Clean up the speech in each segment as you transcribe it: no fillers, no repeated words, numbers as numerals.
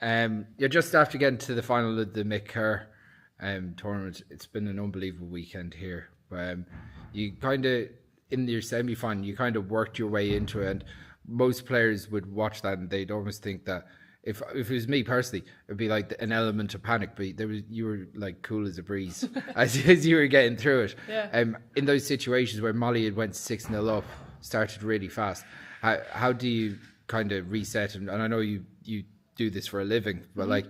You're just after getting to the final of the McCurr tournament. It's been an unbelievable weekend here. You kind of, in your semi-final, you kind of worked your way into it, and most players would watch that and they'd almost think that if it was me personally, it'd be like an element of panic, but you were like cool as a breeze as you were getting through it. Yeah. In those situations where Molly had went 6-0 up, started really fast, how do you kind of reset? And I know you do this for a living, but like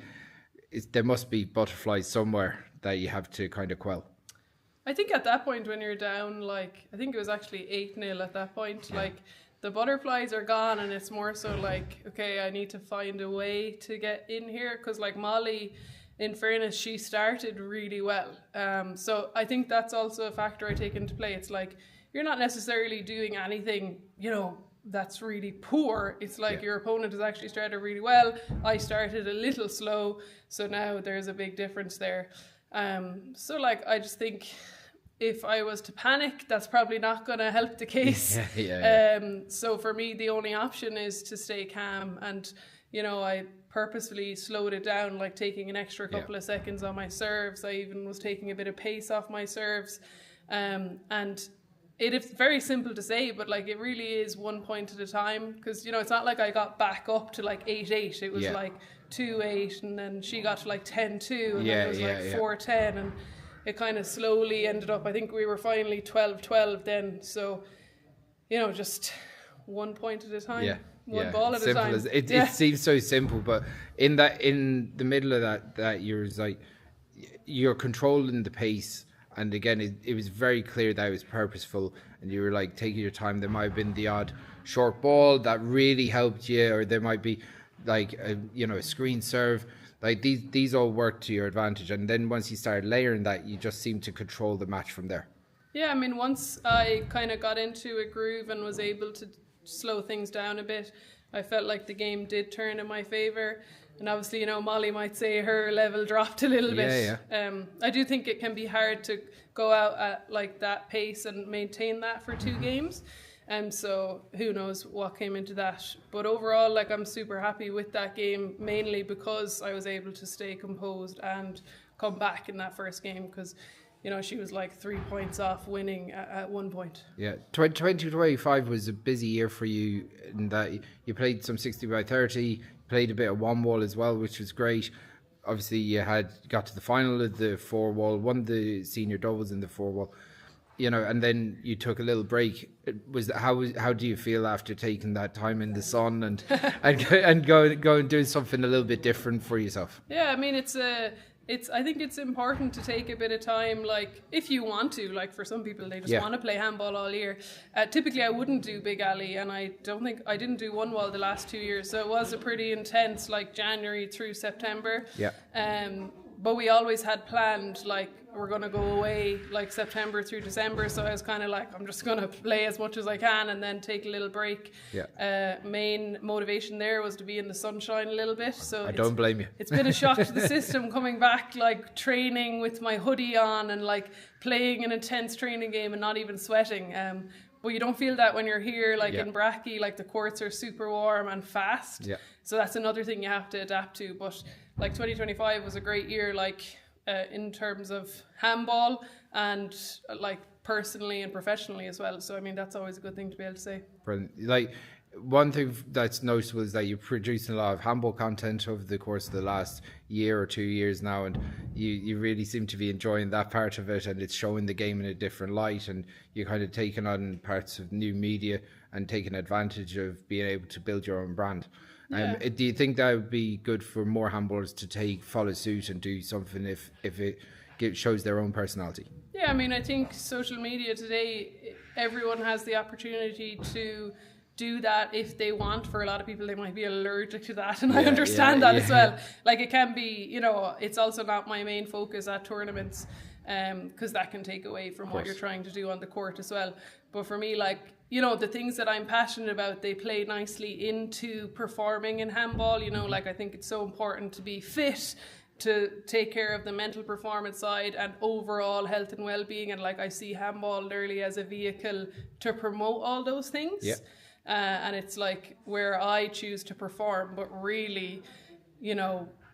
there must be butterflies somewhere that you have to kind of quell. I think at that point when you're down, like, I think it was actually 8-0 at that point, like the butterflies are gone and it's more so like, okay, I need to find a way to get in here, because like Molly, in fairness, she started really well. So I think that's also a factor I take into play. It's like, you're not necessarily doing anything, that's really poor. It's like your opponent has actually started really well. I started a little slow, so now there's a big difference there. So like, I just think if I was to panic, that's probably not going to help the case. So for me, the only option is to stay calm. And, I purposefully slowed it down, like taking an extra couple of seconds on my serves. I even was taking a bit of pace off my serves. And it's very simple to say, but like it really is 1 point at a time, because it's not like I got back up to like 8-8. It was like 2-8, and then she got to like 10-2, and then it was like 4-10, and it kind of slowly ended up, I think we were finally 12-12 then. So just 1 point at a time, one ball at a time. It seems so simple, but in the middle of that you're like, you're controlling the pace. And again, it was very clear that it was purposeful, and you were like taking your time. There might have been the odd short ball that really helped you, or there might be like a screen serve. Like these all worked to your advantage. And then once you started layering that, you just seemed to control the match from there. Yeah, I mean, once I kind of got into a groove and was able to slow things down a bit, I felt like the game did turn in my favour. And obviously, Molly might say her level dropped a little bit. I do think it can be hard to go out at like that pace and maintain that for 2 games. So who knows what came into that. But overall, like, I'm super happy with that game, mainly because I was able to stay composed and come back in that first game, because she was like 3 points off winning at 1 point. Yeah, 2025 was a busy year for you in that you played some 60x30, played a bit of one wall as well, which was great. Obviously, you got to the final of the 4 wall, won the senior doubles in the 4 wall, and then you took a little break. How do you feel after taking that time in the sun and go and do something a little bit different for yourself? Yeah, I mean, I think it's important to take a bit of time, like, if you want to. Like, for some people, they just want to play handball all year. Typically, I wouldn't do Big Alley, and I didn't do one wall the last 2 years, so it was a pretty intense, like, January through September. But we always had planned, like, we're going to go away, like, September through December, so I was kind of like, I'm just going to play as much as I can and then take a little break. Main motivation there was to be in the sunshine a little bit. So I don't blame you. It's been a shock to the system coming back, like, training with my hoodie on and, like, playing an intense training game and not even sweating. But you don't feel that when you're here, like in Bracky, like the courts are super warm and fast. So that's another thing you have to adapt to. But like 2025 was a great year, like in terms of handball and like personally and professionally as well. So I mean, that's always a good thing to be able to say. Brilliant. Like, one thing that's noticeable is that you're producing a lot of handball content over the course of the last year or 2 years now, and you really seem to be enjoying that part of it, and it's showing the game in a different light, and you're kind of taking on parts of new media and taking advantage of being able to build your own brand. Do you think that would be good for more handballers to follow suit and do something if it shows their own personality? Yeah, I mean, I think social media today, everyone has the opportunity to do that if they want. For a lot of people, they might be allergic to that, and I understand that as well. Like, it can be, it's also not my main focus at tournaments, because that can take away from what you're trying to do on the court as well. But for me, like, the things that I'm passionate about, they play nicely into performing in handball. Like, I think it's so important to be fit, to take care of the mental performance side and overall health and well-being. And like, I see handball literally as a vehicle to promote all those things. And it's like where I choose to perform, but really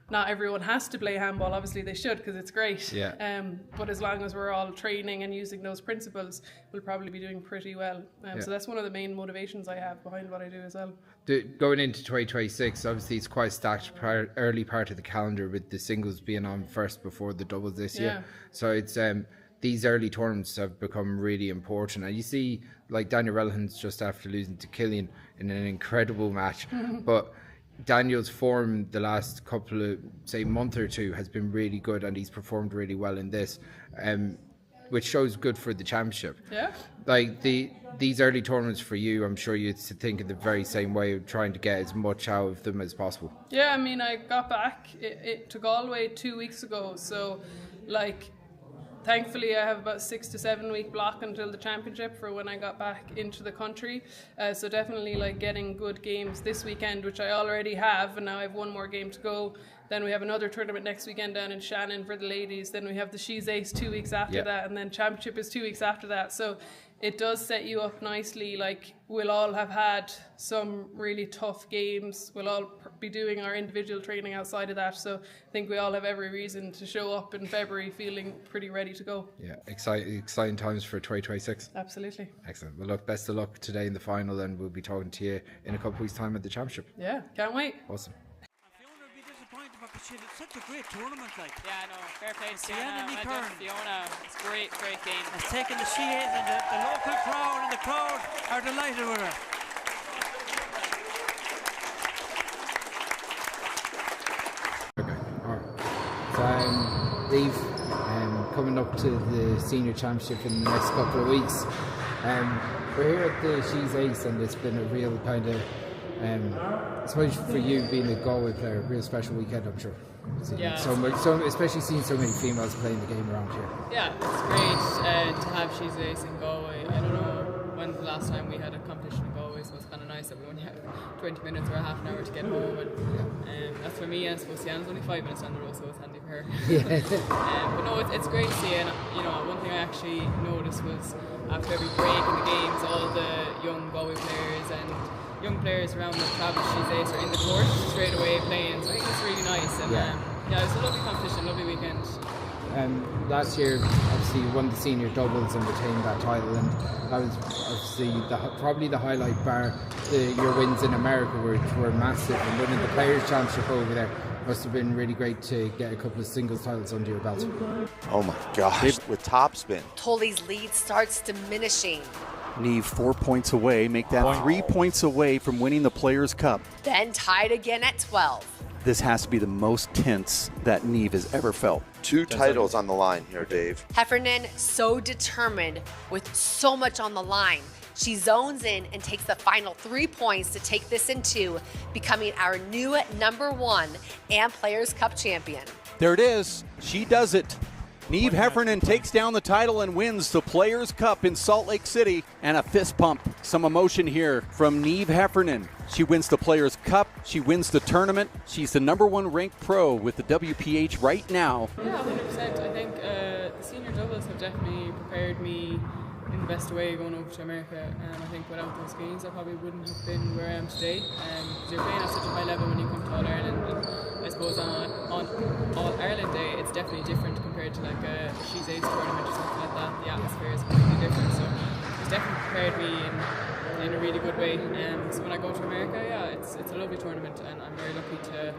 not everyone has to play handball. Obviously they should, because it's great. Yeah. But as long as we're all training and using those principles, we'll probably be doing pretty well. So that's one of the main motivations I have behind what I do as well. Going into 2026, obviously it's quite stacked early part of the calendar, with the singles being on first before the doubles this year. So it's these early tournaments have become really important. And you see, like, Daniel Relhan's just after losing to Killian in an incredible match. But Daniel's form the last couple of, say, month or two has been really good, and he's performed really well in this, which shows good for the championship. Yeah. Like, these early tournaments for you, I'm sure you think in the very same way of trying to get as much out of them as possible. Yeah, I mean, I got back to Galway 2 weeks ago, so, like, thankfully I have about 6 to 7 week block until the championship for when I got back into the country. So definitely, like, getting good games this weekend, which I already have, and now I have one more game to go. Then we have another tournament next weekend down in Shannon for the ladies. Then we have the She's Ace 2 weeks after that, and then championship is 2 weeks after that. So it does set you up nicely. Like, we'll all have had some really tough games. We'll all be doing our individual training outside of that. So I think we all have every reason to show up in February feeling pretty ready to go. Yeah, exciting times for 2026. Absolutely. Excellent. Well, look, best of luck today in the final, and we'll be talking to you in a couple of weeks' time at the championship. Yeah, can't wait. Awesome. Fiona would be disappointed, but it's such a great tournament, like. Yeah, I know. Fair play to Fiona, Ni Churraoin. Fiona, it's great game. Has taken the shades, and the local crowd and the crowd are delighted with her. Okay, all right. So, Liath, coming up to the senior championship in the next couple of weeks. We're here at the She's Ace, and it's been a real kind of, I suppose for you being a Galway player, a real special weekend, I'm sure. Especially seeing so many females playing the game around here. Yeah, it's great to have She's Ace in Galway. I don't know when's the last time we had a competition in Galway, so it's kind of nice that we only have 20 minutes or a half an hour to get home. And that's for me, and I suppose Sienna's only 5 minutes on the road, so it's handy for her. But no, it's great to see. And one thing I actually noticed was after every break in the games, all the young Galway players and young players around the club, She's Ace, are in the court straight away playing, so I think it's really nice. And it was a lovely competition, lovely weekend. Last year, obviously, you won the senior doubles and retained that title, and that was obviously probably the highlight bar. Your wins in America were massive, and winning the Players' Championship over there must have been really great to get a couple of singles titles under your belt. Oh my gosh, with topspin. Tully's lead starts diminishing. Niamh 4 points away, make that 3 points away from winning the Players' Cup. Then tied again at 12. This has to be the most tense that Niamh has ever felt. 2 titles on the line here, Dave. Heffernan so determined with so much on the line. She zones in and takes the final 3 points to take this into becoming our new #1 and Players' Cup champion. There it is. She does it. Niamh Heffernan takes down the title and wins the Players' Cup in Salt Lake City. And a fist pump. Some emotion here from Niamh Heffernan. She wins the Players' Cup. She wins the tournament. She's the #1 ranked pro with the WPH right now. Yeah, 100%. I think the senior doubles have definitely prepared me in the best way going over to America. I think without those games, I probably wouldn't have been where I am today. Because you're playing at such a high level when you come to All Ireland. And I suppose on All Ireland Day, it's definitely different compared to like a She's Ace tournament or something like that. The atmosphere is completely different. So it's definitely prepared me in a really good way. So when I go to America, it's a lovely tournament, and I'm very lucky to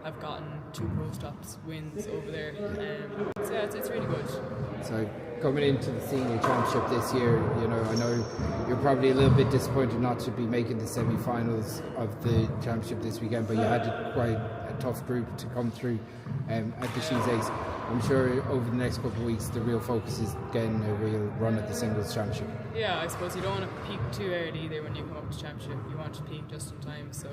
have gotten 2 Pro Stops wins over there. So it's really good. So coming into the senior championship this year, I know you're probably a little bit disappointed not to be making the semi-finals of the championship this weekend, but you had quite a tough group to come through at the She's Ace. I'm sure over the next couple of weeks the real focus is getting a real run at the singles championship. Yeah, I suppose you don't want to peak too early either when you come up to championship. You want to peak just in time. So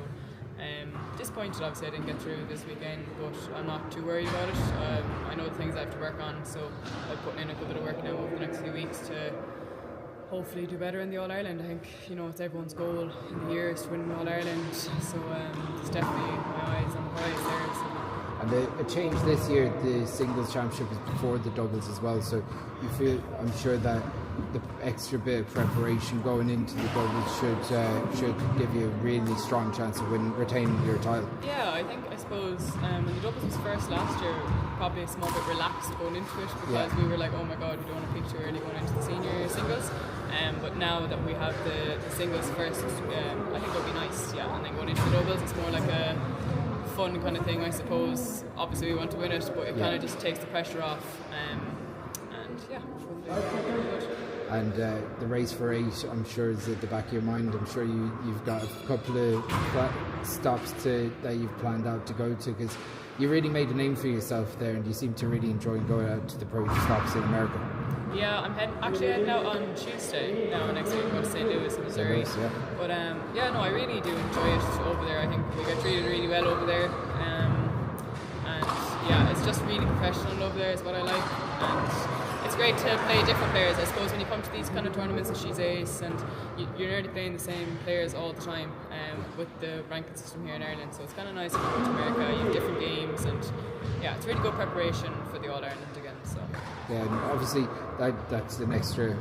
disappointed obviously I didn't get through this weekend, but I'm not too worried about it. I know the things I have to work on, so I'm putting in a good bit of work now over the next few weeks to hopefully do better in the All Ireland. I think it's everyone's goal in the year is to win All Ireland, so it's definitely my eyes on the prize there. So. And a change this year, the singles championship is before the doubles as well, so you feel, I'm sure that the extra bit of preparation going into the doubles should give you a really strong chance of retaining your title. Yeah, I suppose when the doubles was first last year, probably a small bit relaxed going into it because we were like, oh my god, we don't want to peak too early going into the senior singles. But now that we have the singles first, I think it'll be nice. Yeah, and then going into the doubles, it's more like a fun kind of thing, I suppose. Obviously, we want to win it, but it kind of just takes the pressure off. And yeah, and the race for 8, I'm sure, is at the back of your mind. I'm sure you've got a couple of stops that you've planned out to go to, because you really made a name for yourself there, and you seem to really enjoy going out to the pro stops in America. Yeah, I'm actually heading out on Tuesday now next week. I'm going to St. Louis, Missouri. Nice, yeah. But I really do enjoy it over there. I think we get treated really well over there. And yeah, it's just really professional over there is what I like. And it's great to play different players. I suppose when you come to these kind of tournaments, and she's ace, and you're nearly playing the same players all the time with the ranking system here in Ireland. So it's kind of nice when you go to America, you have different games, and yeah, it's really good preparation for the All-Ireland again. So. Yeah, and obviously that's an extra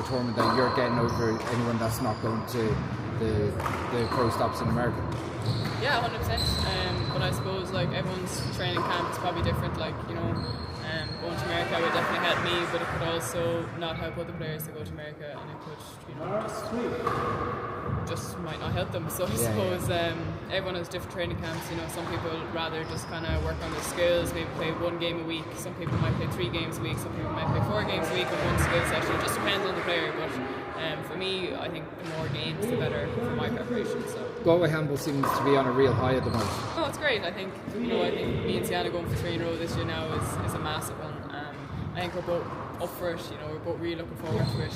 tournament that you're getting over anyone that's not going to the pro stops in America. Yeah, 100%. But I suppose like everyone's training camp is probably different. Like going to America would definitely help me, but it could also not help other players to go to America, and it could just might not help them. So I suppose everyone has different training camps. Some people rather just kind of work on their skills, maybe play 1 game a week. Some people might play 3 games a week. Some people might play 4 games a week with 1 skill session. It just depends on the player. But for me, I think the more games, the better for my preparation. So Galway handball seems to be on a real high at the moment. Oh, it's great. I think me and Sienna going for 3 in a row this year now is a massive one. I think we're both up for it. We're both really looking forward to it.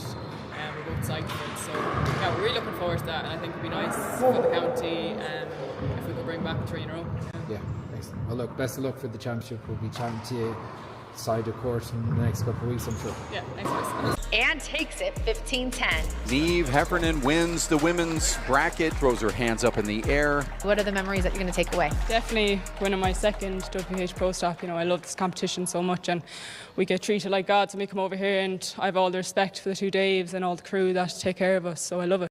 We're both psyched for it. So yeah, we're really looking forward to that, and I think it'd be nice for the county if we could bring back 3 in a row. Yeah, excellent. Well, look, best of luck for the championship. We'll be chatting to you side of court in the next couple of weeks, I'm sure. Yeah, thanks guys. And takes it 15-10. Niamh Heffernan wins the women's bracket, throws her hands up in the air. What are the memories that you're going to take away? Definitely winning my second WH Pro Stop. I love this competition so much, and we get treated like gods when we come over here, and I have all the respect for the 2 Daves and all the crew that take care of us, so I love it.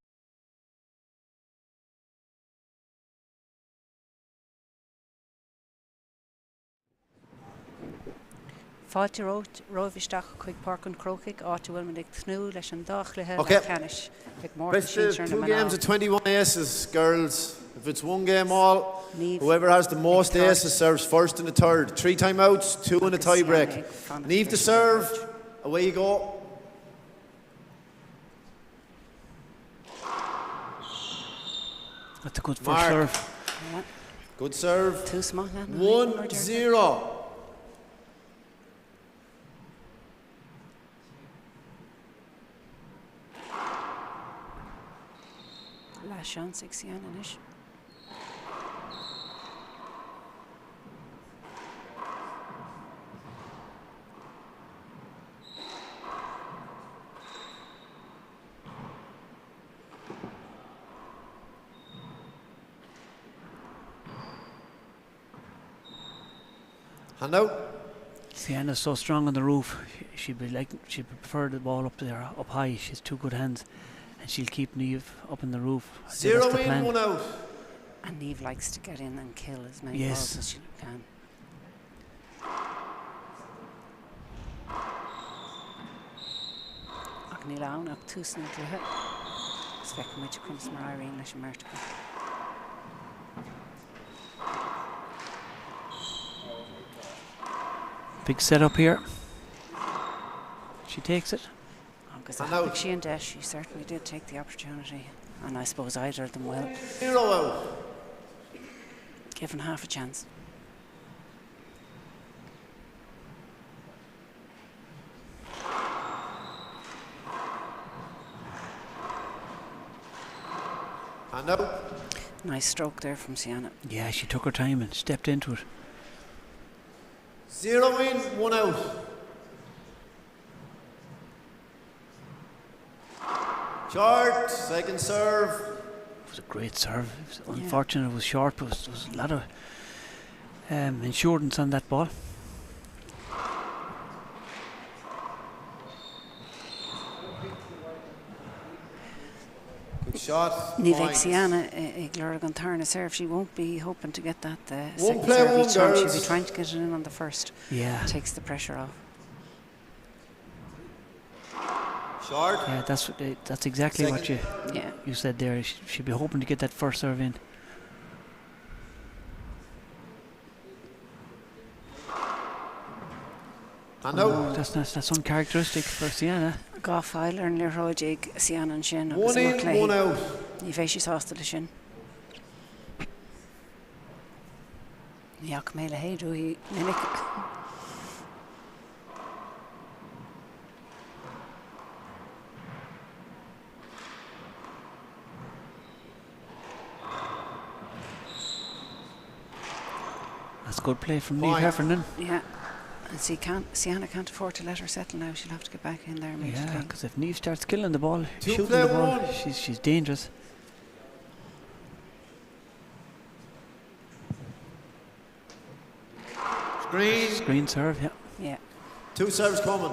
Fáilte roihisteach chuig park an crocaigh áta bhfuil ag tnú leis an dáchlathe Okay. Canis. Best 2 games of 21 aces, girls. If it's 1 game all, whoever has the most aces serves first in the third. 3 timeouts, 2 in a tie break. Niamh to serve, away you go. That's a good first serve. Yeah. Good serve. Too small. 1-0. Last chance, Sienna-ish. Hand out. Sienna's so strong on the roof. She'd prefer the ball up there, up high. She's 2 good hands, and she'll keep Niamh up in the roof. 0 in, 1 out. And Niamh likes to get in and kill as many balls as she can. Ach ní lán ach túsna gluthe. Spec muid comes mar Irene leis an Martica. Big setup here. She takes it. Because I think she and Dash, she certainly did take the opportunity, and I suppose either of them will. 0 out. Given half a chance. Hand out. Nice stroke there from Sienna. Yeah, she took her time and stepped into it. 0 in, 1 out. Short, second serve. It was a great serve. It was unfortunate it was short, but there was a lot of insurance on that ball. shot. Ní point. bheidh Sienna Iglar an turn a serve. She won't be hoping to get that One second play, serve one each time. She'll girls. be trying to get it in on the first. Yeah. Takes the pressure off. Short. Yeah, that's exactly what you said there. She'd be hoping to get that first serve in. And That's uncharacteristic for Sienna. Goff Eiler and Liathróid Sienna and Shin. One in, one out. Ní bheidh she's hostel the Shin. Níach méle héadú hí minic. That's good play from Niamh Heffernan. Yeah. And Sienna can't afford to let her settle now. She'll have to get back in there immediately. Yeah, because if Niamh starts killing the ball, Two shooting play the ball, one. she's dangerous. Screen serve, yeah. Yeah. Two serves coming.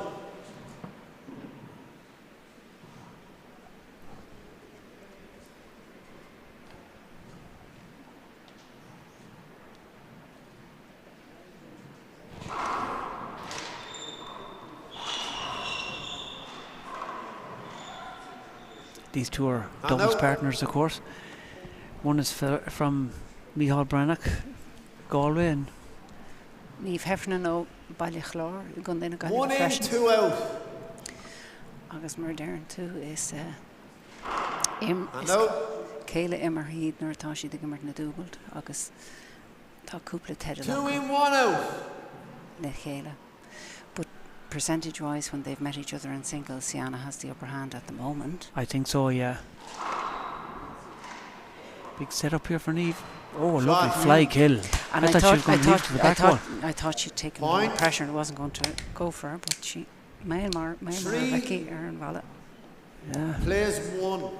These two are doubles partners, of course. One is from Micheál Brannock, Galway, and Niamh Heffernan ó Ballychlár. Gun in a guy. 1 in, 2 out. Agus mar Darren too is Céile Immer Heed nor tá si de gimmer na dúbalt agus tá cúpla teile 2 in, 1 out. Le Céile. But percentage wise when they've met each other in singles, Sienna has the upper hand at the moment. I think so, yeah. Big setup here for Niamh. Oh, lovely fly kill. And I thought she was going to leave to the back wall. I thought she'd taken more pressure and wasn't going to go for her, but she Mail mar Vicky Aaron Wallet. Yeah. Plays 1.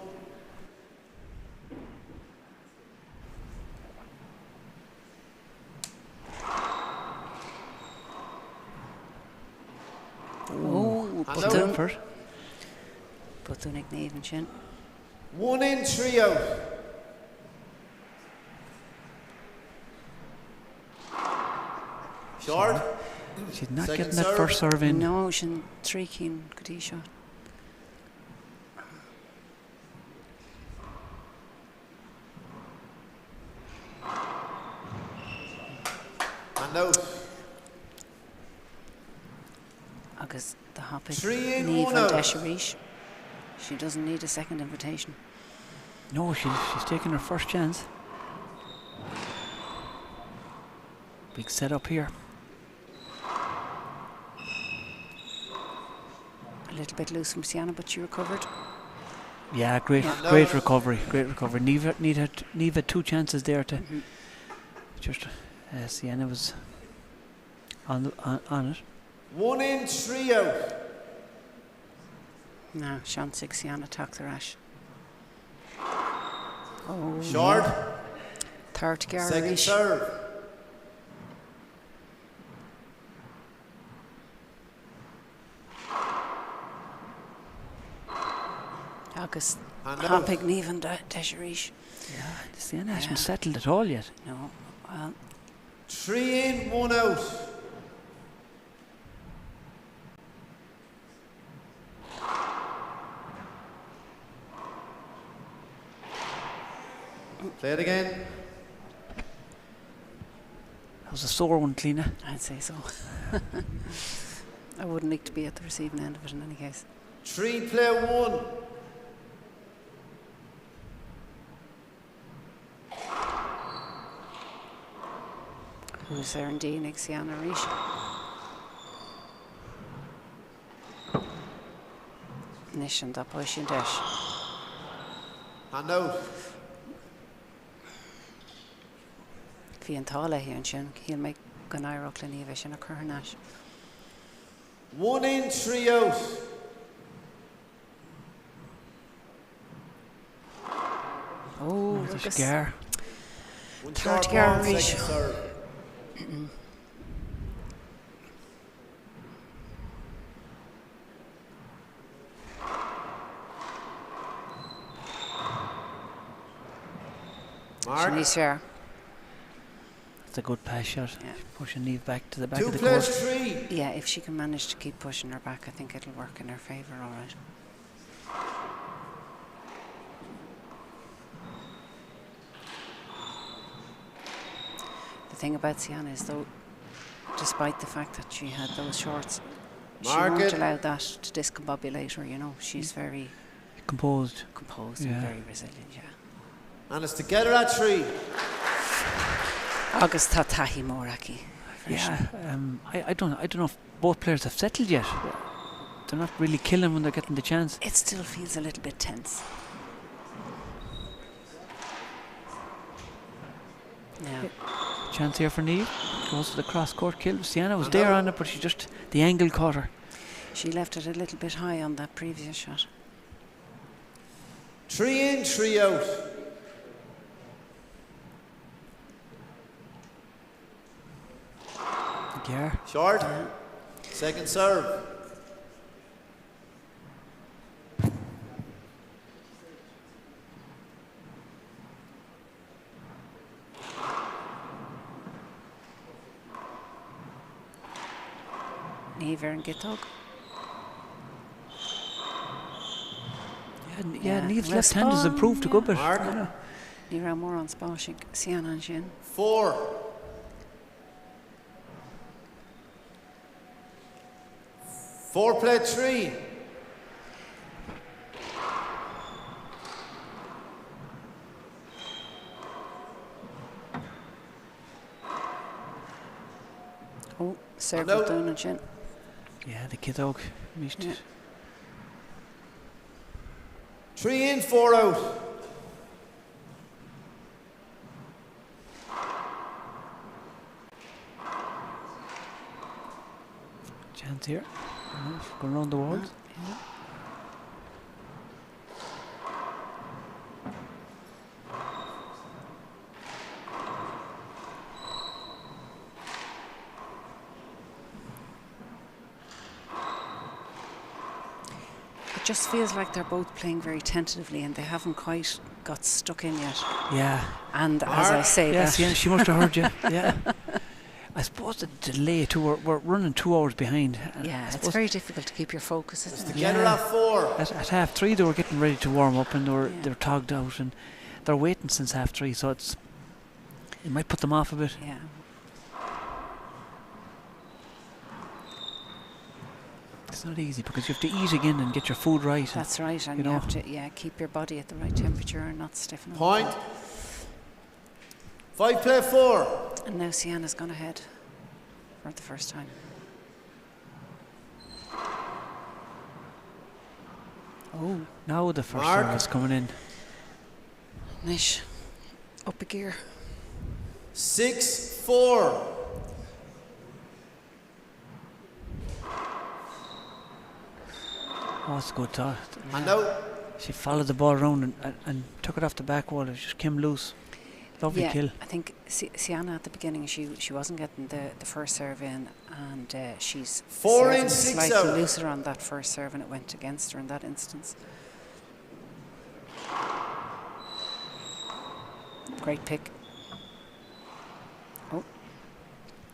Oh, but Nick Niamh and Shin. 1 in, 3 out. Short. She's not Second getting that serve. first serve in. No, Shin 3 keen good he shot. And out. Agus the hopping 3 in, Niamh 1 and out. Desharish. She doesn't need a second invitation. No, she's taking her first chance. Big setup here. A little bit loose from Sienna, but she recovered. Yeah, great recovery. Niamh had 2 chances there to just Sienna was on it. 1 in, 3 out. No, Sean 6 Sienna talks her ash. Oh, Short. Third Gary. Second serve. Agus And hopping Niamh and Desharish. Yeah, Sienna hasn't settled at all yet. No, 3 in, 1 out. Play it again. That was a sore one, Cleena. I'd say so. I wouldn't like to be at the receiving end of it in any case. 3 play 1. Who's there indeed, Nick Sienna Rish? Nish and that push and dash. And out. Fion Tala here and Shin, he'll make Ganairo Clinivish and a Nash. 1 in, 3 out. Oh, there's a scare. Third Gar Rish. Shanice Fair. It's a good pass shot. Yeah. Pushing Niamh back to the back 2 of the plays court. 3. Yeah, if she can manage to keep pushing her back, I think it'll work in her favour, all right. The thing about Sienna is, though, despite the fact that she had those shorts, she won't allow that to discombobulate her, you know. She's very composed and very resilient, yeah. And it's together at 3. August Tatahi Moraki. Yeah, I don't know if both players have settled yet. They're not really killing when they're getting the chance. It still feels a little bit tense. Yeah. Chance here for Niamh. Goes to the cross court kill. Sienna was there on it, but the angle caught her. She left it a little bit high on that previous shot. 3 in, 3 out. Yeah. Short. Second serve. Niamh and Gittog. Yeah, Niamh's left hand has improved a good bit. Ní ra mór an spáisiigh Sienna an sin. 4. 4 play 3. Oh, circle down an sin. Yeah, the Gittog missed it. 3 in, 4 out. Chance here. Going around the walls. Yeah. It just feels like they're both playing very tentatively and they haven't quite got stuck in yet. Yeah. And as I say yes, that... yeah, she must have heard you. Yeah. I suppose the delay too, we're running 2 hours behind. Yeah, it's very difficult to keep your focus, isn't it? Together at 4. At half 3 they were getting ready to warm up and they were togged out and they're waiting since half 3, so it might put them off a bit. Yeah. It's not easy because you have to eat again and get your food right. That's right, and you have to keep your body at the right temperature and not stiffen up. Point. 5 play 4. And now Sienna's gone ahead for the first time. Oh, now the first serve is coming in. Nash, up a gear. 6-4. Oh, it's a good thought. And now she followed the ball around and took it off the back wall. It just came loose. Lovely kill. I think Sienna at the beginning she wasn't getting the first serve in, and she's 4 in, 6 slightly out. looser on that first serve, and it went against her in that instance. Great pick. Oh.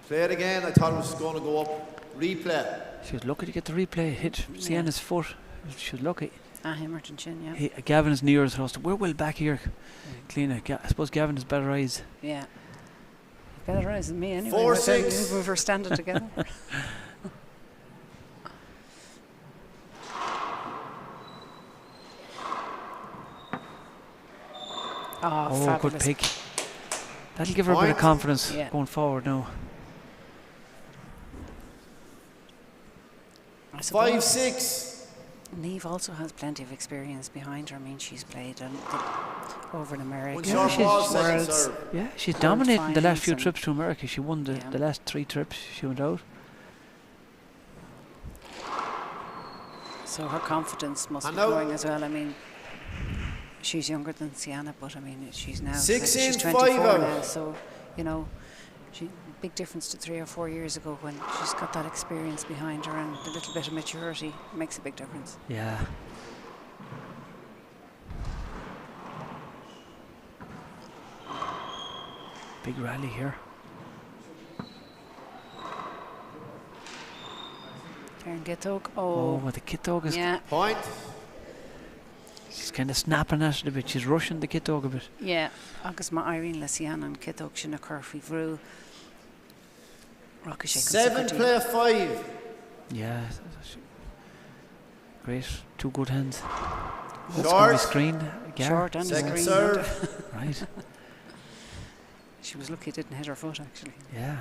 Play it again. I thought it was going to go up. Replay. She was lucky to get the replay. Hit Sienna's foot. She was lucky. Hamilton chin, yeah. Gavin's near us. We're well back here. Clean it. I suppose Gavin has better eyes. Yeah. Better eyes than me anyway. 4-6. We were standing together. Oh, good pick. That'll give her a bit of confidence going forward now. 5-6. Niamh also has plenty of experience behind her. I mean, she's played over in America. She's dominating the last few trips to America. She won the last 3 trips she went out. So her confidence must be growing as well. I mean, she's younger than Sienna, but I mean, she's 24 now. So, you know, big difference to 3 or 4 years ago when she's got that experience behind her, and a little bit of maturity makes a big difference. Yeah. Big rally here. Karen Kitog. Oh, but the Kitog is... Yeah. Point. She's kind of snapping at it a bit. She's rushing the Kitog a bit. Yeah. Agus ma Irene Lesian and Kitog Shina Curfy Vrew. Rocky 7-5. Yeah. Great. 2 good hands. Short. Screen. Short and second screen. serve. Right. She was lucky it didn't hit her foot, actually. Yeah.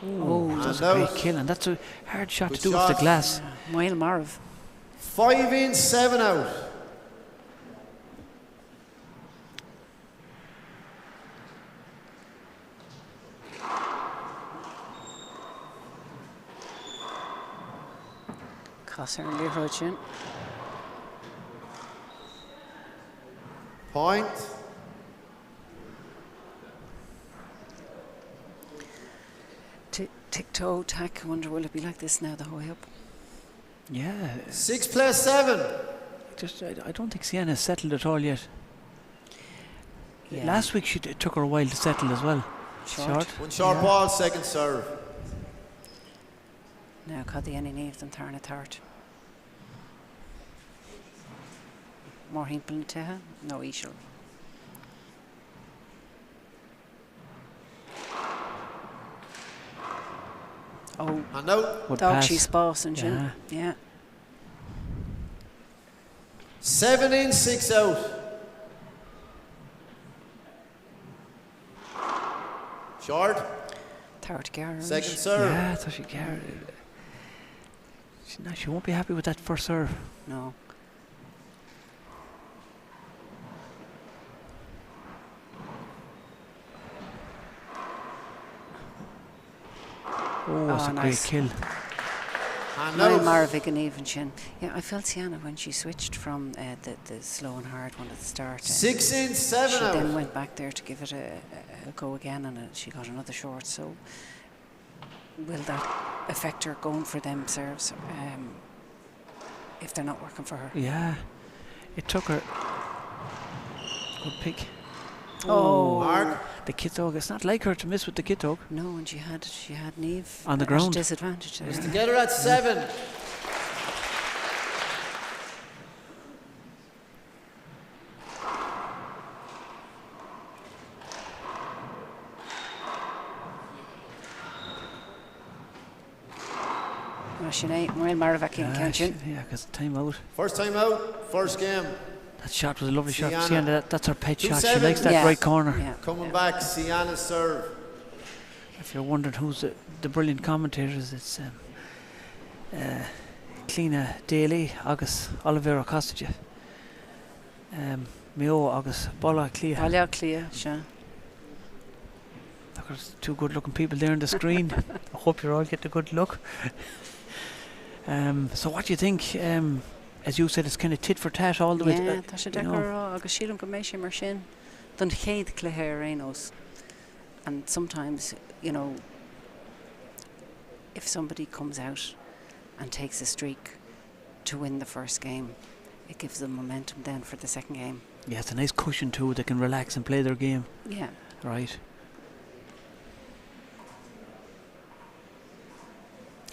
Oh, that's a great kill, and that's a hard shot Good to do off the glass. Moyle Marv. 5 in, 7 out. Cosser and Liathróid. Point. Tick-toe tack. I wonder will it be like this now the whole way up? Yeah. 6+7. I don't think Sienna's settled at all yet. Yeah. Last week it took her a while to settle as well. Short. One short ball, second serve. Now cad the any Niamh than Tarna Tart. More himpel to no Ishel. Oh, and out. Dog she's boss and yeah. 7 in, 6 out. Short. Tart Garrett. Second serve. Yeah, Tashi Garrett. She won't be happy with that first serve. No. Oh, that's a nice. great kill. Moyle Marvick and even Chin. Yeah, I felt Sienna when she switched from the slow and hard one at the start. 6 in, 7 she out. She then went back there to give it a go again, and she got another short. So will that affect her going for them serves if they're not working for her? Yeah, it took her. Good pick. Oh, Mark. The Kitog. It's not like her to miss with the Kitog. No, and she had Niamh on the ground. Disadvantage there. Together at 7. Sinead, Moyle Marvick in Kenchin. Yeah, because time out. First time out, first game. That shot was a lovely shot. Sienna. Sienna, that's her pet shot. 2-7. She likes that right corner. Yeah. Coming back, Sienna's serve. If you're wondering who's the brilliant commentators, it's Clina Daly, Agus Olivera Costaja, Meo Agus Bola Clea. Bola Clea, sure. Look, there's 2 good-looking people there on the screen. I hope you're all getting a good look. So what do you think? As you said, it's kind of tit for tat all the way. Yeah, tá sé decar agus sílim go méisi mar sin don chéad cléir rénos. And sometimes, if somebody comes out and takes a streak to win the first game, it gives them momentum then for the second game. Yeah, it's a nice cushion too. They can relax and play their game. Yeah. Right.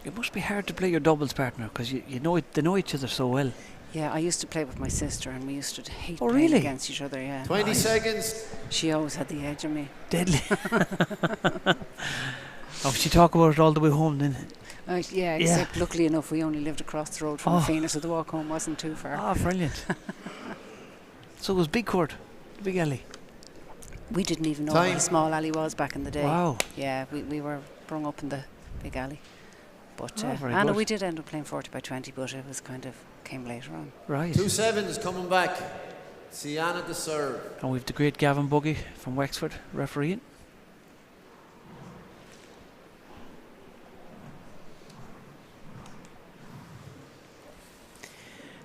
It must be hard to play your doubles partner because they know each other so well. Yeah, I used to play with my sister and we used to hate playing really? Against each other. Yeah. 20 seconds. She always had the edge of me. Deadly. Oh, she talk about it all the way home then. Yeah, except luckily enough we only lived across the road from Fiona, so the walk home wasn't too far. Oh, brilliant. So it was Big Court, the Big Alley. We didn't even know what a small alley was back in the day. Wow. Yeah, we were brung up in the Big Alley. But good. We did end up playing 40 by 20, but it was came later on. Right. 2-7 is coming back. Sienna to serve. And we've the great Gavin Buggy from Wexford refereeing.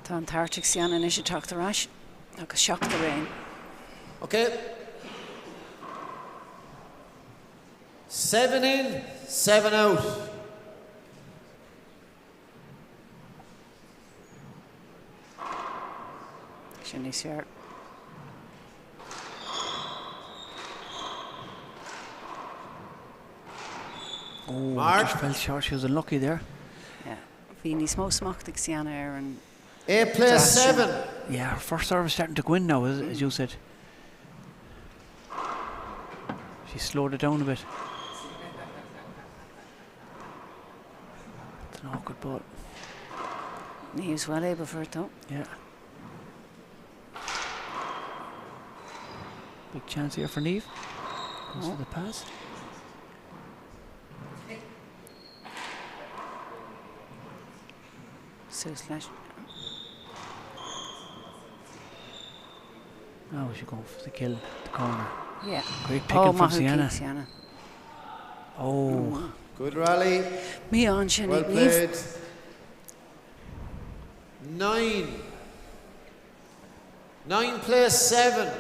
Tá an tartic Sienna is talk the rash. Agus shock the rain. Okay. 7 in, 7 out. Shinny Sir. Oh, just fell short. She was unlucky there. Yeah. Fini smó smachtig Sienna Aaron. 8+7. Yeah, her first serve is starting to go in now, as you said. She slowed it down a bit. It's an awkward ball. He was well able for it though. Yeah. Big chance here for Niamh. Goes for the pass. Slash. Now we should go for the kill, the corner. Yeah. Great picking from Sienna. Sienna. Oh. Good rally. Me on Shinny. Well played. 9+7.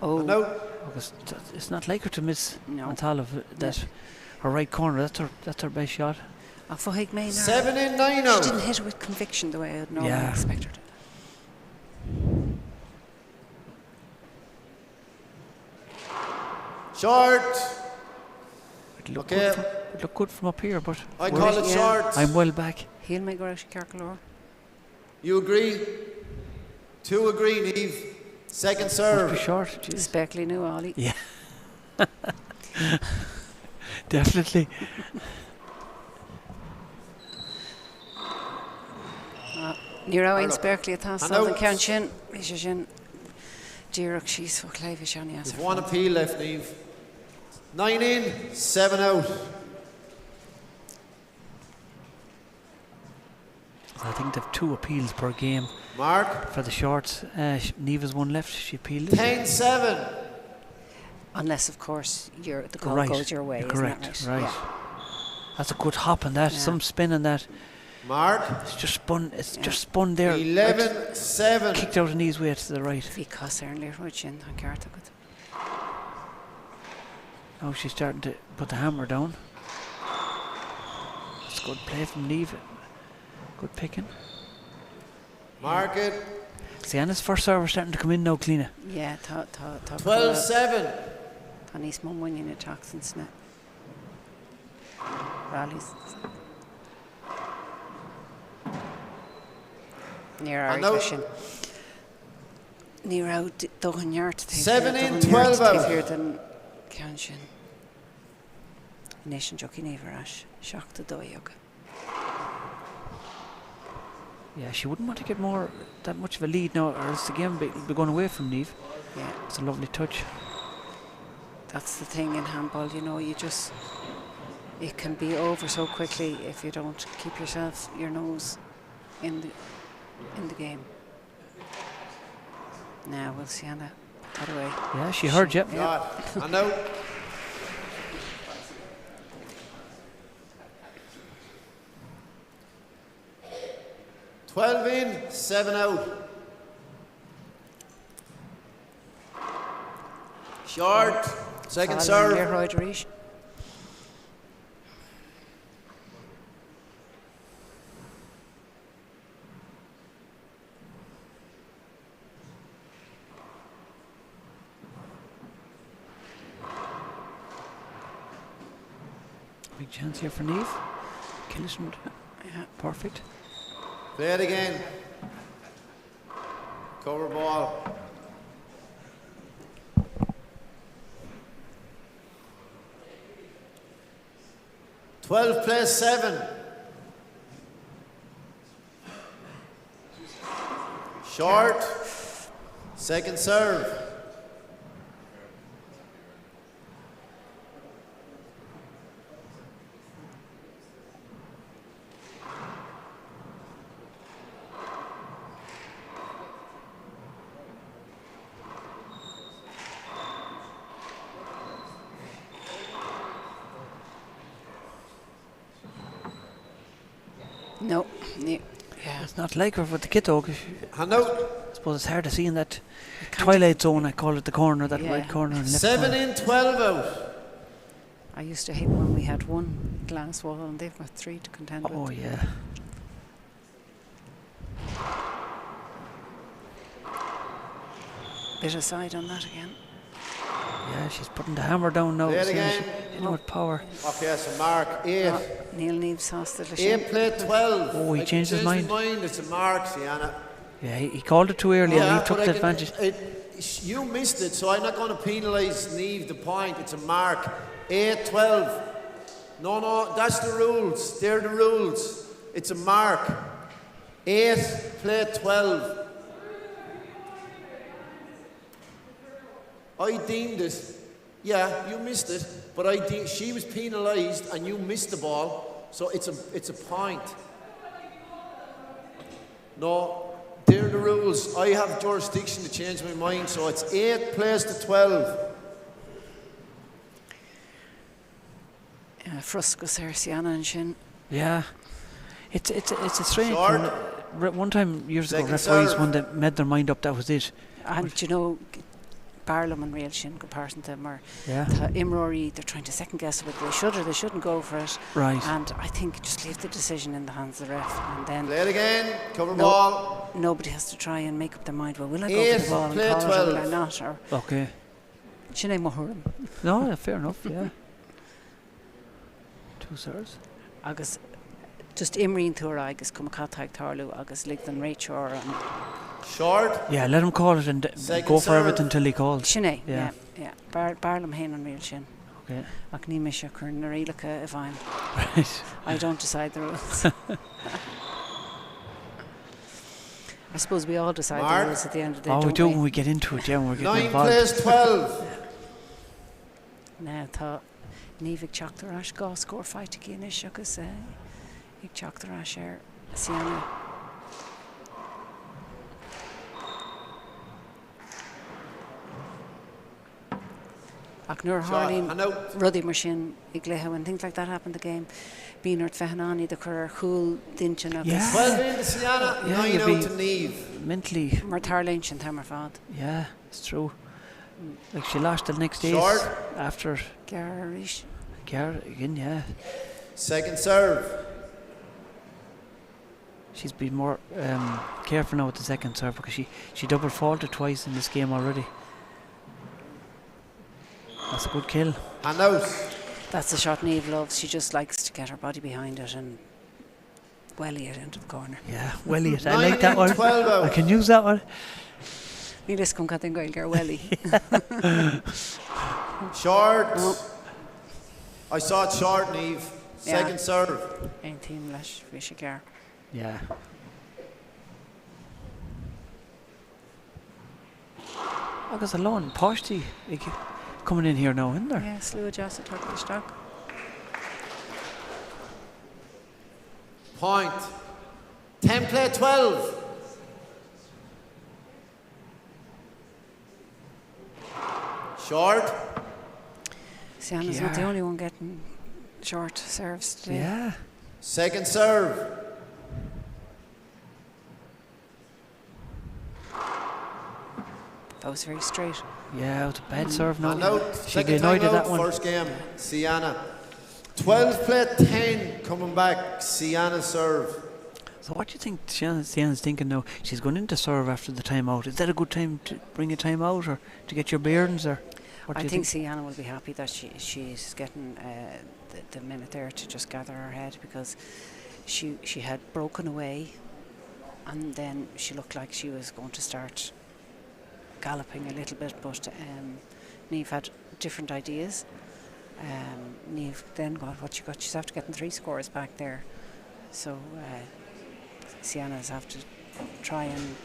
Oh. No. It's not like her to miss No. on top of that. Her right corner, that's her best shot. 7 in 9 out. She didn't hit it with conviction the way I would normally expect her to. Short. It looked good from up here, but I call it short. I'm well back. He'll make her out of Carcalore. You agree? 2 agree, Niamh. Second serve. Must be short. Speckly new Ollie. Yeah. Definitely. Ni Churraoin Speckly at Tass Southern Count Shin. Shin. Dírach she's for Clive Shani. There's one appeal left, Niamh. 9 in, 7 out. I think they've 2 appeals per game. Mark. For the shorts. Niamh has 1 left. She appealed. 10-7. Unless, of course, the call goes your way. Correct. Isn't that right? Right. Yeah. That's a good hop on that. Some spin on that. Mark. It's just spun. It's just spun there. 11-7. Kicked out a knees way to the right. Because they're in Liathróid Shin on Carta. Now she's starting to put the hammer down. It's good play from Niamh. Good picking. Mark it. Sienna's first serve starting to come in now, Cleena. Yeah, 12-7. Tanis mum winning at Jackson Smith. Rallies. Near our question. Near out Duggan Yard. 7 in, 12 out. Here than Kanshin. Nation Jockey Neverash. Shock the Doyog. Yeah, she wouldn't want to get that much of a lead now, or else the game be going away from Niamh. Yeah. It's a lovely touch. That's the thing in handball, it can be over so quickly if you don't keep your nose in the game. Now we'll see Anna put that away. Yeah, she heard you. Yeah. I know. $12 in, 7 out. Short. Second serve. Liathróid. Big chance here for Niamh. Killiston. Yeah, perfect. Play it again. Cover ball. $12+7. Short. Second serve. No. Yeah. It's not like her with the kit though. I know. I suppose it's hard to see in that twilight zone. I call it the corner, that right corner. And left 7 corner. in, 12 out. I used to hate when we had one glass wall and they've got 3 to contend with. Oh, yeah. Bit of side on that again. Yeah, she's putting the hammer down now. Play it again. With power. Okay, so mark 8. Neil Neves hostage. 8 play 12. Oh, he changed his mind. It's a mark, Sienna. Yeah, he called it too early and he took the advantage. You missed it, so I'm not going to penalise Niamh the point. It's a mark. 8-12. No, that's the rules. They're the rules. It's a mark. 8 play 12. I deemed it. Yeah, you missed it, but she was penalised and you missed the ball, so it's a point. No, they're the rules. I have jurisdiction to change my mind, so it's 8 plays to 12. Fruscus here, Sienna and Shin. Yeah, it's a strange one. One time years ago, referees when they made their mind up, that was it. And you know, Barlam and Real Shin comparison to them are Imrory, they're trying to second guess whether they should or they shouldn't go for it. Right. And I think just leave the decision in the hands of the ref and then play it again, cover ball. Nobody has to try and make up their mind, well, will I go for the ball and call 12. It or will I not? Or okay. Sinead Mahuram. No, fair enough, yeah. 2 serves. Agus just Imreen Thura agus cum Cathaig Tarlu agus Ligdan Rachor and short. Yeah, let him call it and go for everything till he calls. Sinead, yeah. Barlam Hain and Real Shin. Okay. Ach ní misha chun na rilacha if I'm. Right. I don't decide the rules. I suppose we all decide the rules at the end of the day. Oh, we do when we get into it, yeah, when we're getting 9 involved. 9 plays 12. Now, thought Niamh Chok the Rash go score fight again is agus ag Chok the Rash Sienna. Ach nuair Harleen ruddy mar sin ag léthe when things like that happen in the game. Bíonart fehanani the chur cool dinchen agus. Yeah. 12 in to Sienna, 9 out to Niamh. Mentally. Mar tarlain sin tamar fad. Yeah, it's true. Like she lost the next day after Garish. Again, yeah. Second serve. She's been more careful now with the second serve because she double faulted twice in this game already. That's a good kill. And out. That's the shot Niamh loves. She just likes to get her body behind it and welly it into the corner. Yeah, welly it. I like that one. I can use that one. Nílas cum cath gail gar welly. Short. Oh. I saw it short, Niamh. Second serve. Ein team leis bhí gar. Yeah. Agus alone, Poshty coming in here now, isn't there? Yeah, Slua Jassa Turkish stock. Point. 10 play 12. Short. Sienna's not the only one getting short serves today. Yeah. Second serve. That was very straight. Yeah, it was a bad serve now. And out. She'd be annoyed at that one. First game, Sienna. 12 play 10 coming back, Sienna serve. So what do you think Sienna's thinking now? She's going in to serve after the timeout. Is that a good time to bring a timeout or to get your bearings? Or what do you think? Sienna will be happy that she's getting the minute there to just gather her head because she had broken away and then she looked like she was going to start galloping a little bit, but Niamh had different ideas. Niamh then got what she got. She's after getting 3 scores back there, so Sienna's have to try and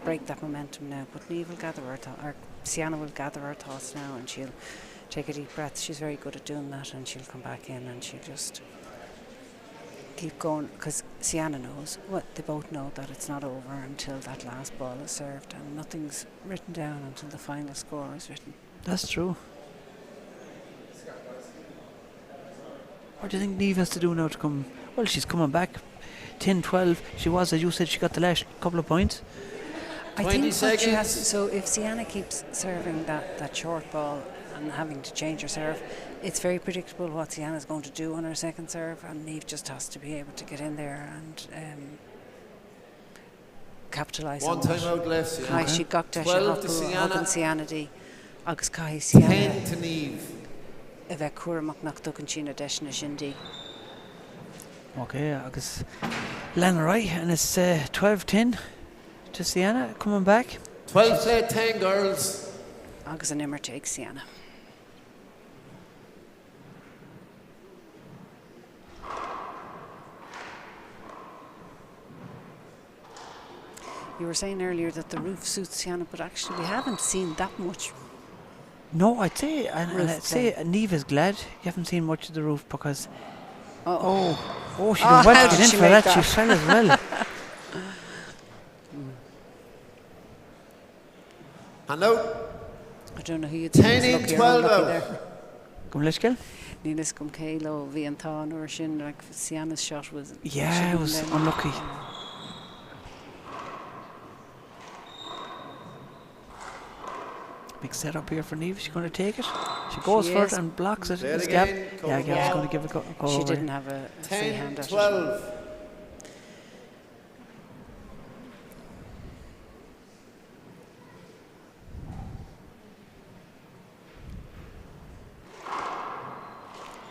break that momentum now. But Niamh will gather her or Sienna will gather her thoughts now, and she'll take a deep breath. She's very good at doing that, and she'll come back in and she'll just keep going because Sienna knows they both know that it's not over until that last ball is served, and nothing's written down until the final score is written. That's true. What do you think Niamh has to do now to come? Well, she's coming back 10-12. She was, as you said, she got the last couple of points. I think what she has. So if Sienna keeps serving that short ball and having to change her serve, it's very predictable what Sienna's going to do on her second serve, and Niamh just has to be able to get in there and capitalise on One time out left, Sienna. Kai she got to 12 to Sienna. Hagan Sienna di agus Kai Sienna 10 to Niamh. a bheith cuaramach nach tugan sína deisna sin di. Okay, agus Lena right, and it's 12-10 to Sienna coming back. 12-10 girls. Agus an immer take Sienna. You were saying earlier that the roof suits Sienna, but actually we haven't seen that much. No, I'd say, and I'd say Niamh is glad you haven't seen much of the roof because. Oh, she didn't want to get in for that. She fell as well. And out. I don't know who you'd 10 say in, was lucky 12 or unlucky out. there. Come let's go. Nílas gum Célo, bhí an tá or sin, like Sienna's shot was. Yeah, it was unlucky. Big setup here for Niamh. She's going to take it. She goes for it and blocks it. It's gap. Yeah, Gap's going to give it a go. She didn't have a free hand at it. 10-12.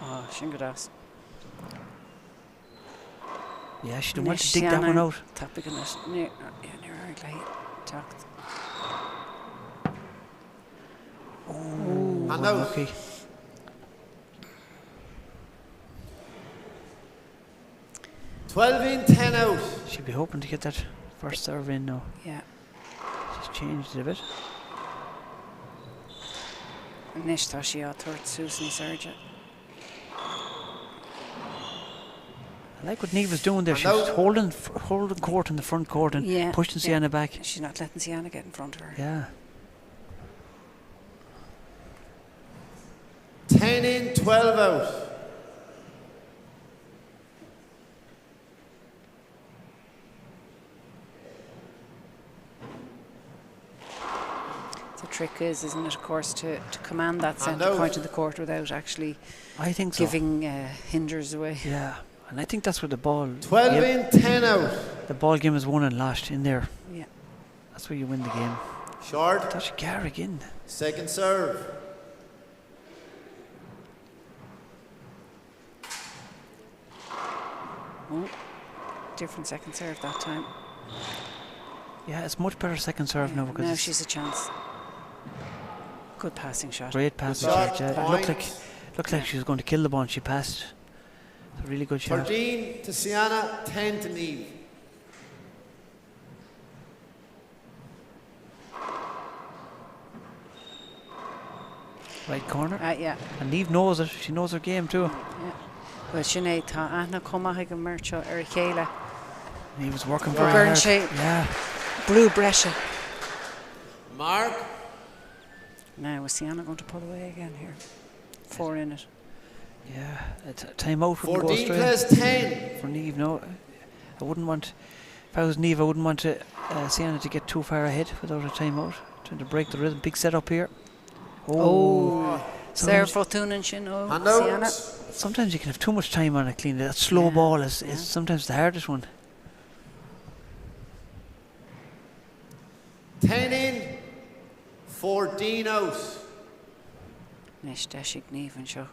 Oh, Shingadas. Yeah, she didn't want to dig that one out. Tapping it near our glide. Talked. And out. Okay. Twelve in, 10 out. She'll be hoping to get that first serve in now. Yeah. She's changed it a bit. Nish thought she ought to Susan Serge. I like what Niamh was doing there. She's holding court in the front court and pushing Sienna back. She's not letting Sienna get in front of her. Yeah. 10 in, 12 out. The trick is, isn't it, of course, to command that centre point of the court without actually I think so. giving hinders away. Yeah, and I think that's where the ball... 12 in, 10 out. The ball game is won and lost in there. Yeah. That's where you win the game. Short. That's Garrick in. Second serve. Oh, different second serve that time. Yeah, it's much better second serve now because now she's a chance. Good passing shot. Great passing shot. Yeah. It looked like she was going to kill the ball and she passed. It's a really good shot. 13 to Sienna, 10 to Niamh. Right corner. Yeah. And Niamh knows it. She knows her game too. Yeah. Well, Sinead tá Anna Comahig and Mercho Ericela. He was working very hard. Yeah. Blue Brescia. Mark. Now is Sienna going to pull away again here? 4 in it. Yeah, it's a timeout. 14 plus 10. For Niamh, no. I wouldn't want, if I was Niamh, I wouldn't want Sienna to get too far ahead without a timeout. Trying to break the rhythm. Big setup here. Sarah Fortune and Sienna. Sometimes you can have too much time on it clean. That slow ball is sometimes the hardest one. 10 in, 14 out. Nish Deshig Niamh and Show.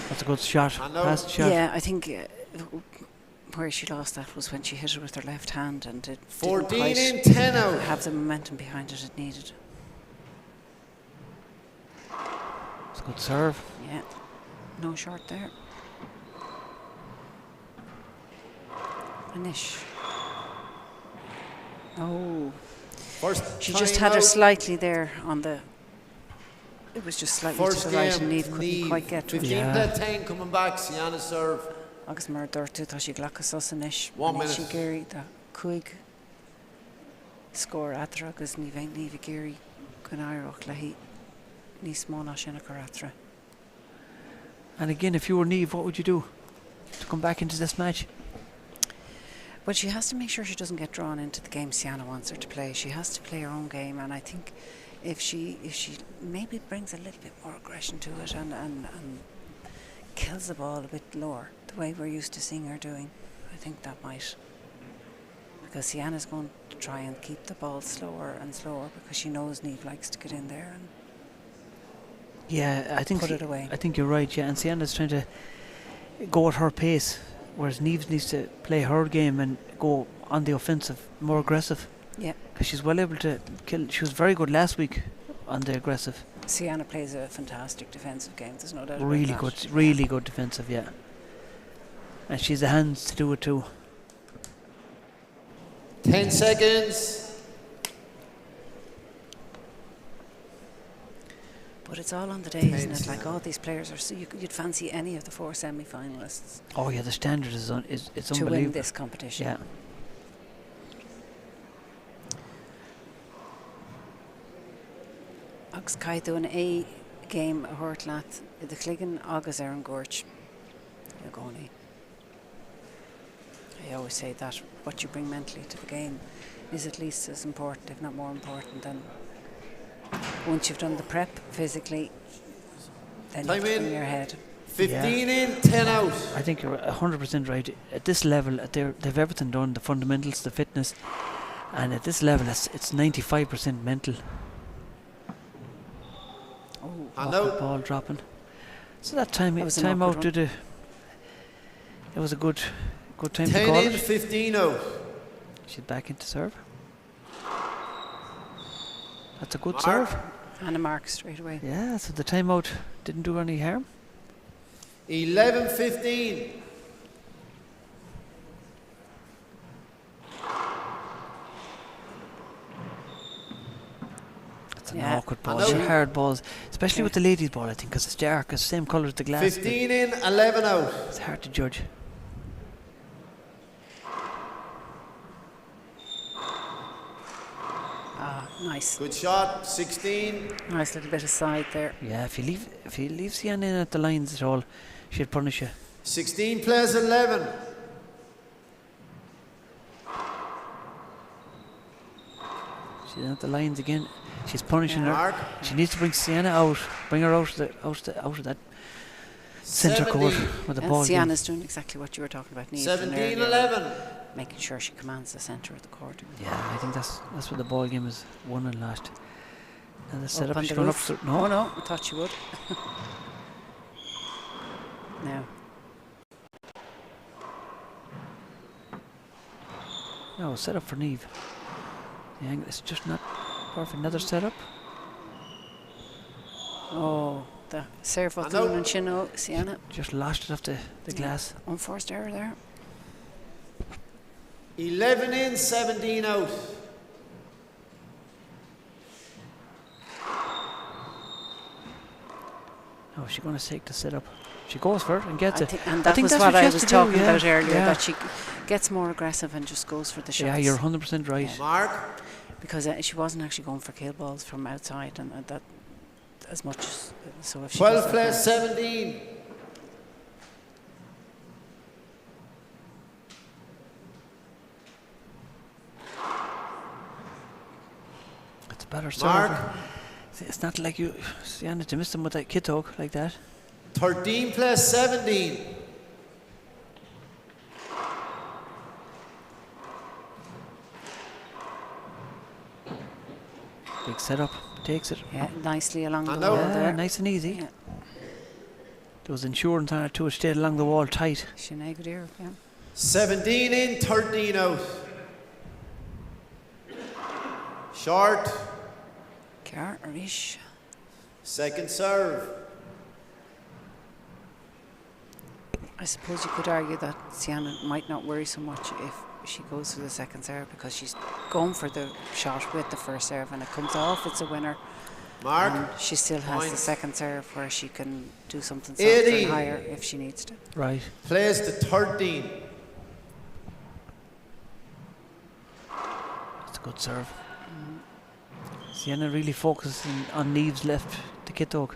That's a good shot. Fast shot. Yeah, I think where she lost that was when she hit it with her left hand and it 14 didn't in, 10 out. have the momentum behind it needed. It's a good serve. Yeah, no short there. Nish. Oh, she just had her slightly there on the. It was just slightly First to the right, and game, Niamh couldn't quite get to it. 15 10 coming back. Sienna serve. Agus mar dúirtú tá sí glachas os Nish. 1 minute. She géirí the cuig score atra agus ní bheith Niamh géirí an Irish lahi ní smóna sin a Caratra. And again, if you were Niamh, what would you do to come back into this match? Well, she has to make sure she doesn't get drawn into the game Sienna wants her to play. She has to play her own game, and I think if she maybe brings a little bit more aggression to it and kills the ball a bit lower, the way we're used to seeing her doing, I think that might. Because Sienna's going to try and keep the ball slower and slower because she knows Niamh likes to get in there and I think put it away. I think you're right, yeah. And Sienna's trying to go at her pace, whereas Niamh needs to play her game and go on the offensive, more aggressive. Yeah. Because she's well able to kill. She was very good last week on the aggressive. Sienna plays a fantastic defensive game, there's no doubt Really about good, that. really good defensive, yeah. And she's the hands to do it too. 10 seconds. But it's all on the day, isn't it? Like all these players are, so you'd fancy any of the 4 semi-finalists. Oh yeah, the standard is it's to unbelievable. win this competition. Yeah. Agus caiithú an A game a hurt leat the Cliggan agus an Gorch. You're going. I always say that what you bring mentally to the game is at least as important, if not more important, than once you've done the prep physically, then you have to bring your head. 15 in, 10 out. I think you're 100% right. At this level, they've everything done, the fundamentals, the fitness, and at this level, it's 95% mental. Oh, ball dropping. So that time out it was a good time to call 10 in, it. 15 out. She's back into serve. That's a good serve. And a mark straight away. Yeah, so the timeout didn't do any harm. 11-15. It's an awkward ball. They're hard balls, especially with the ladies' ball, I think, because it's dark, it's the same colour as the glass. 15 in, 11 out. It's hard to judge. Nice. Good shot. 16. Nice little bit of side there. Yeah, if you leave Sienna in at the lines at all, she'll punish you. 16 plays 11. She's in at the lines again. She's punishing her. Mark. She needs to bring Sienna out. Bring her out of that centre court with the ball. Sienna's doing exactly what you were talking about. 17-11. Making sure she commands the centre of the court. Yeah, I think that's where the ball game is won and lost. And the setup, on she's the going roof. up. No, I thought she would. Now. No, set up for Niamh. The angle is just not perfect. Another setup. Oh, the serve of the and Chino, Sienna. Just lost it off the glass. Unforced error there. 11 in, 17 out. Oh, she's going to take the setup. She goes for it and gets it. And that was what I was talking about earlier, that she gets more aggressive and just goes for the shots. Yeah, you're 100% right. Mark. Because she wasn't actually going for kill balls from outside, and that as much as, so if she 12 plays 17. It's a better serve. It's not like you, Sienna, to miss them with that kid talk like that. 13 plays 17. Big setup, takes it. Yeah, nicely along the wall there. Nice and easy. Yeah. There was insurance on it too, it stayed along the wall tight. Sinead good ear, yeah. 17 in, 13 out. Short. Carterish. Second serve. I suppose you could argue that Sienna might not worry so much if she goes for the second serve, because she's going for the shot with the first serve, and it comes off, it's a winner. Mark. And she still has the second serve where she can do something softer and higher if she needs to. Right. Plays to 13. That's a good serve. Sienna really focusing on Niamh's left to Kitog.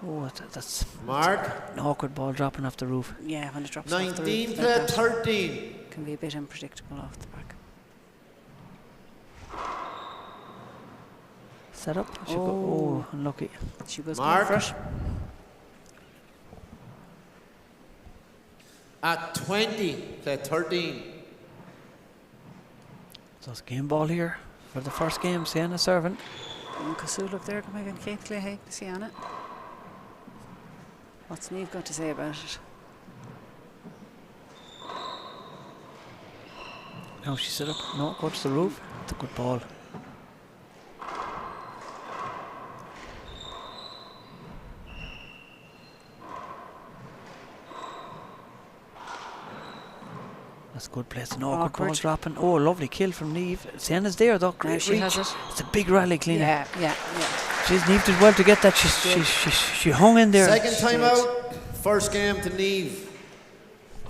Oh, that's Mark. An awkward ball dropping off the roof. Yeah, when it drops off the roof. 19 play 13. Can be a bit unpredictable off the back. Set up. Oh, unlucky. She was Mark. going for it. At 20 play 13. So it's game ball here for the first game. Sienna serving. Cosúil up there, come again, Kate Clehay, Sienna. What's Niamh got to say about it? No, she set up. No, go to the roof. It's a good ball. That's a good place. An awkward ball dropping. Oh, a lovely kill from Niamh. Sienna's there though. Great she reach. has it. It's a big rally, Cleaner. Yeah. She's Niamh did well to get that. She hung in there. Second time out. First game to Niamh.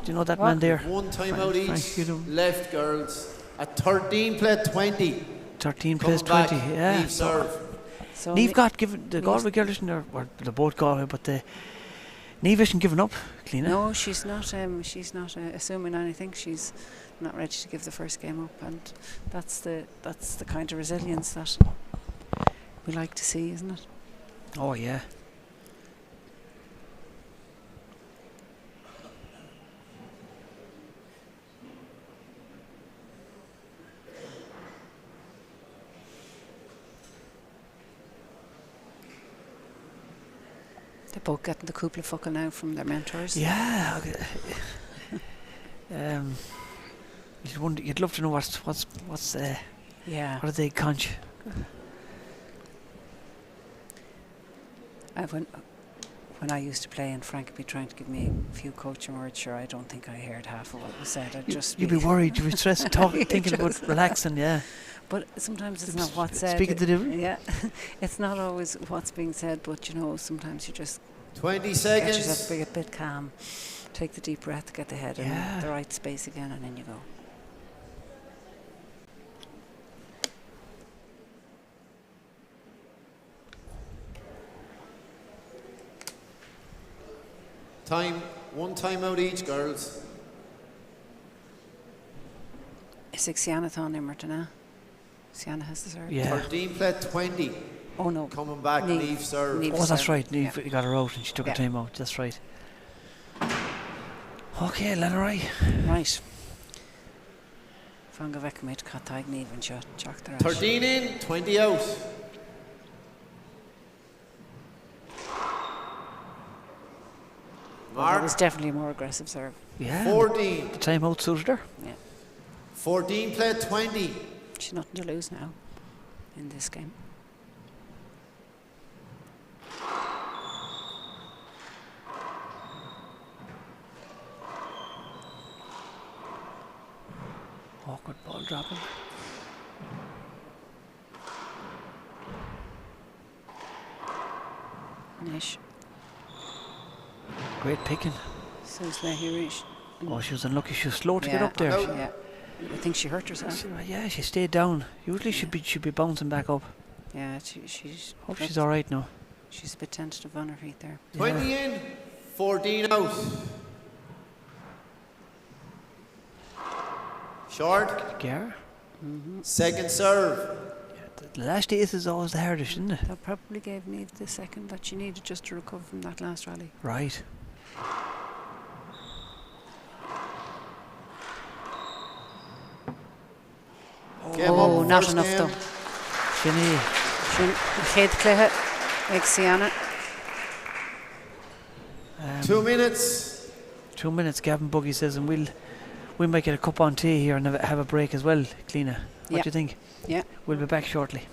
Do you know that man there? One time out each. Left, girls. At 13 play 20. 13 plays 20. Yeah. Niamh serve. So Niamh got given the Galway girls, or the both Galway, but the Niamh isn't giving up, Cleaner. No, she's not. Assuming anything. She's not ready to give the first game up, and that's the kind of resilience that we like to see, isn't it? Oh yeah. They're both getting the couple of fuckle now from their mentors. Yeah. You'd love to know what's yeah. What are they conch? When I used to play and Frank would be trying to give me a few coaching words, sure, I don't think I heard half of what was said. You'd be worried, you'd be stressed, thinking about relaxing, yeah. But sometimes it's not what's said. Speaking to the yeah, it's not always what's being said, but sometimes you just 20 seconds. Get yourself a bit calm, take the deep breath, get the head in the right space again, and then you go. One time out each, girls. Is it Sienna Thon Martina? Sienna has the serve. Yeah. 13 play 20. Oh no. Coming back, Niamh serve. Oh, that's right. Niamh got her out and she took her time out. That's right. Okay, Lennoray. Right. Fanga vec made Katag Niamh and shot Jack the 13 in, 20 out. Well, that was definitely a more aggressive serve. Yeah. 14. The time out suited her. Yeah. 14 play 20. She's nothing to lose now in this game. Awkward ball dropping. Nash. Great picking. So Slahirish. Oh, she was unlucky. She was slow to get up there. Yeah. I think she hurt herself. Yeah, she stayed down. Usually she'd be bouncing back up. Yeah, she's. Hope she's all right now. She's a bit tentative on her feet there. 20 in, 14 out. Short. Gar. Second serve. The last ace is always the hardest, isn't it? That probably gave Niamh the second that she needed just to recover from that last rally. Right. Oh, not enough though. Finny. Chéad Cléthe ag Sienna. 2 minutes. 2 minutes, Gavin Buggy says, and we might get a cup on tea here and have a break as well, Cleena. What do you think? Yeah. We'll be back shortly.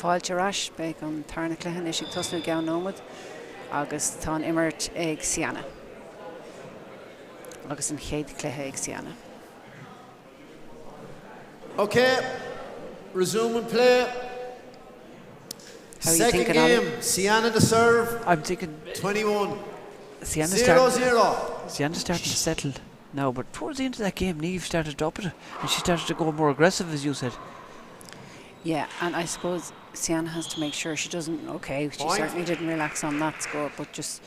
fáilte ras be an tarna cléhan is ag tosnú gan nómad agus tá immert ag Sianna. Agus an chéad cléthe ag Sianna. Okay, resume and play. How are you Second thinking, game, Ollie? Sienna to serve. I'm thinking 21. Sienna 0-0. starting to settle now, but towards the end of that game, Niamh started to up it, and she started to go more aggressive, as you said. Yeah, and I suppose Sienna has to make sure she doesn't, she certainly didn't relax on that score, but just,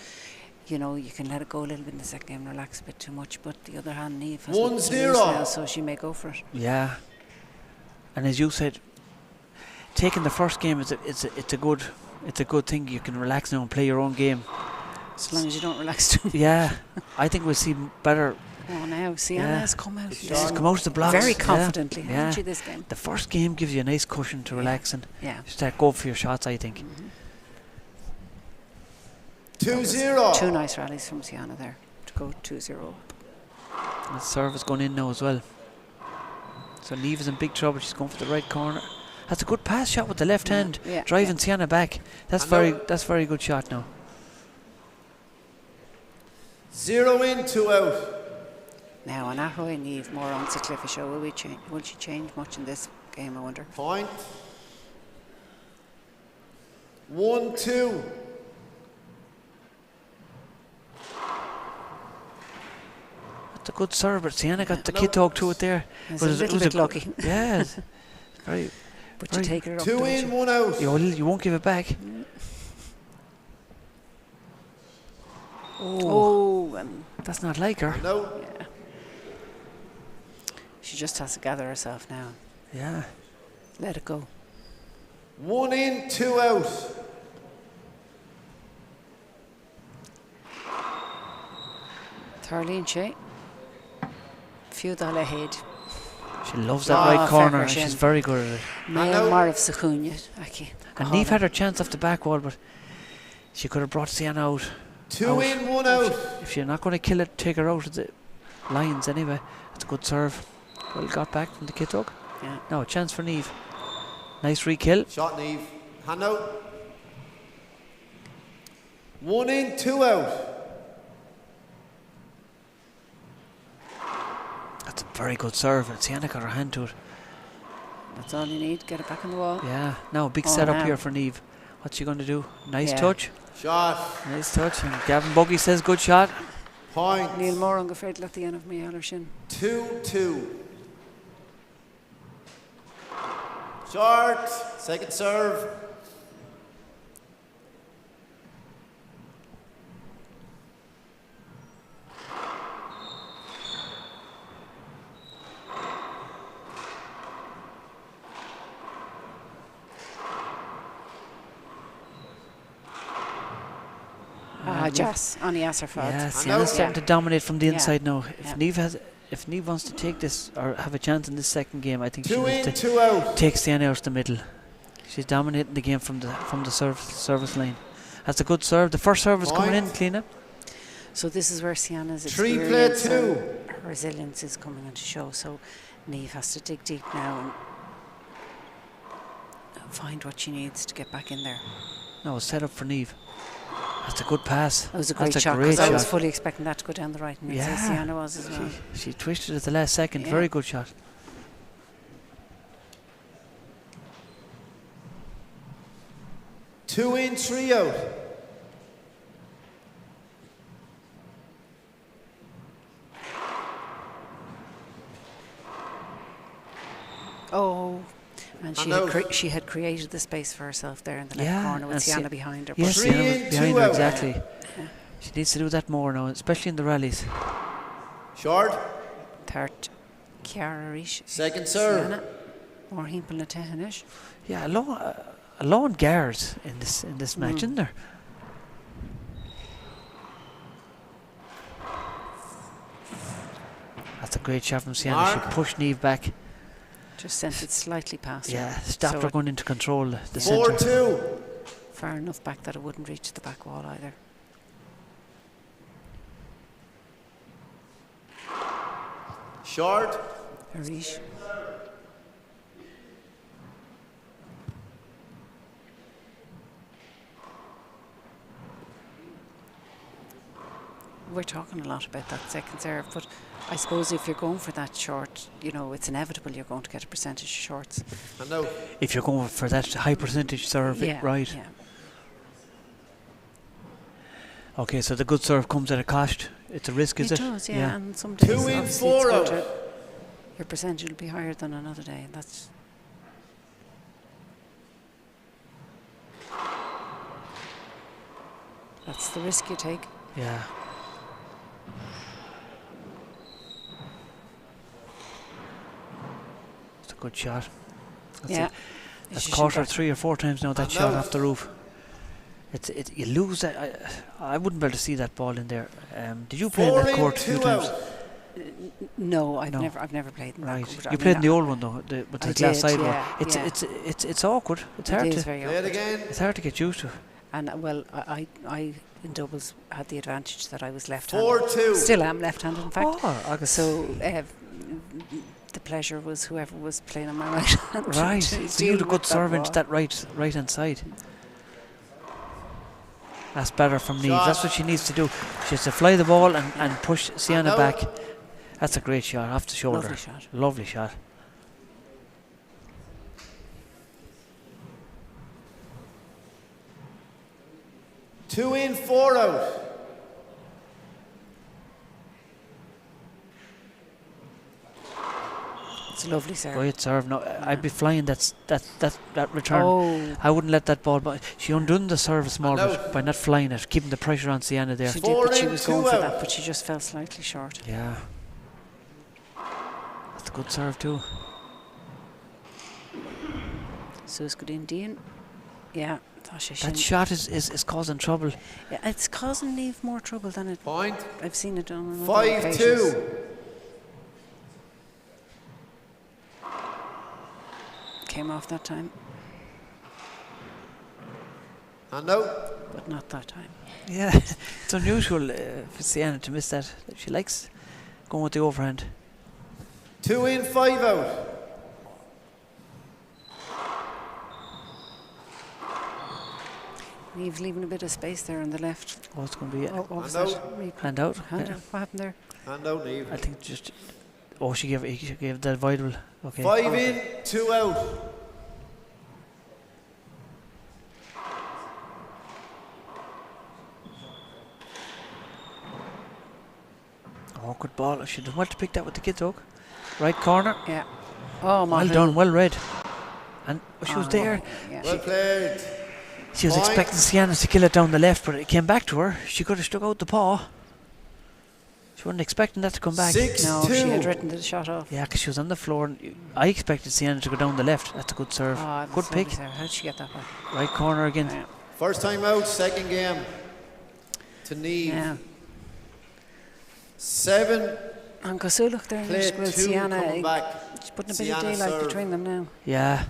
you know, you can let it go a little bit in the second game, relax a bit too much, but the other hand, Niamh has 1-0 now, so she may go for it. Yeah, and as you said, taking the first game it's a good thing. You can relax now and play your own game. As long as you don't relax too much. Yeah, I think we'll see better. Oh, now Sienna has come out. She's come out of the blocks very confidently, hasn't she, this game? The first game gives you a nice cushion to relax and start going for your shots, I think. 2-0. Two nice rallies from Sienna there to go 2-0 up. And the serve is going in now as well. So Niamh is in big trouble. She's going for the right corner. That's a good pass shot with the left hand, driving Sienna back. That's very good shot now. 0 in, 2 out. Now, on Athroy Niamh more on the Cliffy show. Will she change much in this game, I wonder? Point. 1-2. That's a good serve, but Sienna got the kid talk to it there. It was a little bit lucky. Yeah, it's very. But you take it up. 2 in, 1 out. You won't give it back. Oh, and that's not like her. No. Yeah. She just has to gather herself now. Yeah. Let it go. 1 in, 2 out. Tarlene Shea. Few the ahead. She loves that right corner, and she's very good at it. Marv Sakunya. And Niamh had her chance off the back wall, but she could have brought Sienna out. 2 in, 1 out. If you're not going to kill it, take her out of the lines anyway. It's a good serve. Well got back from the kit hook. Yeah. Now a chance for Niamh. Nice re-kill. Shot Niamh. Hand out. 1 in, 2 out. That's a very good serve, and Sienna got her hand to it. That's all you need. Get it back on the wall. Yeah. Now a big setup here for Niamh. What's she going to do? Nice touch. Shot. Nice touch. And Gavin Buggy says good shot. Point. Neil Moore on Gafred at the end of me, Allershin. 2-2. Short. Second serve. Jas on the Asserford. Yeah, Sienna's starting to dominate from the inside now. If Niamh wants to take this or have a chance in this second game, I think she needs to take Sienna out of the middle. She's dominating the game from the service line. That's a good serve. The first serve is coming in, Cleena. So this is where Sienna's experience and her resilience is coming into show. So Niamh has to dig deep now and find what she needs to get back in there. No, set up for Niamh. That's a good pass. That was a great shot, because I was fully expecting that to go down the right, and Sienna was as well. She twisted at the last second. Very good shot. Two in, 3 out. Oh, and she had created the space for herself there in the left corner with Sienna behind her. Yes, Sienna was behind her, exactly. Yeah. She needs to do that more now, especially in the rallies. Short. Third, Chiara Rish. Second serve. More Himpel na Tehanish. Yeah, a long guards in this match, isn't there? That's a great shot from Sienna. She pushed Niamh back. Just sent it slightly past her. Yeah, stopped her going into control the centre. 4-2. Far enough back that it wouldn't reach the back wall either. Short. Harish. we're talking a lot about that second serve, but I suppose if you're going for that short, you know, it's inevitable you're going to get a percentage of shorts. And now, if you're going for that high percentage serve, right. Yeah. Okay, so the good serve comes at a cost. It's a risk, is it? It does, yeah. And some days, 2 in, obviously 4 it's out. good your percentage will be higher than another day. That's the risk you take. Yeah. It's a good shot. That's caught her 3 or 4 times now, that shot off the roof. You lose that. I wouldn't be able to see that ball in there. Did you play in that court a few times? No, I've never played in that right. court. You played in the old one though, with the glass side one. It's awkward. It's hard to. Very awkward. It's hard to get used to. And well, I in doubles had the advantage that I was left-handed. 4-2. Still am left-handed, in fact. Oh, so the pleasure was whoever was playing on my right hand. Right. So you had a good serve into that right hand side. That's better from Niamh. That's what she needs to do. She has to fly the ball and push Sienna back. That's a great shot off the shoulder. Lovely shot. Lovely shot. Two in, 4 out. It's a lovely serve. Great serve. No, I'd be flying that return. I wouldn't let that ball. But she undone the serve a small bit by not flying it, keeping the pressure on Sienna there. She did, but she was going for that, but she just fell slightly short. Yeah. That's a good serve too. So it's good Indian. Yeah. That shot is causing trouble. Yeah, it's causing Niamh more trouble than it. Point. I've seen it on another 5-2. Came off that time. And out. But not that time. Yeah, it's unusual for Sienna to miss that. She likes going with the overhand. 2 in, 5 out. Niamh's leaving a bit of space there on the left. Oh, it's going to be hand out. Hand out. What happened there? Hand out, Niamh. I think just. Oh, she gave that vital. Okay. 5 in, 2 out. Oh, good ball. She did well to pick that with the kids, Oak. Right corner. Yeah. Oh, my. Well done. Well read. And she was there. Yeah. Well played. She was expecting Sienna to kill it down the left, but it came back to her. She could have stuck out the paw. She wasn't expecting that to come back. 6-2. No, she had written the shot off. Yeah, because she was on the floor. And I expected Sienna to go down the left. That's a good serve. Oh, good pick. How did she get that back? Right corner again. Yeah. First time out, second game. To Niamh. Yeah. 7. And Kosuluk there. Play Well, 2 Sienna. coming back. She's putting a bit Sienna of daylight serve. between them now. Yeah.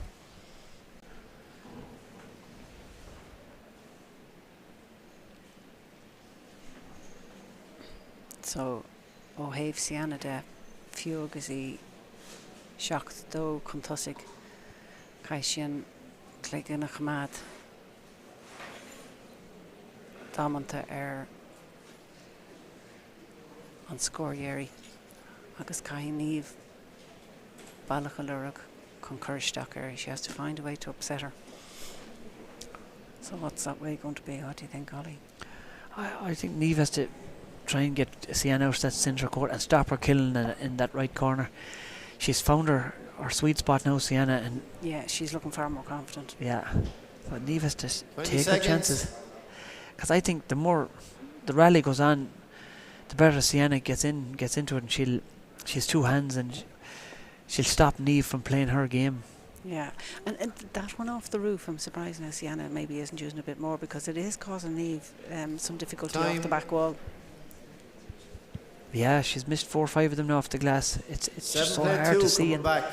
So, O'Have Sienna de Fiog is he shocked though contusig Kaishian Clegana Hamad Damanta on score Yeri Agus Kai Niamh Balachalurag Concurstacker. She has to find a way to upset her. So what's that way going to be? What do you think, Ollie? I think Niamh has to try and get Sienna out of that centre court and stop her killing in that right corner. She's found her sweet spot now, Sienna, and yeah, she's looking far more confident. Yeah, but Niamh has to take seconds. her chances. Because I think the more the rally goes on, the better Sienna gets into it, and she's two hands, and she'll stop Niamh from playing her game. Yeah, and that one off the roof, I'm surprised now Sienna maybe isn't using a bit more, because it is causing Niamh some difficulty off the back wall. Yeah, she's missed 4 or 5 of them now off the glass. It's just so hard to see. And back.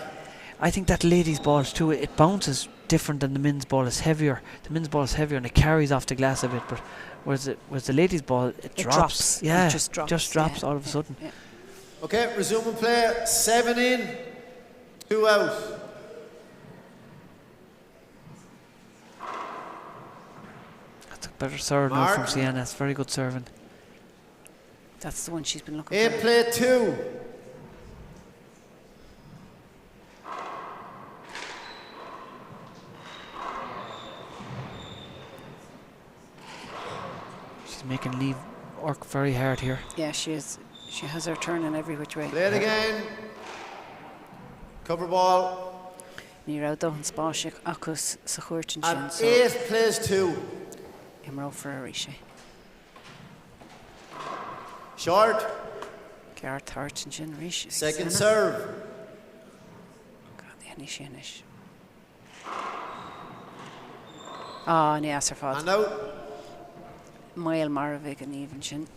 I think that ladies' balls too, it bounces different than the men's ball. It's heavier. The men's ball is heavier and it carries off the glass a bit. But whereas the ladies' ball, it drops. Yeah, it just drops all of a sudden. Yeah. Okay, resuming play. 7 in, 2 out. That's a better serve now from Sienna. It's very good serving. That's the one she's been looking 8 for. play 2. She's making Niamh work very hard here. Yeah, she is. She has her turn in every which way. Play it again. Cover ball. Ní rá an spáisiach agus sa chuirtin sin. At 8 plays 2. Imró for a ríise. Short. Geart Hartin sin ríise. Second serve. God, the henny shinish. Ah, ní as her fad. And out. Mail Maravig and even sin.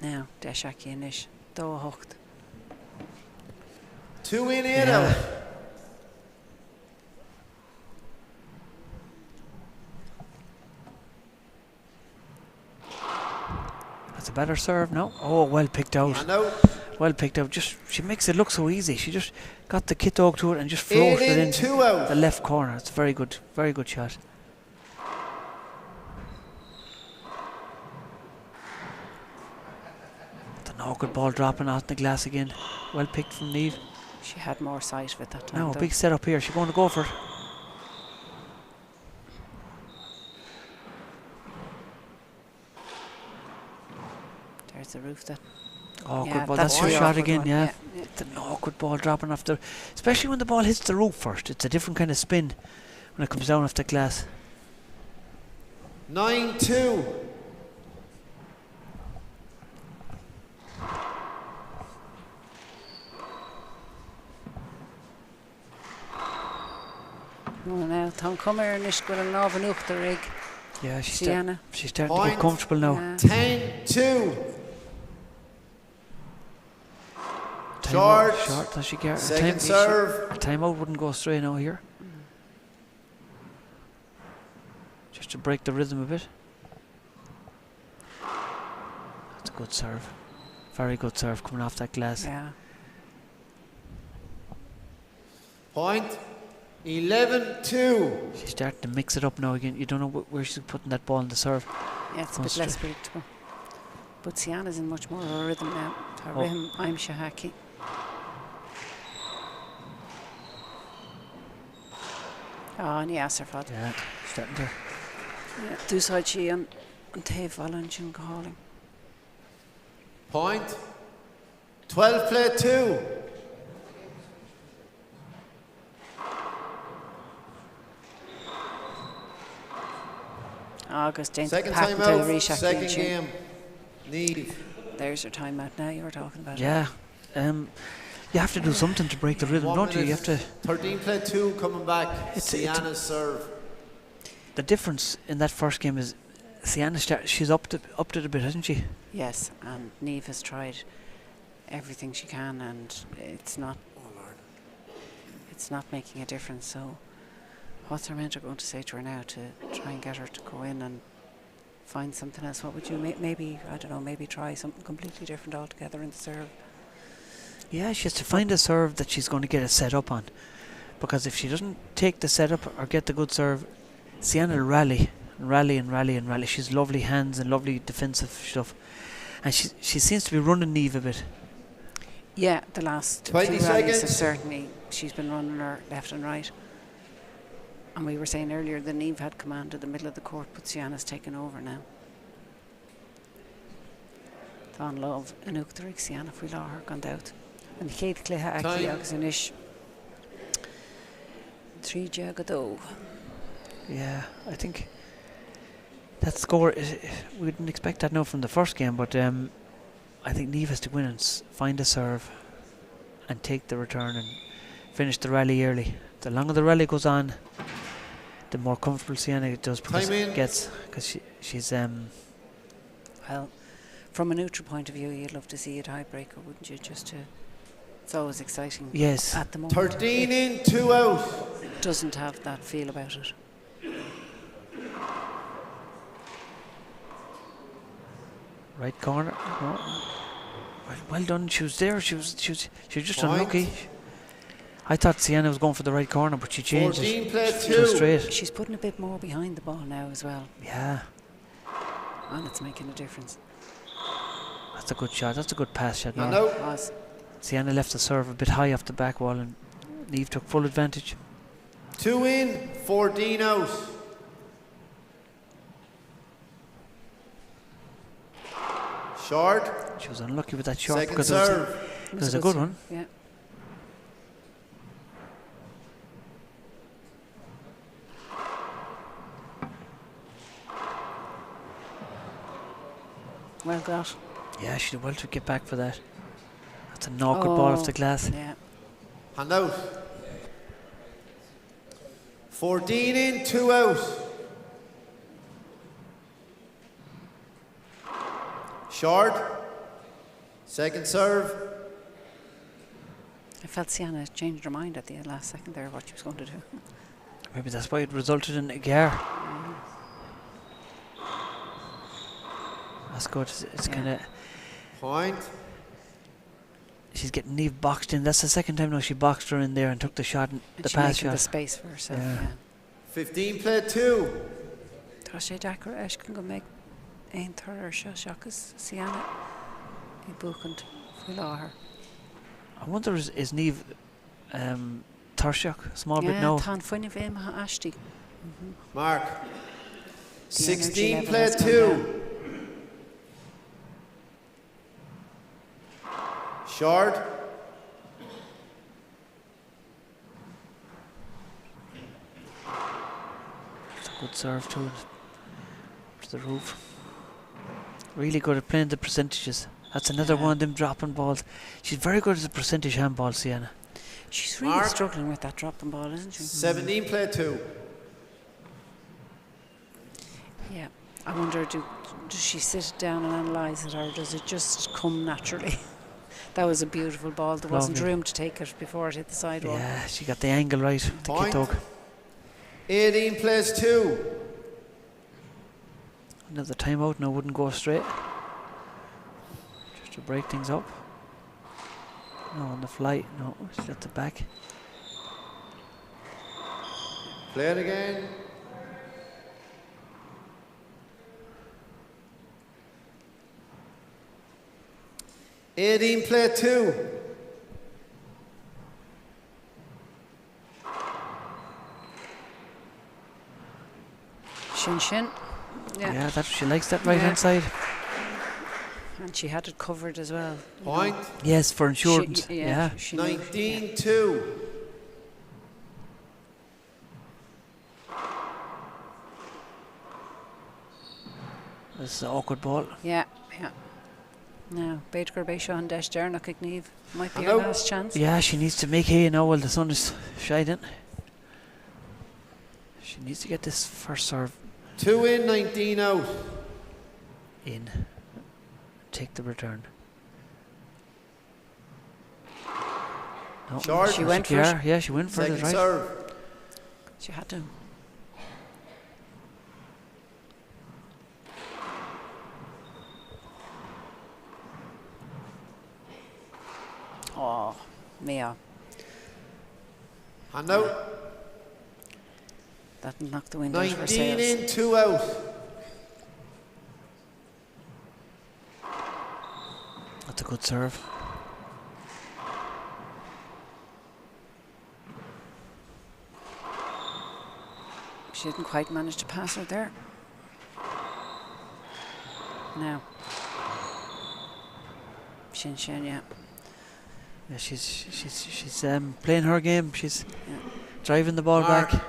Now, Deshaki and Nish. Do a hocht. 2 in 8 out. That's a better serve, no? Oh, well picked out. And out. Well picked out. Just she makes it look so easy. She just got the kit dog to it and just floated it into the left corner. It's a very good shot. An awkward ball dropping out the glass again. Well picked from Niamh. She had more sight with that time. Now, big setup here. She's going to go for it. There's the roof then. Awkward ball. That's your shot again, yeah. It's an awkward ball dropping after, especially when the ball hits the roof first. It's a different kind of spin when it comes down off the glass. 9-2. Well, now, Tom Comer and Nish got an oven the rig. Yeah, she's starting to get comfortable now. 10-2. Short. Does she get second serve? A timeout wouldn't go astray now here. Just to break the rhythm a bit. That's a good serve. Very good serve coming off that glass. Yeah. Point. 11-2. She's starting to mix it up now again. You don't know where she's putting that ball in the serve. Yeah, it's a bit less predictable. But Sienna's in much more of a rhythm now. Jerem, I'm Shahaki. Oh, and yes, her father. Yeah, starting to. Yeah, two side she and Tave Valentine calling. Point. 12 play 2. August second time out, second game. Niamh. There's your timeout now you were talking about. Yeah. You have to do something to break the rhythm, don't you? You have to. 13 play 2 coming back. Sienna's serve. The difference in that first game is Sienna she's upped it a bit, hasn't she? Yes, and Niamh has tried everything she can, and it's not making a difference. So what's her mentor going to say to her now to try and get her to go in and find something else? What would you maybe, I don't know, maybe try something completely different altogether in the serve? Yeah, she has to find a serve that she's going to get a set up on, because if she doesn't take the setup or get the good serve, Sienna will rally. She's lovely hands and lovely defensive stuff, and she seems to be running Niamh a bit. Yeah, the last 20 few rallies have seconds. certainly she's been running her left and right. And we were saying earlier that Niamh had command of the middle of the court, but Sienna's taken over now. Don Love and Uachtarig Sienna if we law her gone out. And Kate Cleha actually agus an ish 3 Jagado. Yeah, I think that score we didn't expect that now from the first game, but I think Niamh has to win and find a serve and take the return and finish the rally early. The longer the rally goes on, the more comfortable Sienna does, because she's well, from a neutral point of view, you'd love to see a tiebreaker, wouldn't you? It's always exciting. Yes. At the moment, 13 in, 2 out. It doesn't have that feel about it. Right corner. Well done. She was there. She was just unlucky. I thought Sienna was going for the right corner, but she changed it. Too straight. She's putting a bit more behind the ball now as well. Yeah. And it's making a difference. That's a good shot. That's a good pass shot. And Nora. out. Sienna left the serve a bit high off the back wall, and Niamh took full advantage. 2 in, 14 out. Short. She was unlucky with that shot Second because serve. it was a good one. Yeah. Well got. Yeah, she did well to get back for that. That's an awkward ball off the glass. Yeah. Hand out. 14 in, 2 out. Short. Second serve. I felt Sienna changed her mind at the last second there what she was going to do. Maybe that's why it resulted in a gear. That's good. It's kind of... Point. She's getting Niamh boxed in. That's the second time now she boxed her in there and took the shot, And the she pass making shot. the space for herself. Yeah. 15 play 2. Tá sé dachar eis can go make ein thar seo seachas Sienna I buchant fi láthair. I wonder is Niamh Tarshiach, small bit now. Tá foine bhéim ha astí. Mark. The energy 16 level play has gone 2. Short. It's a good serve too. To the roof. Really good at playing the percentages. That's another one of them dropping balls. She's very good at the percentage handball, Sienna. She's really Mark. struggling with that dropping ball, isn't she? 17 play 2. Yeah. I wonder, does she sit down and analyse it, or does it just come naturally? That was a beautiful ball. There wasn't Lovely. room to take it before it hit the sidewalk. Yeah, she got the angle right. The Point. Kitog. 18 plays 2. Another timeout now wouldn't go straight. Just to break things up. No, on the fly. No, she's at the back. Play it again. Play 2. Shin. Yeah, she likes that right hand side. And she had it covered as well. Point. Yes, for insurance. She, yeah. she knew. 19-2. This is an awkward ball. Yeah. Now, Beidir Beisho and Dash Jarnock ag Niamh might be her Hello. last chance. Yeah, she needs to make hay now while the sun is shining. She needs to get this first serve 2 in, 19 out. in. Take the return. No, Short. She went for it. Yeah, she went for Second it, right? serve. She had to. Oh, Mia. Hand out. That knocked the wind out of her 19 sails. in, 2 out. That's a good serve. She didn't quite manage to pass her there. Now. Shin, yeah. Yeah, she's playing her game. She's driving the ball Mark. back.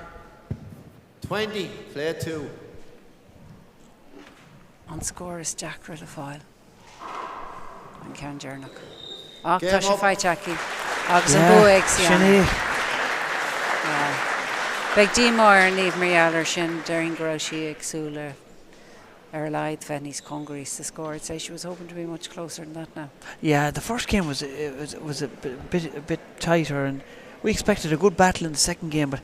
20, play 2. On score is Jack Rillafoyle. And Karen Jarnock. Oh, Game Tasha up. Fajtaki. Agus an buig Sinead. Beg Dímór and Niamh Marialler Shin during Groshi Exula Erlaid Venny's Congress the score. I'd say she was hoping to be much closer than that now. Yeah, the first game was a bit tighter, and we expected a good battle in the second game. But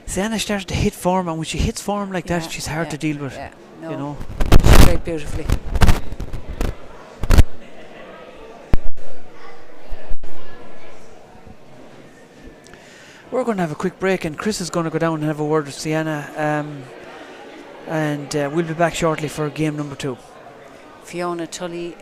Sienna started to hit form, and when she hits form like that, she's hard to deal with. Yeah, no. You know. She played beautifully. We're going to have a quick break, and Chris is going to go down and have a word with Sienna, and we'll be back shortly for game number 2. Fiona Tully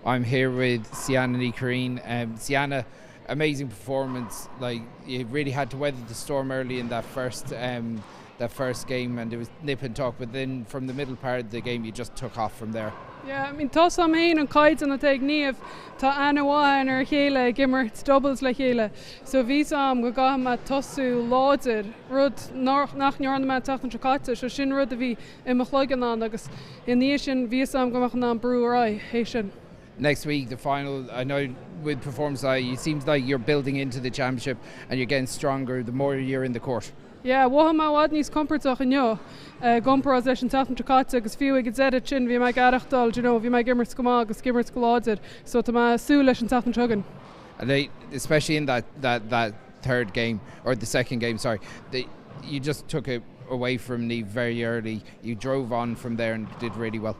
I'm here with Sienna Ni Churraoin. Sienna, amazing performance. Like, you really had to weather the storm early in that first game, and it was nip and tuck. But then from the middle part of the game, you just took off from there. Yeah, I mean, tá sam héin an caid an ag Niamh tá anhain ar chéile gimmert doubles le chéile. So bhí sam go gaham a tosú láidir rud nach nearna me tatan trocáte, so sin rud a bhí I mo chloigan an agus in níos sin bhí sam go mach an brúrá hé sin. Next week, the final, I know with performance, it seems like you're building into the championship and you're getting stronger the more you're in the court. Yeah, waham má wad níos comfortach in jo. Gompar as leis an tatan trocáte agus fiú ag zed sin bhí me garachtdal, bhí me gimmert go agus gimmert go láidir, so tá má sú leis an tatan trogan. And they, especially in that third game, or the second game, sorry, you just took it away from Niamh very early. You drove on from there and did really well.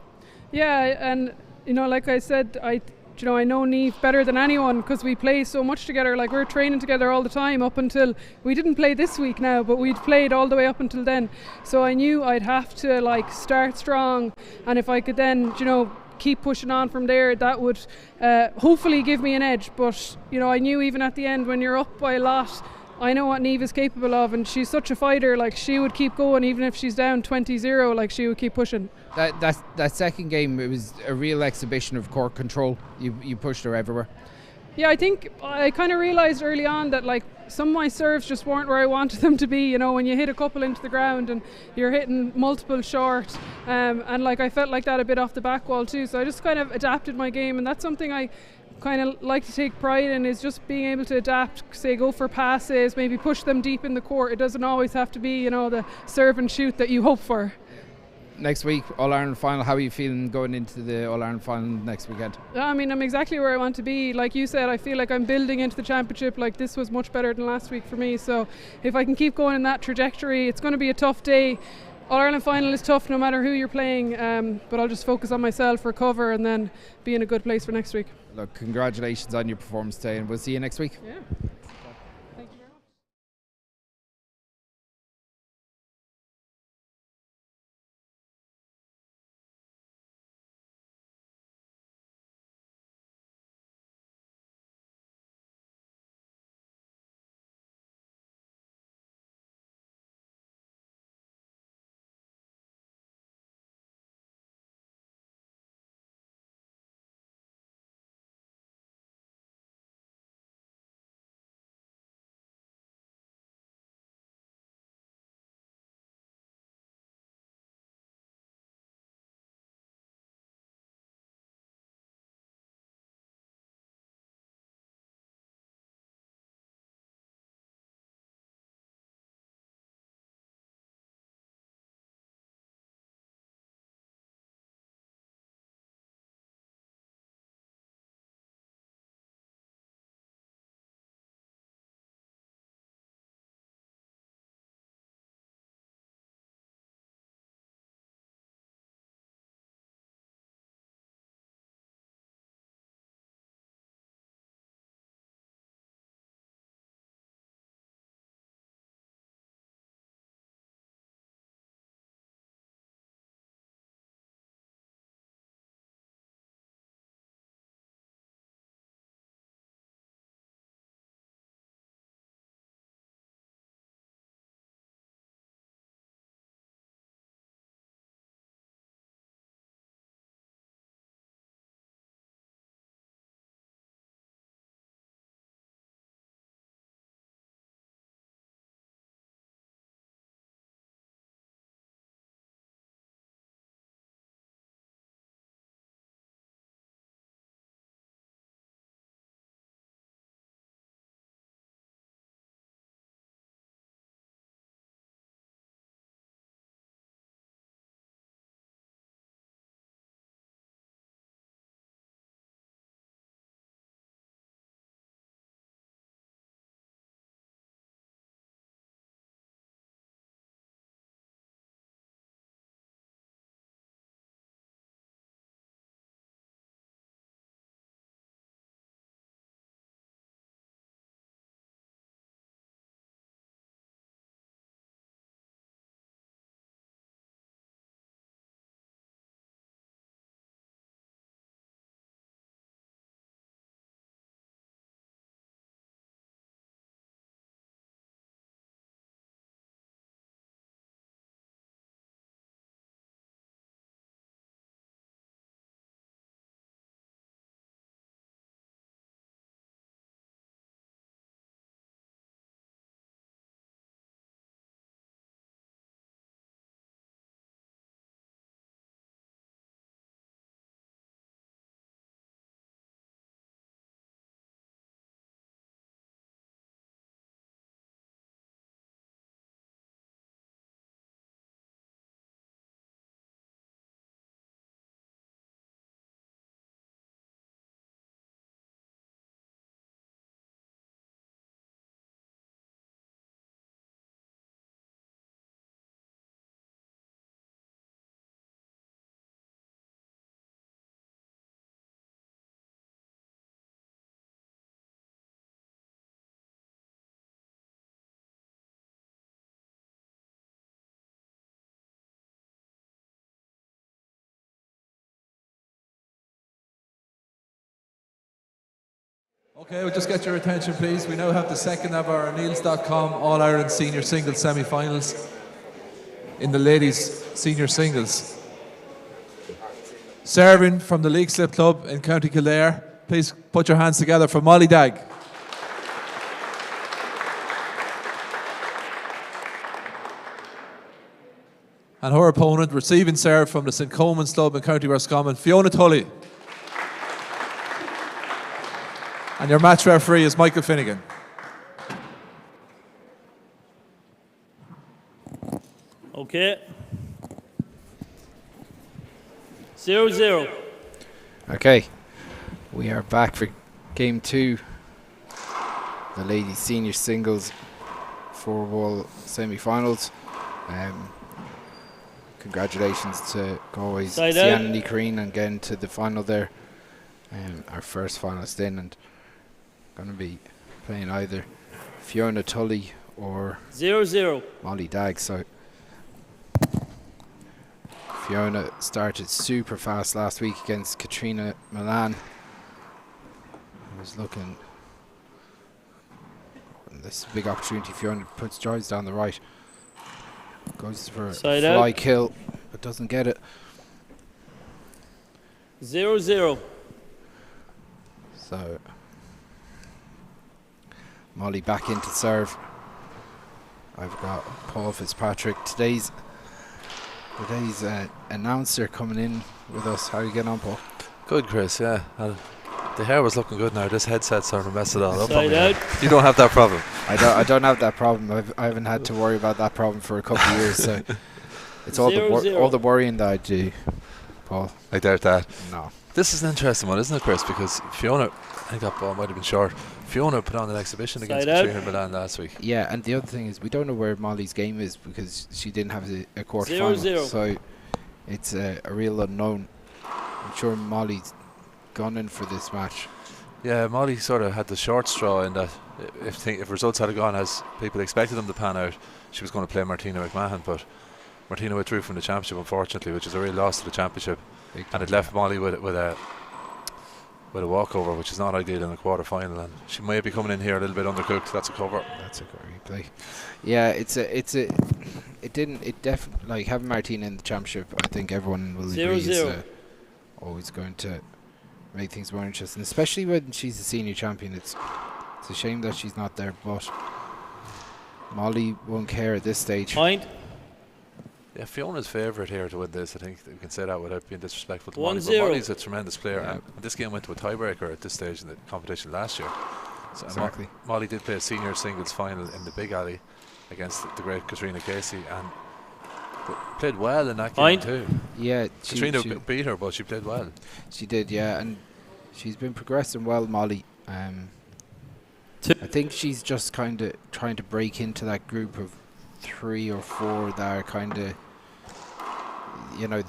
Yeah, and like I said, I know Niamh better than anyone because we play so much together. Like, we're training together all the time up until we didn't play this week now, but we'd played all the way up until then. So I knew I'd have to start strong, and if I could then keep pushing on from there, that would hopefully give me an edge. But I knew even at the end when you're up by a lot, I know what Niamh is capable of, and she's such a fighter. Like, she would keep going even if she's down 20-0. Like, she would keep pushing. That second game, it was a real exhibition of court control. You pushed her everywhere. Yeah, I think I kind of realised early on that some of my serves just weren't where I wanted them to be. When you hit a couple into the ground and you're hitting multiple short, and I felt like that a bit off the back wall too. So I just kind of adapted my game, and that's something I kind of like to take pride in, is just being able to adapt, say go for passes, maybe push them deep in the court. It doesn't always have to be the serve and shoot that you hope for. Next week, All-Ireland final, how are you feeling going into the All-Ireland final next weekend? I mean, I'm exactly where I want to be. Like you said, I feel like I'm building into the championship. Like, this was much better than last week for me, so if I can keep going in that trajectory, it's going to be a tough day. All-Ireland final is tough no matter who you're playing, but I'll just focus on myself, recover, and then be in a good place for next week. Look, congratulations on your performance today, and we'll see you next week. Yeah. Okay, we'll just get your attention, please. We now have the second of our Niels.com All-Ireland Senior Singles semi-finals in the ladies' senior singles. Serving from the League Slip Club in County Kildare, please put your hands together for Molly Dagg. And her opponent, receiving serve from the St. Coleman's Club in County Roscommon, Fiona Tully. And your match referee is Michael Finnegan. Okay. 0-0. Okay, we are back for game 2. The ladies senior singles 4-wall semi-finals. Congratulations to Galway's Sienna Ni Churraoin and getting to the final there. Our first finalist in, and going to be playing either Fiona Tully or 0-0. Molly Dagg. So Fiona started super fast last week against Katrina Milan. It was looking, this is a big opportunity. Fiona puts drives down the right, goes for a fly kill, but doesn't get it. 0-0. So Molly back into serve. I've got Paul Fitzpatrick, today's announcer, coming in with us. How are you getting on, Paul? Good, Chris, yeah. The hair was looking good now. This headset's starting to mess it all up. You don't have that problem. I don't have that problem. I haven't had to worry about that problem for a couple of years. So it's all the worrying that I do, Paul. I doubt that. No. This is an interesting one, isn't it, Chris? Because Fiona, I think that ball might have been short. Fiona put on an exhibition against Katrina Milan last week. Yeah, and the other thing is we don't know where Molly's game is because she didn't have a quarter final. 0-0. So it's a real unknown. I'm sure Molly's gone in for this match. Yeah, Molly sort of had the short straw in that if results had gone as people expected them to pan out, she was going to play Martina McMahon, but Martina withdrew from the championship, unfortunately, which is a real loss to the championship. And it left Molly with a walkover, which is not ideal in a quarter final, and she may be coming in here a little bit undercooked. That's a cover. That's a great replay. Yeah, it definitely, like, having Martina in the championship, I think everyone will agree is always going to make things more interesting, especially when she's the senior champion. It's a shame that she's not there, but Molly won't care at this stage. Point. Yeah, Fiona's favourite here to win this. I think we can say that without being disrespectful to Molly. 1-0. But Molly's a tremendous player, and this game went to a tiebreaker at this stage in the competition last year. So exactly. Molly did play a senior singles final in the Big Alley against the great Katrina Casey, and played well in that game too. Yeah, Katrina beat her, but she played well. She did, yeah, and she's been progressing well, Molly. I think she's just kind of trying to break into that group of 3 or 4 that are kind of, you know,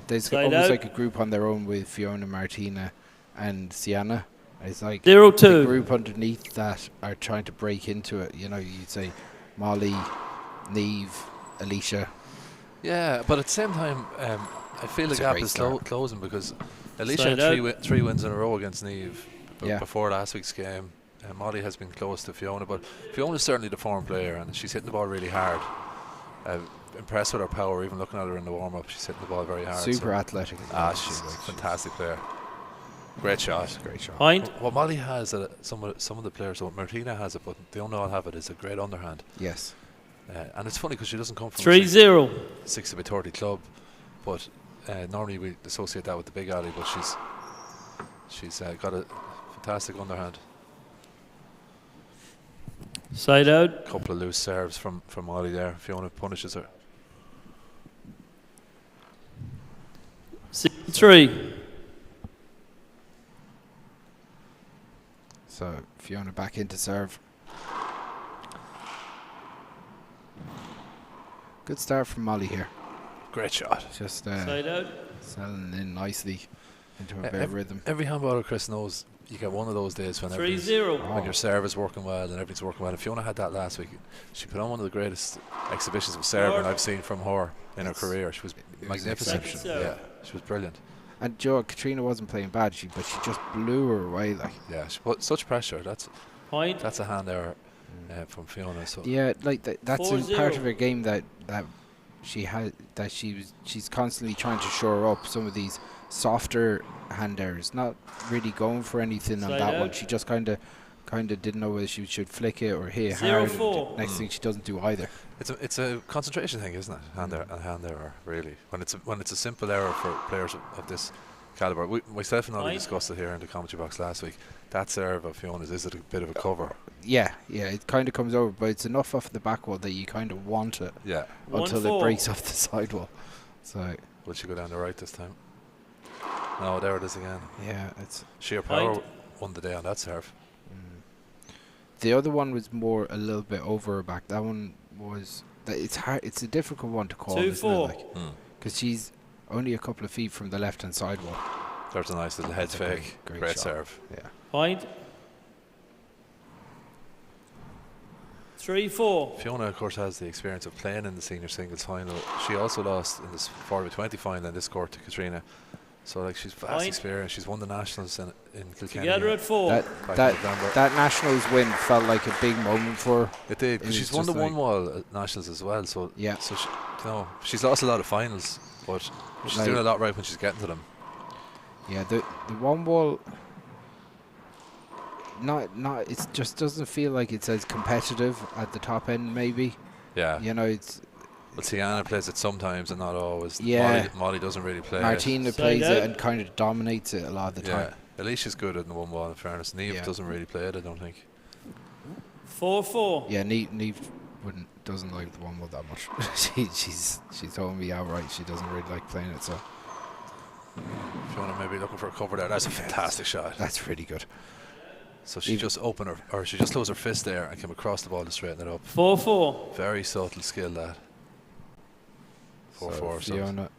there's almost like a group on their own with Fiona, Martina and Sienna. It's like 0-2. The group underneath that are trying to break into it. You know, you'd say Molly, Niamh, Alicia. Yeah, but at the same time, I feel the gap is closing because Alicia had 3 wins in a row against Niamh before last week's game. Molly has been close to Fiona, but Fiona's certainly the form player, and she's hitting the ball really hard. Impressed with her power, even looking at her in the warm-up. She's hitting the ball very hard. Super athletic. She's a fantastic player. Great shot. Great shot. Point. What Molly has, some of the players, what Martina has it, but they don't all have it, is a great underhand. Yes. And it's funny because she doesn't come from 3-0. 60-30 club, but normally we associate that with the Big Alley, but she's got a fantastic underhand. Side out. Couple of loose serves from Molly there. Fiona punishes her. 6-3. So Fiona back into serve. Good start from Molly here. Great shot. Just side out. Settling in nicely into a bit of rhythm. Every handballer, Chris, knows you get one of those days when 3-0. When your serve is working well and everything's working well. And Fiona had that last week. She put on one of the greatest exhibitions of serving I've seen from her in her career. She was magnificent. Yeah, she was brilliant. And Joe, Katrina wasn't playing bad, but she just blew her away. Like, yeah, she put such pressure. That's Point. That's a hand error from Fiona. So yeah, like that's a 4-0. part of her game that she had, that she's constantly trying to shore up some of these softer hand errors, not really going for anything on Slide that out. one. She just kind of didn't know whether she should flick it or hit 0-4. hard. Next thing she doesn't do either. it's a concentration thing, isn't it? Hand error, really. When it's a simple error for players of this caliber. Myself and Ollie discussed it here in the commentary box last week. That serve of Fiona's, is it a bit of a cover? Yeah, it kind of comes over, but it's enough off the back wall that you kind of want it. Yeah. Until 1-4. it breaks off the sidewall. So. Will she go down the right this time? No, there it is again. Yeah, it's sheer power won the day on that serve. The other one was more a little bit over her back. That one was it's hard. It's a difficult one to call, isn't it? Like, because she's only a couple of feet from the left-hand sidewall. There's a nice little head fake. Great serve. Yeah. Point. 3-4. Fiona, of course, has the experience of playing in the senior singles final. She also lost in this 40-20 final in this court to Katrina. So, like, she's vast experience. She's won the nationals in Kilkenny. Together at 4. That nationals win felt like a big moment for her. It did, because she's won the one wall at nationals as well. So yeah, so she, she's lost a lot of finals, but she's doing a lot right when she's getting to them. Yeah, the one wall. Not it just doesn't feel like it's as competitive at the top end, maybe. Yeah. It's. But Tiana plays it sometimes and not always. Yeah. Molly doesn't really play Martina plays it and kind of dominates it a lot of the time. Alicia's good at the one ball, in fairness. Niamh doesn't really play it, I don't think. 4-4. Yeah, Niamh doesn't like the one ball that much. she's told me outright she doesn't really like playing it. So. Fiona maybe looking for a cover there. That's a fantastic shot. That's really good. So she just opened her, or she just closed her fist there and came across the ball to straighten it up. 4-4. Very subtle skill, that. 4-4. Fiona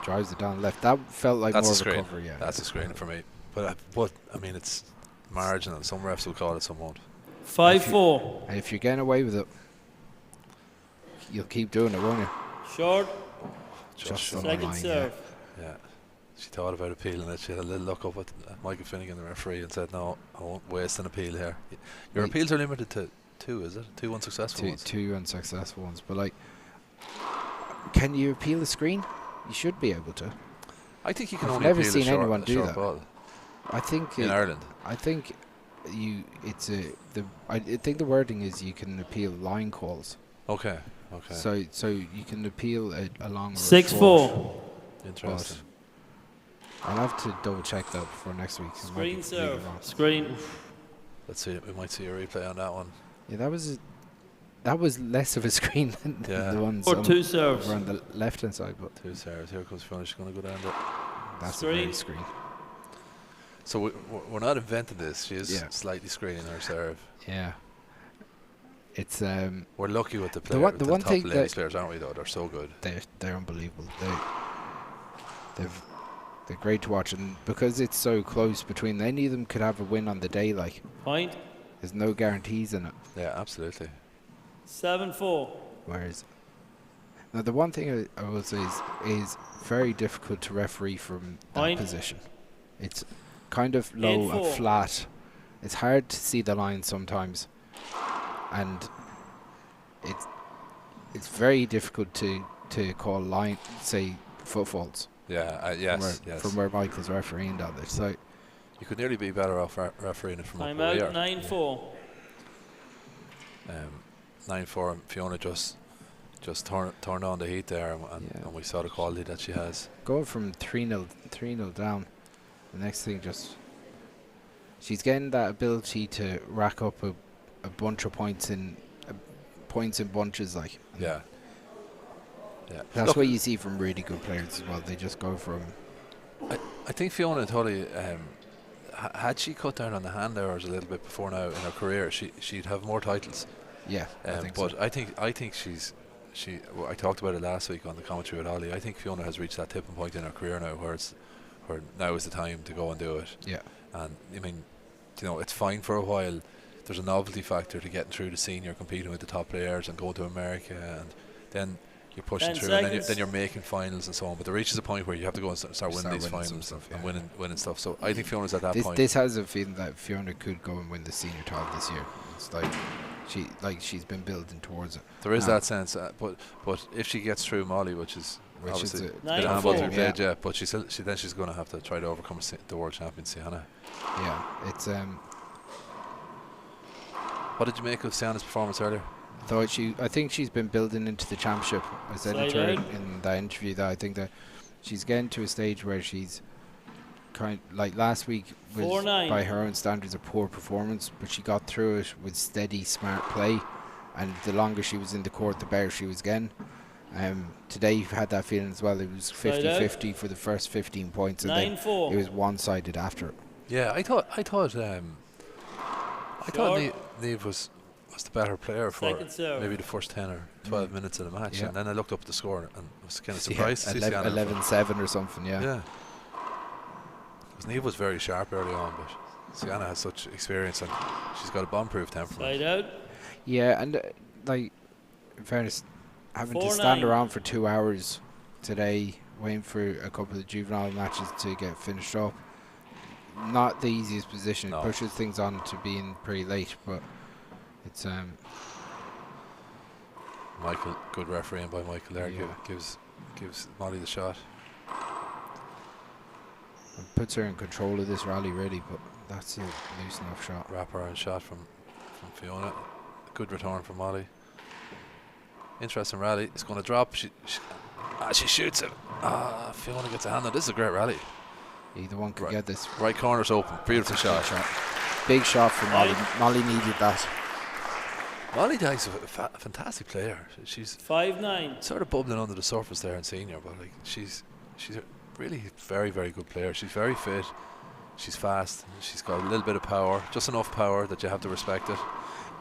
drives it down left. That felt like that's more a screen. of a cover, yeah. That's a screen for me. But I mean, it's marginal. Some refs will call it, some won't. 5-4. And if you're getting away with it, you'll keep doing it, won't you? Short. Just second serve. Yeah. She thought about appealing it. She had a little look up at Michael Finnegan, the referee, and said, "No, I won't waste an appeal here." Your appeals are limited to 2, is it? 2 unsuccessful ones. 2 unsuccessful ones, but like, can you appeal the screen? You should be able to. I think you can I've only never appeal seen a short, anyone a do short that. ball. I think in Ireland. I think I think the wording is you can appeal line calls. Okay. So you can appeal it along with 6-4. Interesting. I'll have to double check that for next week. Screen serve. Screen. Let's see. We might see a replay on that one. Yeah, that was less of a screen than the ones or 2 serves on the left hand side. But 2 serves. Here comes Fiona. She's going to go down there. That's a great screen. So we're not inventing this. She is slightly screening her serve. Yeah. It's we're lucky with the player. The one top thing ladies players, aren't we? Though they're so good. They're unbelievable. They're great to watch, and because it's so close between, any of them could have a win on the day. Like, point. There's no guarantees in it. Yeah, absolutely. 7-4. Whereas, now the one thing I will say is very difficult to referee from that position. It's kind of low and flat. It's hard to see the line sometimes, and it's very difficult to call line, say, footfalls. Yeah, yes. From where Michael's refereeing down there. So you could nearly be better off refereeing it from up here. here. 9-4. 9-4, and Fiona just turned on the heat there, and we saw the quality that she has. Going from 3-0 down, the next thing she's getting that ability to rack up a bunch of points in bunches, like. Yeah. That's what you see from really good players as well. They just go from. I think Fiona and Tully, had she cut down on the hand errors a little bit before now in her career, she'd have more titles. Yeah, I think but so. I think she's. I talked about it last week on the commentary with Ollie. I think Fiona has reached that tipping point in her career now, where now is the time to go and do it. Yeah. And I mean, it's fine for a while. There's a novelty factor to getting through the senior, competing with the top players, and going to America, and then you're pushing 10 through, and seconds. then you're making finals and so on. But there reaches a point where you have to go and start winning these finals and winning stuff. So I think Fiona's at that point. This has a feeling that Fiona could go and win the senior title this year. It's like she's been building towards it. There is that sense, but if she gets through Molly, which is obviously a bit of handball to be played, yeah. But she's going to have to try to overcome the world champion Sienna. Yeah, it's What did you make of Sienna's performance earlier? I think she's been building into the championship. I said to her in that interview that I think that she's getting to a stage where she's kind of, like last week was by her own standards a poor performance, but she got through it with steady, smart play, and the longer she was in the court, the better she was getting. Today you've had that feeling as well. It was 50-50 for the first 15 points, and then it was one-sided after it. Yeah, I thought Niamh was the better player for maybe the first 10 or 12 minutes of the match, and then I looked up at the score and was kind of surprised. 11-7 or something. Yeah. Because Niamh was very sharp early on, but Sienna has such experience and she's got a bomb-proof temperament. Side out. Yeah, and like in fairness, having to stand around for 2 hours today, waiting for a couple of juvenile matches to get finished up, not the easiest position. It pushes things on to being pretty late, but it's Michael, good refereeing by Michael there, gives Molly the shot. It puts her in control of this rally really, but that's a loose enough shot. Wraparound shot from Fiona. Good return from Molly. Interesting rally. It's going to drop. She shoots it. Fiona gets a hand on. This is a great rally. Either one could get this. Right corner's open. Beautiful shot. Big shot from Molly. Molly needed that. Molly Dyke's a fantastic player. She's 5-9. Sort of bubbling under the surface there in senior, but like she's a really very, very good player. She's very fit. She's fast. She's got a little bit of power, just enough power that you have to respect it.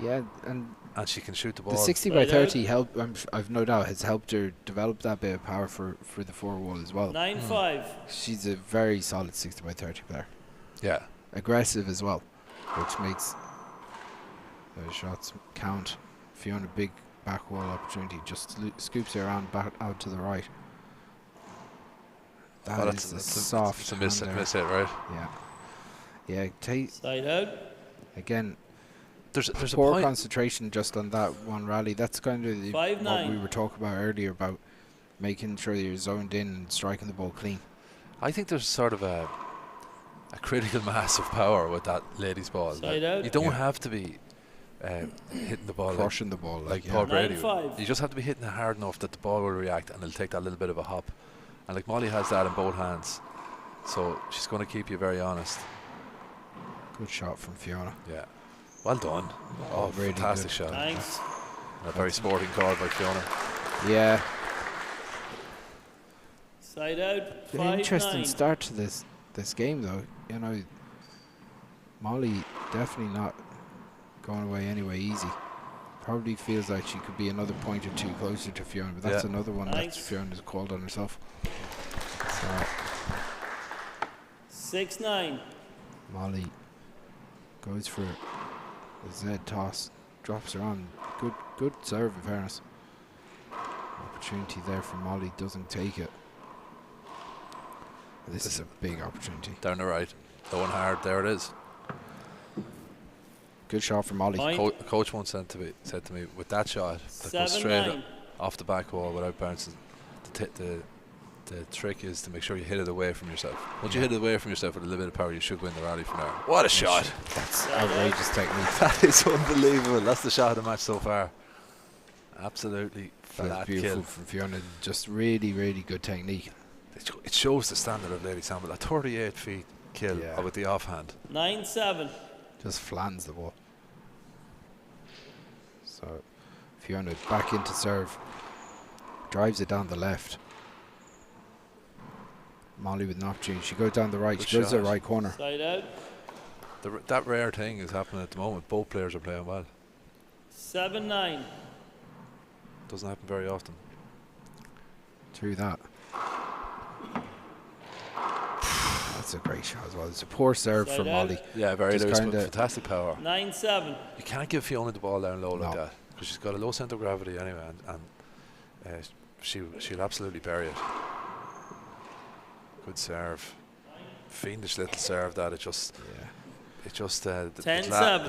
Yeah, and she can shoot the ball. The 60 by 30 I've no doubt has helped her develop that bit of power for the forward wall as well. 9-5. She's a very solid 60 by 30 player. Yeah, aggressive as well, which makes those shots count. Fiona, big back wall opportunity, just scoops her around back out to the right. That's a soft. It's a miss hit, right? Yeah. Side out. Again, there's a poor point. concentration just on that one rally. That's kind of what we were talking about earlier about making sure you're zoned in and striking the ball clean. I think there's sort of a critical mass of power with that ladies' ball. Side out. You don't have to be hitting the ball, crushing the ball like Paul Brady. You just have to be hitting it hard enough that the ball will react and it'll take that little bit of a hop. And like Molly has that in both hands, so she's going to keep you very honest. Good shot from Fiona. Yeah, well done. Oh, really fantastic shot. Thanks. And a very sporting call by Fiona. Yeah. Side out. An interesting start to this game, though. You know, Molly definitely not going away anyway easy. Probably feels like she could be another point or two closer to Fiona, but that's another one that Fiona's called on herself. 6-9. Molly goes for a Z toss, drops her on. Good serve, in fairness. Opportunity there for Molly, doesn't take it. This is a big opportunity. Down the right, going hard. There it is. Good shot from Molly. Coach once said to me, with that shot that goes straight off the back wall without bouncing, the trick is to make sure you hit it away from yourself. Once you hit it away from yourself with a little bit of power, you should win the rally from there. What a shot! That's outrageous technique. That is unbelievable. That's the shot of the match so far. Absolutely flat beautiful kill from Fiona. Just really, really good technique. It shows the standard of ladies handball. A 38 feet kill with the offhand. 9-7. Just flans the ball. So Fiona back into serve, drives it down the left. Molly with an opportunity. She goes down the right. She goes to the right corner. Side out. That rare thing is happening at the moment. Both players are playing well. 7-9. Doesn't happen very often. True that. That's a great shot as well. It's a poor serve from Molly. Yeah, very loose, but fantastic power. 9-7. You can't give Fiona the ball down low like that because she's got a low centre of gravity anyway, and she'll absolutely bury it. Good serve. Fiendish little serve that the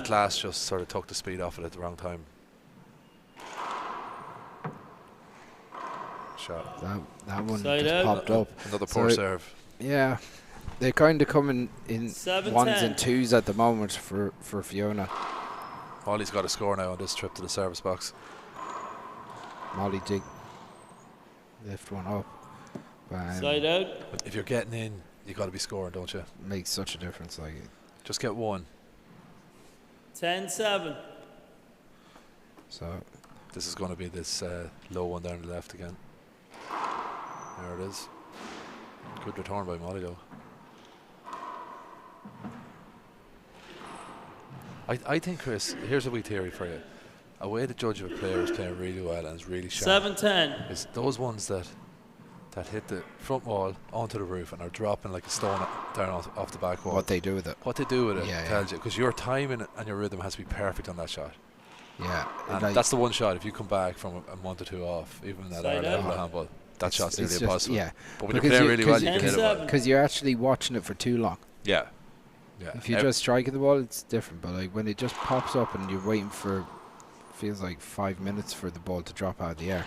glass just sort of took the speed off it at the wrong time. Shot. That one just popped up. Another poor serve. Yeah, they're kind of coming in 7-10. 1s and 2s at the moment for Fiona. Molly's got a score now on this trip to the service box. Molly did lift one up. Side out. But if you're getting in, you got to be scoring, don't you? Makes such a difference. Like, just get one. 10-7. So this is going to be this low one down the left again. There it is. Good return by Molly though. I think, Chris, here's a wee theory for you. A way to judge if a player is playing really well and is really sharp 7-10. is those ones that hit the front wall onto the roof and are dropping like a stone down off the back wall. what they do with it. What they do with it tells you, because your timing and your rhythm has to be perfect on that shot. Yeah, And like, that's the one shot. If you come back from a 1 to 2 off, even at our level of handball, that shot's nearly impossible. Yeah, but when you're playing really well, you can hit it. Because you're actually watching it for too long. Yeah. Yeah. If you're just striking the ball, it's different. But like when it just pops up and you're waiting for, feels like 5 minutes for the ball to drop out of the air.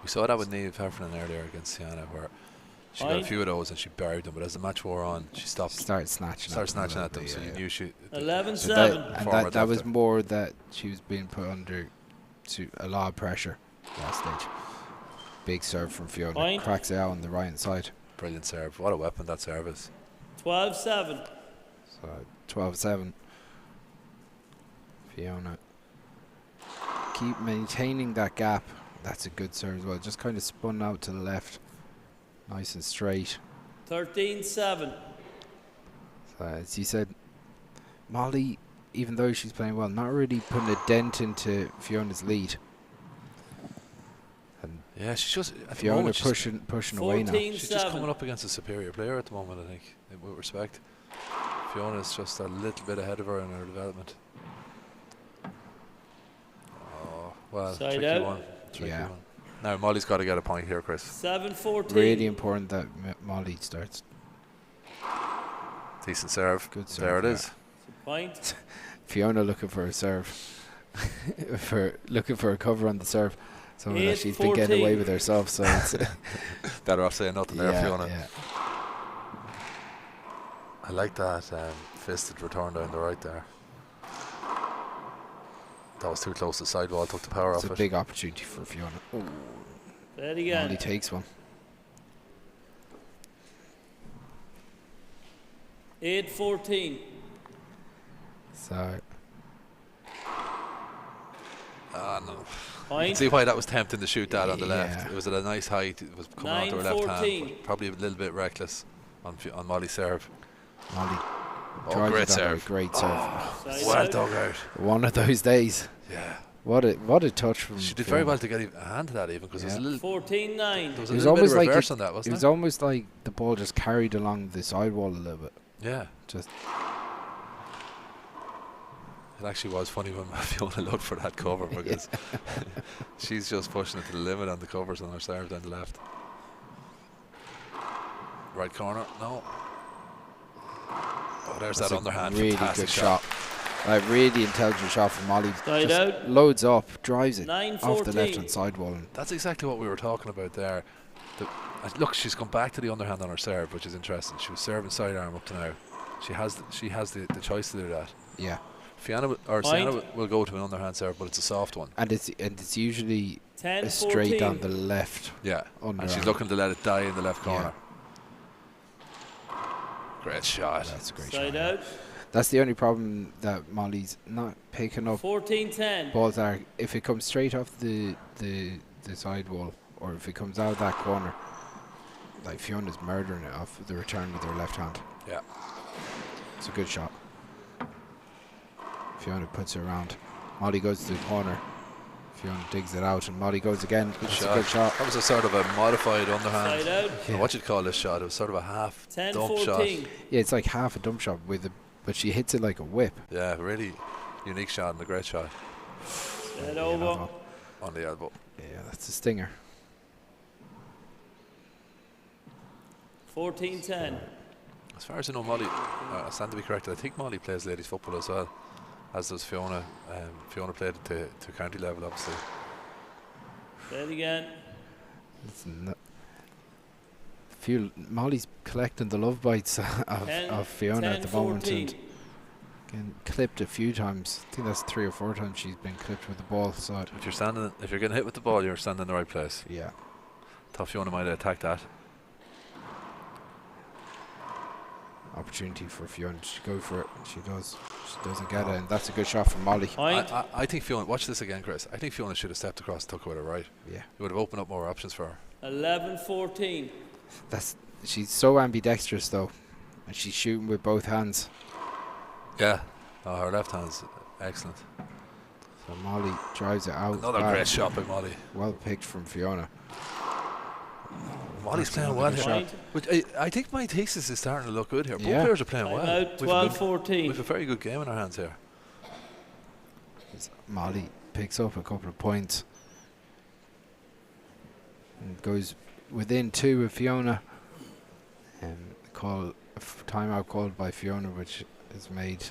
We saw that with Niamh Heffernan earlier against Fiona, where she got a few of those and she buried them. But as the match wore on, she started snatching at them. So you knew she. 11-7. And that was more that she was being put under to a lot of pressure last stage. Big serve from Fiona. Point. Cracks it out on the right hand side. Brilliant serve. What a weapon that serve is. 12-7. So 12-7. Fiona. Keep maintaining that gap. That's a good serve as well. Just kind of spun out to the left. Nice and straight. 13-7. So as you said, Molly, even though she's playing well, not really putting a dent into Fiona's lead. And yeah, she's just Fiona pushing away now. She's just coming up against a superior player at the moment, I think, with respect. Fiona's just a little bit ahead of her in her development. Oh, well, tricky one. Tricky one. Now Molly's got to get a point here, Chris. 7-14. Really important that Molly starts. Decent serve. Good serve. There it is. Point. Fiona looking for a serve. looking for a cover on the serve. Something that she's been getting away with herself. So it's better off saying nothing there, Fiona. Yeah. I like that fisted return down the right there. That was too close to the sidewall, took the power off it. It's a big opportunity for Fiona. Ooh. There again. Molly takes one. 8-14. So. No. Point. You can see why that was tempting to shoot that on the left. It was at a nice height. It was coming out to her left hand. But probably a little bit reckless on Molly's serve. Molly. Great serve. Great serve. Well dug out. One of those days. Yeah. What a touch from She did Fiona. very well to get a hand to that even, because there was a little 14-9. There was a little bit of reverse on that, wasn't it? It was almost like the ball just carried along the sidewall a little bit. Yeah. Just. It actually was funny when Fiona looked for that cover, because she's just pushing it to the limit on the covers on her serve down the left. Right corner, no. Oh, there's that underhand. Really fantastic good shot. Like really intelligent shot from Molly. Side just out. Loads up, drives it 9-14. off the left hand sidewall. That's exactly what we were talking about there. Look, she's come back to the underhand on her serve, which is interesting. She was serving sidearm up to now. She has the choice to do that. Yeah. Sienna will go to an underhand serve, but it's a soft one. And it's usually 10-14. straight down the left. Yeah. Underarm. And she's looking to let it die in the left corner. Great shot. That's a great Side shot. out. That's the only problem that Molly's not picking up. 14-10. Balls are, if it comes straight off the sidewall, or if it comes out of that corner, like Fiona's murdering it off the return with her left hand. Yeah. It's a good shot. Fiona puts it around. Molly goes to the corner. Fiona digs it out, and Molly goes again. Good It's shot. a good shot. That was a sort of a modified underhand. Side out. Yeah. What you'd call this shot? It was sort of a half dump 10-14. shot. Yeah, it's like half a dump shot but she hits it like a whip. Yeah, really unique shot and a great shot. Head over. On the elbow. Yeah, that's a stinger. 14-10. As far as I know, Molly, I stand to be corrected, I think Molly plays ladies football as well, as does Fiona. Fiona played to county level, obviously. Play it again. Molly's collecting the love bites of Fiona at the moment, and getting clipped a few times. I think that's 3 or 4 times she's been clipped with the ball. So if you're getting hit with the ball, you're standing in the right place. Yeah. Thought Fiona might have attacked that. Opportunity for Fiona to go for it. She does. She doesn't get it, and that's a good shot from Molly. I think Fiona, watch this again, Chris. I think Fiona should have stepped across and took it with her right. Yeah. It would have opened up more options for her. 11-14. She's so ambidextrous though, and she's shooting with both hands. Yeah. Her left hand's excellent. So Molly drives it out. Another great shot by Molly. Well picked from Fiona. Molly's playing well here. But I think my thesis is starting to look good here. Both players are playing well. Out 12-14. We have a very good game in our hands here. Molly picks up a couple of points and goes within 2 of Fiona. Timeout called by Fiona, which has made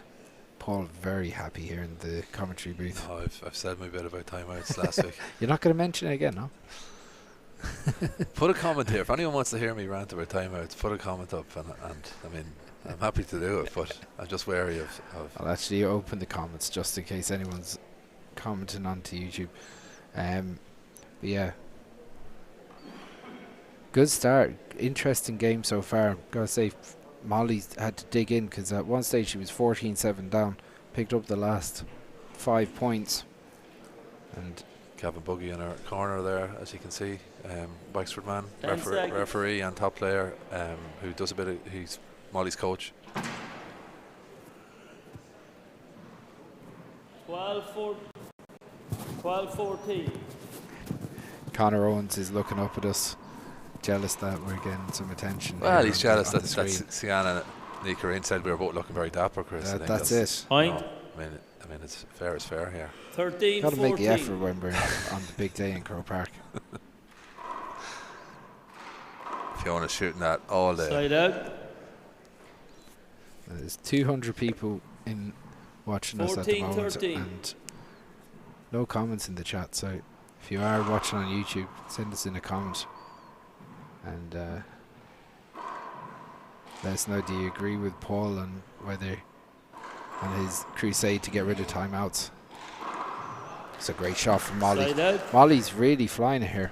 Paul very happy here in the commentary booth. Oh, I've said my bit about timeouts last week. You're not going to mention it again, no? Put a comment here. If anyone wants to hear me rant about timeouts, put a comment up, and I mean, I'm happy to do it, but I'm just wary of I'll actually open the comments just in case anyone's commenting onto YouTube. But yeah, good start. Interesting game so far. Gotta say, Molly's had to dig in because at one stage she was 14-7 down, picked up the last 5 points, and Gavin Buggy in our corner there, as you can see. Wexford man, referee and top player, who does a bit of, he's Molly's coach. 12-14. Connor Owens is looking up at us, jealous that we're getting some attention. Well, he's jealous that Sienna and Ni Churraoin said we were both looking very dapper, Chris. That's it. Point. No, I mean, it's fair as fair here. 13-14. Got to make the effort when we're on the big day in Crow Park. Fiona's shooting that all day. Side out. There's 200 people in watching us at the moment, and no comments in the chat. So if you are watching on YouTube, send us in a comment and let us know, do you agree with Paul on his crusade to get rid of timeouts? It's a great shot from Molly. Molly's really flying it here.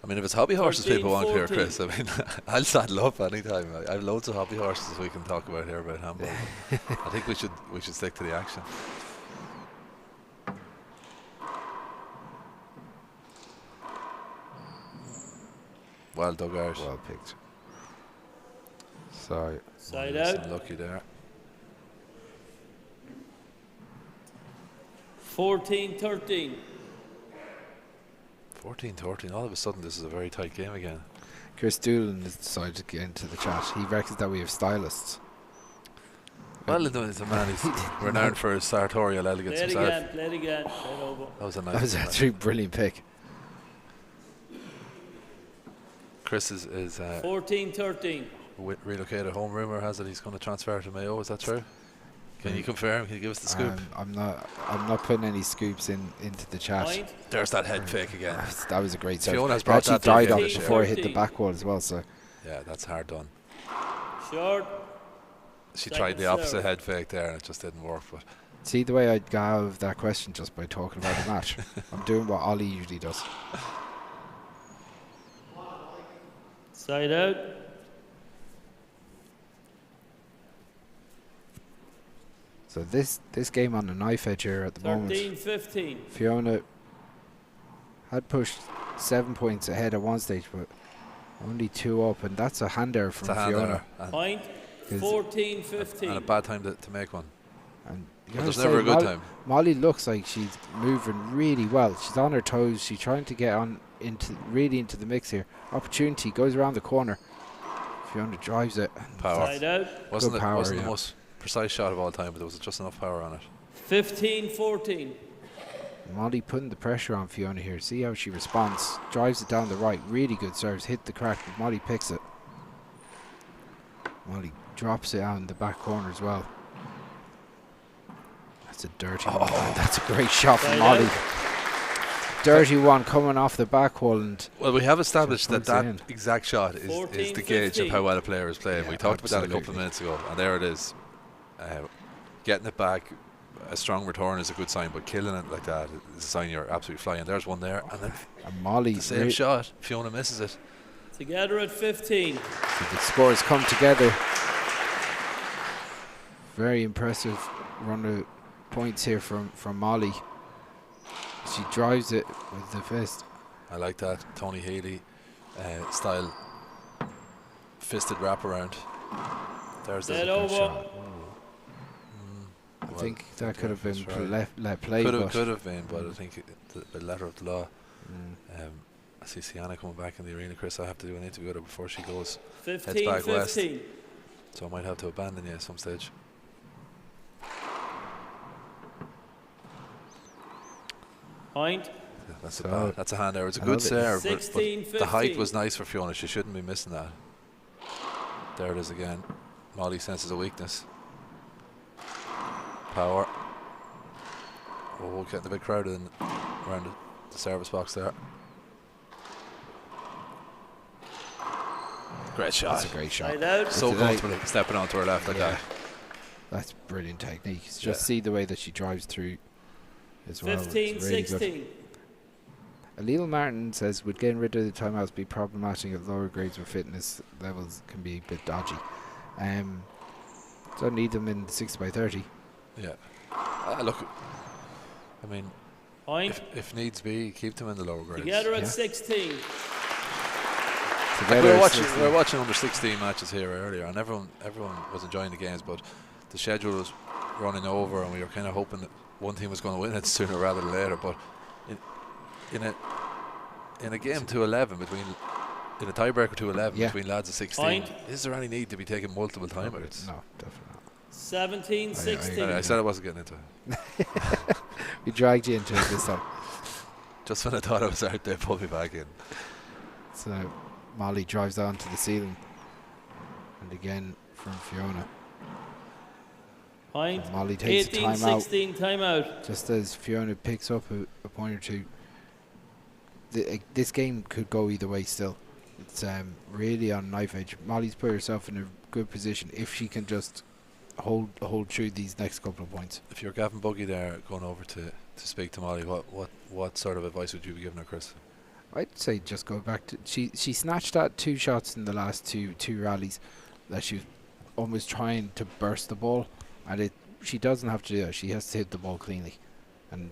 I mean, if it's hobby horses people want here, Chris, I mean, I'll saddle up anytime. I have loads of hobby horses we can talk about here about handball. I think we should stick to the action. Well dug out. Well picked. Sorry. Side out. Unlucky there. 14-13. 14-13. All of a sudden, this is a very tight game again. Chris Doolan has decided to get into the chat. He reckons that we have stylists. Well, it's a man who's renowned for his sartorial elegance himself. Play it again. Play it over. That was a nice. That was actually a brilliant pick. Chris is 14-13. relocated home. Rumour has it he's going to transfer to Mayo. Is that true? Can you confirm? Can you give us the scoop? I'm not putting any scoops into the chat. Point. There's that head fake again. That was a great serve. Fiona has brought that died on to it before it hit the back wall as well. So yeah, that's hard done. Short. She tried the opposite head fake there, and it just didn't work. But see the way I got out of that question just by talking about the match. I'm doing what Ollie usually does. Side out. So this game on a knife edge here at the moment. 13-15. Fiona had pushed 7 points ahead at one stage, but only 2 up, and that's a hand error from Fiona. Point. 14-15. And a bad time to make one. And there's never a good time. Molly looks like she's moving really well. She's on her toes. She's trying to get on into the mix here. Opportunity goes around the corner. Fiona drives it. Power. Side out. Wasn't the most precise shot of all time, but there was just enough power on it. 15-14. Molly putting the pressure on Fiona here. See how she responds. Drives it down the right. Really good serves. Hit the crack, but Molly picks it. Molly drops it out in the back corner as well. That's a dirty one. That's a great shot from Molly. Dirty one coming off the back wall. And well, we have established that exact shot is the gauge of how well a player is playing. We talked about that a couple of minutes ago, and there it is. Getting it back, a strong return is a good sign, but killing it like that is a sign you're absolutely flying. There's one there, and then Molly, the same shot. Fiona misses it. Together at 15. So the scores come together. Very impressive run of points here from Molly. She drives it with the fist. I like that Tony Healy style fisted wraparound. There's the shot. I think that could have been let play. Could have been, but I think the letter of the law. I see Sienna coming back in the arena, Chris. I have to do an interview with her before she goes. 15, heads back 15. west. So I might have to abandon you at some stage. Point. Yeah, that's a hand there. It's a good serve, but the height was nice for Fiona. She shouldn't be missing that. There it is again. Molly senses a weakness. Power. Oh, getting a bit crowded around the service box there. Great shot. That's a great shot. So comfortable stepping onto her left like that. That's brilliant technique. Just see the way that she drives through as well. 15, really 16. Alil Martin says, would getting rid of the timeouts be problematic at lower grades where fitness levels can be a bit dodgy? Don't need them in 60x30. Yeah. Look, I mean, if needs be, keep them in the lower grades. Together at 16. We were watching under 16 matches here earlier, and everyone was enjoying the games, but the schedule was running over, and we were kind of hoping that one team was going to win it sooner rather than later. But in a game 2-11 in a tiebreaker 2-11 between lads of 16, is there any need to be taking multiple timeouts? No, definitely not. 17, 16. I said I wasn't getting into it. We dragged you into it this time. Just when I thought I was out, they pulled me back in. So Molly drives down to the ceiling, and again from Fiona. Point. And Molly takes 18, a timeout. 16 timeout. Just as Fiona picks up a point or two. This game could go either way still. It's really on knife edge. Molly's put herself in a good position if she can just hold through these next couple of points. If you're Gavin Buggy there going over to speak to Molly, what sort of advice would you be giving her, Chris? I'd say just go back to she snatched at 2 shots in the last two rallies that she was almost trying to burst the ball, and she doesn't have to do that. She has to hit the ball cleanly, and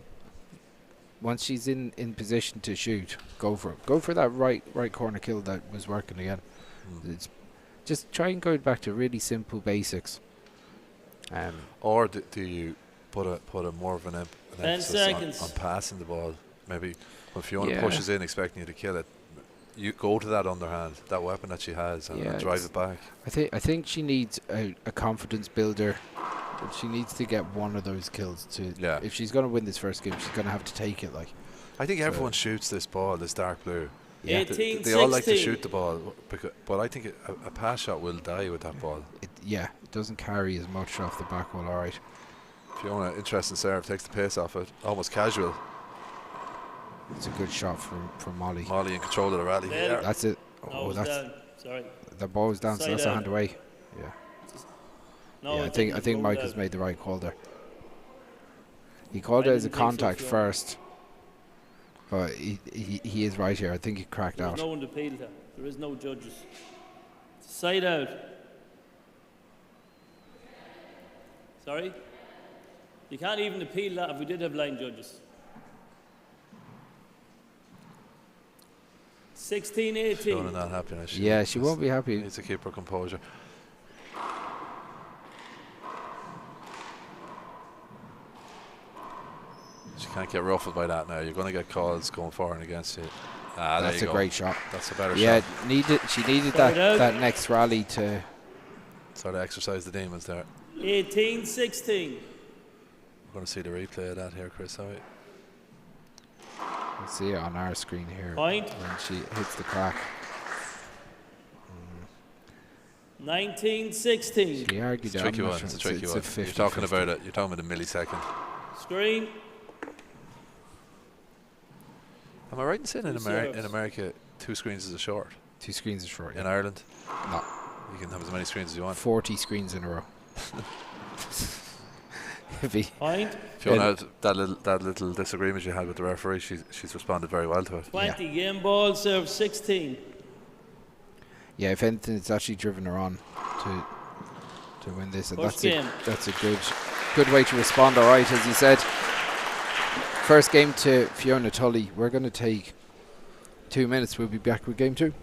once she's in position to shoot, go for it. Go for that right corner kill that was working again. It's just try and go back to really simple basics. Or do you put a more of an emphasis on passing the ball? Maybe when Fiona pushes in expecting you to kill it, you go to that underhand, that weapon that she has, and drive it back. I think she needs a confidence builder. She needs to get one of those kills if she's going to win this first game, she's going to have to take it. I think everyone shoots this ball, this dark blue. 18, they all like to shoot the ball, but I think a pass shot will die with that ball. It doesn't carry as much off the back wall. All right, Fiona, interesting serve, takes the pace off it, almost casual. It's a good shot from Molly. Molly in control of the rally. Yeah. That's it. Oh, that's down. Sorry. The ball was down, so that's a hand away. Yeah. No, I think Mike has made the right call there. He called it as a contact first, but he is right here. I think he cracked out. There's no one to appeal to. There is no judges. Side out. Sorry? You can't even appeal that if we did have line judges. 16, 18. Fiona not happy now. She won't be happy. Needs to keep her composure. She can't get ruffled by that now. You're going to get calls going for and against you. That's a great shot. That's a better shot. She needed that next rally to sort of exercise the demons there. 18, 16. We're going to see the replay of that here, Chris. All right. We'll see it on our screen here. Point. When she hits the crack. 19-16. She argued It's a tricky one. It's a tricky one. You're talking about it. You're talking about a millisecond. Screen. Am I right in saying in America 2 screens is a short? 2 screens is short. In Ireland? No. You can have as many screens as you want. 40 screens in a row. Point. Fiona, that little disagreement you had with the referee, she's responded very well to it. 20. Game ball, serve 16. Yeah, if anything, it's actually driven her on to win this, and that's a good way to respond. All right, as you said, first game to Fiona Tully. We're going to take 2 minutes. We'll be back with game 2.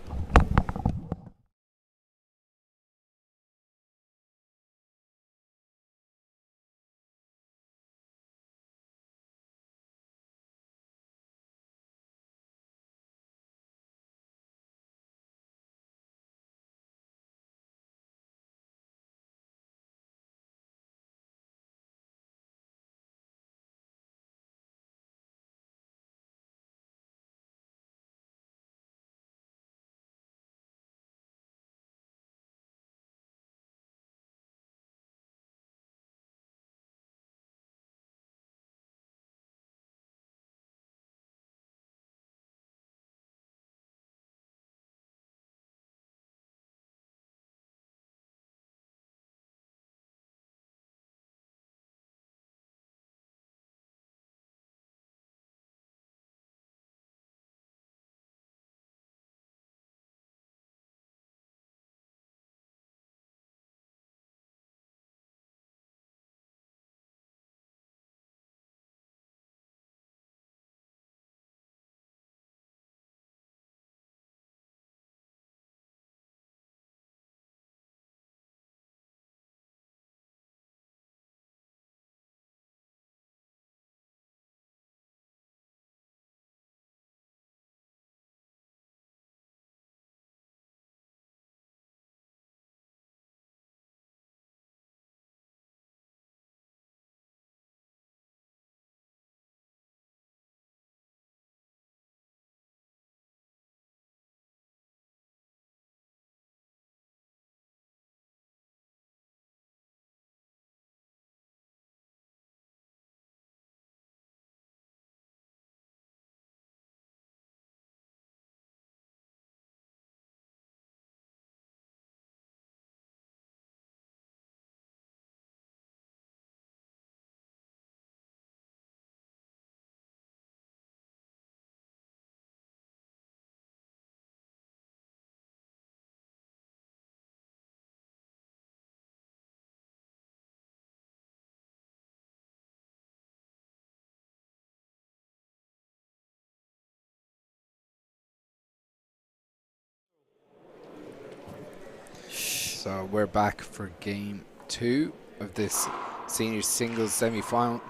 So we're back for game 2 of this senior singles semi-final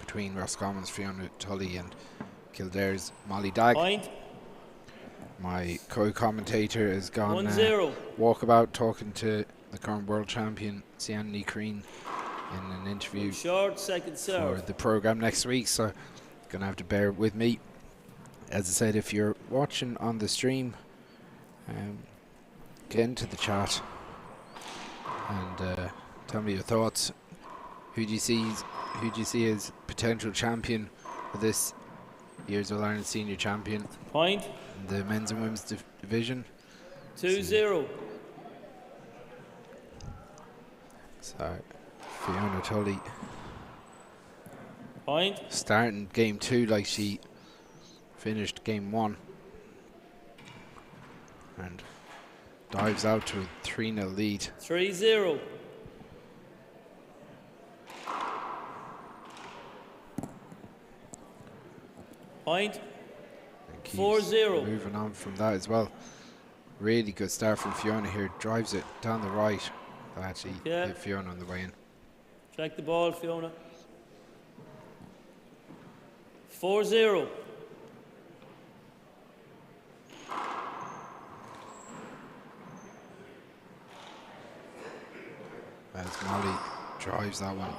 between Roscommon's Fiona Tully and Kildare's Molly Dagg. Point. My co-commentator has gone 1-0. walkabout talking to the current world champion Ni Churraoin in an interview short second serve for the program next week, so gonna have to bear with me. As I said, if you're watching on the stream, get into the chat and tell me your thoughts. Who do you see as potential champion for this year's All-Ireland Senior Champion? Point. In the men's and women's division. 2-0. So Fiona Tully. Point. Starting game 2 like she finished game 1. And dives out to a 3-0 lead. 3-0. Point. 4-0. Moving on from that as well. Really good start from Fiona here. Drives it down the right. That actually hit Fiona on the way in. Track the ball, Fiona. 4-0. As Molly drives that one,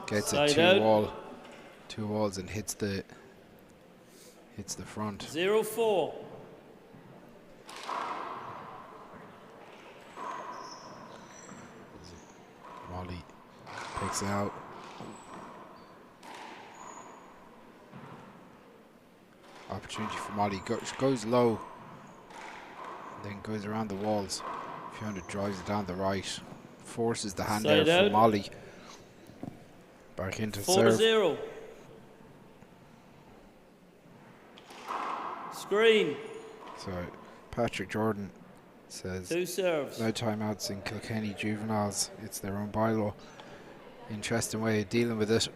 gets Side it out. two walls and hits the front. 0-4. Molly picks it out. Opportunity for Molly. Goes low. Then goes around the walls. Fiona drives it down the right. Forces the hand there for Molly. Back into serve. 4-0. Screen. So Patrick Jordan says 2 serves. No timeouts in Kilkenny juveniles. It's their own bylaw. Interesting way of dealing with it.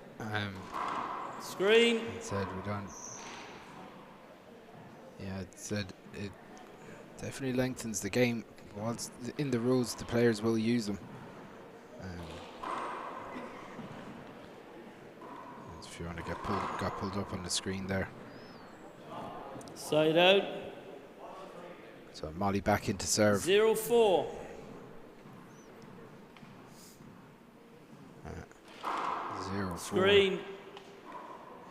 Screen. It said we don't. Yeah, it said it definitely lengthens the game. Once in the rules, the players will use them. If you want to got pulled up on the screen there. Side out. So Molly back into serve. 0-4. 0-4. Screen.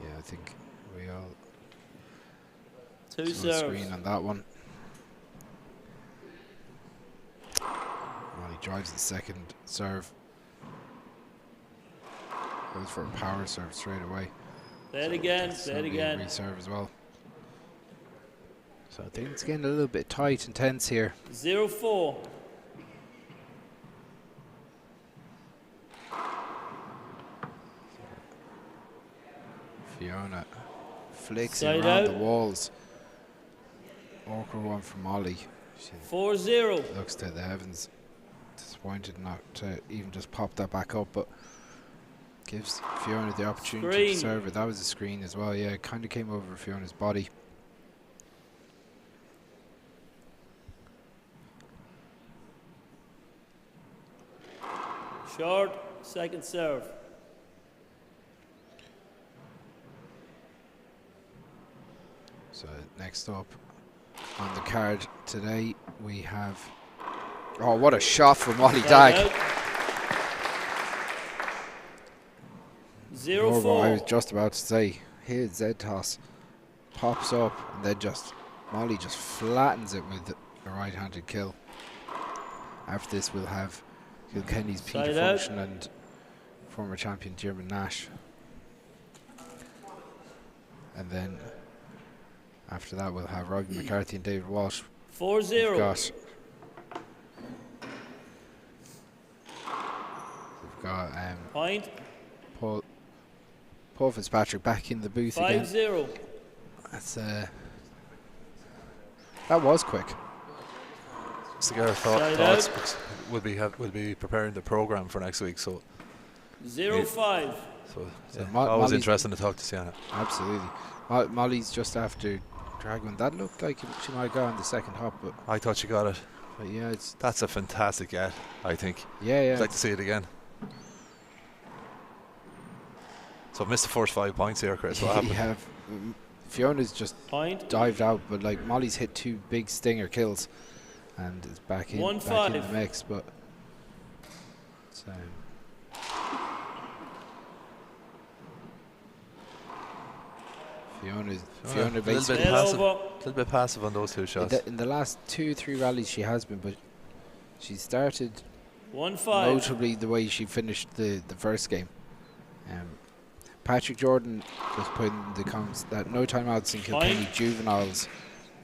Yeah, I think we all 2 saw serves. screen on that one. Molly drives the second serve. Goes for a power serve straight away. Play it again. Play it again. Reserve as well. So I think it's getting a little bit tight and tense here. 0-4. Fiona flicks Side it around out. the walls. Awkward one from Molly. She 4-0. looks to the heavens. Disappointed not to even just pop that back up, but gives Fiona the opportunity Screen. to serve it. That was a screen as well. Yeah, it kind of came over Fiona's body. Short. Second serve. So next up on the card today we have. Oh, what a shot from Molly Dag. 0-4. I was just about to say, his Z toss pops up and then Molly just flattens it with a right-handed kill. After this we'll have Kilkenny's Peter Function and former champion Jerem Nash. And then after that we'll have Robbie McCarthy and David Walsh. 4-0. We've got Point. Paul Fitzpatrick back in the booth again. 5-0. That's that was quick. Cigar thoughts will be preparing the program for next week. So 0-5. So So always interesting to talk to Sienna. Absolutely. Molly's just after Dragon. That looked like she might go on the second hop, but I thought she got it. But yeah, that's a fantastic get, I think. Yeah. I'd like to see it again. So I've missed the first 5 points here, Chris. What happened? Fiona's just dived out, but like Molly's hit 2 big stinger kills and is back in the mix, but Fiona basically a little bit passive on those 2 shots. in the last 2-3 rallies she has been, but she started 1-5. notably the way she finished the first game. Patrick Jordan just put in the comments that no timeouts in Kilkenny juveniles.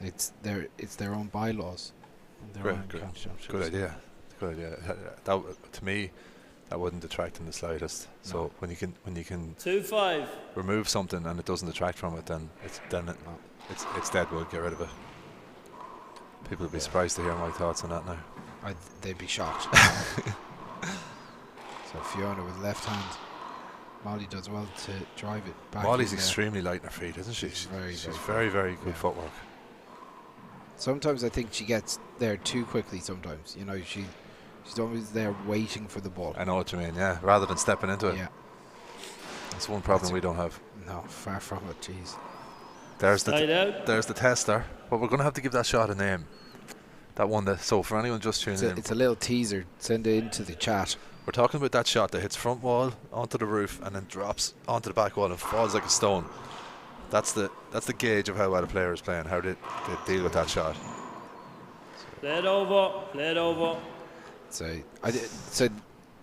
It's their own bylaws. Good idea. That, to me, that wouldn't detract in the slightest. No. So when you can 2-5 remove something and it doesn't detract from it, then it's dead wood. Get rid of it. People would be surprised to hear my thoughts on that now. They'd be shocked. So Fiona with left hand. Molly does well to drive it back. Molly's extremely light in her feet, isn't she? She's very good footwork. Sometimes I think she gets there too quickly. Sometimes, you know, she's always there waiting for the ball. I know what you mean. Yeah, rather than stepping into it. Yeah, that's one problem we don't have. No, far from it. Jeez. There's the tester, but we're going to have to give that shot a name. That one. So for anyone just tuning in, it's a little teaser. Send it into the chat. We're talking about that shot that hits front wall onto the roof and then drops onto the back wall and falls like a stone. That's the gauge of how well a player is playing, how they deal with that shot. Play it over. So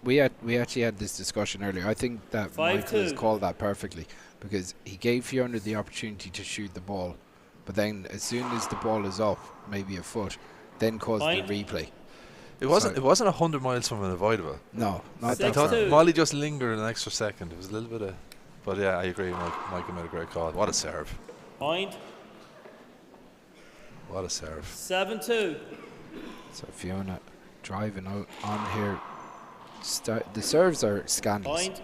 we actually had this discussion earlier. I think that Michael has called that perfectly, because he gave Fiona the opportunity to shoot the ball, but then as soon as the ball is up, maybe a foot, then caused the replay. It wasn't 100 miles from unavoidable. No, not I thought Molly just lingered an extra second. It was a little bit of, but yeah, I agree. Michael made a great call. What a serve! Point. What a serve! 7-2. So Fiona driving out on here. The serves are scandalous. Point.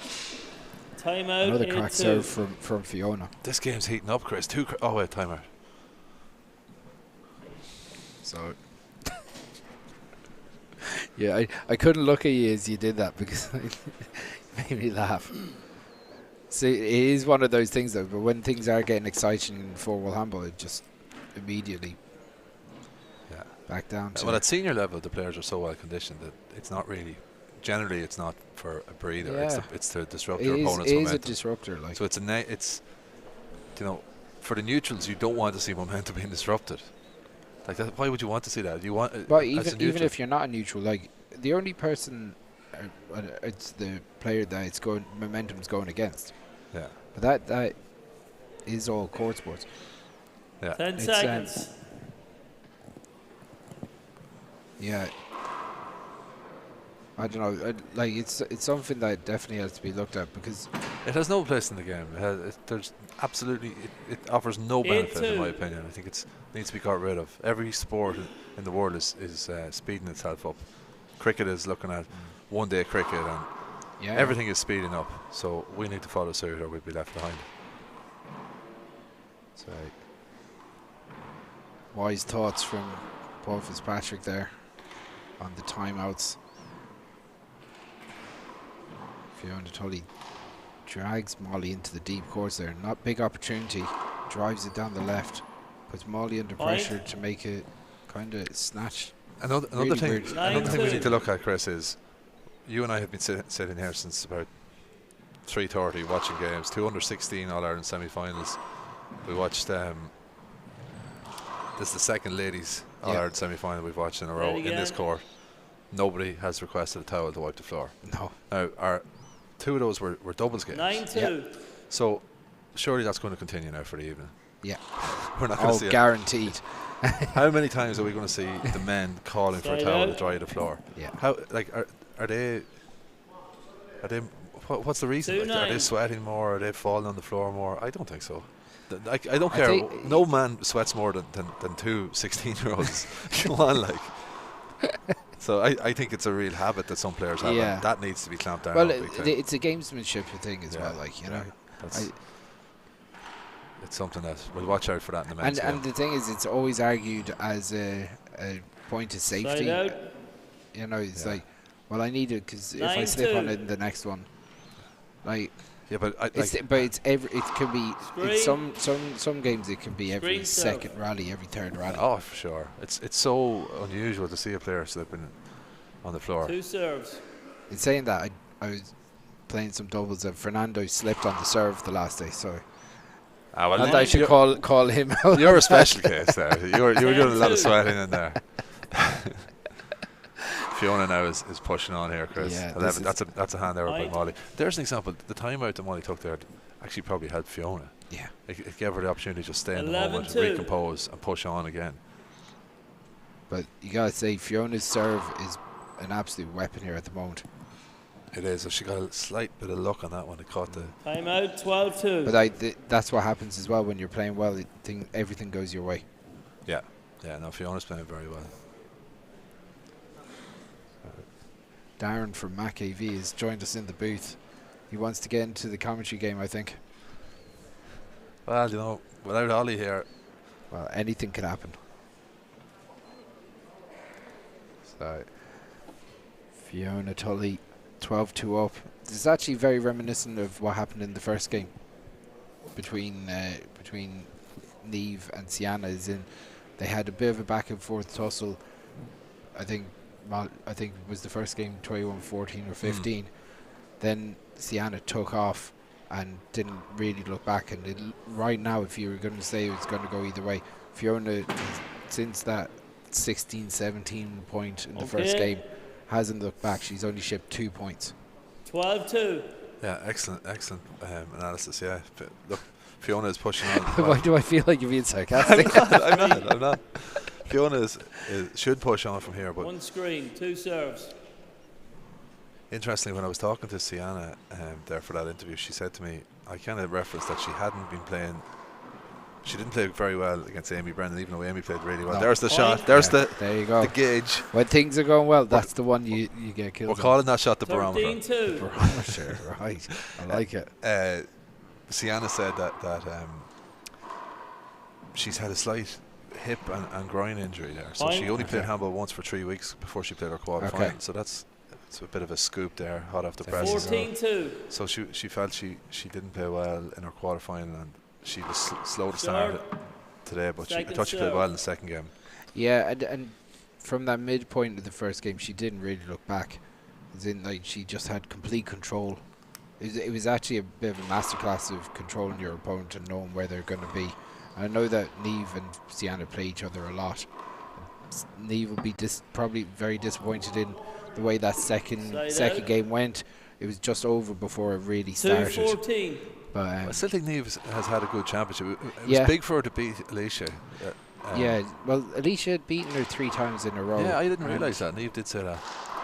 Timeout. Another crack serve from Fiona. This game's heating up, Chris. Oh wait, timeout. So yeah, I couldn't look at you as you did that because it made me laugh. See, it is one of those things though, but when things are getting exciting in four-wall handball, it just immediately back down to... Well, at senior level, the players are so well conditioned that it's not really... Generally, it's not for a breather. Yeah. It's to disrupt your opponent's momentum. It is a disruptor. Like. So it's for the neutrals, you don't want to see momentum being disrupted. Like that, why would you want to see that? You want, but even if you're not a neutral, like the only person, it's the player that momentum's going against. Yeah. But that is all court sports. Yeah. 10 seconds. Yeah. I don't know. Like it's something that definitely has to be looked at, because it has no place in the game. There's absolutely it offers no benefit in my opinion. I think it needs to be got rid of. Every sport in the world is speeding itself up. Cricket is looking at one-day cricket, and everything is speeding up. So we need to follow suit, or we'll be left behind. So wise thoughts from Paul Fitzpatrick there on the timeouts. Fiona Tully drags Molly into the deep course there. Not big opportunity. Drives it down the left. Puts Molly under pressure to make it kind of snatch. Another thing we need to look at, Chris, is you and I have been sitting here since about 3:30 watching games. 2 under-16 All-Ireland semi-finals. We watched... this is the second ladies All-Ireland semi-final we've watched in a row in this court. Nobody has requested a towel to wipe the floor. No. Now, 2 of those were doubles games. 9-2. So surely that's going to continue now for the evening. Yeah. We're not going to see it. Guaranteed. How many times are we going to see the men calling for a towel to dry the floor? Yeah. How are they what's the reason? Like, are they sweating more? Are they falling on the floor more? I don't think so. I don't care. No man sweats more than 2 16-year-olds. Come on, like. So I think it's a real habit that some players have. Yeah. And that needs to be clamped down. Well, it's a gamesmanship thing as well. Like, you know. It's something that we'll watch out for that in the men's game. And the thing is, it's always argued as a point of safety. You know, it's like, well, I need it because if I slip on it in the next one, like. Yeah, but it can be. It's some games it can be every second rally, every third rally. Oh, for sure. It's so unusual to see a player slipping on the floor. 2 serves. In saying that, I was playing some doubles and Fernando slipped on the serve the last day, so. Well, not that I should call him out. You're a special case there. You were doing a lot of sweating in there. Fiona now is pushing on here, Chris. Yeah, that's a hand error by Molly. There's an example. The timeout that Molly took there actually probably helped Fiona. Yeah. It gave her the opportunity to just stay in the moment, recompose, and push on again. But you gotta say, Fiona's serve is an absolute weapon here at the moment. It is. She got a slight bit of luck on that one. It caught the timeout. 12-2. But that's what happens as well when you're playing well. Everything goes your way. Yeah. No, Fiona's playing very well. Darren from Mac AV has joined us in the booth. He wants to get into the commentary game, I think. Well, you know, without Ollie here, well, anything can happen. So, Fiona Tully, 12-2 up. This is actually very reminiscent of what happened in the first game between Niamh and Sienna. They had a bit of a back and forth tussle. I think it was the first game 21-14 or 15. Then Sienna took off and didn't really look back. And right now, if you were going to say it's going to go either way, Fiona, since that 16-17 point in the first game, hasn't looked back. She's only shipped 2 points. 12-2. Yeah, excellent analysis. Yeah, look, Fiona is pushing on. Why do I feel like you're being sarcastic? I'm not. Fiona should push on from here, but 1 screen, 2 serves. Interestingly, when I was talking to Sienna there for that interview, she said to me, I kind of referenced that she hadn't been playing. She didn't play very well against Amy Brennan, even though Amy played really well. No. There's the shot. There's there you go. The gauge. When things are going well, that's the one you get killed. We're calling that shot the barometer. 13-2. Barometer, right? I like it. Sienna said that she's had a slight hip and groin injury there, so she only played handball once for 3 weeks before she played her quarter-final. So it's a bit of a scoop there, hot off the press. 14-2. So she felt she didn't play well in her quarter-final, and she was slow to start today, but I thought she played well in the second game. Yeah, and from that midpoint of the first game, she didn't really look back. As in, like, she just had complete control. It was actually a bit of a masterclass of controlling your opponent and knowing where they're going to be. And I know that Niamh and Sienna play each other a lot. Niamh will be probably very disappointed in the way that second game went. It was just over before it really started. 2-14. But I still think Niamh has had a good championship. It was big for her to beat Alicia. Well, Alicia had beaten her 3 times in a row. Yeah, I didn't realise that. Niamh did say that.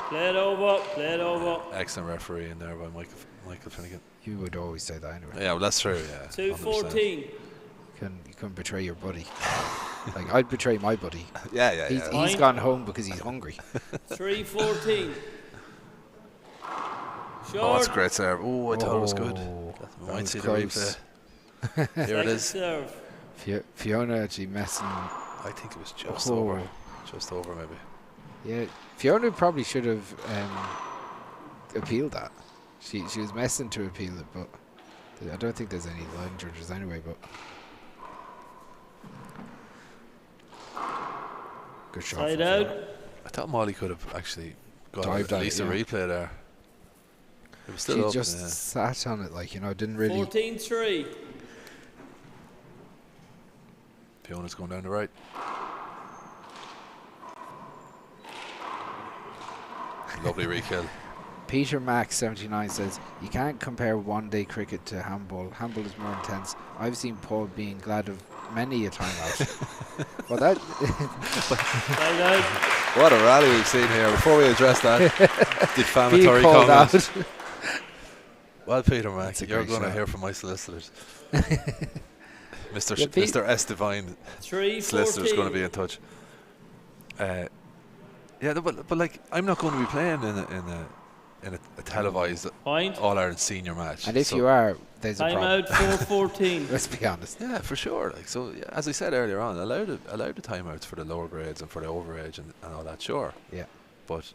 Play it over. Excellent referee in there by Michael Finnegan. You would always say that anyway. Yeah, well, that's true, yeah. 2-14. You can betray your buddy. Like, I'd betray my buddy. Yeah. He's gone home because he's hungry. 3-14. Short. Oh, that's a great serve. Oh, I thought it was good. That might was see close. the replay. Here it is. Serve. Fiona actually messing. I think it was just over. Just over, maybe. Yeah, Fiona probably should have appealed that. She was messing to appeal it, but I don't think there's any line judges anyway. But good shot. Side out. I thought Molly could have actually got Dived at least a replay there. It was still she up, just sat on it, like, didn't really. 14-3. Fiona's going down the right. Lovely re-kill. Peter Max 79 says you can't compare one-day cricket to handball. Handball is more intense. I've seen Paul being glad of many a time out. Well, that. What a rally we've seen here. Before we address that defamatory comment. Well, Peter Max, you're going to hear from my solicitors. Mr. S. Divine solicitor is going to be in touch. But like, I'm not going to be playing in a televised All-Ireland senior match. And if you are, there's a problem. Time out 4-14. Let's be honest. Yeah, for sure. Like, so, yeah, as I said earlier on, allow the timeouts for the lower grades and for the overage and all that. Sure. Yeah. But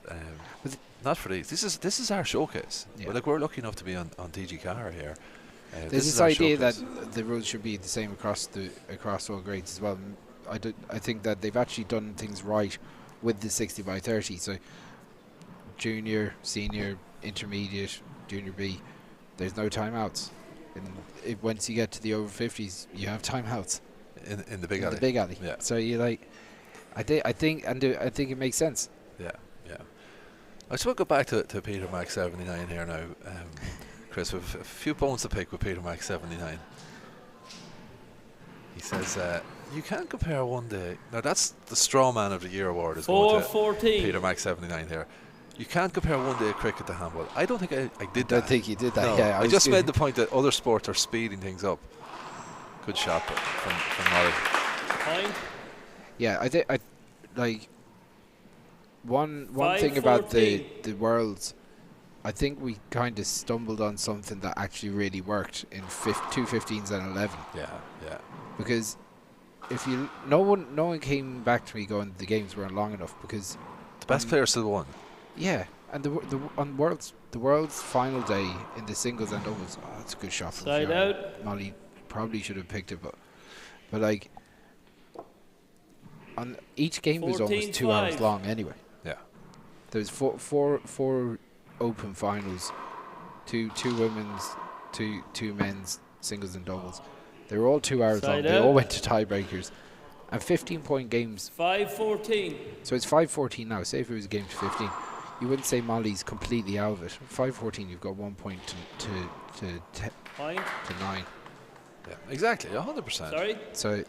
not for these. This is our showcase. Yeah. But, like, we're lucky enough to be on DG Car here. There's this idea that the rules should be the same across all grades as well. I think that they've actually done things right with the 60 by 30. So junior, senior, intermediate, junior B, there's no timeouts. And once you get to the over 50s, you have timeouts in the big alley. The big alley. Yeah. So you like, I think it makes sense. Yeah. I just want to go back to Peter Max 79 here now. Chris, we've a few bones to pick with Peter Max 79. He says, you can't compare one day. Now, that's the Straw Man of the Year award. Is 4-14. Peter Max 79 here. You can't compare one day of cricket to handball. I don't think I did that. I don't think you did that. No, yeah, I just made the point that other sports are speeding things up. Good shot from Molly. Point. Yeah, I think like one thing about the Worlds. I think we kind of stumbled on something that actually really worked in 2 15s and 11. Yeah. Because no one came back to me going the games weren't long enough because the best player still won. Yeah, and the World's final day in the singles and doubles. Oh, that's a good shot from Side Fiona. out. Molly probably should have picked it, but like on each game was almost 2 hours long anyway. Yeah, there was four open finals, two women's, two men's singles and doubles. They were all 2 hours long. They all went to tiebreakers, and 15-point games. 5-14. So it's 5-14 now. Say if it was a game to 15, you wouldn't say Molly's completely out of it. 5-14, you've got 1 point to 9. Yeah, exactly, 100%. Sorry? So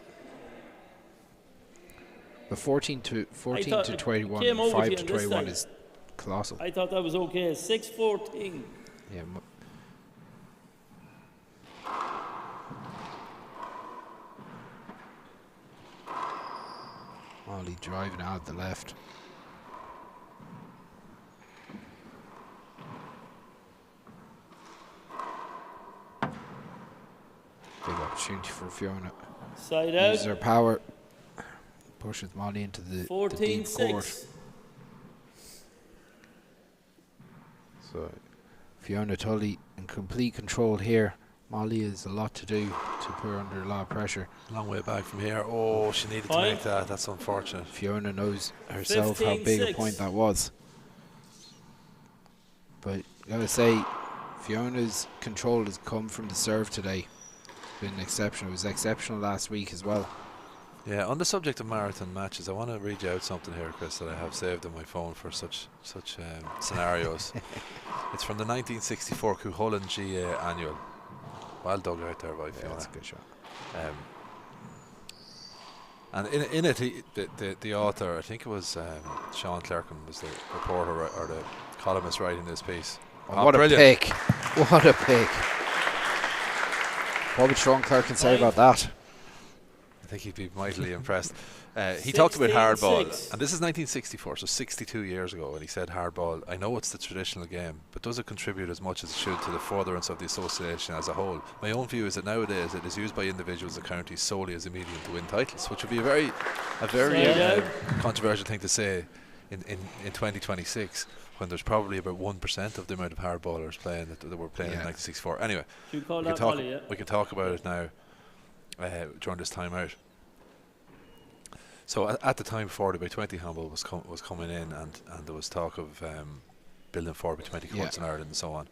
the 14 to 21, came over 5 to you to on this 21 side. is colossal. I thought that was okay. 6-14. Yeah. Molly driving out the left. Big opportunity for Fiona. Side out. Uses her power. Pushes Molly into the deep court. 14-6. So Fiona Tully in complete control here. Molly has a lot to do to put her under a lot of pressure. Long way back from here. Oh, she needed to make that. That's unfortunate. Fiona knows herself how big a point that was. But gotta say, Fiona's control has come from the serve today. It's been exceptional. It was exceptional last week as well. Yeah, on the subject of marathon matches, I want to read you out something here, Chris, that I have saved on my phone for such scenarios. It's from the 1964 Cuchulainn GA annual. Well dug out there by Fiona. That's a good shot. And in it, the author, I think it was Sean Clerkin, was the reporter or the columnist writing this piece. Oh, what brilliant. A pick. What a pick. What would Sean Clerkin say about that? I think he'd be mightily impressed. He talked about hardball, and this is 1964, so 62 years ago, and he said hardball, I know it's the traditional game, but does it contribute as much as it should to the furtherance of the association as a whole? My own view is that nowadays it is used by individuals and counties solely as a medium to win titles, which would be a very controversial thing to say in 2026, when there's probably about 1% of the amount of hardballers playing that were playing in 1964. Anyway, we can talk about it now during this time out. So at the time, 40x20 handball was coming in, and there was talk of building 40x20 courts in Ireland and so on.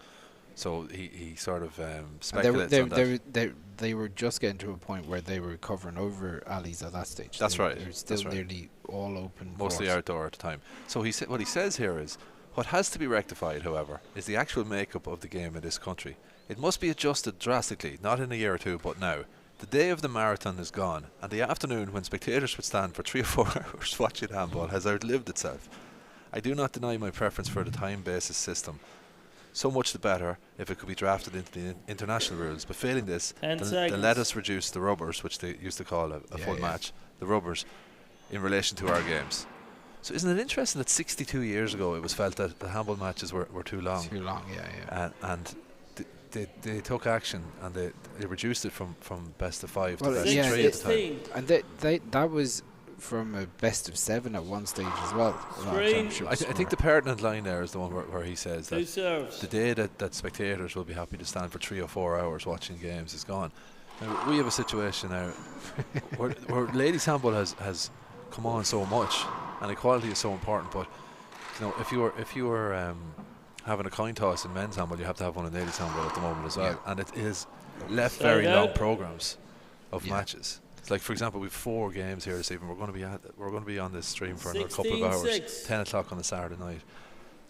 So he sort of speculates on that. They were just getting to a point where they were covering over alleys at that stage. That's right. They're still nearly all open. Mostly courts. Outdoor at the time. So what he says here is, what has to be rectified, however, is the actual makeup of the game in this country. It must be adjusted drastically, not in a year or two, but now. The day of the marathon is gone, and the afternoon when spectators would stand for 3 or 4 hours watching handball has outlived itself. I do not deny my preference for the time-basis system. So much the better if it could be drafted into the international rules, but failing this, then let us reduce the rubbers, which they used to call a full match, the rubbers, in relation to our games. So isn't it interesting that 62 years ago it was felt that the handball matches were too long? Too long, yeah. And they took action, and they reduced it from best of 5 to best of 3 at the time. And that was from a best of 7 at one stage as well. I think the pertinent line there is the one where he says that the day that spectators will be happy to stand for 3 or 4 hours watching games is gone. Now, we have a situation now where ladies handball has come on so much, and equality is so important. But you know, if you were having a coin toss in men's handball, you have to have one in ladies handball at the moment as well, and it is left very long programs of matches. It's like, for example, we've 4 games here this evening. We're going to be on this stream for another couple of hours. 10 o'clock on the Saturday night.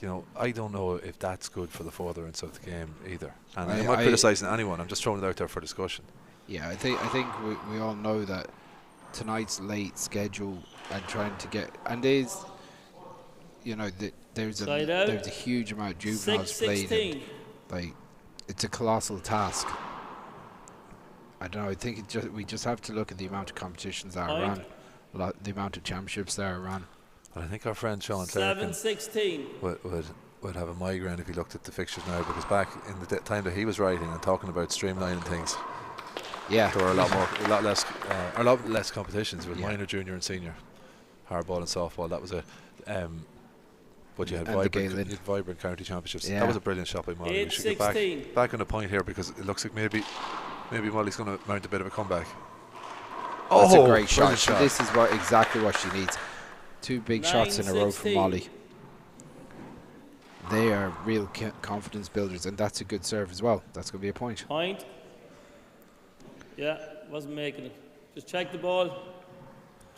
You know, I don't know if that's good for the furtherance of the game either. And I'm not criticising anyone. I'm just throwing it out there for discussion. Yeah, I think we all know that tonight's late schedule and trying to get, and there's, you know, there's a huge amount of juveniles played. And, like, it's a colossal task. I don't know. I think we just have to look at the amount of competitions that are run, the amount of championships that are run. Well, I think our friend Sean Clerkin would have a migraine if he looked at the fixtures now, because back in the time that he was writing and talking about streamlining things, there were a lot less competitions with minor, junior, and senior, hardball and softball. That was it. But you had vibrant county championships. That was a brilliant shot by Molly. We should get back on the point here, because it looks like maybe Molly's going to mount a bit of a comeback. That's a great shot. This is exactly what she needs. 2 big shots in a row from Molly. They are real confidence builders, and that's a good serve as well. That's going to be a point. Yeah, wasn't making it. Just check the ball.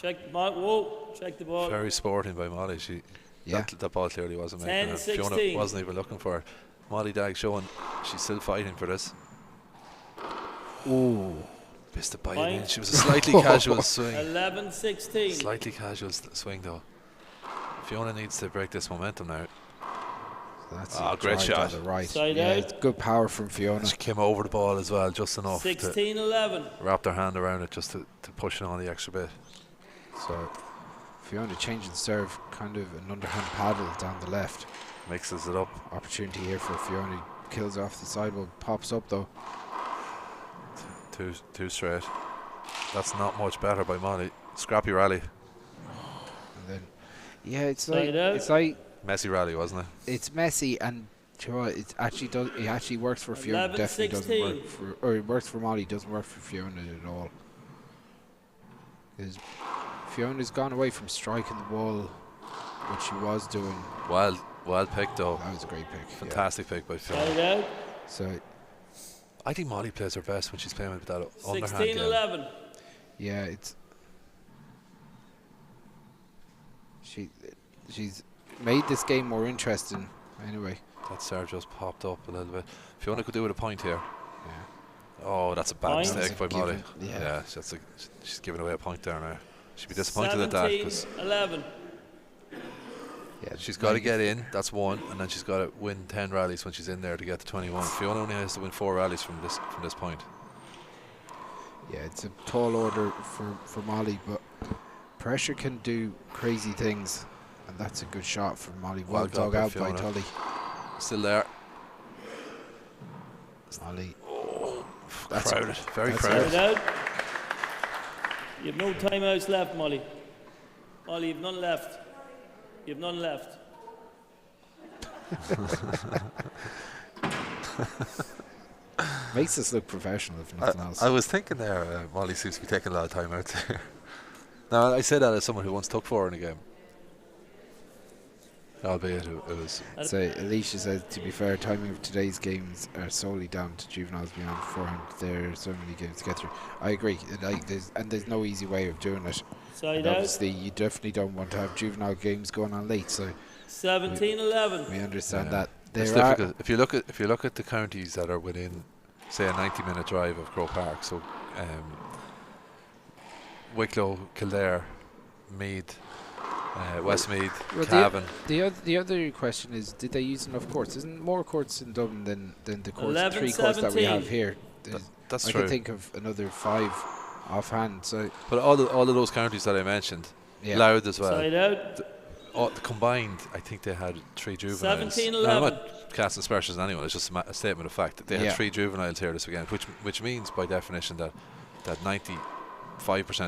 Check the ball. Whoa, check the ball. Very sporting by Molly. Yeah. That ball clearly wasn't making it. Fiona wasn't even looking for it. Molly Dagg showing she's still fighting for this. Ooh. Missed it by an inch. It was a slightly casual swing. 11-16. Slightly casual swing though. Fiona needs to break this momentum now. That's a great shot. Right. Side yeah, out. it's good power from Fiona. She came over the ball as well, just enough 16-11. to wrap their hand around it, just to push it on the extra bit. So Fiona changing serve, kind of an underhand paddle down the left. Mixes it up. Opportunity here for Fiona. Kills off the sidewall, pops up though. Two straight. That's not much better by Molly. Scrappy rally. And then, yeah, it's like messy rally, wasn't it? It's messy, and you know what, it actually works for Fiona. Definitely doesn't work for, or it works for Molly. Doesn't work for Fiona at all. Because Fiona's gone away from striking the ball, which she was doing. Wild pick though. That was a great pick. Fantastic pick by Fiona. Side out. So I think Molly plays her best when she's playing with that underhand. 16-11. Yeah, she's made this game more interesting. Anyway, that serve just popped up a little bit. Fiona could do with a point here. Yeah. Oh, that's a bad mistake by Molly. Yeah, she's giving away a point there now. She'd be disappointed at that because 11. Yeah, she's got to get in. That's one, and then she's got to win 10 rallies when she's in there to get to 21. Fiona only has to win 4 rallies from this point. Yeah, it's a tall order for Molly, but pressure can do crazy things, and that's a good shot from Molly. Well dug out by Tully. Still there. Molly. That's crowded. Very crowded. Out. You have no timeouts left, Molly. Molly, you've none left. You have none left. Makes us look professional, if nothing else. I was thinking there, Molly seems to be taking a lot of time out there. Now, I say that as someone who once took 4 in a game. Albeit it was... So Alicia says, to be fair, timing of today's games are solely down to juveniles beyond beforehand. There are so many games to get through. I agree. There's no easy way of doing it. And obviously, you definitely don't want to have juvenile games going on late. So 17-11. We understand that. It's difficult. If you look at the counties that are within, say, a 90-minute drive of Croke Park, so Wicklow, Kildare, Meath, Westmeath, Cavan. The other question is, did they use enough courts? Isn't more courts in Dublin than the courts, 3 courts that we have here? That's I true. can think of another 5 offhand. So, but all of those counties that I mentioned, Louth as well. Side out. Combined, I think they had 3 juveniles. 17-11. I'm not casting aspersions on anyone. It's just a statement of fact that they had 3 juveniles here this weekend, which means by definition that 95%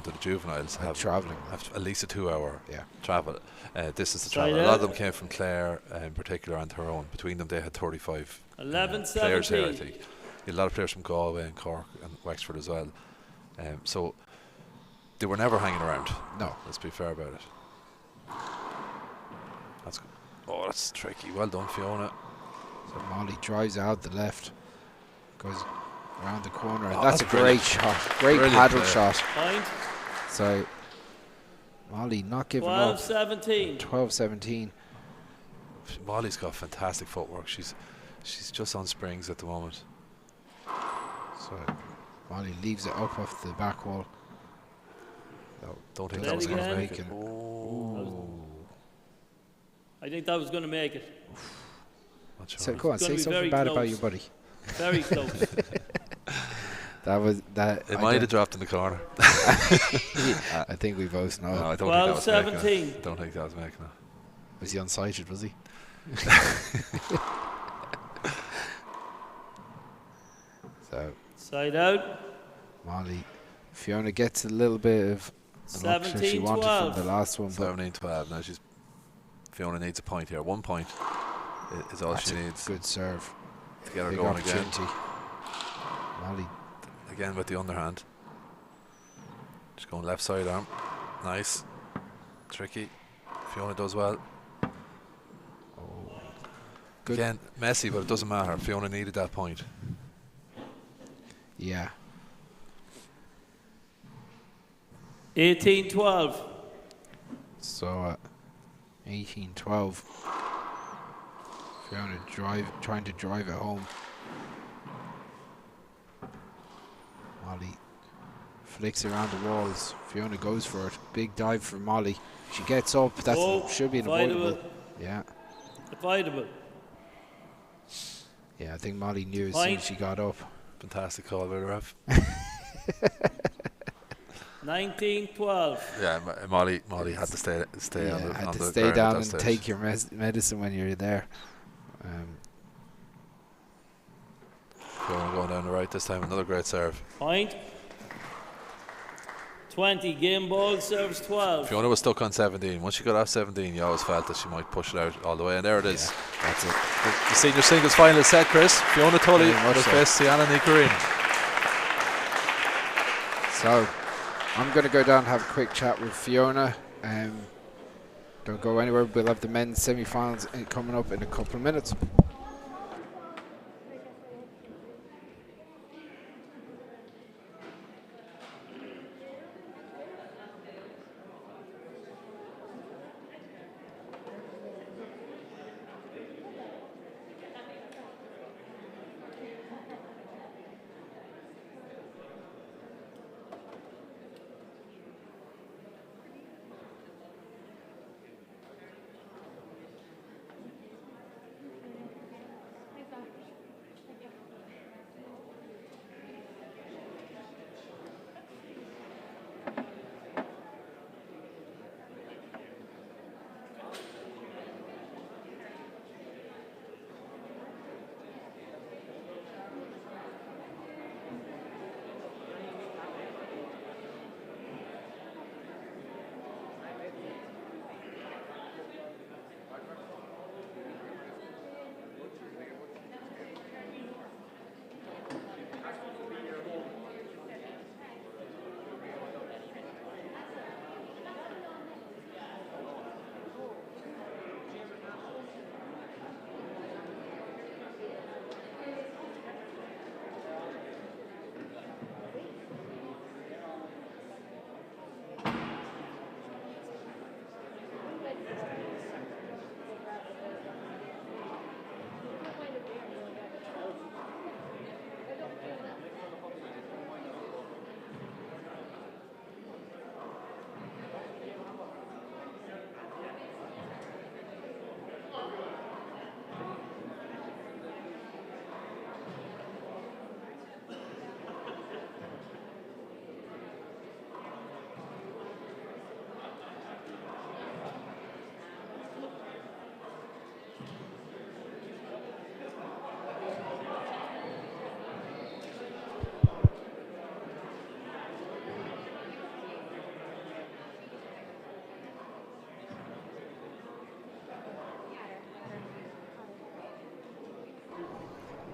of the juveniles have at least a 2-hour travel distance to travel. A lot of them came from Clare in particular and Tyrone. Between them, they had 35 players here, I think. A lot of players from Galway and Cork and Wexford as well. So they were never hanging around. No. Let's be fair about it. That's good. Oh, that's tricky. Well done, Fiona. So Molly drives out the left, goes around the corner, and that's a great shot. Great paddle shot. Point. So Molly not giving up. 12-17. 12-17. Molly's got fantastic footwork. She's just on springs at the moment. So Molly leaves it up off the back wall. No, don't think that was going to make it. I think that was going to make it. So go on, say something bad about your buddy. Very close. It might have dropped in the corner. I think we both know. No, I don't think that was 17. making it. Don't think that was making it. Was he unsighted, was he? So side out. Molly, Fiona gets a little bit of the luck she wanted from the last one. 17-12. Now Fiona needs a point here. 1 point is all she needs. Good serve to get her going again. Molly again with the underhand. Just going left side arm. Nice. Tricky. Fiona does well. Good. Again, messy, but it doesn't matter. Fiona needed that point. Yeah. 18-12. So 18-12. Fiona trying to drive it home. Molly flicks around the walls. Fiona goes for it. Big dive from Molly. She gets up. That should be an avoidable. Yeah. Avoidable. Yeah, I think Molly knew as soon as she got up. Fantastic call by the ref. 19-12. Yeah, Molly had to stay on the had to ground stay at down that and stage. take your medicine when you're there. Fiona going down the right this time. Another great serve. Point. 20. Game ball serves 12. Fiona was stuck on 17. Once she got off 17, you always felt that she might push it out all the way. And there it is. That's it. The senior singles final is set, Chris. Fiona Tully much will so. face Ni Churraoin. So, I'm going to go down and have a quick chat with Fiona. Don't go anywhere. We'll have the men's semi-finals coming up in a couple of minutes.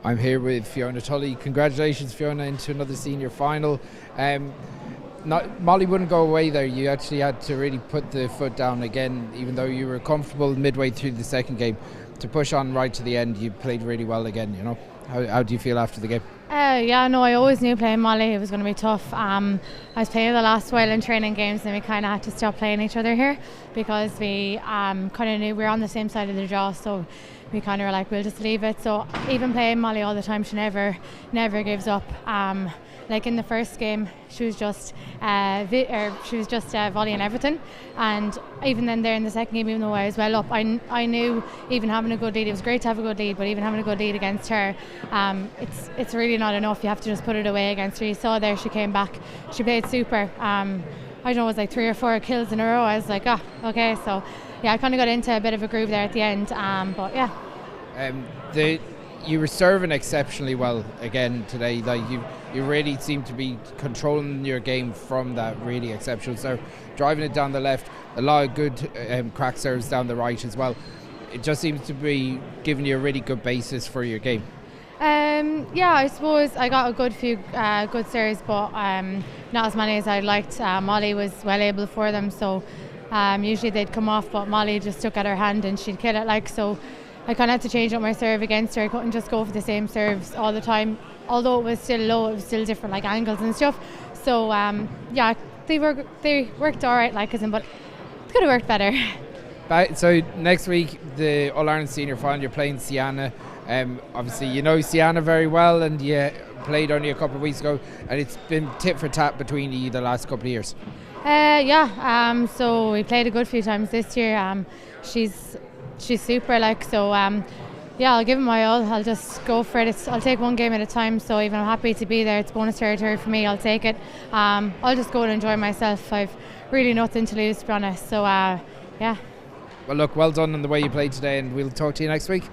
I'm here with Fiona Tully. Congratulations, Fiona, into another senior final. Molly wouldn't go away there. You actually had to really put the foot down again, even though you were comfortable midway through the second game. To push on right to the end, you played really well again, you know. How do you feel after the game? I always knew playing Molly, it was going to be tough. I was playing the last while in training games, and we kind of had to stop playing each other here because we kind of knew we were on the same side of the draw, so we kind of were like, we'll just leave it. So even playing Molly all the time, she never gives up. Like in the first game, she was just volleying everything, and even then there in the second game, even though I was well up, I knew even having a good lead, it was great to have a good lead, but even having a good lead against her, it's really not enough. You have to just put it away against her. You saw there, she came back, she played super. I don't know, it was like 3 or 4 kills in a row. I was like, okay. So yeah, I kind of got into a bit of a groove there at the end. But yeah. You were serving exceptionally well again today. Like you really seem to be controlling your game from that really exceptional serve, driving it down the left. A lot of good crack serves down the right as well. It just seems to be giving you a really good basis for your game. I suppose I got a good few good serves, but not as many as I'd liked. Molly was well able for them, so usually they'd come off, but Molly just took at her hand and she'd kill it. So I kind of had to change up my serve against her. I couldn't just go for the same serves all the time. Although it was still low, it was still different angles and stuff. So they worked all right, but it could have worked better. So next week, the All-Ireland Senior Final, you're playing Sienna. Obviously, you know Sienna very well, and you played only a couple of weeks ago, and it's been tit for tat between you the last couple of years. So we played a good few times this year. She's super, like, so I'll give it my all. I'll just go for it. I'll take one game at a time, so even I'm happy to be there. It's bonus territory for me. I'll take it. I'll just go and enjoy myself. I've really nothing to lose, to be honest, so Well, look, well done on the way you played today, and we'll talk to you next week.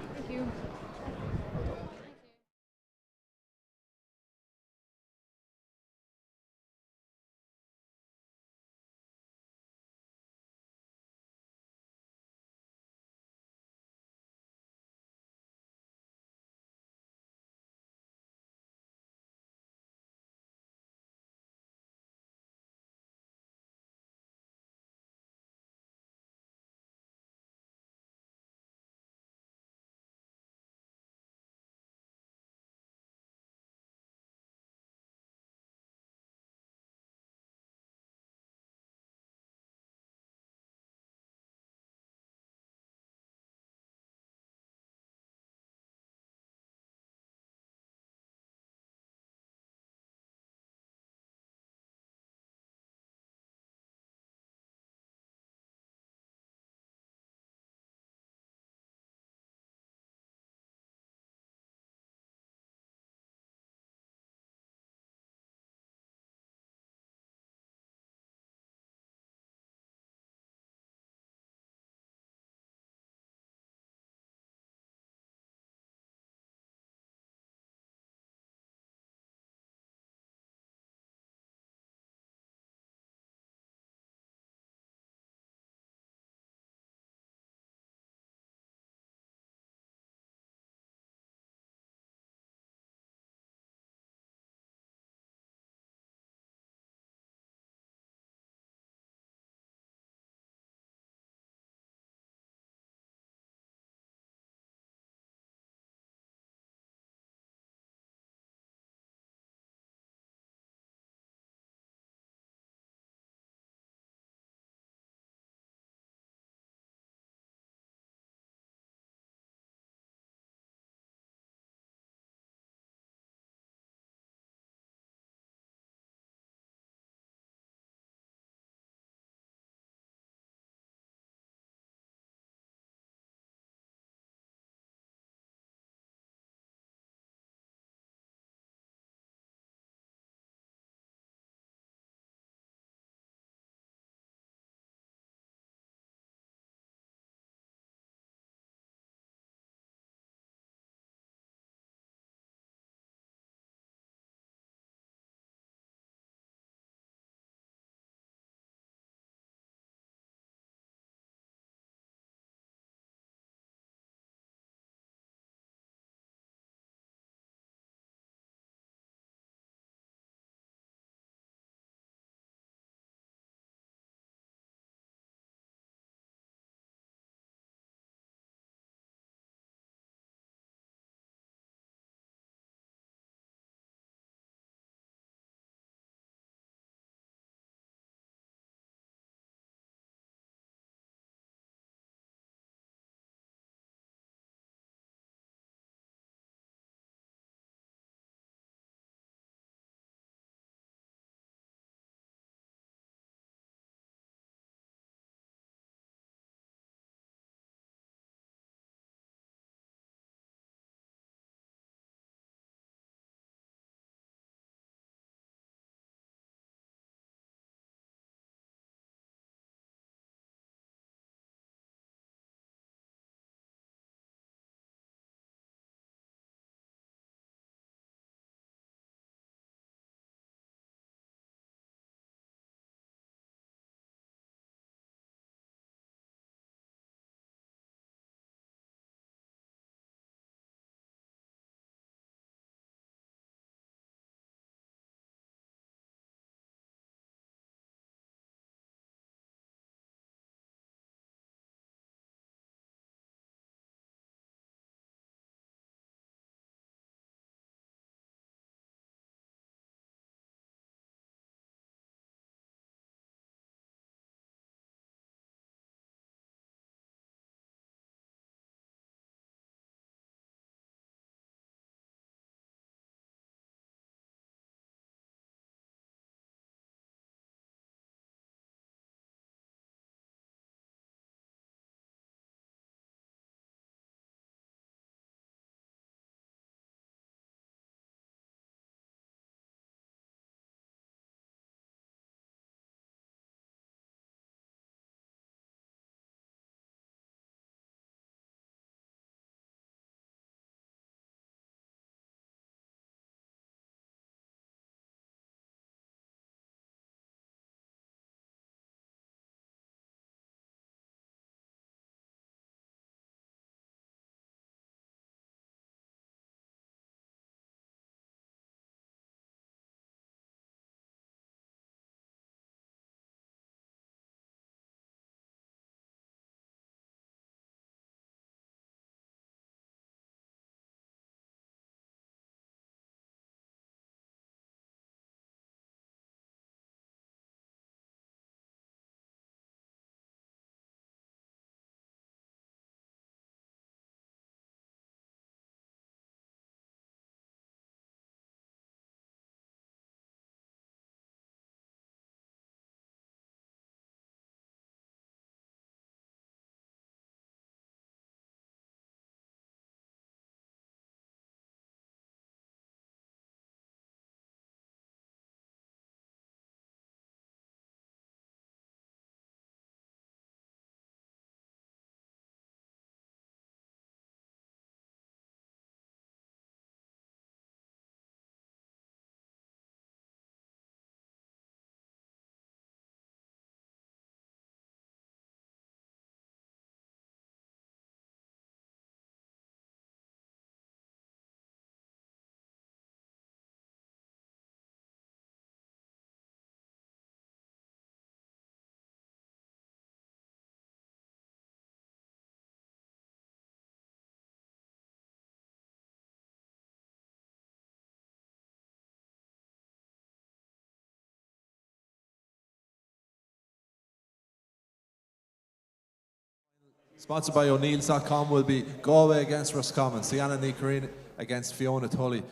Sponsored by O'Neill's.com will be Galway against Roscommon, Ni Churraoin against Fiona Tully.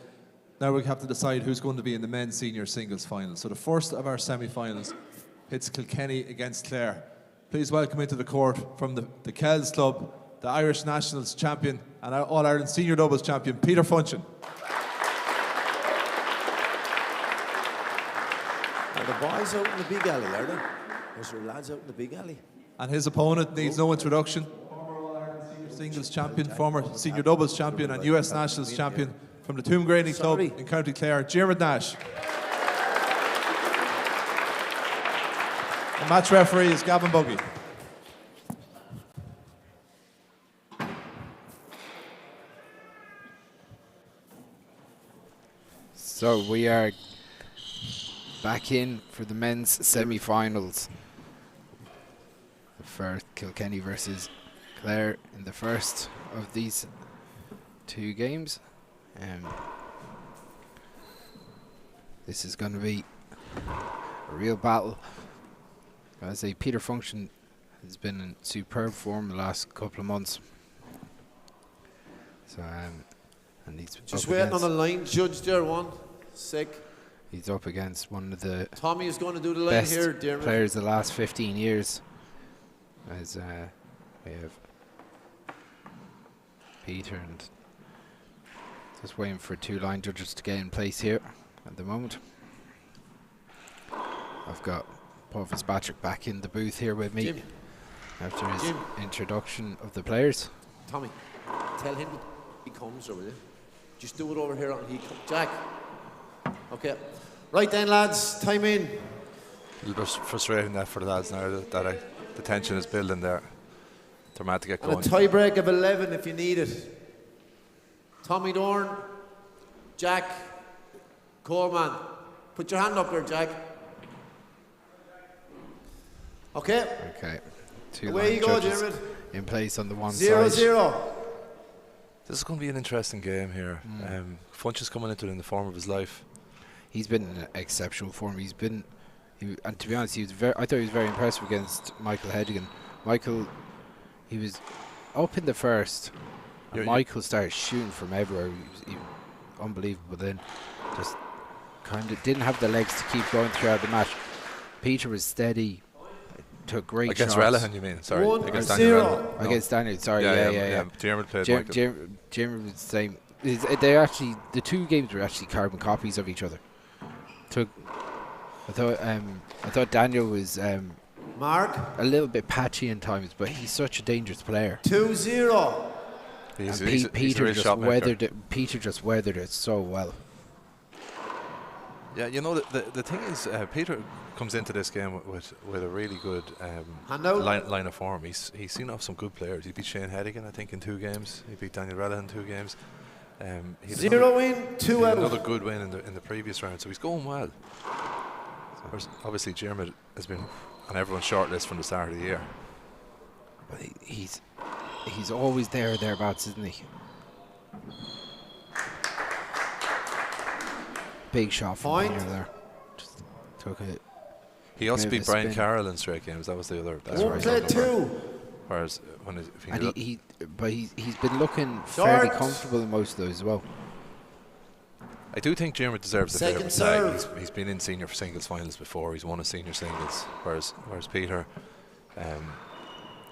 Now we have to decide who's going to be in the men's senior singles final. So the first of our semi-finals hits Kilkenny against Clare. Please welcome into the court from the Kells Club, the Irish Nationals champion and All-Ireland Senior Doubles champion, Peter Funchion. Are the boys out in the big alley, are they? There's your lads out in the big alley. And his opponent needs no introduction. Former All-Ireland Senior Singles champion, former Senior Doubles champion and US Nationals champion from the Toomgraney Club in County Clare, Jerem Nash. The match referee is Gavin Buggy. So we are back in for the men's semi-finals. The first, Kilkenny versus Clare in the first of these two games. This is going to be a real battle. I say Peter Funchion has been in superb form the last couple of months. So and he's just waiting on the line judge there. Sick. He's up against one of the Tommy is going to do the line best here, Dermot. players the last 15 years. As we have Peter and just waiting for 2 line judges to get in place here at the moment. I've got Paul Fitzpatrick back in the booth here with me Jim. after his introduction of the players. Tommy, tell him he comes, or will you? Just do it over here. Jack. Okay. Right then, lads. Time in. A little bit frustrating that for the lads now that the tension is building there. They're mad to get going. And a tie break of 11 if you need it. Tommy Dorn, Jack, Coleman. Put your hand up there, Jack. Okay. Okay. 2 Away line you go, judges Jeremy. in place on the one 0-0. side. This is going to be an interesting game here. Funch's coming into it in the form of his life. He's been in exceptional form. And to be honest, I thought he was very impressive against Michael Hedigan. He was up in the first, and Michael started shooting from everywhere. He was unbelievable. Then just kind of didn't have the legs to keep going throughout the match. Peter was steady. Took great against shots. Relihan, you mean? Sorry, against Daniel Relihan. Against Daniel, sorry, yeah. Jeremy played Michael. Jeremy was the same. The 2 games were actually carbon copies of each other. I thought Daniel was Mark a little bit patchy in times, but he's such a dangerous player. 2-0. Peter just weathered it so well. Yeah, you know, the thing is, Peter comes into this game with a really good line of form. He's seen off some good players. He beat Shane Hedigan, I think, in 2 games. He beat Daniel Relihan in 2 games. He had 0 win, 2 out. Another good win in the previous round, so he's going well. Obviously, Jeremy has been on everyone's short list from the start of the year. But he's always there or thereabouts, isn't he? Big shot from Peter there. Just took it. He also beat Brian Carroll in straight games. That was the other. That's right. Played 2. Whereas he's been looking fairly comfortable in most of those as well. I do think Jeremy deserves a bit of a serve. tag. He's been in senior singles finals before. He's won a senior singles. Whereas Peter,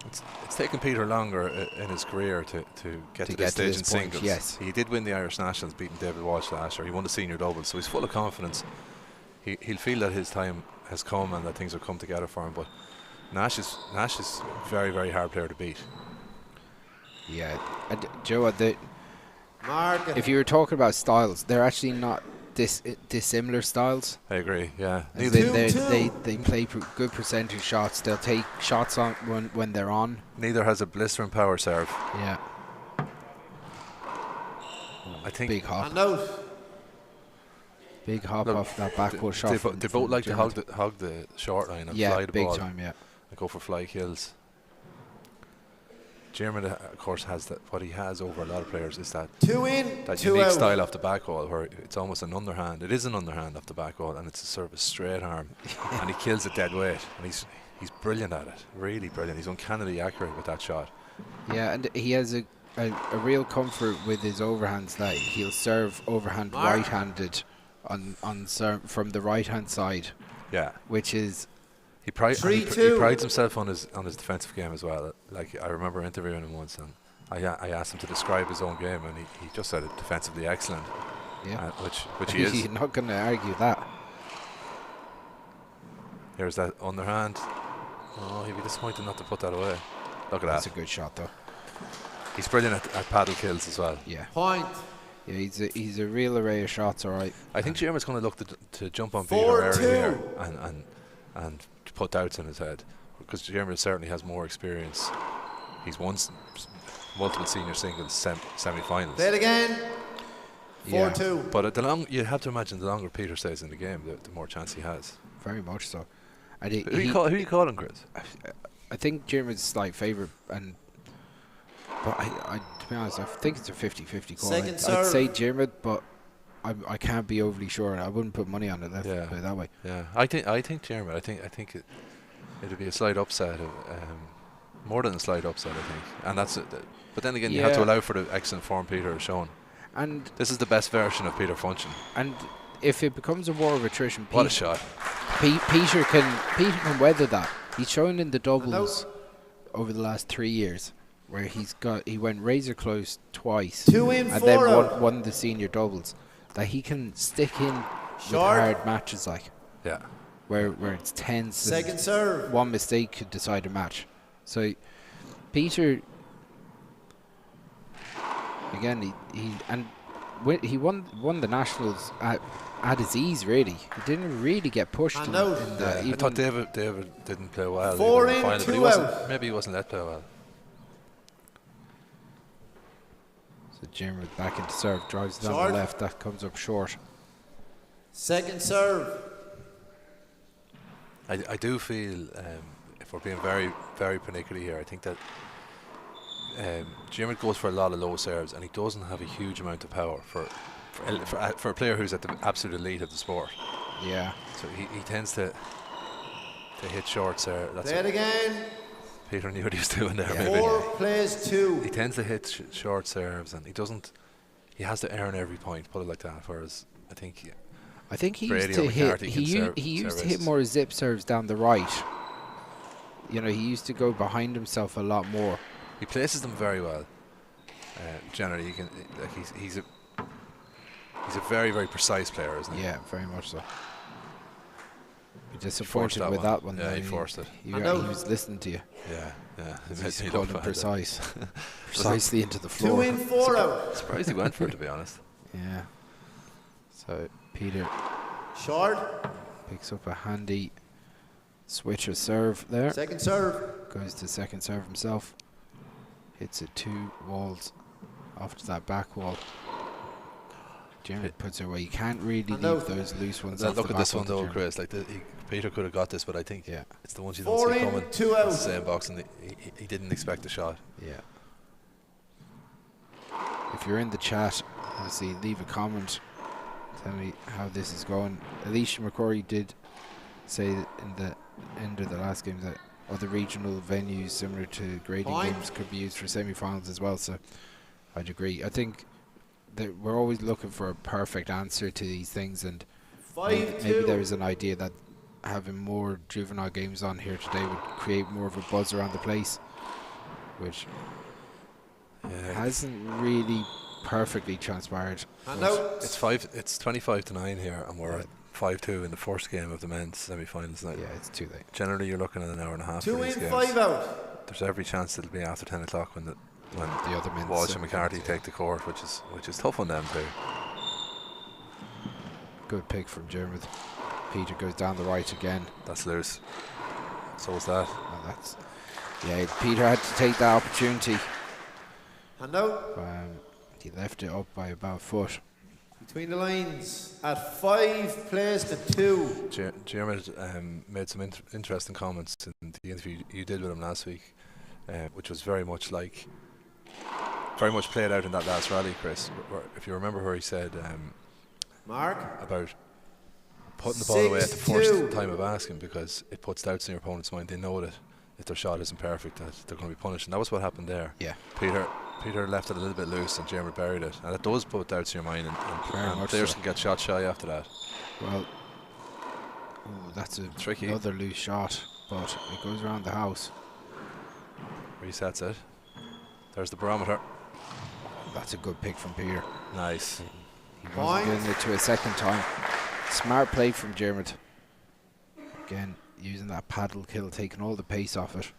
it's taken Peter longer in his career to get to this stage in singles. Yes, he did win the Irish Nationals, beating David Walsh last year. He won the senior doubles, so he's full of confidence. He'll feel that his time has come and that things will come together for him. But Nash is a very, very hard player to beat. Yeah, Joe, if you were talking about styles, they're actually not dissimilar styles. I agree. Yeah, they play good percentage shots. They'll take shots on when they're on. Neither has a blistering power serve. Yeah, I think big hop. Big hop off that backboard shot. They both like to hog the short line and fly the ball. Big time, yeah. And go for fly kills. Jeremy, of course, has that. What he has over a lot of players is that unique style off the back wall, where it's almost an underhand. It is an underhand off the back wall, and it's a sort of a straight arm, and he kills it dead weight. And he's brilliant at it, really brilliant. He's uncannily accurate with that shot. Yeah, and he has a real comfort with his overhands that he'll serve overhand right-handed from the right-hand side. Yeah, which is he prides himself on his defensive game as well. Like I remember interviewing him once, and I asked him to describe his own game, and he just said it defensively excellent. Yeah, which he is. You're not going to argue that. Here's that underhand. Oh, he'd be disappointed not to put that away. Look at that. That's a good shot, though. He's brilliant at paddle kills as well. Yeah. Point. Yeah, he's a real array of shots, all right. I think Jerem's going to look to jump on Peter early here and put doubts in his head, because Jerem certainly has more experience. He's won multiple senior singles semi-finals. Play it again. 4-2. But you have to imagine the longer Peter stays in the game, the more chance he has. Very much so. Who are you calling, Chris? I think Jerem is a slight favourite, but I to be honest, I think it's a 50-50 call. I'd say Jerem, but I can't be overly sure, and I wouldn't put money on it. Put it that way. Yeah, I think Jerem. I think it'll be a slight upset, more than a slight upset. I think, and that's it. But then again, you have to allow for the excellent form Peter has shown. And this is the best version of Peter Funchen. And if it becomes a war of attrition, what a shot! Peter can weather that. He's shown in the doubles over the last 3 years, where he went razor close twice, and then won the senior doubles. That he can stick in with hard matches where it's tense. Second serve. One mistake could decide a match. So Peter, again, he won the nationals at his ease. Really, he didn't really get pushed. I thought David didn't play well. 4 in, in, final, 2 but maybe he wasn't let play well. So Jerem back into serve, drives down the left. That comes up short. Second serve. I do feel, if we're being very, very pernickety here, I think that Jerem goes for a lot of low serves, and he doesn't have a huge amount of power for a player who's at the absolute elite of the sport. Yeah. So he tends to hit short serve. Play it again. Peter knew what he was doing there. Yeah. 4 plays 2. He tends to hit short serves, and he has to earn every point, put it like that. Whereas I think he used to hit. He used to hit more zip serves down the right. You know, he used to go behind himself a lot more. He places them very well. Generally, he's a very, very precise player, isn't he? Yeah, very much so. Be disappointed with that one. Yeah, he forced it. He was listening to you. Yeah. He's called him precise. Precisely into the floor. 2 in, 4 out. Surprised he went for it, to be honest. Yeah. So Peter picks up a handy switch of serve there. Second serve. Goes to second serve himself. Hits it 2 walls off to that back wall. Jerem puts it away. You can't really leave those loose ones. Look at this one though, Chris. Peter could have got this, but I think it's the ones you don't 4 see in, coming. 2 out. It's the same box, and he didn't expect the shot. Yeah. If you're in the chat, obviously leave a comment. Tell me how this is going. Alicia McCrory did say that in the end of the last game that other regional venues similar to grading games could be used for semi-finals as well. So I'd agree. I think that we're always looking for a perfect answer to these things, and maybe there is an idea that having more juvenile games on here today would create more of a buzz around the place, which hasn't really perfectly transpired. It's 25-9 here, and we're at 5-2 in the first game of the men's semi-finals now. Yeah, it's too late. Generally, you're looking at an hour and a half. 2 for in, these games. 5 out. There's every chance it'll be after 10 o'clock when the other men's Walsh and McCarthy take the court, which is tough on them too. Good pick from Jerem. Peter goes down the right again. That's loose. So is that. Peter had to take that opportunity. And now he left it up by about a foot. Between the lines at 5 plays to 2. Jerem made some interesting comments in the interview you did with him last week, which was very much played out in that last rally, Chris. If you remember where he said about putting the ball away at the first time of asking, because it puts doubts in your opponent's mind. They know that if their shot isn't perfect, that they're going to be punished. And that was what happened there. Yeah. Peter left it a little bit loose and Jeremy buried it. And it does put doubts in your mind, and players can get shot shy after that. Well, that's a tricky, another loose shot, but it goes around the house. Resets it. There's the barometer. That's a good pick from Peter. Nice. He wasn't getting it to a second time. Smart play from Jerem. Again, using that paddle kill, taking all the pace off it.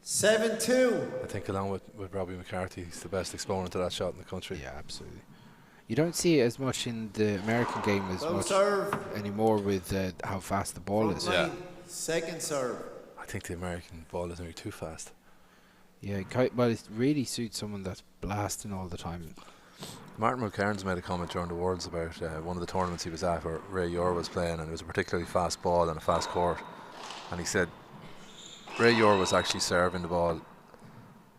7-2. I think along with Robbie McCarthy, he's the best exponent of that shot in the country. Yeah, absolutely. You don't see it as much in the American game as much anymore with how fast the ball is. Yeah. Second serve. I think the American ball is maybe too fast. Yeah, well, it really suits someone that's blasting all the time. Martin McCarthy's made a comment during the Worlds about one of the tournaments he was at where Ray Ure was playing, and it was a particularly fast ball and a fast court. And he said Ray Ure was actually serving the ball,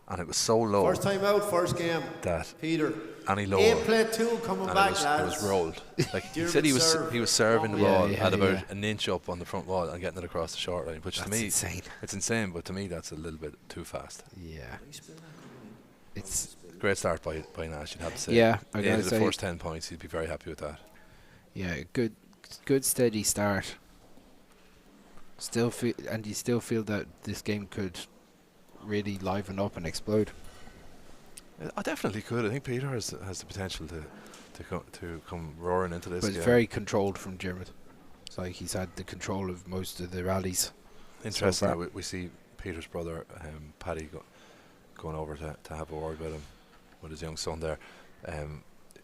and it was so low. First time out, first game. That Peter. Any lower. 8 play 2 coming back, it was rolled. Like he said, he was serving the ball at about an inch up on the front wall and getting it across the short line, which to me insane. It's insane, but to me that's a little bit too fast. Yeah. It's great start by Nash, you'd have to say. Yeah, I gotta say the first 10 points, he'd be very happy with that. Yeah, good steady start. You still feel that this game could really liven up and explode. I definitely could. I think Peter has the potential to come roaring into this. But it's very controlled from Jerem. It's like he's had the control of most of the rallies. Interesting. So we see Peter's brother, Paddy, going over to have a word with him, with his young son there.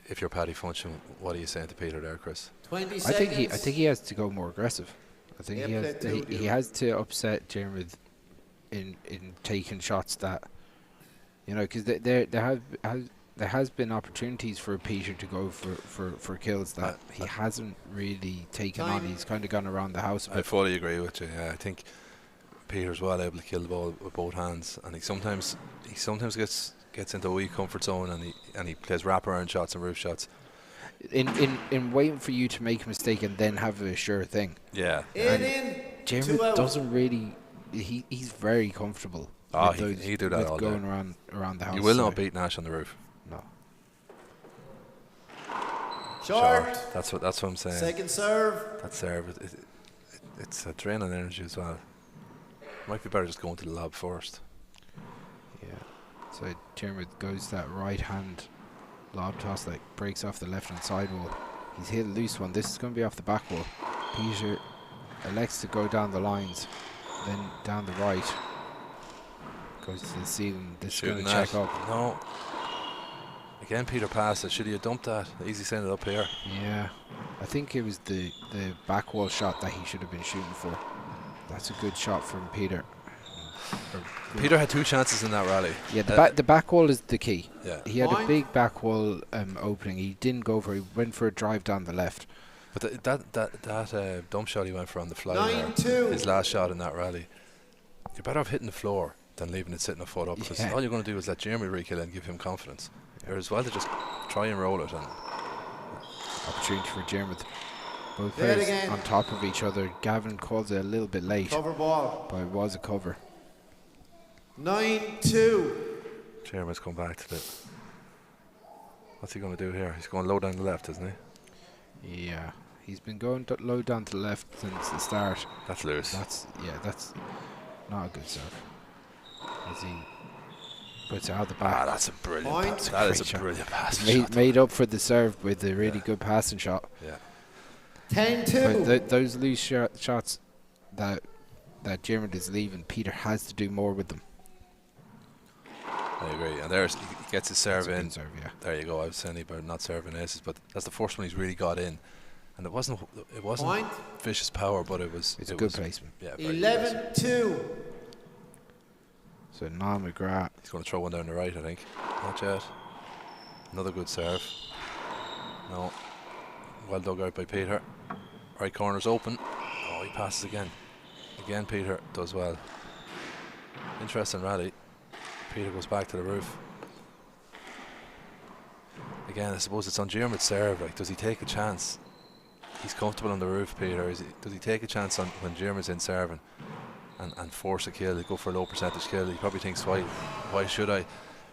If you're Paddy Funcham, what are you saying to Peter there, Chris? 20 I think he has to go more aggressive. I think he has to upset Jerem in taking shots that, you know, because there has been opportunities for Peter to go for kills that he hasn't really taken on. He's kind of gone around the house. I fully agree with you. Yeah, I think Peter's well able to kill the ball with both hands, and he sometimes gets into a weak comfort zone, and he plays wraparound shots and roof shots. In waiting for you to make a mistake and then have a sure thing. Yeah. Jerem doesn't really. He's very comfortable. Oh, he do that all going day. around the house. You will not beat Nash on the roof. No. Short. That's what I'm saying. Second serve. That serve, it's a drain on energy as well. Might be better just going to the lob first. Yeah. So Jerem goes that right hand lob toss that breaks off the left hand side wall. He's hit a loose one. This is going to be off the back wall. Peter elects to go down the lines, then down the right. Goes to the ceiling. This is going to check up. No. Again, Peter passed it. Should he have dumped that? Easy send it up here. Yeah. I think it was the back wall shot that he should have been shooting for. That's a good shot from Peter. Peter had 2 chances in that rally. Yeah, the back wall is the key. Yeah. He had a big back wall opening. He didn't go for it. He went for a drive down the left. But that dump shot he went for on the fly, 9-2. His last shot in that rally, you're better off hitting the floor than leaving it sitting a foot up, because all you're going to do is let Jeremy re-kill and give him confidence. Or as well to just try and roll it. And opportunity for Jerem. Both players on top of each other. Gavin calls it a little bit late. Cover ball. But it was a cover. 9-2. Jeremy's come back to the. What's he going to do here? He's going low down the left, isn't he? Yeah. He's been going low down to the left since the start. That's loose. That's not a good serve. As he puts it out the back. That's a brilliant pass. That is a brilliant pass. Made up for the serve with a really good passing shot. Yeah. 10-2. But those loose shots that Jerem is leaving, Peter has to do more with them. I agree. And there's he gets his serve in. Serve, yeah. There you go. I was saying about not serving aces, but that's the first one he's really got in. And it wasn't vicious power, but it's a good placement. Yeah. 11-2. So Niamh McGrath. He's going to throw one down the right, I think. Not yet. Another good serve. No. Well dug out by Peter. Right corner's open. Oh, he passes again. Again, Peter does well. Interesting rally. Peter goes back to the roof. Again, I suppose it's on Jerem's serve. Like, does he take a chance? He's comfortable on the roof, Peter. Does he take a chance on when Jerem's in serving? and force a kill, go for a low percentage kill. He probably thinks, why should I?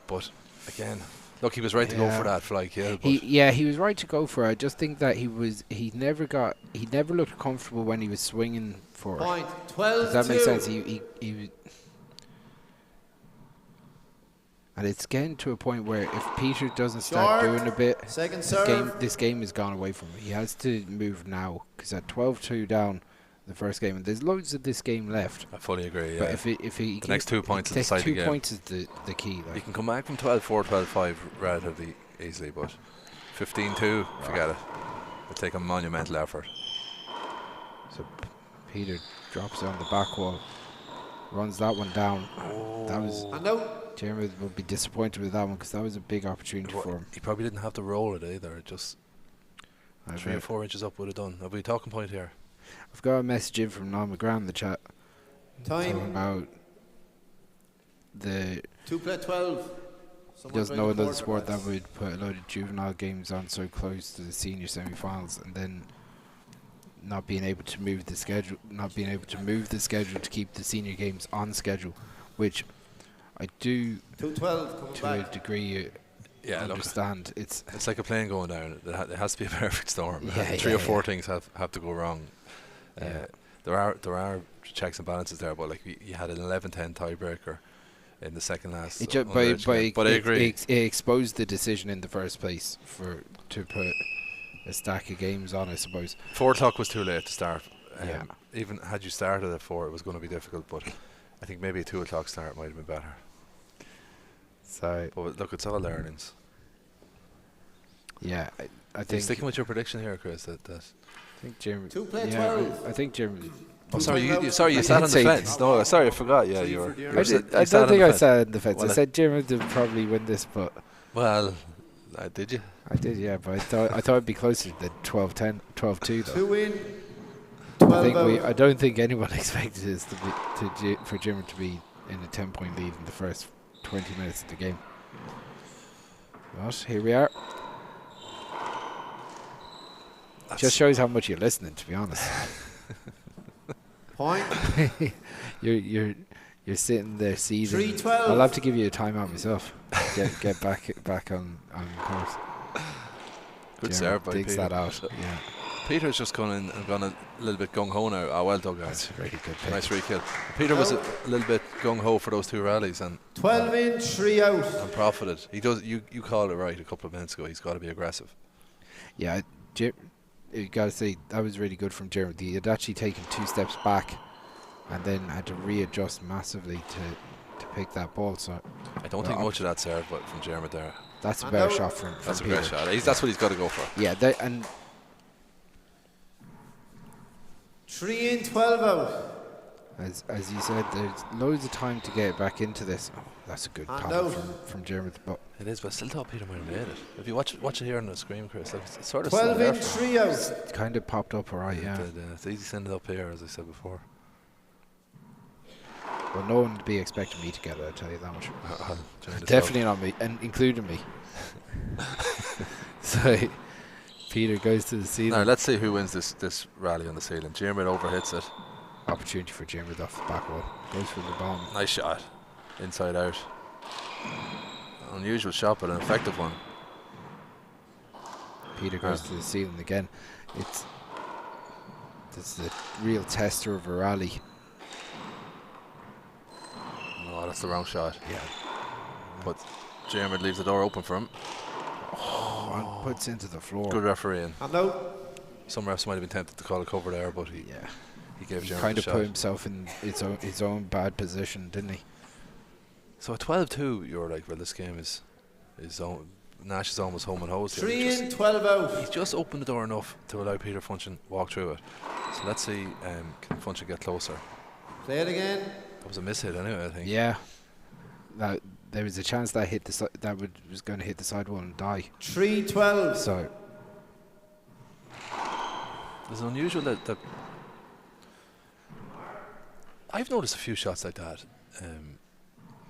But again, look, he was right to go for that fly kill. He was right to go for it. I just think that he never looked comfortable when he was swinging for Point. it. 12. Does that make sense? He and it's getting to a point where if Peter doesn't start doing a bit, this game has gone away from him. He has to move now, because at 12-2 down the first game, and there's loads of this game left. I fully agree. But Yeah. if he the next 2 points is the 2 points is the key. You can come back from 12-4, 12-5 relatively easily, but 15-2, forget it. It'll take a monumental effort. So Peter drops it on the back wall, runs that one down. That was. Jerem would be disappointed with that one, because that was a big opportunity for him. He probably didn't have to roll it either. Just 3 or 4 inches up would have done. Have we a talking point here? I've got a message in from Niamh McGrath in the chat. Talking about the 2+12. He doesn't know another sport that would put a load of juvenile games on so close to the senior semi-finals, and then not being able to move the schedule to keep the senior games on schedule, which I do 2-12 to a degree. Understand. It's like a plane going down. There has to be a perfect storm. 3 or 4 things have to go wrong. There are checks and balances there, but like you had an 11-10 tiebreaker in the second last. But I agree. It exposed the decision in the first place to put a stack of games on, I suppose. 4 o'clock was too late to start. Even had you started at 4, it was going to be difficult, but I think maybe a 2 o'clock start might have been better. So, but look, it's all learnings. Yeah, I think. Are you sticking with your prediction here, Chris? That I think Jerem. 2+12. I think Jerem. Oh, sorry, you sat on the fence. No, sorry, I forgot. Yeah, you were. I don't think I sat on the fence. I said Jerem would probably win this, but. Well, did you? I did, yeah, but I thought it'd be closer to 12-10, 12-2 though. 2 in. 12 I don't think anyone expected this for Jerem to be in a 10-point lead in the first 20 minutes of the game. But here we are. Just shows how much you're listening, to be honest. Point. You're sitting there seething. 3-12. I'll have to give you a timeout myself. Get back on course. Good serve by digs Peter. That out. Yeah. Peter's just gone in and gone a little bit gung-ho now. Oh, well done, guys. That's a really good pick. Nice re-kill. Peter was a little bit gung-ho for those 2 rallies, and 12 in, 3 out. And profited. He does. You called it right a couple of minutes ago. He's got to be aggressive. Yeah, you got to say that was really good from Jerem. He had actually taken 2 steps back, and then had to readjust massively to pick that ball. So I don't think much of that serve, but from Jerem there. That's a better shot from That's Peter. A great shot. That's what he's got to go for. Yeah, and 3 in, 12 out. As you said, there's loads of time to get back into this. Oh, that's a good paddle from Jerem. But it is, but I still thought Peter might have made it. If you watch it here on the screen, Chris, like it's sort of 12 in, 3 out. It kind of popped up alright, yeah. It's easy to send it up here, as I said before. Well, no one would be expecting me to get it, I'll tell you that much. Definitely not me, and including me. So Peter goes to the ceiling. Now let's see who wins this rally on the ceiling. Jerem overhits it. Opportunity for Jerem off the back wall. Goes for the bomb. Nice shot. Inside out. Unusual shot, but an effective one. Peter goes to the ceiling again. This is a real tester of a rally. No, that's the wrong shot. Yeah. But Jerem leaves the door open for him. Oh, puts into the floor. Good refereeing. Hello. Some refs might have been tempted to call a cover there, but he gave Jerem kind the of shot. put himself in his own bad position, didn't he? So at 12-2, you're like, well, this game is Nash is almost home and hosed. 3 in, 12 out. He's just opened the door enough to allow Peter Funchen walk through it. So let's see, can Funchen get closer? Play it again. That was a miss hit anyway, I think. Yeah. There was a chance that was going to hit the sidewall and die. 3-12. So it's unusual that I've noticed a few shots like that,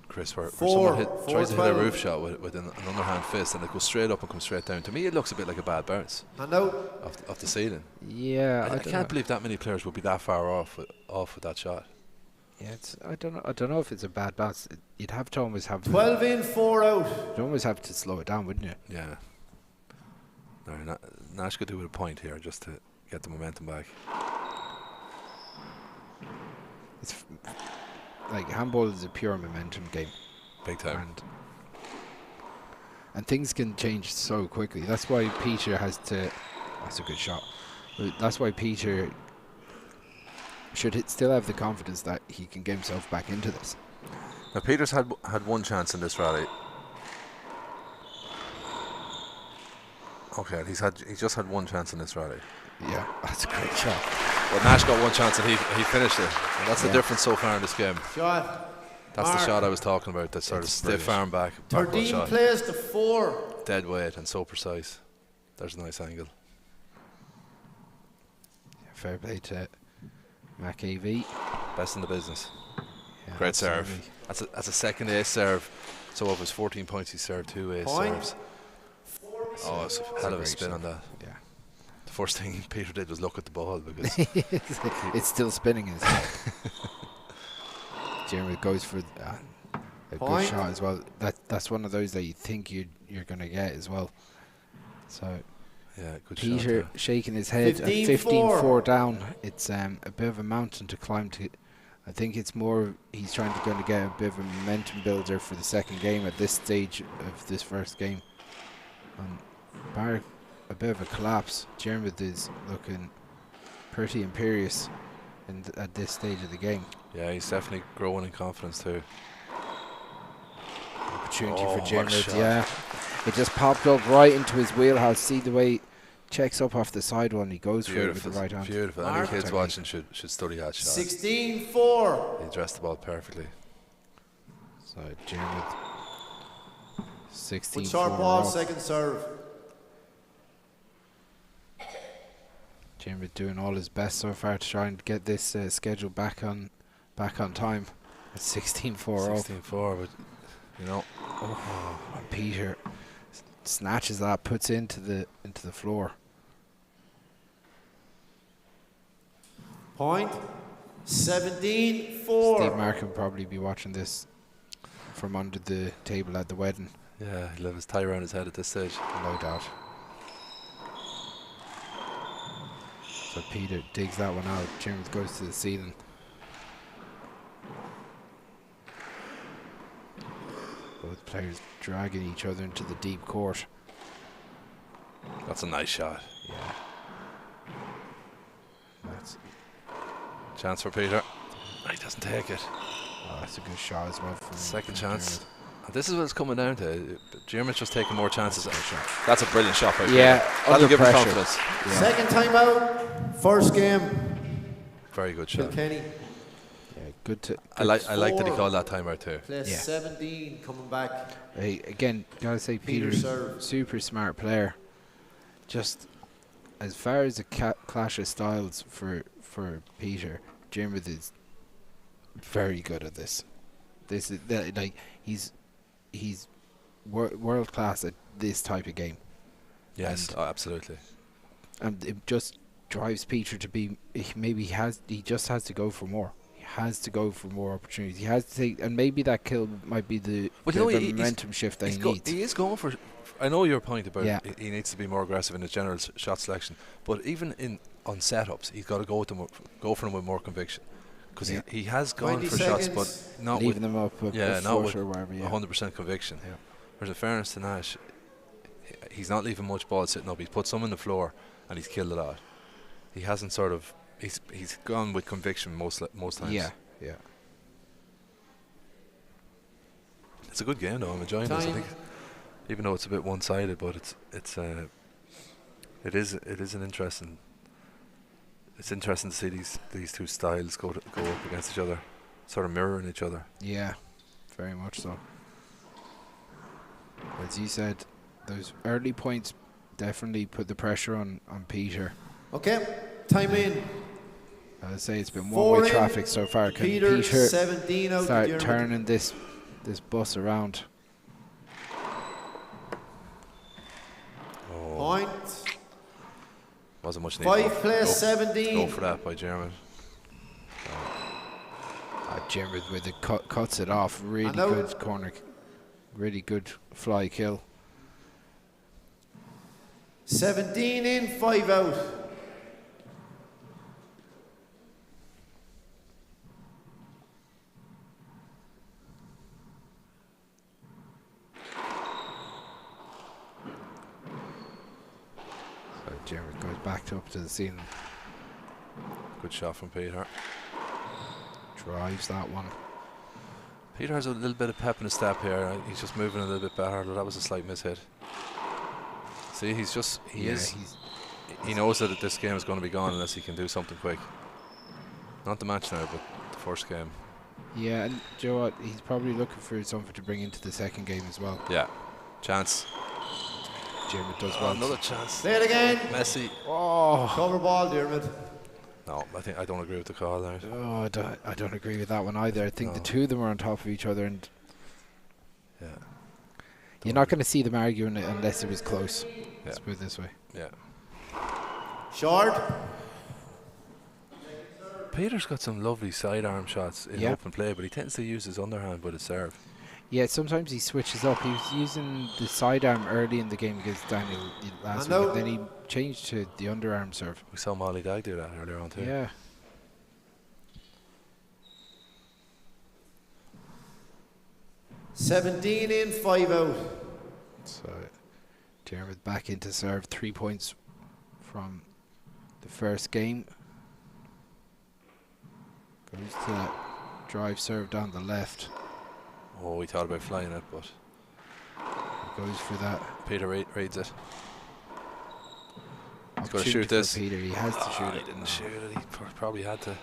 Chris, where someone tries to hit a roof shot with an underhand fist and it goes straight up and comes straight down. To me, it looks a bit like a bad bounce. I know. Off the ceiling. Yeah, I can't believe that many players would be that far off with that shot. Yeah, I don't know if it's a bad balance. You'd have to almost have 12 in, 4 out. You'd almost have to slow it down, wouldn't you? Yeah. No, Nash could do with a point here just to get the momentum back. It's like handball is a pure momentum game. Big time. And things can change so quickly. That's why Peter has to. That's a good shot. But that's why Peter should still have the confidence that he can get himself back into this. Now Peter's had one chance in this rally. Okay, he's just had one chance in this rally. Yeah, that's a great shot. But Nash got one chance and he finished it. And that's the difference so far in this game. Shot. That's the shot I was talking about. That sort of stiff arm back. 13 plays to 4. Dead weight and so precise. There's a nice angle. Yeah, fair play to McCarthy. Best in the business. Yeah, great serve. That's a second ace serve. So of his 14 points, he served 2 ace serves. Oh, it's a hell of a spin on that. Yeah. The first thing Peter did was look at the ball because it's still spinning, isn't it? Jerem goes for a good shot as well. That's one of those that you think you're going to get as well. So yeah, good Peter shot, shaking his head at 15-4 down. It's a bit of a mountain to climb to. I think it's more he's going to get a bit of a momentum builder for the second game at this stage of this first game. Bar a bit of a collapse. Jerem is looking pretty imperious at this stage of the game. Yeah, he's definitely growing in confidence too. Opportunity for Jerem. Yeah, it just popped up right into his wheelhouse. See the way he checks up off the side one. He goes for it with the right hand. Beautiful. Any kids watching should study that shot. 16-4. He addressed the ball perfectly. So Jerem with 16-4. Short ball, second serve. Jerem doing all his best so far to try and get this schedule back on time. At 16-4 16-4, but you know, and Peter snatches that, puts into the floor. Point 17-4. Steve Mark will probably be watching this from under the table at the wedding. Yeah, he'll have his tie around his head at this stage. No doubt. So Peter digs that one out. Jerem goes to the ceiling. Both players dragging each other into the deep court. That's a nice shot. Yeah. That's chance for Peter. He doesn't take it. Oh, that's a good shot as well. Second chance. And this is what it's coming down to. Jerem's just taking more chances. That's a brilliant shot by Peter. Yeah, that'll give him pressure. confidence. Yeah. Second time out. First game. Very good shot. Kilkenny. Yeah, good to. I like that he called that timeout too. Place 17 coming back. Hey, again, gotta say Peter's super smart player. Just as far as the clash of styles for Peter, Jerem is very good at this. This is like he's world class at this type of game. Yes, absolutely. And it just drives Peter to be. He just has to go for more. He has to go for more opportunities. He has to take, and maybe that kill might be the momentum shift that he needs. He is going for. I know your point about he needs to be more aggressive in his general shot selection, but even on setups, he's got to go for them with more conviction, because he has gone for shots, but not leaving with them up not with or whatever, 100% conviction. Yeah. Whereas in fairness to Nash, he's not leaving much ball sitting up. He's put some on the floor and he's killed a lot. He hasn't sort of he's gone with conviction most times. Yeah. It's a good game though. I'm enjoying this. I think, even though it's a bit one-sided, but it is an interesting. It's interesting to see these two styles go up against each other, sort of mirroring each other. Yeah, very much so. As you said, those early points definitely put the pressure on Peter. Okay, time in. I'd say it's been one-way traffic so far. Can Peter 17 out start turning this bus around? Point. Wasn't much need. 5 plays 17. Go for that by Jerem. Jerem with it cuts it off. Really good corner. Really good fly kill. 17 in, 5 out. Jerem goes back up to the ceiling. Good shot from Peter. Drives that one. Peter has a little bit of pep in his step here. He's just moving a little bit better. That was a slight mishit. See, he knows that this game is going to be gone unless he can do something quick. Not the match now, but the first game. Yeah, and do you know what? He's probably looking for something to bring into the second game as well. Yeah, chance. Jerem does well. Another chance. Say it again. Messi. Oh, cover ball, Dermot. No, I don't agree with the call there. Oh, I don't agree with that one either. I think the two of them are on top of each other, and you're not going to see them arguing unless it was close. Let's put it this way. Yeah. Short. Peter's got some lovely sidearm shots in open play, but he tends to use his underhand with his serve. Yeah, sometimes he switches up. He was using the sidearm early in the game against Daniel last week, and then he changed to the underarm serve. We saw Molly Dag do that earlier on too. Yeah. $17 in, 5 out. So, Jerem back into serve. 3 points from the first game. Goes to that drive serve down the left. Oh, we thought about flying it, but he goes for that. Peter reads it. He's got to shoot this. Peter, he has to shoot it. He didn't shoot it. He probably had to.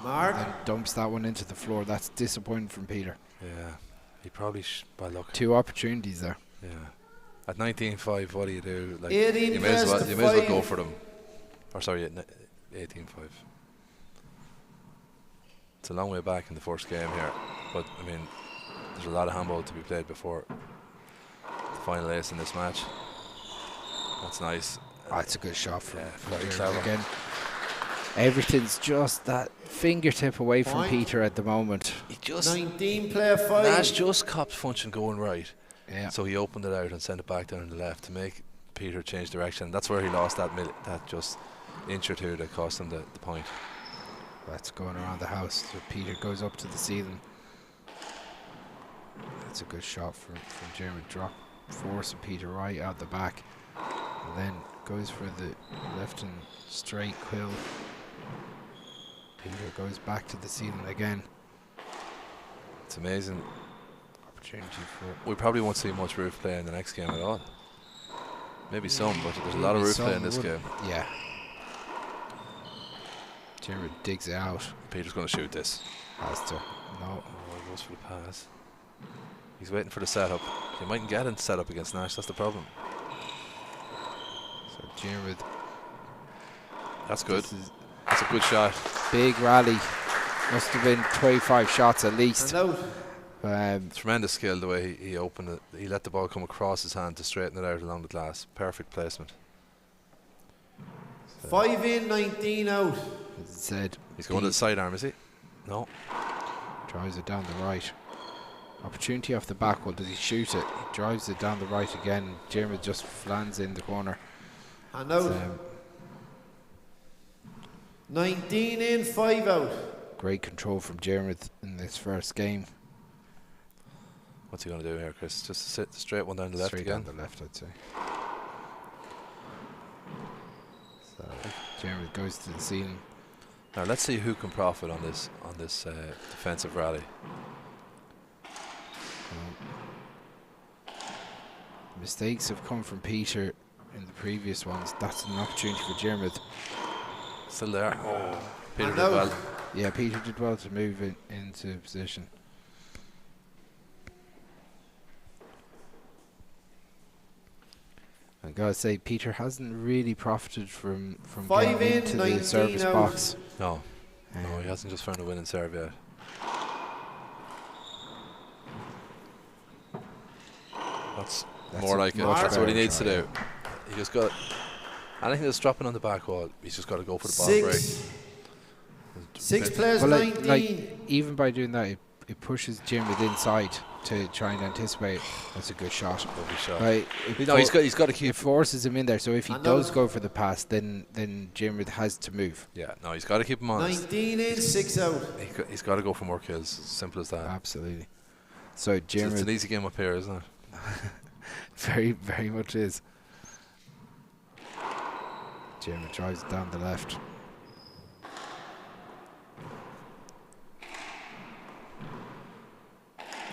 Mark. And then dumps that one into the floor. That's disappointing from Peter. Yeah, he probably by luck. 2 opportunities there. Yeah. At 19-5, what do you do? Like, 18 you may as well go for them. Or sorry, 18-5. It's a long way back in the first game here, but I mean, there's a lot of handball to be played before the final ace in this match. That's nice. That's a good shot from very clever. Again, everything's just that fingertip away from Peter at the moment. He just 19 play 5. Nash just copped function going right. Yeah. So he opened it out and sent it back down the left to make Peter change direction. That's where he lost that just inch or two that cost him the point. That's going around the house. So Peter goes up to the ceiling. That's a good shot from Jerem. Drop, forcing Peter right out the back. And then goes for the left and straight quill. Peter goes back to the ceiling again. It's amazing. Opportunity for. We probably won't see much roof play in the next game at all. Maybe some, but there's a lot of roof play in this game. Yeah. Jerem digs it out. Peter's going to shoot this. Has to. No. Oh, he goes for the pass. He's waiting for the setup. He mightn't get in setup against Nash. That's the problem. So Jerem. That's good. That's a good shot. Big rally. Must have been 25 shots at least. Tremendous skill the way he opened it. He let the ball come across his hand to straighten it out along the glass. Perfect placement. 5 in, 19 out. As it said, he's going to the sidearm, is he? No. Drives it down the right. Opportunity off the back wall. Does he shoot it? He drives it down the right again. Jerem just flans in the corner. And out. 19 in, 5 out. Great control from Jerem in this first game. What's he going to do here, Chris? Just sit straight one down the left again? Down the left, I'd say. So Jerem goes to the ceiling. Now let's see who can profit on this defensive rally. Mistakes have come from Peter in the previous ones. That's an opportunity for Jerem. Still there. Oh, Peter did well. Yeah, Peter did well to move into position. I gotta say, Peter hasn't really profited from getting into the service box. No, he hasn't just found a winning serve yet. That's more like it. That's what he needs to do. He just got anything that's dropping on the back wall. He's just got to go for the ball break. 6 players, well, 19. like even by doing that, it pushes Jim with inside to try and anticipate. That's a good shot. Lovely shot. Right, he's got to keep. It forces him in there. So if he does go for the pass, then Jim has to move. Yeah, no, he's got to keep him honest. 19 in, 6 out. He's got to go for more kills. Simple as that. Absolutely. So Jim, it's an easy game up here, isn't it? very, very much is. Jim drives down the left.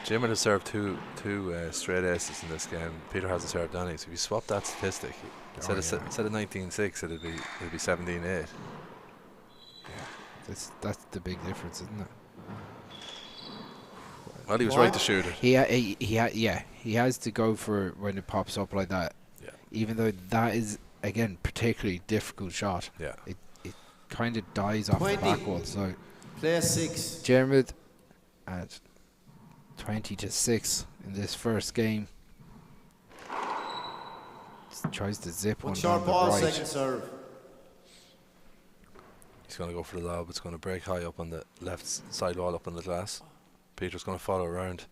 Jim had served two straight aces in this game. Peter hasn't served any. So if you swap that statistic, instead of 19-6, it'd be 17-8. That's the big difference, isn't it? Well, he was right to shoot it. He has to go for it when it pops up like that. Yeah. Even though that is again particularly difficult shot. Yeah. It kind of dies off the back wall. So player 6. Jerem at 20-6 in this first game. Just tries to zip one down the right. Second serve. He's going to go for the lob. It's going to break high up on the left side wall, up on the glass. Peter's going to follow around.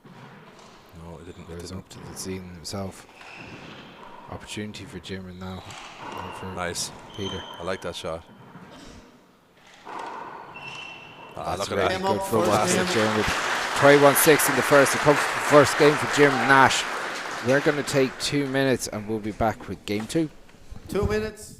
No, it didn't. Goes up to the scene himself. Opportunity for Jerem now. Nice. Peter. I like that shot. That's look at really that. good football from Jerem. 21-6 in the first. First game for Jerem Nash. We're going to take 2 minutes and we'll be back with game 2. 2 minutes.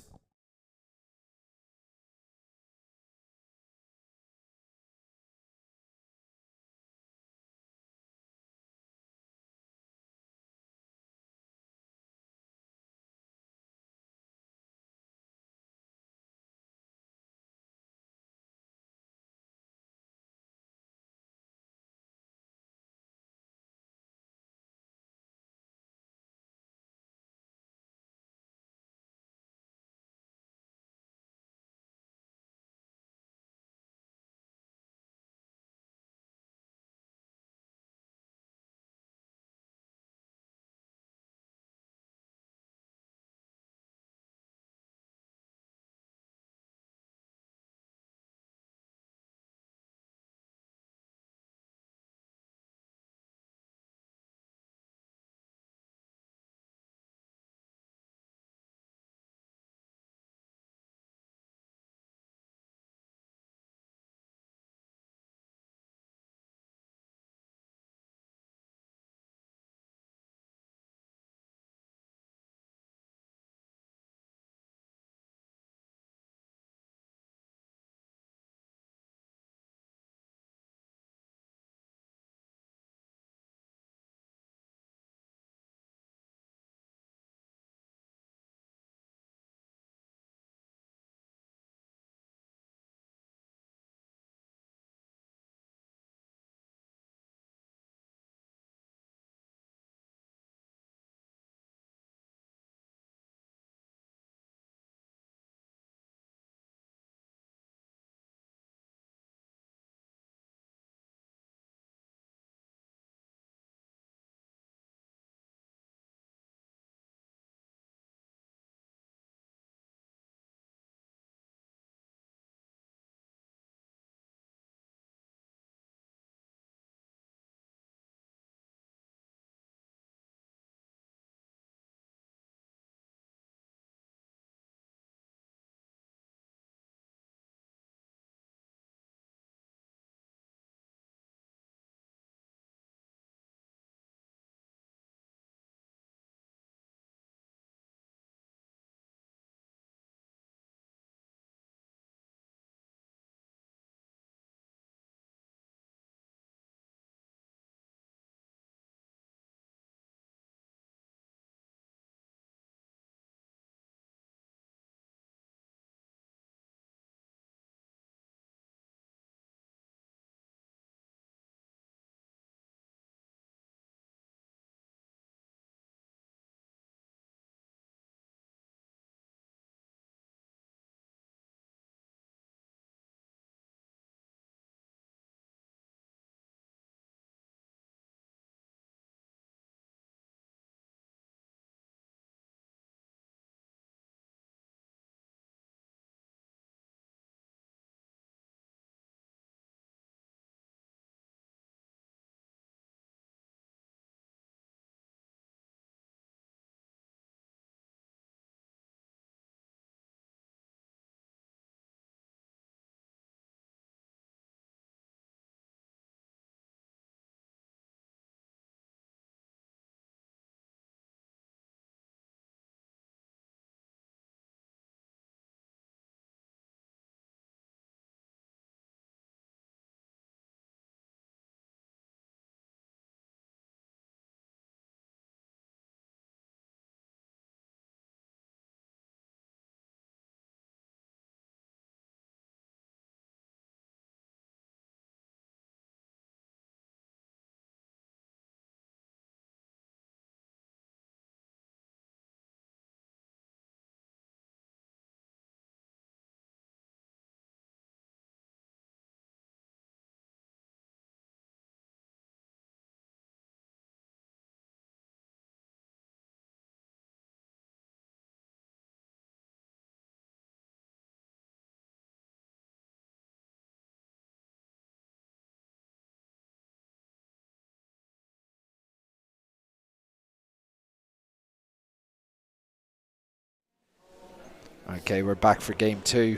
Okay, we're back for game 2.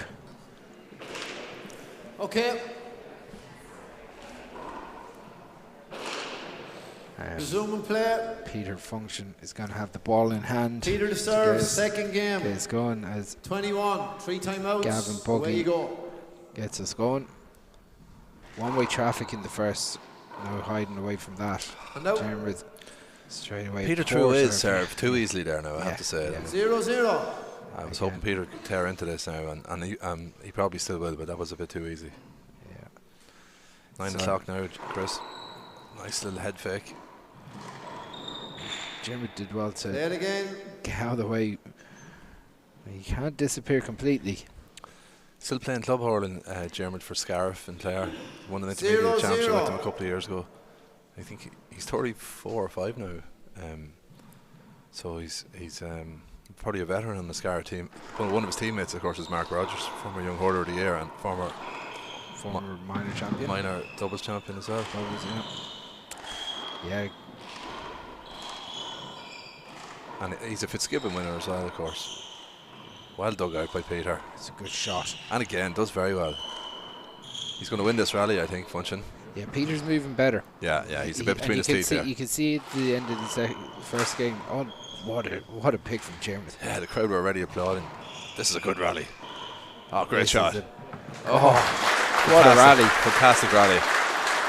Okay. Resume and play. Peter Function is going to have the ball in hand. Peter to serve, second game. Gets going as 21, 3 timeouts. Gavin Away you Buggy go. gets us going. One-way traffic in the first. No hiding away from that. Jerem straight away. Peter threw his serve too easily there now, I have to say. 0-0. I was hoping Peter could tear into this now, and he probably still will, but that was a bit too easy. Yeah. 9 o'clock now, Chris. Nice little head fake. Jerem did well to play it again. Get out of the way. He can't disappear completely. Still playing club hurling, Jerem for Scariff and Clare. Won an intermediate championship with them a couple of years ago. I think he's 34 or 5 now. So he's probably a veteran on the Scariff team. Well, one of his teammates, of course, is Mark Rogers, former Young Hurler of the Year and former minor champion. Minor doubles champion as well. Yeah. And he's a Fitzgibbon winner as well, of course. Well dug out by Peter. It's a good shot. And again, does very well. He's going to win this rally, I think, Function. Yeah, Peter's moving better. Yeah, he's a bit between his teeth there. You can see at the end of the first game, oh, what a pick from Jerem. Yeah, the crowd were already applauding. This is a good rally. Oh, great shot. What a rally. Fantastic rally.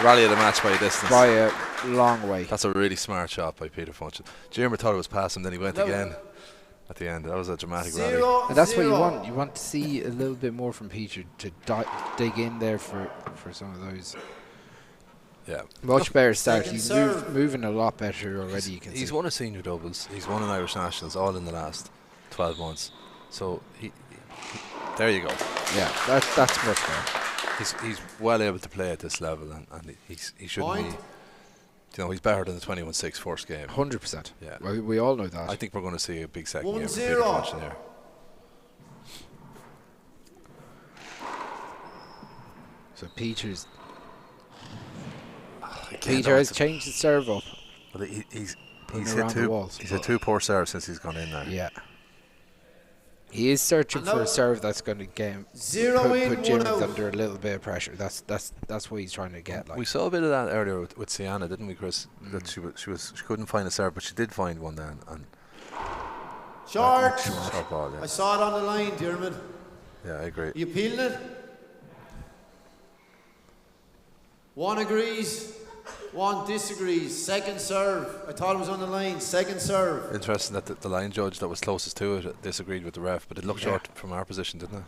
Rally of the match by a distance. By a long way. That's a really smart shot by Peter Function. Jerem thought it was past him, then he went again at the end. That was a dramatic rally. And that's what you want. You want to see a little bit more from Peter to dig in there for some of those. Yeah. Much better start. He's moving a lot better already. You can see. He's won a senior doubles. He's won an Irish Nationals all in the last 12 months. So he there you go. Yeah, that's much better. He's well able to play at this level, and he shouldn't be. You know, he's better than the 21-6 first game. 100%. Yeah. Well, we all know that. I think we're going to see a big second game with 1-0. Peter Function here. So Peter has changed his serve up. Well, he's hit 2 poor serves since he's gone in there. Yeah. He is searching for a serve that's going to put Jerem under a little bit of pressure. That's what he's trying to get. Like. We saw a bit of that earlier with Sienna, didn't we, Chris? That she couldn't find a serve, but she did find one then. And short ball, yeah. I saw it on the line, Jerem. Yeah, I agree. You peeling it? One agrees, one disagrees. Second serve. I thought it was on the line. Second serve. Interesting that the line judge that was closest to it disagreed with the ref, but it looked short from our position, didn't it?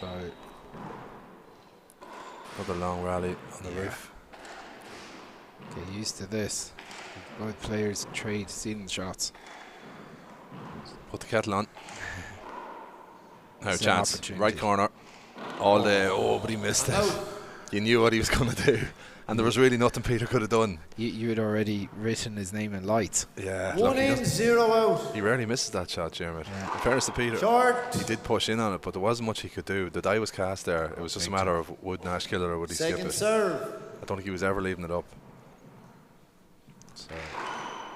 So another long rally on the roof. Get used to this. Both players trade stealing shots. Put the kettle on. Now chance. Right corner. All day. Oh, but he missed it. You knew what he was going to do. And there was really nothing Peter could have done. You had already written his name in lights. Yeah. 1 in, 0 out. He rarely misses that shot, Jerem. Yeah. In fairness to Peter, short. He did push in on it, but there wasn't much he could do. The die was cast there. It was just a matter of would Nash kill it or would he skip it. Second serve. I don't think he was ever leaving it up. So.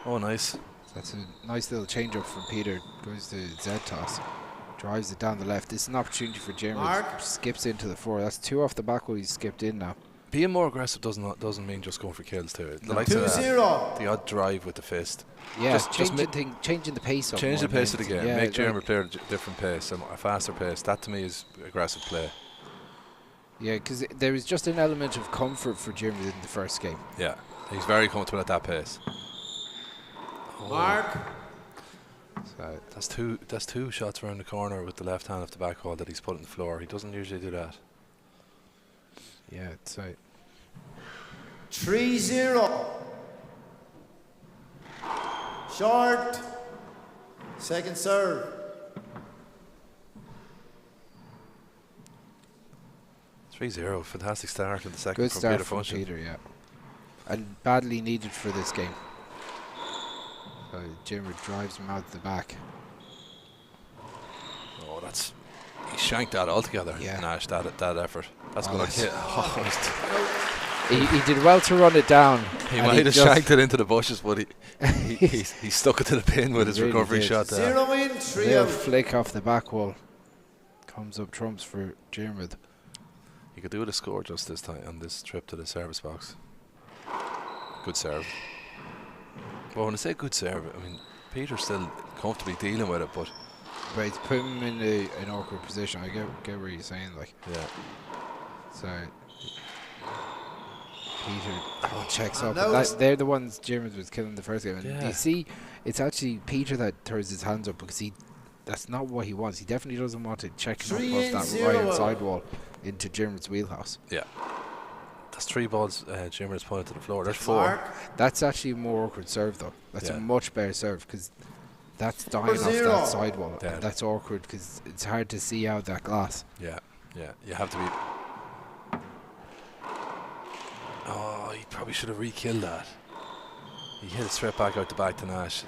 Oh, nice. That's a nice little change up from Peter. Goes to Z toss. Drives it down the left. This is an opportunity for Jerem. Skips into the 4. That's 2 off the back where he's skipped in now. Being more aggressive doesn't mean just going for kills too. No. 2-0. The odd drive with the fist. Yeah, changing the pace up. Change the pace of the game. Yeah, make Jerem play at a different pace, a faster pace. That to me is aggressive play. Yeah, because there was just an element of comfort for Jerem in the first game. Yeah, he's very comfortable at that pace. Mark. So that's two shots around the corner with the left hand off the back wall that he's put on the floor. He doesn't usually do that. Yeah, it's right. 3-0. Short. Second serve. 3-0. Fantastic start in the second. Good start Peter from Function. Peter, yeah. And badly needed for this game. So Jerem drives him out the back. he shanked that altogether. Yeah. Nash, that effort. That's going to hit. He did well to run it down. He might have shanked it into the bushes, but he stuck it to the pin with his recovery shot there. 0 in, 3 Little out. flick off the back wall. Comes up trumps for Jerem. He could do the score just this time on this trip to the service box. Good serve. Well, when I say good serve, I mean Peter's still comfortably dealing with it, but it's put him in an awkward position. I get what you're saying, like. Yeah. So Peter checks up. They're the ones Jerem was killing the first game. And you see, it's actually Peter that throws his hands up because that's not what he wants. He definitely doesn't want to check him up off that right side wall into Jerem's wheelhouse. Yeah. That's 3 balls Jerem has put into the floor. There's 4. That's actually a more awkward serve, though. That's a much better serve because that's dying off that side wall. Yeah. That's awkward because it's hard to see out that glass. Yeah. You have to be. Oh, he probably should have re-killed that. He hit it straight back out the back to Nash.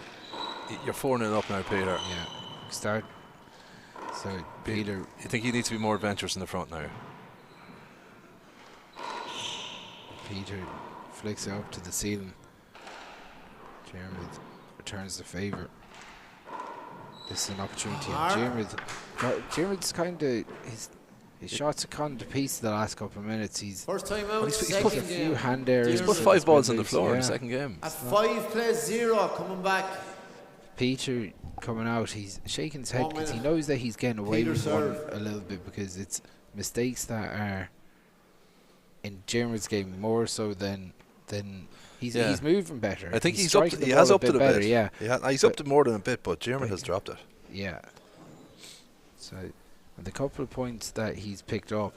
You're 4-0 up now, Peter. Yeah. Start. So Peter. You think he needs to be more adventurous in the front now? Peter flicks it up to the ceiling. Jerem returns the favour. This is an opportunity. Jerem's kind of his shots have gone to pieces the last couple of minutes. He's first time out. He's put a few hand errors. He's put 5 balls on the floor in the second game. At 5 plays 0 coming back. Peter coming out, he's shaking his head because he knows that he's getting away with one a little bit because it's mistakes that are in Jerem's game more so than he's moving better. I think he has upped it a bit. Yeah, he's upped it more than a bit, but Jerem has dropped it. Yeah. So, and the couple of points that he's picked up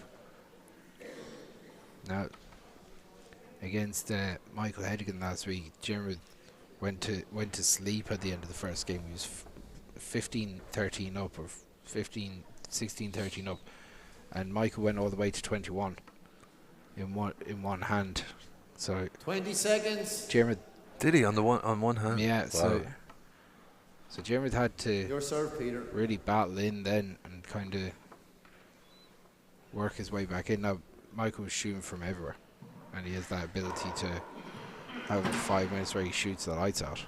now against Michael Hedigan last week, Jerem went to sleep at the end of the first game. He was 15-13 up or 16-13 up, and Michael went all the way to 21 in one hand. So 20 seconds. Jerem did he on one hand? Yeah. Wow. So Jerem had to your serve, Peter. Really battle in then and kind of work his way back in. Now Michael was shooting from everywhere, and he has that ability to have 5 minutes where he shoots the lights out.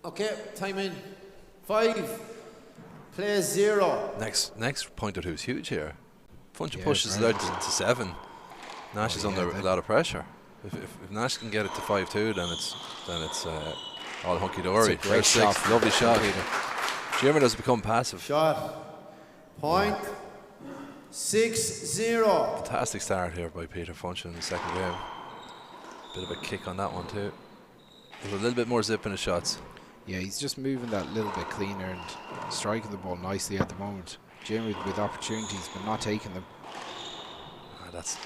Okay, time in. 5 plays 0. Next point or two is huge here. Funch pushes it out to 7. Nash is under a lot of pressure. If Nash can get it to 5-2, then it's all hunky dory. Great shot, lovely shot. Jerem has become passive. Shot. Point. 6-0. Fantastic start here by Peter Funch in the second game. Bit of a kick on that one too. There's a little bit more zip in his shots. Yeah, he's just moving that little bit cleaner and striking the ball nicely at the moment. Jerem with opportunities but not taking them. That's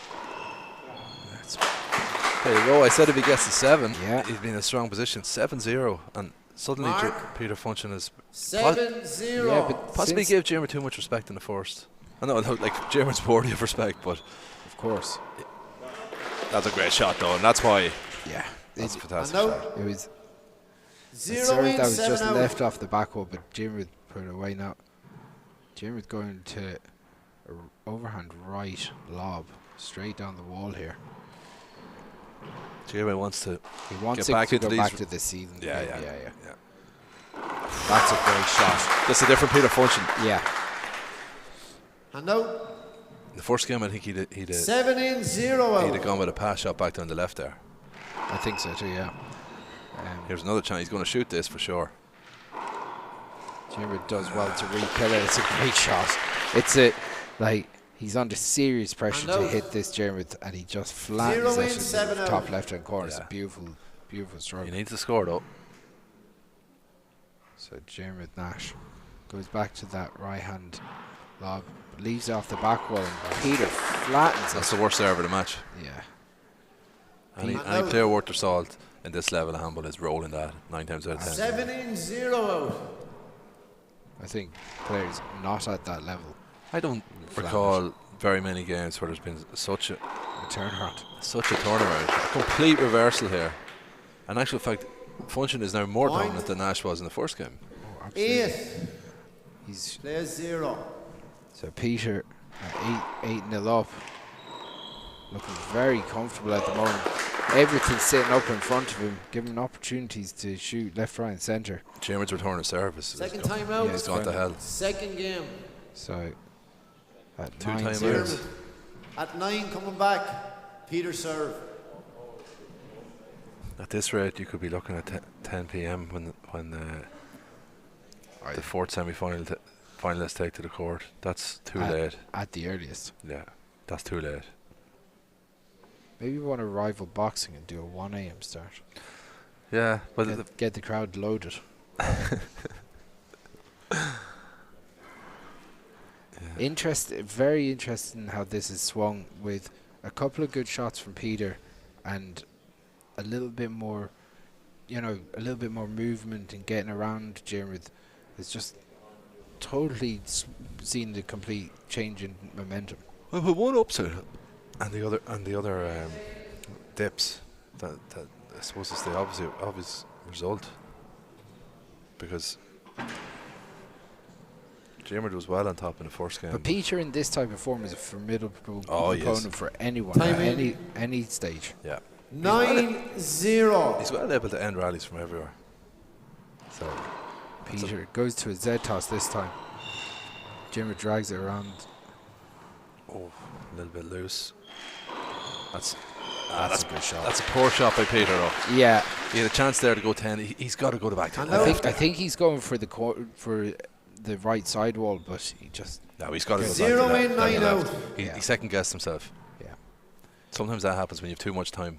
there you go. I said if he gets to 7, he'd be in a strong position. 7-0, and suddenly Peter Funch is 7-0. Yeah, but possibly gave Jerem too much respect in the first. I know, like Jerem's worthy of respect, but of course, that's a great shot though, and that's why. Yeah, that's a fantastic shot. It was 0 serve in, that was 7 just out. left off the back wall, but Jerem would put it away now. Jerem was going to overhand right lob straight down the wall here. Jerem wants to get back to into go these back to the season. Yeah. That's a great shot. That's a different Peter Funch. Yeah. And now the first game, I think he'd 7-0 out. He'd have gone with a pass shot back down the left there. I think so too. Yeah. Here's another chance. He's going to shoot this for sure. Jerem does well to re-kill it. It's a great shot. He's under serious pressure to hit this Jerem, and he just flattens it in the top left-hand corner. It's a beautiful, beautiful stroke. He needs to score though. So Jerem Nash goes back to that right-hand lob, leaves it off the back wall, and Peter flattens it. That's the worst serve of the match. Yeah. Any player worth their salt in this level of handball is rolling that 9 times out of 10. 7-0 out. I think players not at that level. I don't recall very many games where there's been such a turnaround. Such a turnaround. A complete reversal here. In actual fact, Function is now more dominant than Nash was in the first game. Oh, absolutely. He's Player 0. So Peter at 8-0 up. Looking very comfortable at the moment. Everything's sitting up in front of him, giving him opportunities to shoot left, right, and centre. Jamer's return of service. Second time out. He's gone to hell. Second game. So at 2 time outs. At 9 coming back. Peter serve. At this rate, you could be looking at 10 p.m. when the fourth semi-final finalists take to the court. That's too late. At the earliest. Yeah, that's too late. Maybe we want to rival boxing and do a 1 a.m. start. Yeah, but get the crowd loaded. Very interesting how this is swung with a couple of good shots from Peter and a little bit more, a little bit more movement and getting around Jerem. It's just totally seen the complete change in momentum. Well, but one upset and the other dips. That I suppose is the obvious result, because Jerem was well on top in the first game. But Peter in this type of form is a formidable opponent for anyone Time at any stage. Yeah. 9-0. He's well able to end rallies from everywhere. So Peter goes to a Z toss this time. Jerem drags it around. Oh, a little bit loose. That's a good shot. That's a poor shot by Peter, though. Yeah, he had a chance there to go 10. He's got to go to back 10. I think he's going for the right side wall, but he just he's got to go 0 back to in, that 9 out. He second guessed himself. Yeah. Sometimes that happens when you have too much time.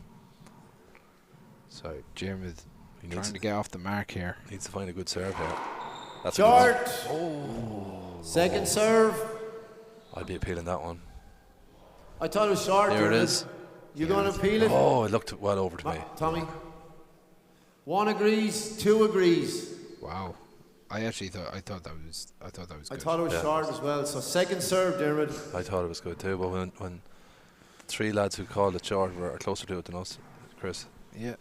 So Jerem is trying to get off the mark here. Needs to find a good serve here. That's Short. Oh. Second serve. I'd be appealing that one. I thought it was short. There it is. You going to appeal it? Oh, it looked well over to me. Tommy. 1 agrees, 2 agrees. Wow. I thought that was good. I thought it was short as well. So second serve, Dermot. I thought it was good too, but when 3 lads who called it short were closer to it than us, Chris. Yeah.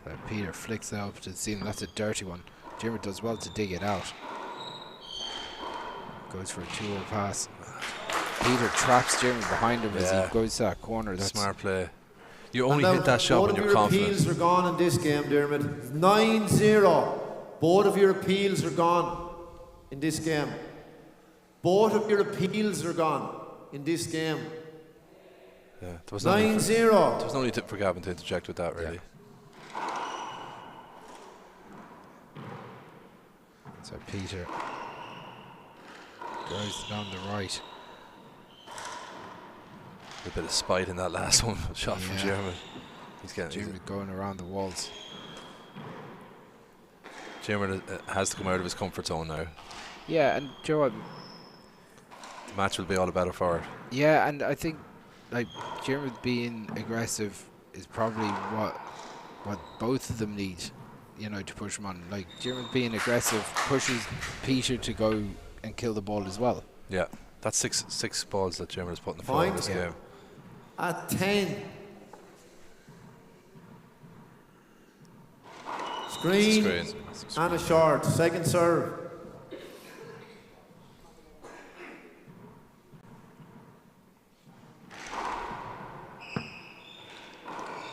So Peter flicks it up to the ceiling. That's a dirty one. Jerem does well to dig it out. Goes for a 2-0 pass. Peter traps Jerem behind him as he goes to that corner. That's smart play. You only hit that shot when you're confident. Both of your appeals are gone in this game, Dermot. 9-0. Both of your appeals are gone in this game. Both of your appeals are gone in this game. Yeah, there was 9-0. There was no need for Gavin to interject with that, really. So Peter goes down the right. A bit of spite in that last one shot from Jerem. Jerem going around the walls. Jerem has to come out of his comfort zone now. Yeah, and Joe, you know what? The match will be all the better for it. Yeah, and I think Jerem being aggressive is probably what both of them need, to push him on. Jerem being aggressive pushes Peter to go and kill the ball as well. Yeah, that's six balls that Jerem has put in the floor in this game. At 10. Screen. And a short. Second serve.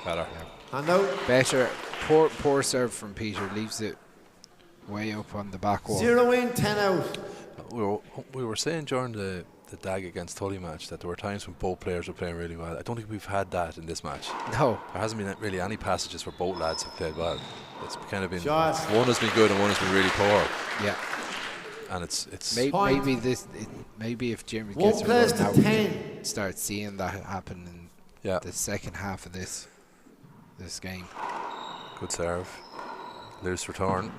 Better. Hand out. Better. Poor serve from Peter. Leaves it way up on the back wall. 0 in, 10 out. We were saying during the Dag against Tully match that there were times when both players were playing really well. I don't think we've had that in this match. No. There hasn't been really any passages where both lads have played well. It's kind of been Shots. One has been good and one has been really poor. Yeah. And it's maybe if Jerem gets it right now, we can start seeing that happen in the second half of this game. Good serve. Loose return.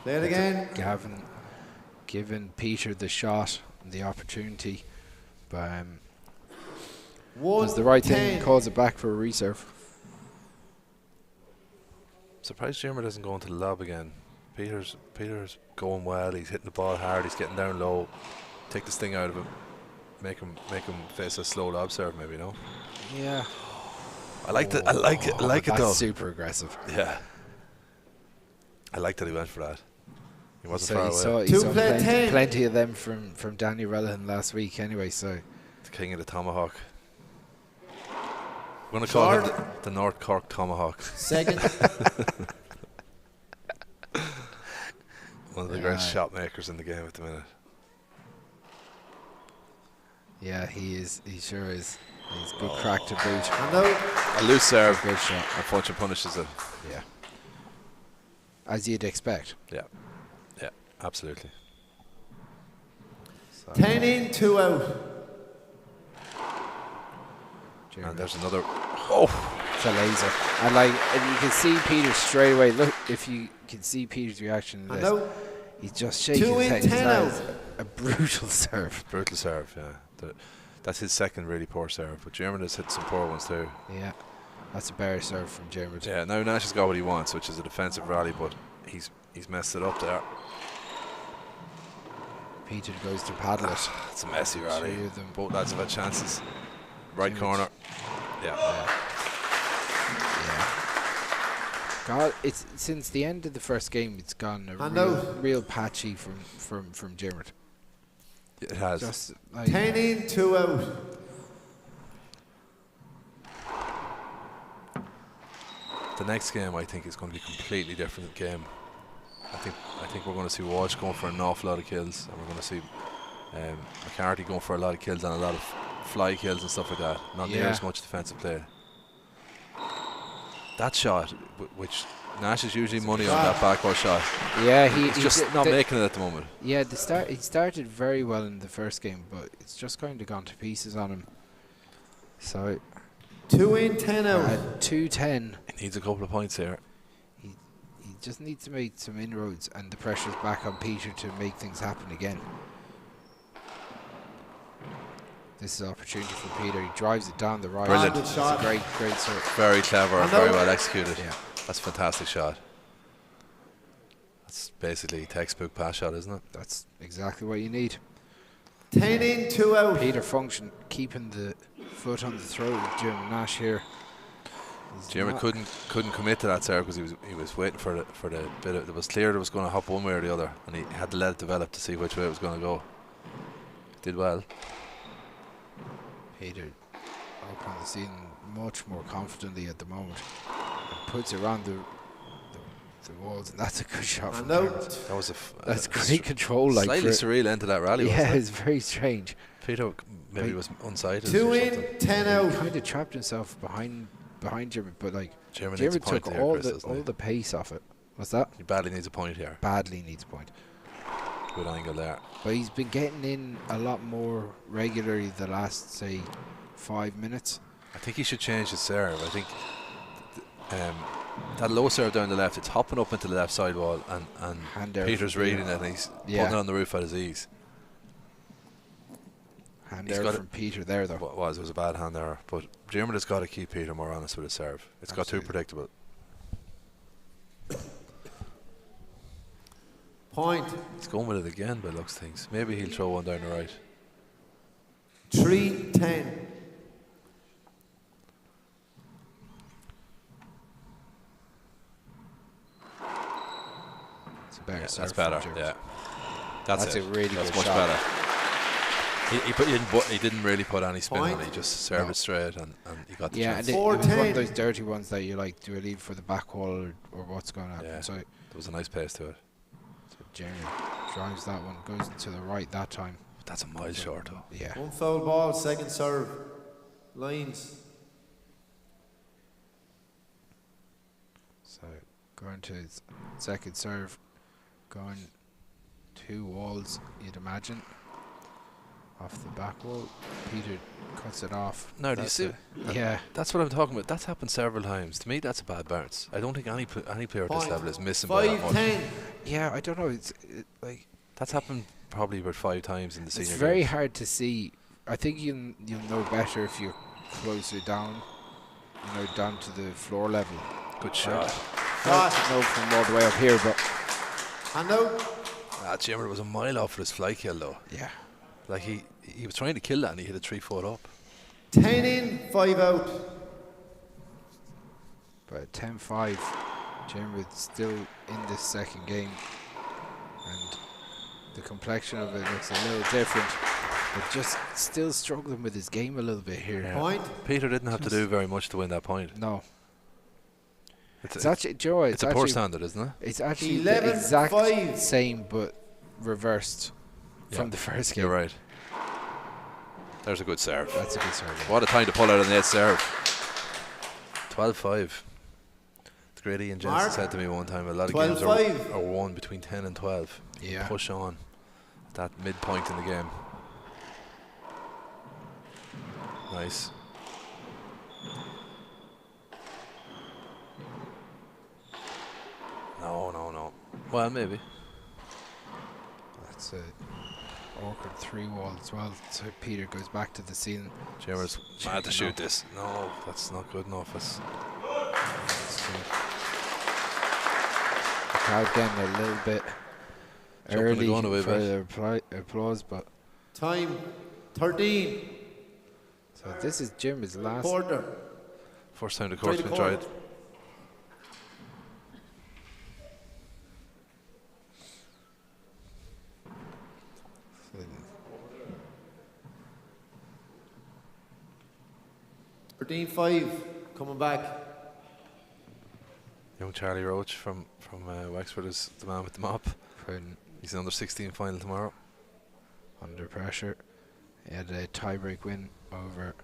Play it again. Gavin giving Peter the shot and the opportunity, but does the right thing and calls it back for a reserve. Surprised Jerem doesn't go into the lob again. Peter's going well. He's hitting the ball hard. He's getting down low. Take the sting out of him. Make him face a slow lob serve, maybe, no? Yeah. I like it. I like it though. That's super aggressive. Yeah. I like that he went for that. He wasn't So far away. he saw plenty of them from Danny Relihan last week anyway, so. The king of the tomahawk. We're going to call him the North Cork Tomahawk. Second. One of the great shot makers in the game at the minute. Yeah, he is. He sure is. He's good crack to boot. A loose serve. Good shot. Unfortunately punishes it. Yeah. As you'd expect. Yeah. Yeah, absolutely. 10 in, 2 out. And there's another. It's a laser. And you can see Peter straight away. Look, if you can see Peter's reaction to this, he's just shaking his head. That is a brutal serve. Brutal serve, yeah. That's his second really poor serve, but Jerem has hit some poor ones too. Yeah, that's a better serve from Jerem. Yeah, now Nash has got what he wants, which is a defensive rally, but he's messed it up there. Peter goes to paddle it. It's a messy rally. Both lads have had chances. Right corner. Yeah. God, it's since the end of the first game, it's gone real patchy from Jerem. It has. Just 10 in, 2 out. The next game, I think, is going to be a completely different game. I think we're going to see Walsh going for an awful lot of kills, and we're going to see McCarthy going for a lot of kills and a lot of fly kills and stuff like that. Not near as much defensive play. That shot, which Nash is usually money on that backward shot. Yeah, he's just not making it at the moment. Yeah, he started very well in the first game, but it's just kind of gone to pieces on him. So 2 in, 10 out. 2-10. He needs a couple of points here. He just needs to make some inroads, and the pressure's back on Peter to make things happen again. This is an opportunity for Peter. He drives it down the right. Brilliant. It's a great serve. Very clever and very well executed. Yeah. That's a fantastic shot. That's basically textbook pass shot, isn't it? That's exactly what you need. 10 in, 2 out. Peter Function keeping the foot on the throat of Jerem Nash here. Jerem couldn't commit to that serve because he was waiting for the bit. It was clear it was going to hop one way or the other, and he had to let it develop to see which way it was going to go. Did well. Peter up on the scene much more confidently at the moment. And puts it around the walls, and that's a good shot from Jerem. That was that's great control. Like slightly surreal end to that rally. Yeah, wasn't it? it's very strange. Peter maybe was unsighted. 2 in, 10 out. He kind of trapped himself behind Jerem, but like Jerem took all the pace off it. What's that? He badly needs a point here. Badly needs a point. Good angle there. But he's been getting in a lot more regularly the last, say, 5 minutes. I think he should change his serve. I think that low serve down the left, it's hopping up into the left side wall, and Peter's reading it, and he's putting it on the roof at his ease. Hand there from Peter there, though. It was a bad hand there, but Jerem has got to keep Peter more honest with his serve. It's got too predictable. Point. He's going with it again by looks things. Maybe he'll throw one down the right. 3-10. It's a better serve. That's better. Yeah, that's a really that's good much shot. better. He didn't really put any spin on it. He just served it straight, and he got the chance. And it was one of those dirty ones that you like, do I leave for the back wall or what's going to happen? Yeah, so there was a nice pace to it. So Jerem drives that one, goes to the right that time. But that's a mile short though. Yeah. One foul ball, second serve. Lines. So going to his second serve, going 2 walls, you'd imagine. Off the back wall, Peter cuts it off. No, do you see? Yeah, that's what I'm talking about. That's happened several times. To me, that's a bad bounce. I don't think any player at this level is missing by that much. 5-10. Yeah, I don't know. It's like that's happened probably about 5 times in the senior. It's very games. hard to see. I think you'll know better if you're closer down. You know, down to the floor level. Good shot. Hard to know from all the way up here, but I know. Jerem was a mile off for his fly kill though. Yeah. Like he was trying to kill that and he hit it 3 foot up. 10 in, 5 out. But 10-5, Jerem still in this second game, and the complexion of it looks a little different. But just still struggling with his game a little bit here. Yeah. Point. Peter didn't have to do very much to win that point. No. It's actually, Joe, it's a poor standard, isn't it? It's actually the exact same, but reversed from the first game. You're right. There's a good serve. That's a good serve. What a time to pull out a net serve. 12-5. The great Ian Jensen said to me one time, a lot of games are won between 10 and 12. Yeah. Push on at that midpoint in the game. Nice. No. Well, maybe. That's a awkward 3-wall as well. So Peter goes back to the ceiling. Jerem's mad to shoot this. No, that's not good enough. The crowd getting a little bit early for the applause, but time 13. So this is Jerem's last quarter. First time the court's been tried. Coming back. Young Charlie Roach from Wexford is the man with the mop. He's an under 16 final tomorrow. Under pressure. He had a tie-break win over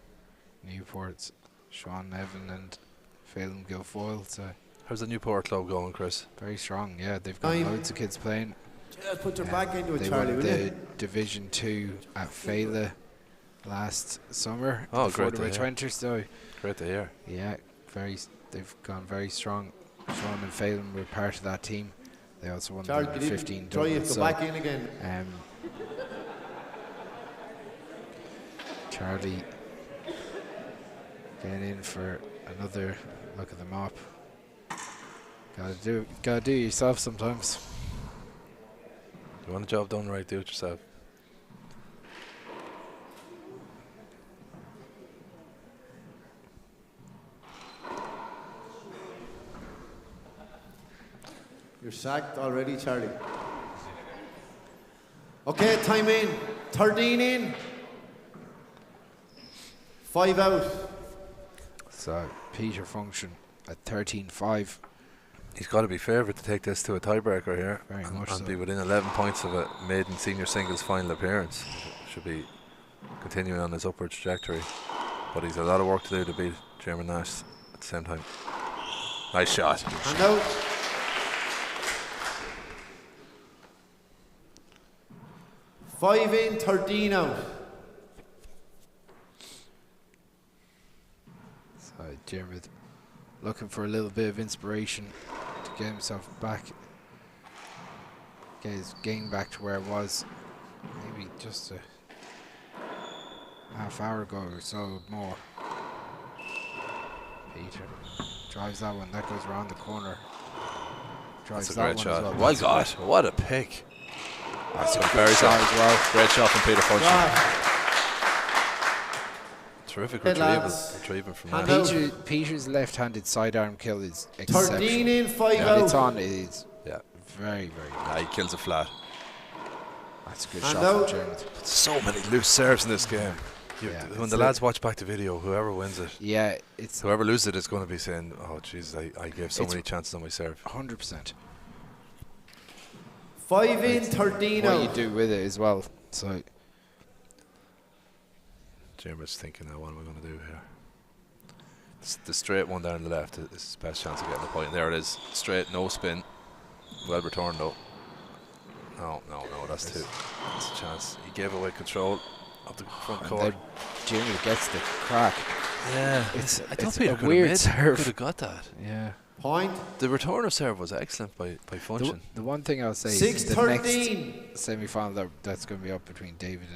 Newport's Sean Nevin and Phelan Guilfoyle. So how's the Newport club going, Chris? Very strong, yeah. They've got loads of kids playing. Just put their back into it, they Charlie. Won the Division 2 at Fela last summer. Oh, before great the to hear. winter, so great to hear. Yeah, they've gone very strong. Sean and Phelan were part of that team. They also won Charlie, the 15 try double. to go back in again. Charlie getting in for another look at the mop. Gotta do it yourself sometimes. You want a job done right, do it yourself. You're sacked already, Charlie. Okay, time in. 13 in. 5 out. So Peter Function at 13-5. He's got to be favourite to take this to a tiebreaker here. Very much and so. be within 11 points of a maiden senior singles final appearance. Should be continuing on his upward trajectory. But he's a lot of work to do to beat Jerem Nash at the same time. Nice shot. And out. Five in, 13 out. So Jerem looking for a little bit of inspiration to get himself back, get his game back to where it was maybe just a half hour ago or so more. Peter drives that one, that goes around the corner. Drives That's a great shot. Well. My God, what a pick. That's a very shot as well. Great shot from Peter Function. Terrific retrieving from that. Peter's left-handed sidearm kill is exceptional. 13 in, 5 yeah, out. It's on. It is very, very good. He kills it flat. That's a good shot from Jerem. So many loose serves in this game. When the lads watch back the video, whoever wins it, whoever loses it is going to be saying, "Oh, Jesus, I gave so many chances on my serve." 100%. 5 in, 13 out. What you do with it as well. So Jerem's thinking, now, what am I going to do here? The straight one down the left is his best chance of getting the point. There it is. Straight, no spin. Well returned, though. No, that's two. That's a chance. He gave away control of the front court. Jerem gets the crack. Yeah. It's Peter a weird serve. Could have got that. Yeah. Point. The return of serve was excellent by Function. The one thing I'll say is the next semi-final that's going to be up between David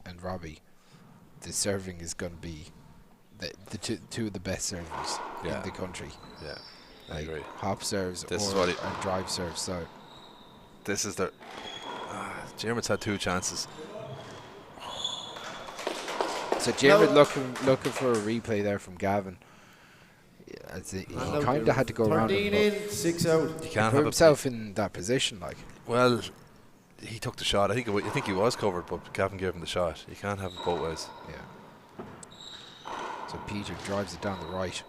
and Robbie, the serving is going to be the two of the best servers in the country. Yeah, I agree. Hop serves and drive serves. So this is the Jerem's had two chances. So Jerem looking for a replay there from Gavin. He kind of had to go around him. 13 in, 6 out. He can't put have himself in that position, like. Well, he took the shot. I think he was covered, but Gavin gave him the shot. You can't have it both ways. Yeah. So Peter drives it down the right.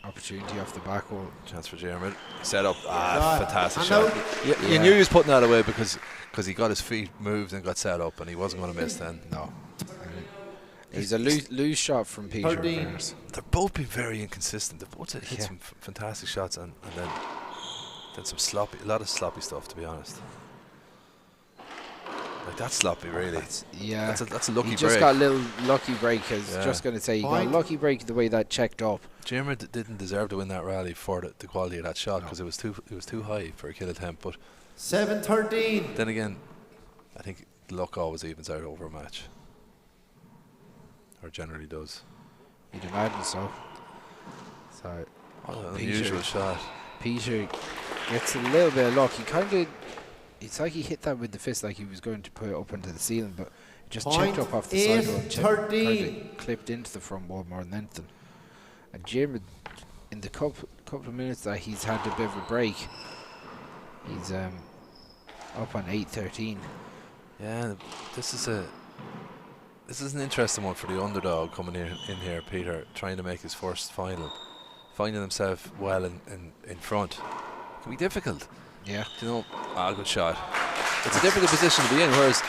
Opportunity off the back wall. Chance for Jerem. Set up. Fantastic shot. You knew he was putting that away because he got his feet moved and got set up, and he wasn't going to miss then. No. He's a loose shot from Peter. They've both been very inconsistent. They've both hit some fantastic shots and then a lot of sloppy stuff, to be honest. Like, that's sloppy, really. That's a lucky break. He just got a little lucky break. I was just going to say, he got a lucky break the way that checked up. Jerem didn't deserve to win that rally for the quality of that shot because it was too high for a kill attempt. But 7-13. Then again, I think luck always evens out over a match, or generally does. You'd imagine so. So, an unusual shot. Peter gets a little bit of luck. It's like he hit that with the fist, like he was going to put it up into the ceiling, but it just checked up off the side wall and kind of clipped into the front wall more than anything. And Jerem, in the couple of minutes that he's had a bit of a break, he's up on 8-13. Yeah, this is an interesting one for the underdog coming in here, Peter, trying to make his first final, finding himself well in front. It can be difficult. Yeah. Good shot. It's a difficult position to be in, whereas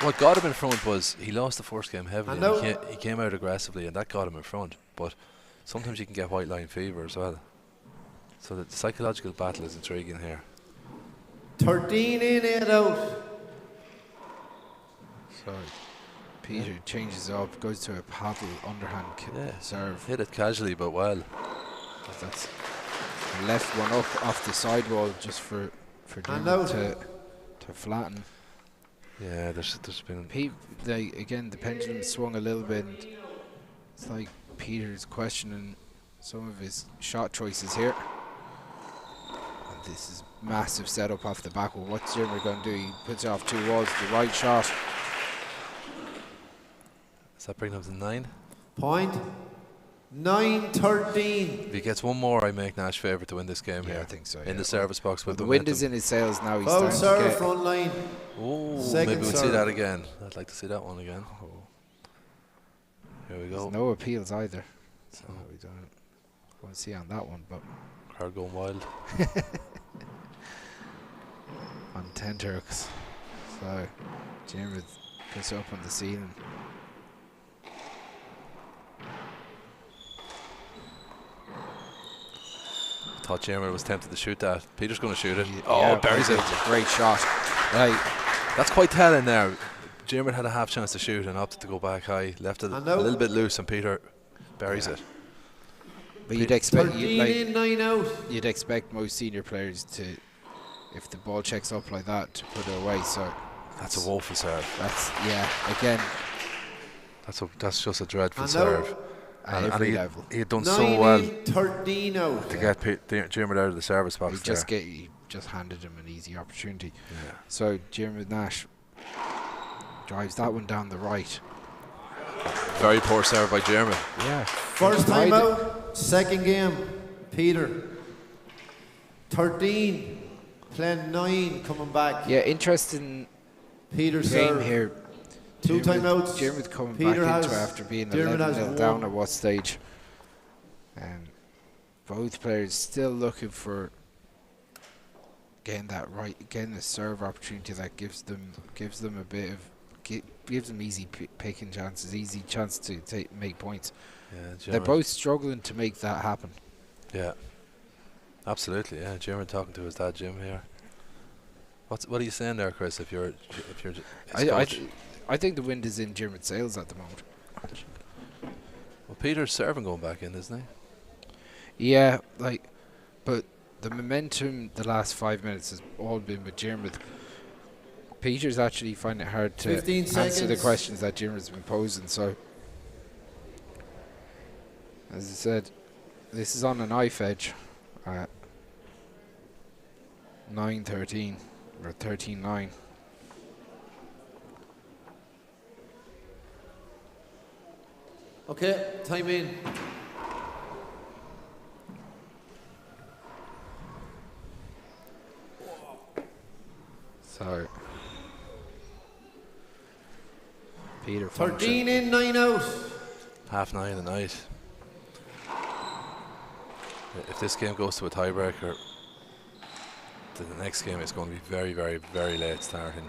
what got him in front was he lost the first game heavily. And he came out aggressively, and that got him in front. But sometimes you can get white line fever as well. So the psychological battle is intriguing here. 13 in, 8 out. So Peter changes up, goes to a paddle underhand serve. Hit it casually but well. That's left one up off the sidewall just for Jerem to flatten. Yeah, there's been the pendulum swung a little bit. And it's like Peter's questioning some of his shot choices here. And this is massive setup off the back wall. What's Jerem going to do? He puts it off 2 walls. The right shot. Does that bring him to 9? Point. 9-13. If he gets one more, I make Nash favourite to win this game here. I think so. In the service box with the wind is in his sails now. He's starting to get front line. Oh, maybe we'll see that again. I'd like to see that one again. Here we go. There's no appeals either, so we don't want to see on that one. But crowd going wild on 10 Turks. So Jerem puts up on the ceiling. I thought Jerem was tempted to shoot that. Peter's going to shoot it. Buries it. Great shot. Right. That's quite telling there. Jerem had a half chance to shoot and opted to go back high. Left it a little bit loose, and Peter buries it. But you'd expect you'd expect most senior players to, if the ball checks up like that, to put it away. So that's a woeful serve. Again. That's just a dreadful serve. At every level. He had done so well 13 out to get Jerem out of the service box. He just handed him an easy opportunity. Yeah. So Jerem Nash drives that one down the right. Very poor serve by Jerem. Yeah. First time out, second game. Peter. 13. Playing 9, coming back. Yeah, interesting Peter game serve. here. 2 timeouts. Jerem coming back into after being 11-0 down at what stage. Both players still looking for getting a serve opportunity that gives them a bit of gives them easy picking chances, easy chance to make points. Yeah, they're both struggling to make that happen. Yeah, absolutely. Yeah, Jerem talking to his dad Jim here. What are you saying there, Chris? If you're I think the wind is in Jerem's sails at the moment. Well, Peter's serving going back in, isn't he? Yeah, but the momentum the last 5 minutes has all been with Jerem. Peter's actually finding it hard to answer the questions that Jerem's been posing. So, as I said, this is on a knife edge at 9-13 or 13-9. Okay, time in. So Peter 13 in, 9 out. 9:30 at night. If this game goes to a tiebreaker, the next game is going to be very, very, very late starting.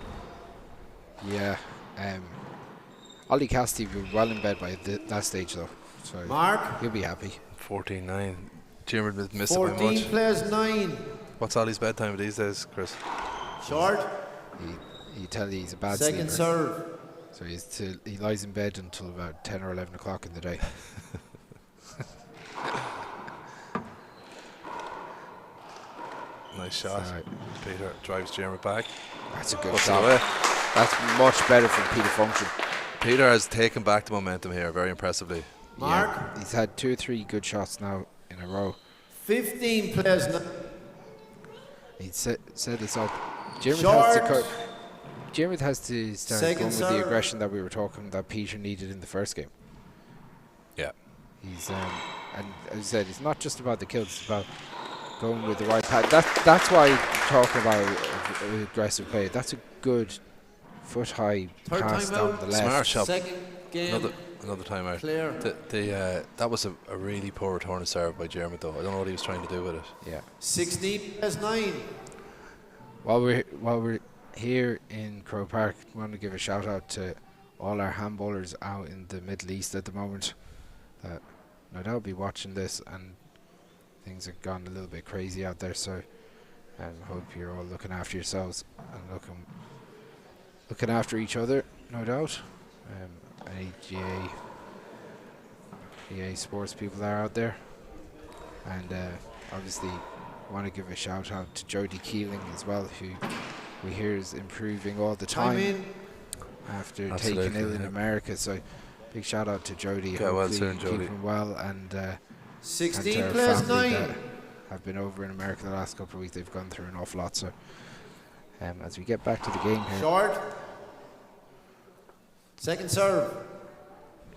Yeah. Ollie Cassidy will be well in bed by that stage though. So Mark? He'll be happy. 14-9. Jerem missed it by 14 much. plays 9. What's Ollie's bedtime these days, Chris? Short. He tell you he's a bad Second sleeper. serve. So he lies in bed until about 10 or 11 o'clock in the day. Nice shot. Peter drives Jerem back. That's a good Puts it shot. away. That's much better from Peter Function. Peter has taken back the momentum here very impressively. Mark? Yeah, he's had 2 or 3 good shots now in a row. 15 plays 9. He set this up. Jerem has to start Second going with serve. the aggression that we were talking that Peter needed in the first game. Yeah. He's and as I said, it's not just about the kills, it's about going with the right path. That's why talking about aggressive play. That's a good foot high Third pass time down out. the left. Smart shot. Second game. Another timeout. Clear. That was a really poor return of serve by Jerem though. I don't know what he was trying to do with it. Yeah. 16 plays 9. While we're here in Crow Park, I want to give a shout out to all our handballers out in the Middle East at the moment. Now they'll be watching this, and things have gone a little bit crazy out there. So, I hope you're all looking after yourselves and looking after each other, no doubt. Any GA sports people are out there, and obviously want to give a shout out to Jody Keeling as well, who we hear is improving all the time after taking ill in America. So big shout out to Jody. Get well soon, Jody. Keeping well, and 16 and plays family 9. that have been over in America the last couple of weeks. They've gone through an awful lot. So as we get back to the game here. Short. Second serve.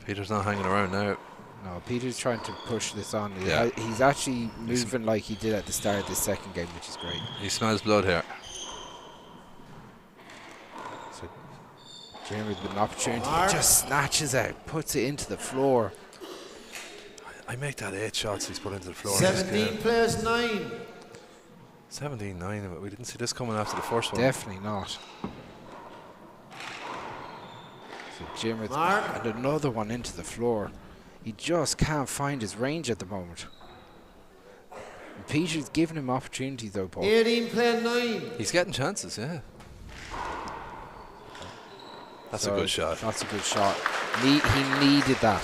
Peter's not hanging around now. No, Peter's trying to push this on. Yeah. He's actually moving like he did at the start of the second game, which is great. He smells blood here. So Jerem with an opportunity, he just snatches it, puts it into the floor. I make that 8 shots he's put into the floor. 17 plays 9. 17-9, but we didn't see this coming after the first one. Definitely not. So Jerem and another one into the floor. He just can't find his range at the moment. And Peter's giving him opportunities though, Paul. 18 plays 9. He's getting chances, yeah. That's a good shot. That's a good shot. He needed that.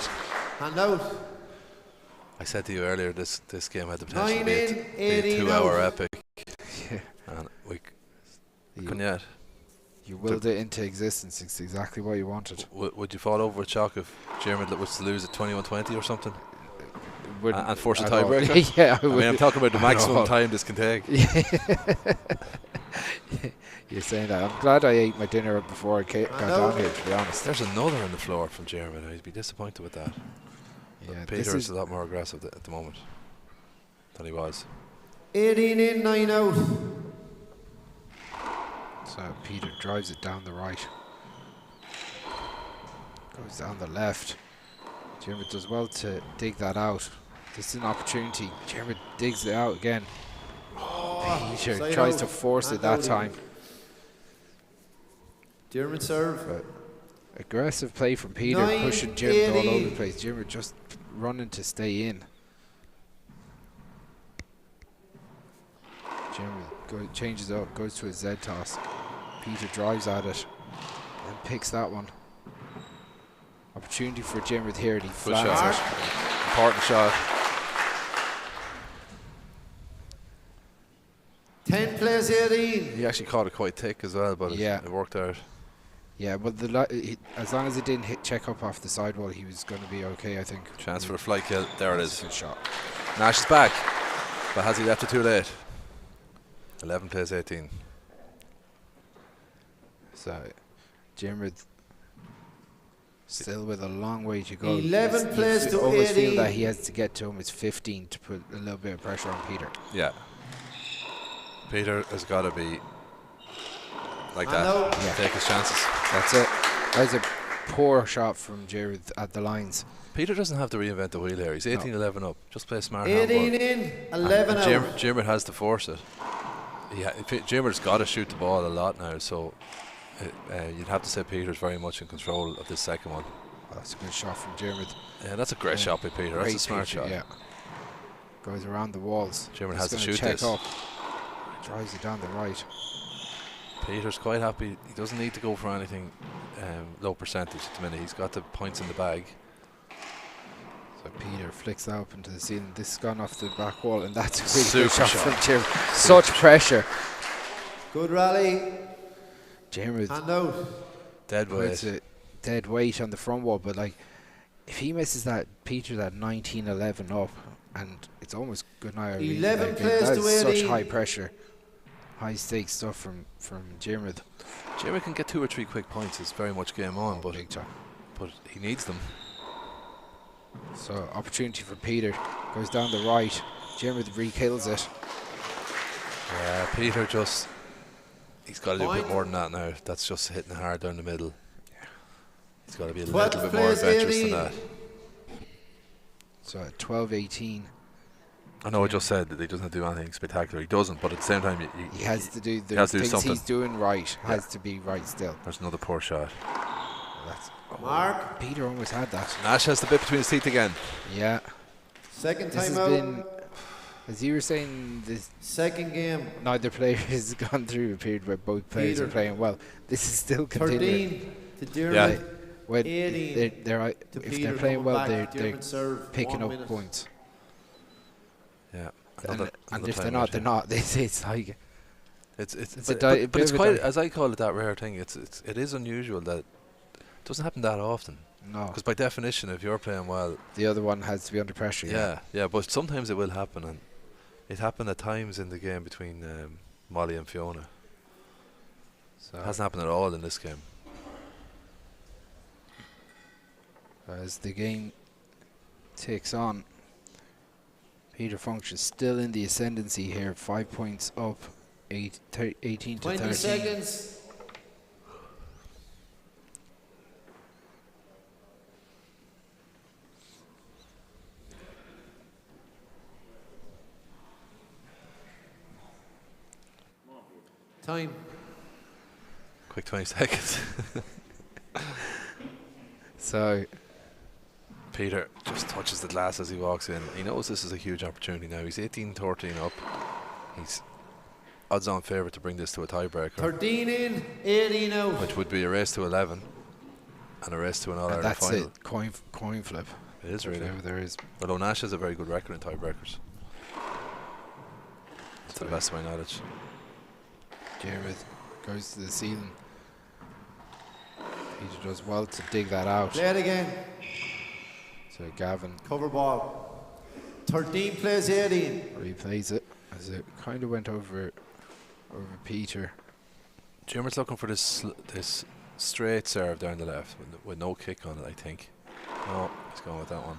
Hand out. I said to you earlier, this game had the potential to 9 be in, a 18 2-hour out. epic. Yeah. And we couldn't yet. You willed it into existence. It's exactly what you wanted. Would you fall over with shock if Jerem was to lose at 21-20 or something? Wouldn't And force a at all. tiebreaker? Yeah, I mean, I'm talking about the maximum time this can take. You're saying that. I'm glad I ate my dinner before I got down here, to be honest. There's another on the floor from Jerem. I'd be disappointed with that. Yeah, Peter is a lot more aggressive at the moment than he was. 18 in, 9 out. So Peter drives it down the right. Goes down the left. Jerem does well to dig that out. This is an opportunity. Jerem digs it out again. Peter tries to force it that time. German serve. But aggressive play from Peter, 9, pushing Jerem all 18. over the place. Jerem just running to stay in. Jerem changes up, goes to a Z toss. Peter drives at it and picks that one. Opportunity for Jerem here, and he flats it. Important shot. 10 plays 18. He actually caught it quite thick as well, but it worked out. Yeah, but as long as it didn't check up off the sidewall, he was going to be okay, I think. Chance for a flight kill. There it is. Good shot. Nash is back, but has he left it too late? 11 plays 18. So, Jerem still with a long way to go. 11 plays to always 18. feel that he has to get to him. It's 15 to put a little bit of pressure on Peter. Yeah. Peter has got to be like that. Take his chances. That's it. That's a poor shot from Jared at the lines. Peter doesn't have to reinvent the wheel here. He's 18-11 up. Just play smart. 18 in, 11 out. Jerem has to force it. Jerem's got to shoot the ball a lot now, so you'd have to say Peter's very much in control of this second one. Oh, that's a good shot from Jerem. Yeah, that's a great shot by Peter. That's a smart shot. Yeah. Goes around the walls. Jerem has to shoot check this. Up. Drives it down the right. Peter's quite happy. He doesn't need to go for anything low percentage at the minute. He's got the points in the bag. So Peter flicks that up into the ceiling. This has gone off the back wall, and that's a really good shot from Jerem. Such pressure. Good rally. Jerem. Hand out. Dead weight. A dead weight on the front wall, but like, if he misses that, Peter's at 19-11 up, and it's almost good night. 11 plays that to is 18. such high pressure, high stakes stuff from Jerem. Jerem can get 2 or 3 quick points. It's very much game on, but he needs them. So opportunity for Peter, goes down the right. Jerem re-kills it. Yeah, Peter he's got to do a bit more than that now. That's just hitting hard down the middle. He's got to be a little bit more adventurous than that. So at 12-18. I know I just said that he doesn't do anything spectacular. He doesn't, but at the same time, he has to do the things he's doing right. Has to be right still. There's another poor shot. Mark. Peter almost had that. Nash has the bit between his teeth again. Yeah. Second this time has out. Been, as you were saying, this second game. Neither player has gone through a period where both players are playing well. This is still continuing. 13 to Jerem. When 18 if they're playing well, they're picking up points. Yeah. And if they're not, they're not. It's like but it's quite, as I call it, that rare thing. It is unusual that it doesn't happen that often. No. Because by definition, if you're playing well, the other one has to be under pressure. Yeah. But sometimes it will happen, and it happened at times in the game between Molly and Fiona. So it hasn't happened at all in this game. As the game takes on, Peter Funch is still in the ascendancy here. 5 points up, 18 to 20 13. seconds. Time. Quick 20 seconds. So Peter just touches the glass as he walks in. He knows this is a huge opportunity now. He's 18-13 up. He's odds-on favourite to bring this to a tiebreaker. 13 in, 18 out. Which would be a race to 11 and a race to an All-Ireland final. That's it. Coin flip. It is really. There is. Although Nash has a very good record in tiebreakers. To the best of my knowledge. Jerem goes to the ceiling. Peter does well to dig that out. Play it again. So Gavin. Cover ball. 13 plays 18. Replays it as it kind of went over Peter. Jerem's looking for this straight serve down the left with no kick on it, I think. No, he's going with that one.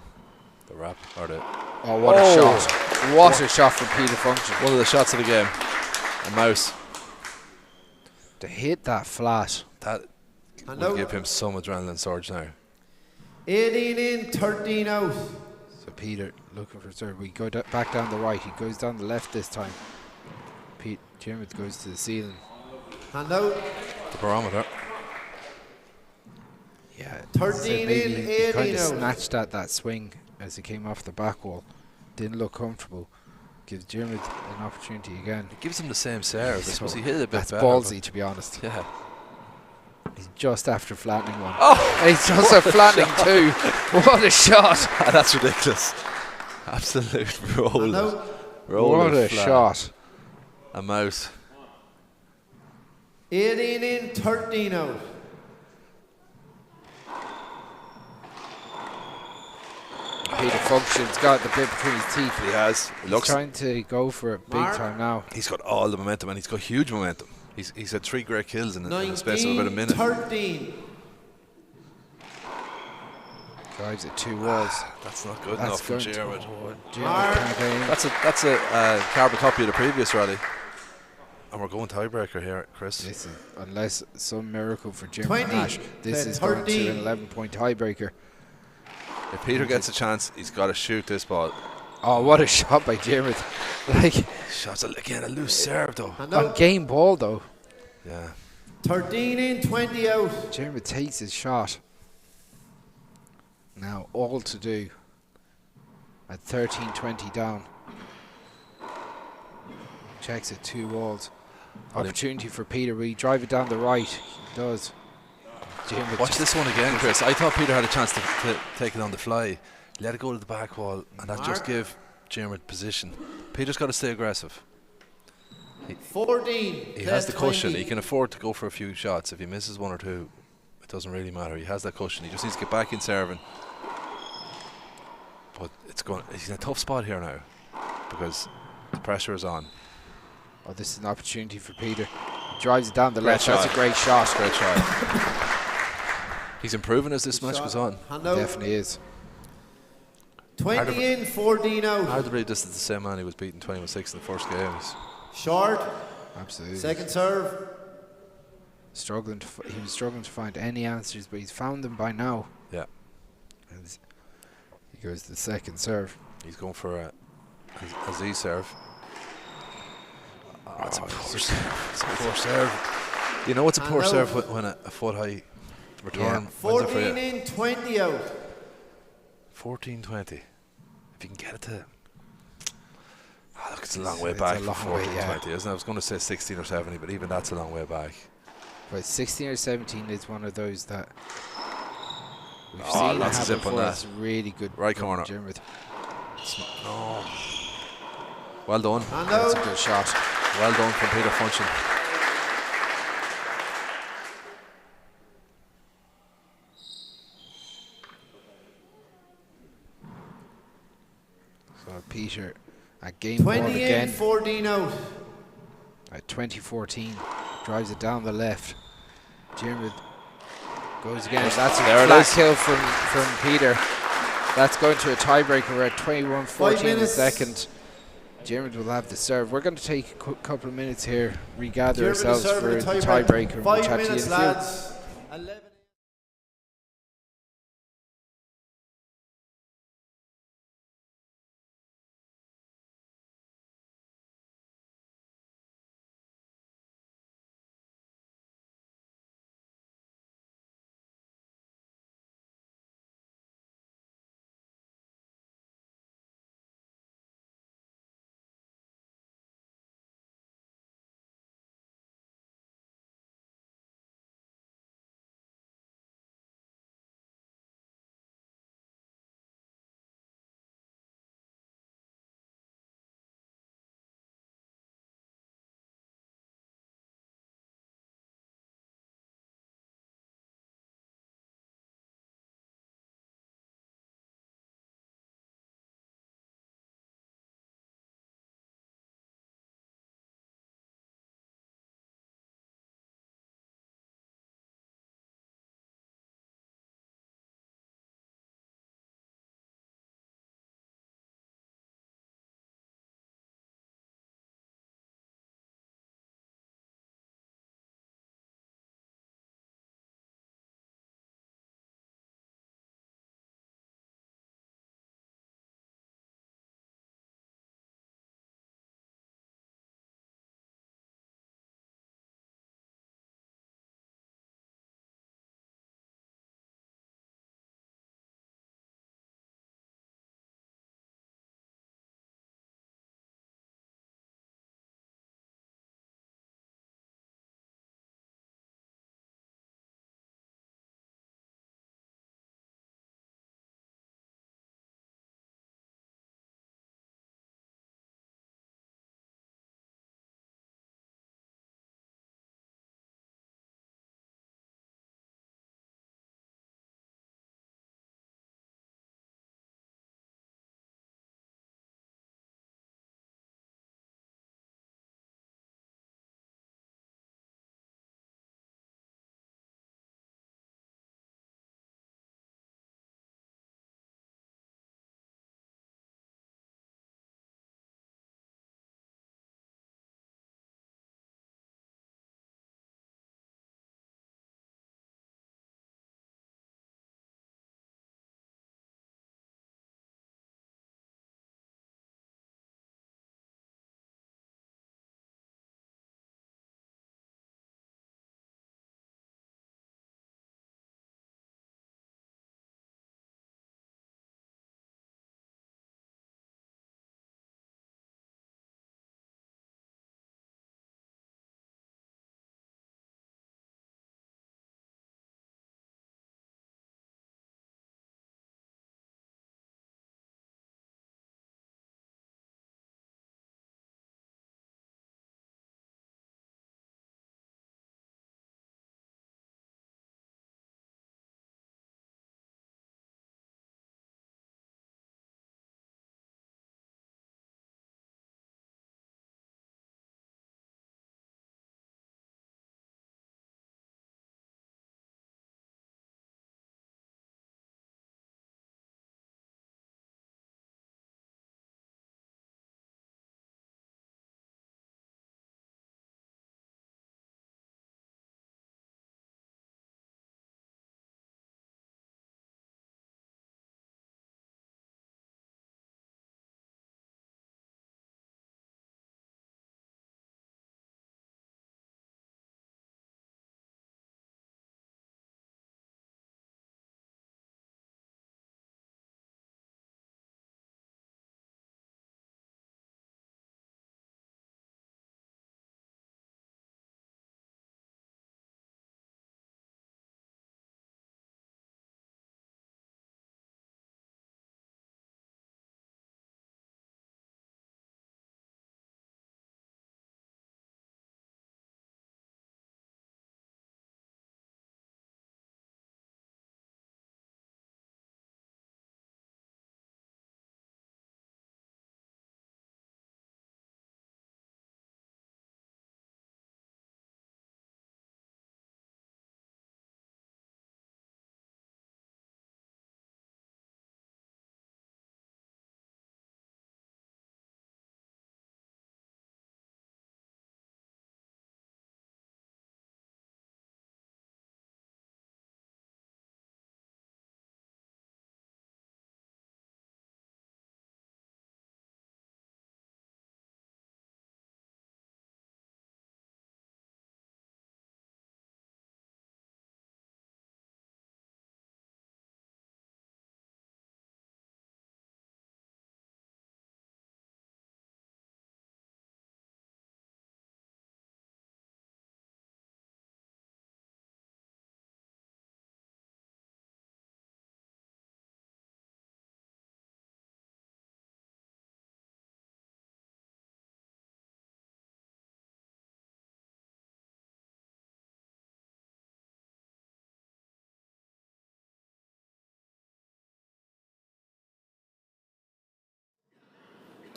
The wrap or the. Oh, what a shot! What a shot from Peter Function. One of the shots of the game. A mouse. To hit that flat. That will give him some adrenaline surge now. 18 in, 13 out. So Peter looking for serve. We go back down the right. He goes down the left this time. Jerem goes to the ceiling. Hand out. The barometer. Yeah. 13 in, 18 kind of out. snatched at that swing as he came off the back wall. Didn't look comfortable. Gives Jerem an opportunity again. It gives him the same serve. I suppose he hit it a bit that's better. That's ballsy, to be honest. Yeah. He's just after flattening one. Oh! And he's also flattening two. What a shot. That's ridiculous. Absolute roll. What a shot. A mouse. 18 in, 13 out. Peter Function's got the bit between his teeth. He has. He's trying to go for it big time now. He's got all the momentum and he's got huge momentum. He's had 3 great kills in the space of about a minute. 13. Drives it 2 walls. That's not good enough from Jerem. That's That's a carbon copy of the previous rally. And we're going tiebreaker here, Chris. This is, unless some miracle for Jerem 20, Nash, this is going to an 11-point tiebreaker. If Peter gets a chance, he's got to shoot this ball. Oh, what a shot by Jerem. Like, shots again, a loose serve though. On game ball though. Yeah. 13 in, 20 out. Jerem takes his shot. Now all to do at 13-20 down. Checks it 2 walls. Opportunity for Peter. Will he drive it down the right? He does. Watch this one again, Chris. I thought Peter had a chance to take it on the fly. Let it go to the back wall, and that just give Jerem position. Peter's got to stay aggressive. 14. He has the cushion. He can afford to go for a few shots. If he misses 1 or 2, it doesn't really matter. He has that cushion. He just needs to get back in serving. But he's in a tough spot here now because the pressure is on. Oh, this is an opportunity for Peter. He drives it down the left. That's a great shot. Great shot. He's improving as this match goes on. Definitely is. 20 in, 14 out. Hard to believe this is the same man who was beaten 21-6 in the first game. Short. Absolutely. Second serve. He was struggling to find any answers, but he's found them by now. Yeah. And he goes to the second serve. He's going for a Z serve. Oh, it's a poor serve. It's a poor serve. You know it's a poor serve when a foot high return. Yeah. 14 in, 20 out. 14-20. If you can get it to... look, it's a long way back from 14-20, isn't it? I was going to say 16 or 17, but even that's a long way back. But 16 or 17 is one of those that we've seen lots of zip on that. It's really good. Right corner. Oh. Well done. That's a good shot. Well done from Peter Funchen. So Peter at game 1 again. 14 out. At 20-14, drives it down the left. Jerem goes again. That's a flat kill from Peter. That's going to a tiebreaker. We're at 21-14 in the second. Jerem will have the serve. We're going to take a couple of minutes here, regather ourselves for the tiebreaker. 5 minutes, lads.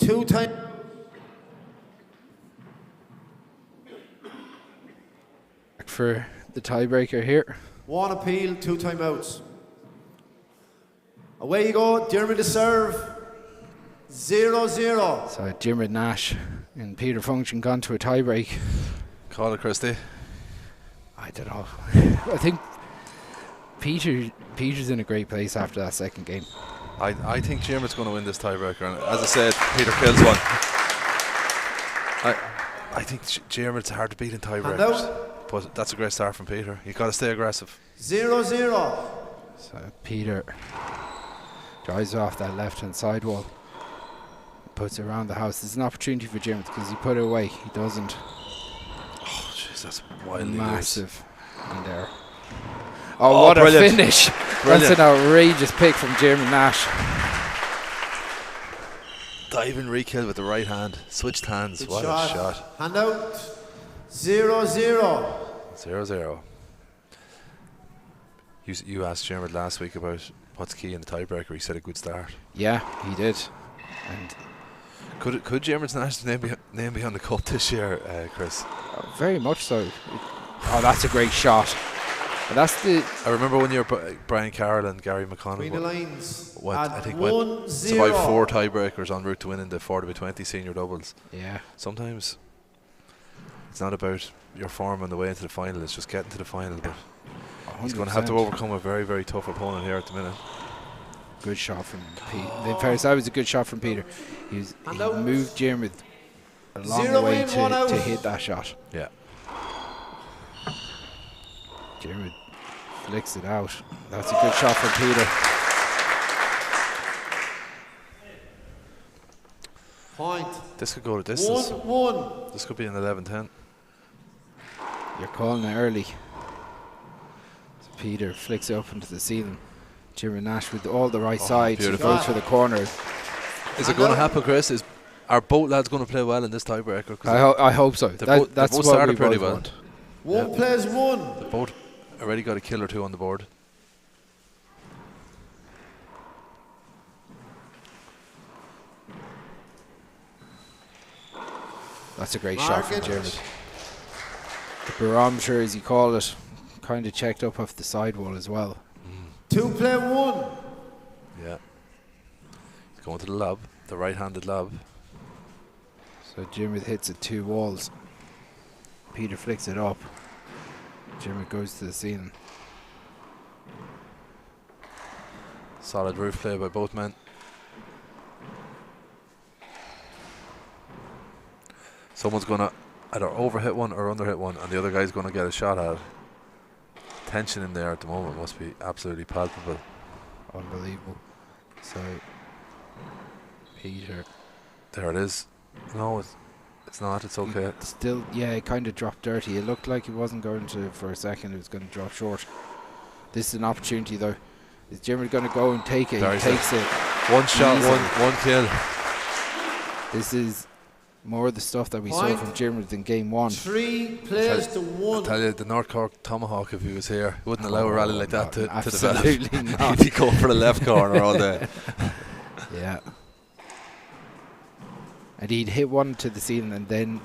2 time. For the tiebreaker here. 1 appeal, 2 timeouts. Away you go, Jeremy to serve. 0-0. So Jeremy Nash and Peter Function gone to a tiebreak. Call it, Christy. I don't know. I think Peter's in a great place after that second game. I think Jerem's going to win this tiebreaker, and as I said, Peter kills one. I think Jerem's hard to beat in tiebreakers, but that's a great start from Peter. You've got to stay aggressive. 0-0. So Peter drives off that left-hand side wall, puts it around the house. There's an opportunity for Jerem because he put it away. He doesn't. Oh, jeez, that's wildly massive in there. Oh, what brilliant. A finish. Brilliant. That's an outrageous pick from Jeremy Nash. Diving re-kill with the right hand. Switched hands. Good what shot. A shot. Hand out. 0-0. 0-0. You asked Jeremy last week about what's key in the tiebreaker. He said a good start. Yeah, he did. And could Jeremy's Nash name be on the cup this year, Chris? Very much so. Oh, that's a great shot. And that's the. I remember one year Brian Carroll and Gary McConnell went survived 4 tiebreakers en route to winning the 40x20 senior doubles. Yeah. Sometimes it's not about your form on the way into the final; it's just getting to the final. But 100%. He's going to have to overcome a very, very tough opponent here at the minute. Good shot from Peter. In fairness, that was a good shot from Peter. He moved Jeremy a long way to hit that shot. Yeah. Jeremy flicks it out. That's a good shot from Peter. Point. This could go to distance. 1-1. This could be an 11-10. You're calling it early. So Peter flicks it up into the ceiling. Jeremy Nash with all the right sides. Goes for the corner. Is it going to happen, Chris? Are both lads going to play well in this tiebreaker? I hope so. That's both what started we pretty both well. want. One plays one. They both already got a kill or two on the board. That's a great shot from Jeremy. The barometer, as you call it, kind of checked up off the sidewall as well. 2 play 1. Yeah. He's going to the lob, the right-handed lob. So Jeremy hits it 2 walls. Peter flicks it up. Jeremy goes to the ceiling. Solid roof play by both men. Someone's going to either overhit one or underhit one, and the other guy's going to get a shot at it. Tension in there at the moment must be absolutely palpable. Unbelievable. So Peter. There it is. No, it's not. It's okay. Still, yeah, it kind of dropped dirty. It looked like it wasn't going to, for a second, it was going to drop short. This is an opportunity, though. Is Jeremy going to go and take it? He takes it. One shot, one kill. This is more of the stuff that we saw from Jeremy than game 1. 3 plays to 1. I tell you, the North Cork Tomahawk, if he was here, he wouldn't allow a rally like that to develop. Absolutely not. He'd be going for the left corner all day. Yeah. And he'd hit one to the ceiling and then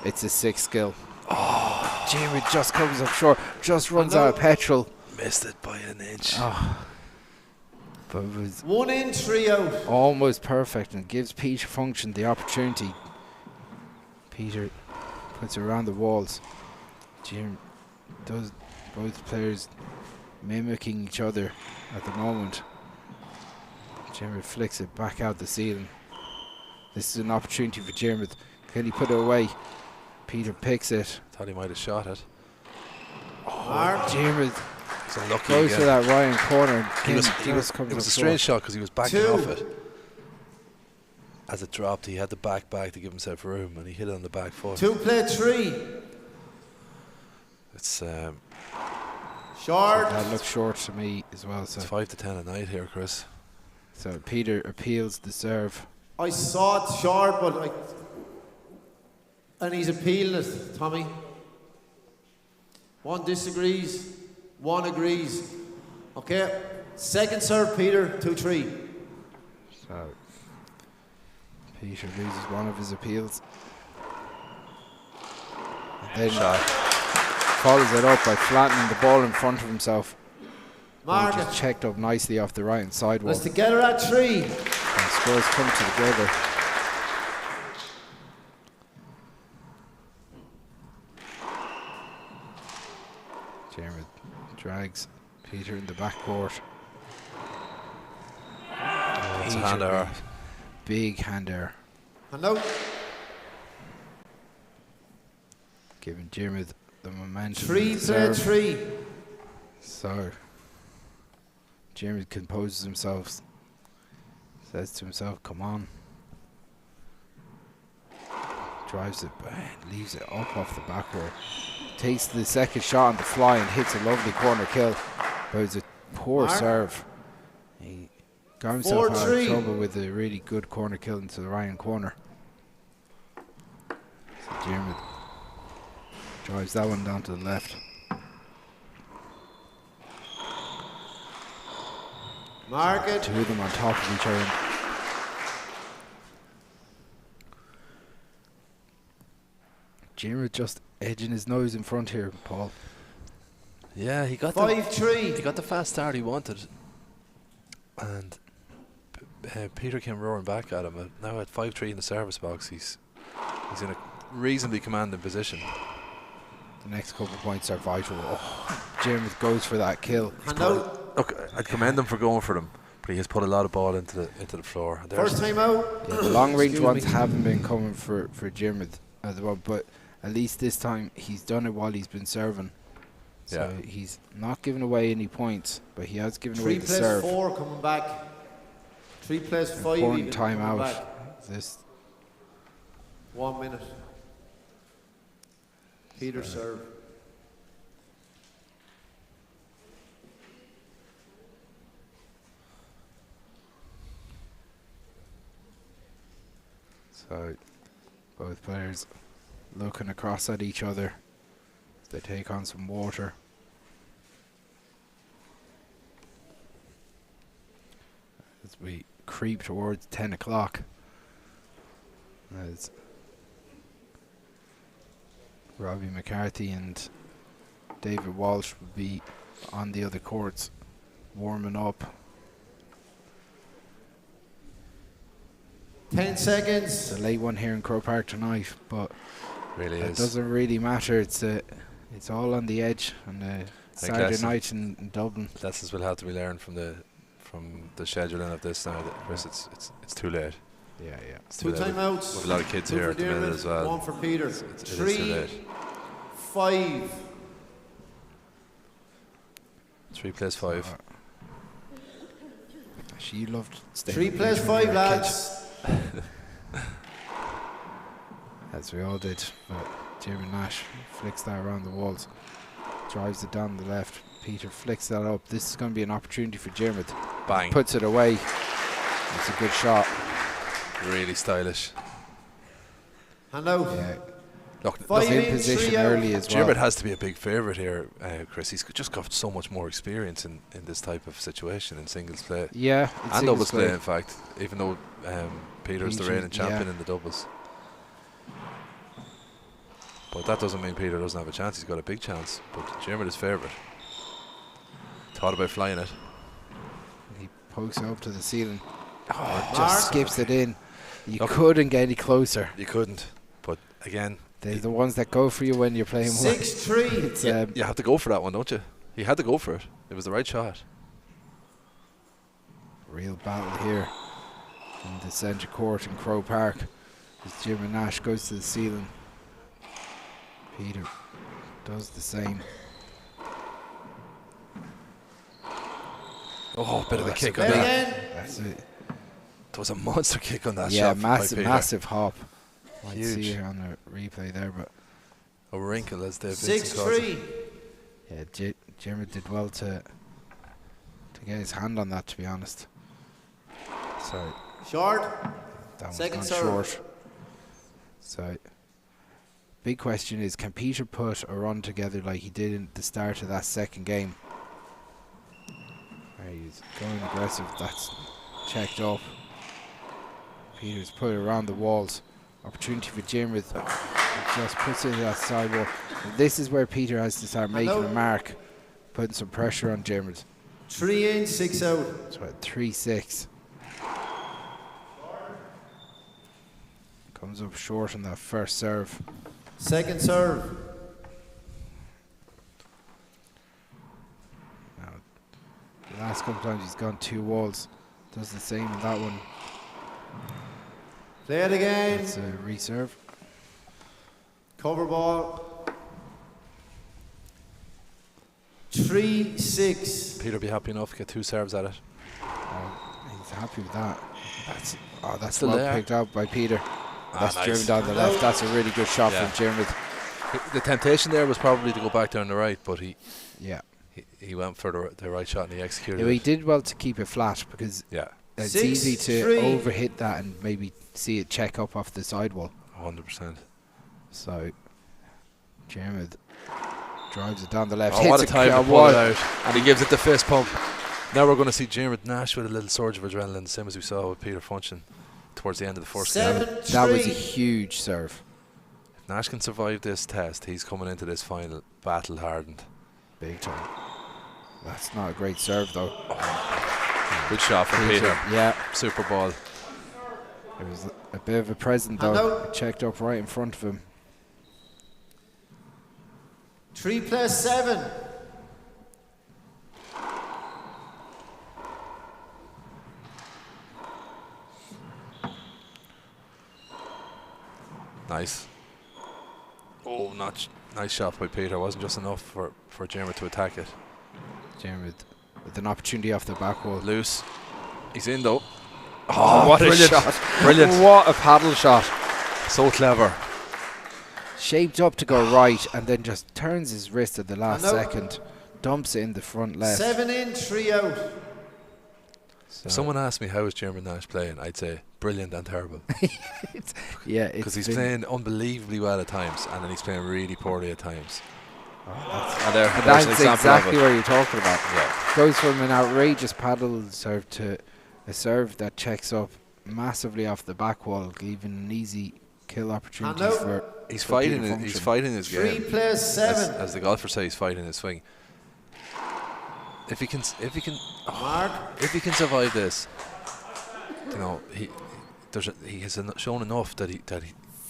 it's a 6 skill. Oh, Jeremy just comes up short, just runs out of petrol. Missed it by an inch. Oh. But it was 1 in, 3 out. almost perfect and gives Peter Function the opportunity. Peter puts it around the walls. Jeremy does, both players mimicking each other at the moment. Jeremy flicks it back out the ceiling. This is an opportunity for Jeremy. Can he put it away? Peter picks it. Thought he might have shot it. Oh, Jeremy unlucky goes again. to that Ryan corner. It was a strange shot because he was backing off it. As it dropped, he had the back to give himself room, and he hit it on the back foot. 2 play 3. It's short. That looks short to me as well. So it's 5-10 a night here, Chris. So Peter appeals the serve. I saw it short, but and he's appealing it, Tommy. 1 disagrees, 1 agrees. Okay, second serve, Peter, 2-3. So Peter loses one of his appeals. And then follows it up by flattening the ball in front of himself. Just checked up nicely off the right hand side wall. Let's together at 3. And scores come together. Jerem drags Peter in the backcourt. It's a hand error. Big hand error. Hello. Giving Jerem the momentum. 3 played 3. So Jerem composes himself. Says to himself, come on. Drives it back, leaves it up off the backboard. Takes the second shot on the fly and hits a lovely corner kill. But it was a poor serve. He got himself out of trouble with a really good corner kill into the right hand corner. So Jerem drives that one down to the left. Market. Two of them on top of each other. Jerem just edging his nose in front here, Paul. Yeah, he got 5-3. He got the fast start he wanted, and Peter came roaring back at him. And now at 5-3 in the service box, he's in a reasonably commanding position. The next couple of points are vital. Oh, Jerem goes for that kill. Look, I'd commend him for going for them, but he has put a lot of ball into the floor. First time out. Yeah, the long range ones haven't been coming for Jerem as well, but at least this time he's done it while he's been serving. So he's not giving away any points, but he has given away the serve. 3 plays 4 coming back. 3 plays 5. Important timeout. This 1 minute. Peter serve. So both players looking across at each other as they take on some water. As we creep towards 10 o'clock, as Robbie McCarthy and David Walsh will be on the other courts warming up. 10 seconds. It's a late one here in Croke Park tonight, but really it doesn't really matter. It's all on the edge on a Saturday night in Dublin. Lessons will have to be learned from the scheduling of this now. Chris, it's too late. Yeah. It's 2 timeouts. With a lot of kids here at the minute as well. 1 for Peter. It is too 3, late. 5. 3 plays 5. She loved staying. 3 plays 5, lads. As we all did. But Jerem Nash flicks that around the walls. Drives it down the left. Peter flicks that up. This is going to be an opportunity for Jerem. Bang. Puts it away. It's a good shot. Really stylish. Hello. Yeah. Look, in position early as well. Jerem has to be a big favourite here, Chris. He's just got so much more experience in this type of situation in singles play. Yeah. And doubles play, in fact, even though Peter's the reigning champion in the doubles. But that doesn't mean Peter doesn't have a chance. He's got a big chance. But Jerem is favourite. Thought about flying it. He pokes it up to the ceiling. Just skips it in. You couldn't get any closer. You couldn't. But again, they're the ones that go for you when you're playing 6-3. You have to go for that one, don't you? He had to go for it. It was the right shot. Real battle here in the centre court in Croke Park as Jerem Nash goes to the ceiling. Peter does the same. Oh, bit of a kick on that. That's it. There was a monster kick on that shot. Yeah, massive hop. Might Huge. see it on the replay there, but a wrinkle as Dave 6-3. Yeah, Jerem did well to get his hand on that, to be honest. So Short. that one's Second gone serve. short. So big question is, can Peter put a run together like he did in the start of that second game? He's going aggressive. That's checked up. Peter's put it around the walls. Opportunity for Jerem. Just puts it in that sidewall. This is where Peter has to start making a mark, putting some pressure on Jerem. 3 in, 6 out. That's right, 3-6. Comes up short on that first serve. Second serve. Now, the last couple times he's gone 2 walls. Does the same in that one. Play it again. It's a reserve. Cover ball. 3-6. Peter be happy enough to get 2 serves at it. He's happy with that. That's Still well there. picked out by Peter. That's nice. driven down the left. That's a really good shot from Jerem. The temptation there was probably to go back down the right, but he went for the right shot and he executed He it. did well to keep it flat because it's easy to overhit that and maybe see it check up off the sidewall. 100%. So Jerem drives it down the left. Oh, what a time to pull it out. And he gives it the fist pump. Now we're going to see Jerem Nash with a little surge of adrenaline, same as we saw with Peter Funchin towards the end of the first game. That was a huge serve. If Nash can survive this test, he's coming into this final battle hardened. Big time. That's not a great serve though. Good shot from Peter. Yeah. Super ball. It was a bit of a present though. It checked up right in front of him. 3+7. Nice. Oh, nice shot by Peter. Wasn't just enough for Jerem to attack it. Jerem with an opportunity off the back wall. Loose. He's in though. Oh, what brilliant a shot. Brilliant. What a paddle shot. So clever. Shaped up to go right and then just turns his wrist at the last second. Dumps it in the front left. 7 in, 3 out. If someone asked me how is Jerem Nash playing, I'd say brilliant and terrible. Because he's playing unbelievably well at times, and then he's playing really poorly at times. That's exactly what you're talking about. Yeah. Goes from an outrageous paddle serve to a serve that checks up massively off the back wall, leaving an easy kill opportunity for. He's fighting his game. 3+7. As the golfers say, he's fighting his swing. If he can survive this, you know, he has shown enough that he'd be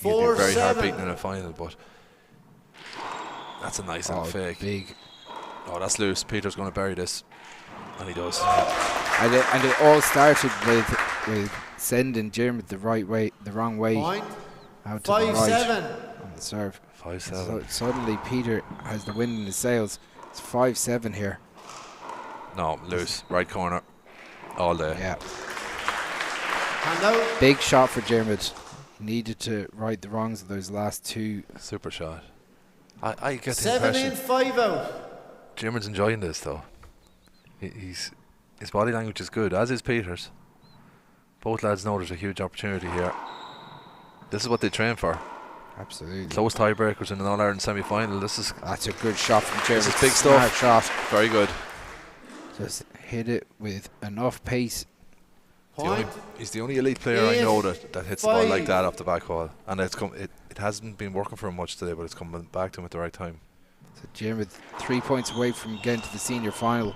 very hard beaten in a final. But that's a nice little fake. Big. Oh, that's loose. Peter's going to bury this, and he does. And it all started with sending Jerem the wrong way, out to the right 5-7 on the serve. 5-7. So suddenly Peter has the wind in his sails. It's 5-7 here. No, loose. Right corner. All day. Yeah. Big shot for Jerem. He needed to right the wrongs of those last 2. Super shot. I get the 7 impression in, 5 out. Jerem's enjoying this though. His body language is good, as is Peter's. Both lads know there's a huge opportunity here. This is what they train for. Absolutely. Close tiebreakers in an All-Ireland semi-final. That's a good shot from Jerem. This is big stuff. Shot. Very good. Just hit it with enough pace. He's the only elite player I know that hits the ball like that off the back wall, and it hasn't been working for him much today, but it's coming back to him at the right time. So Jerem with 3 points away from getting to the senior final.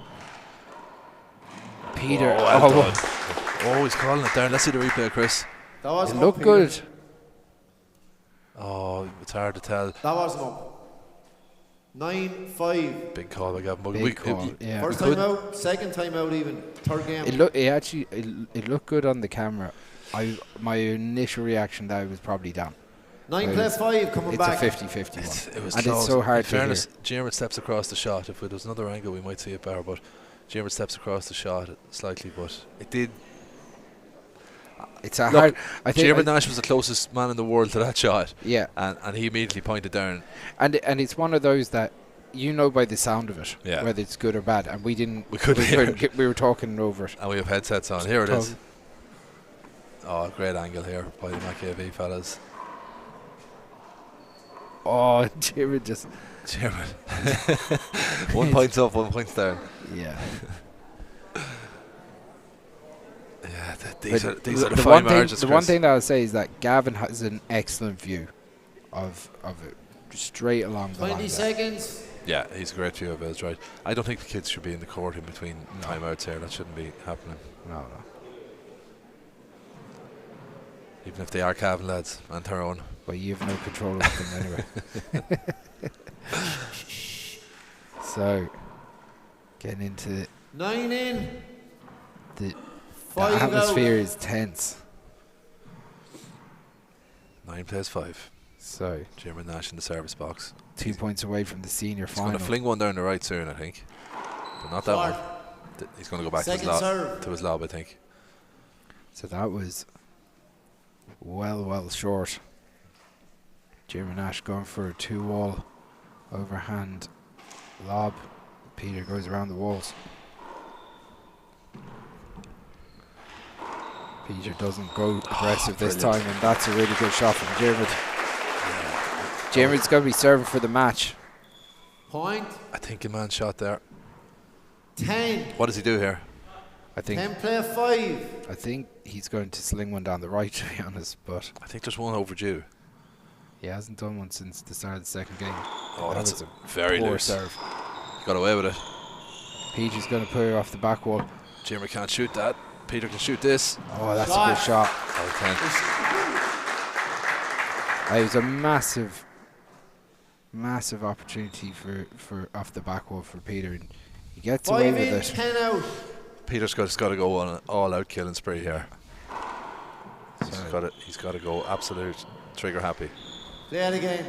Peter. He's calling it down. Let's see the replay, Chris. It looked good. Oh, it's hard to tell. That wasn't up. 9-5. Big call by Gavin. Big call, yeah. First time out, second time out even, third game. It looked good on the camera. My initial reaction that it was probably down. 9+5 coming back. It's a 50-50 one. It was and close. It's so hard in fairness, to Jerem steps across the shot. If there was another angle, we might see it better, but Jerem steps across the shot slightly, but it did. It's a hard. I think Jerem Nash was the closest man in the world to that shot. Yeah, and he immediately pointed down. And it's one of those that you know by the sound of it, whether it's good or bad. And we didn't. We were talking over it. And we have headsets on. Here it is. Oh, great angle here by the McCarthy fellas. Oh, Jerem just. Jerem. 1 point up, 1 point down. Yeah. Yeah, these are the the fine one thing. margins. The one thing that I'll say is that Gavin has an excellent view of it, straight along the line. 20 seconds. Yeah, he's a great view of it, right. I don't think the kids should be in the court in between timeouts here. That shouldn't be happening. No. Even if they are Cavan lads and their own. Well, you have no control of them anyway. So, getting into 9 in. The 5 atmosphere out. is tense. 9 plays 5. So, Jerem Nash in the service box. 2 points away from the senior He's final. going to fling one down the right soon, I think. But not that one. He's going to go back to his lob, I think. So that was well short. Jerem Nash going for a 2-wall overhand lob. Peter goes around the walls. Peter doesn't go aggressive this time, and that's a really good shot from Jerem. Jerem's going to be serving for the match. Point. I think a man shot there. 10. What does he do here? I think 10 play 5. I think he's going to sling one down the right, to be honest, but I think there's one overdue. He hasn't done one since the start of the second game. Oh, that that's was a very poor loose serve. He got away with it. Peter's going to put it off the back wall. Jerem can't shoot that. Peter can shoot this. Oh, that's a good shot. Okay. It was a massive opportunity for off the back wall for Peter, and he gets away with it. 10 out. Peter's got to go on an all-out killing spree here. He's got to go absolute trigger happy. Play it again.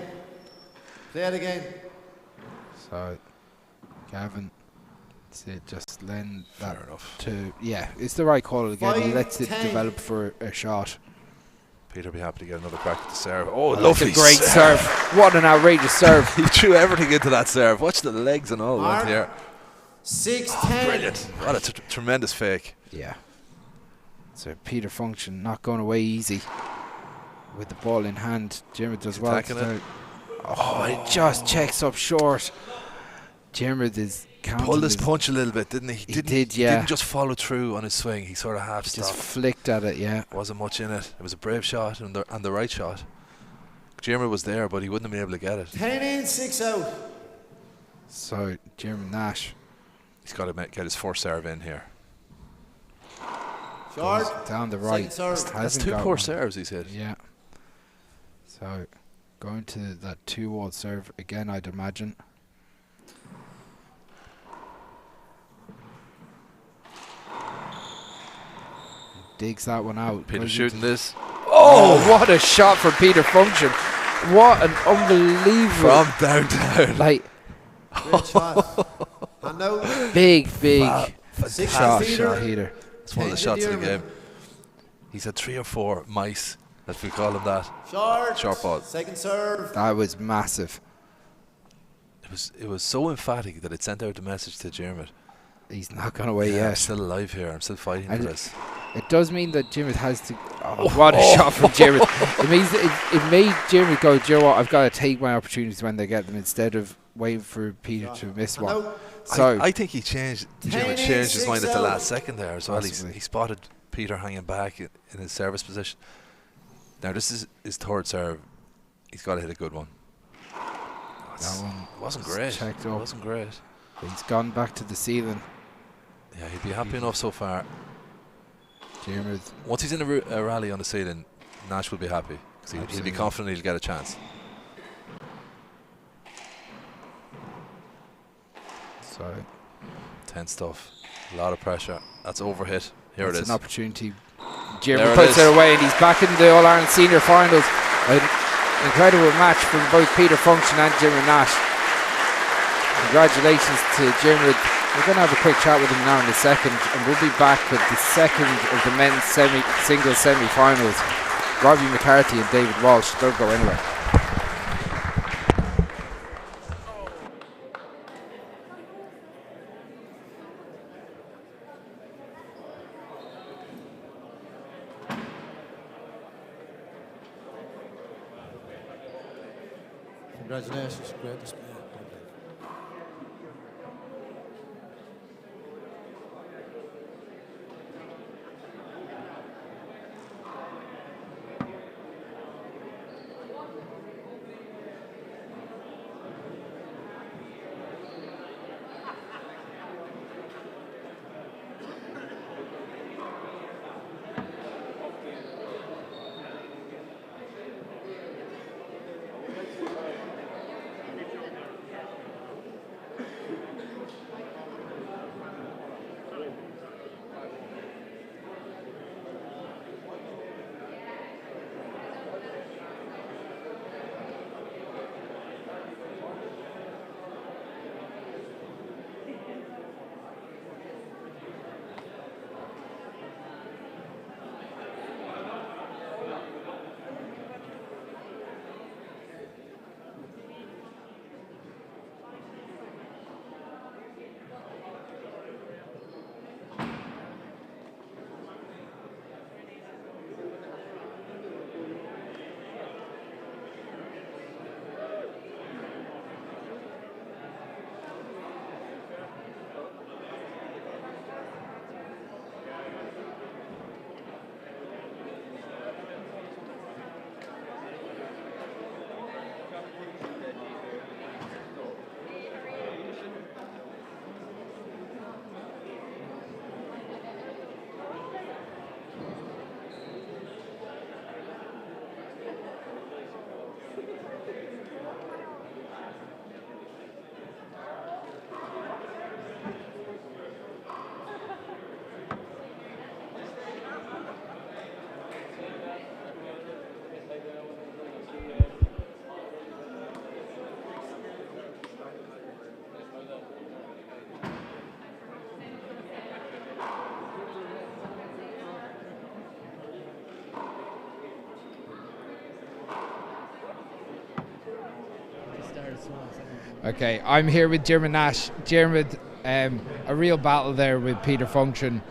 Play it again. So, Gavin, just lend that Fair enough. to, it's the right call again. He lets it 5-10. develop for a shot. Peter will be happy to get another crack at the serve. Oh, That's lovely a great serve. What an outrageous serve. He threw everything into that serve. Watch the legs and all went here. 6-10. Brilliant. What a tremendous fake. Yeah. So Peter Function not going away easy with the ball in hand. Jerem does well. It just checks up short. Jerem is pulled his punch a little bit, didn't he? He didn't just follow through on his swing. He sort of half stopped. Just flicked at it, yeah. Wasn't much in it. It was a brave shot and the right shot. Jerem was there, but he wouldn't have been able to get it. 10 in, 6 out. So Jerem Nash. He's got to get his first serve in here. Short. Down the right. That's 2 poor serves he's hit. Yeah. So going to that 2-wall serve again, I'd imagine. Digs that one out. Peter shooting this. Oh, what a shot from Peter Function. What an unbelievable. From downtown. Like, Great shot. And now big shot Peter. Peter. It's one of the shots of the game. He's had 3 or 4 mice, if we call him that. Short ball. Second serve. That was massive. It was so emphatic that it sent out the message to Jerem. He's not gone away I'm yet. still alive here. I'm still fighting for this. It does mean that Jerem has to. What a shot from Jerem! It means it made Jerem go, "Do you know what? I've got to take my opportunities when they get them instead of waiting for Peter to miss one." So I think Jerem changed his mind at the last second there as well. He spotted Peter hanging back in his service position. Now this is his 3rd serve. He's got to hit a good one. that one wasn't great. Checked up. Wasn't great. He's gone back to the ceiling. Yeah, he'd be happy enough so far. Once he's in a rally on the ceiling, Nash will be happy because he'll be confident he'll get a chance. So tense stuff. A lot of pressure. That's overhit. Here it is. An opportunity. Jerem puts it away, and he's back in the All-Ireland Senior Finals. An incredible match from both Peter Function and Jerem Nash. Congratulations to Jerem. We're going to have a quick chat with him now in a second, and we'll be back with the second of the men's singles semi-finals. Robbie McCarthy and David Walsh. Don't go anywhere. Congratulations. Great display. Okay, I'm here with Jerem and Nash. Jerem, a real battle there with Peter Function.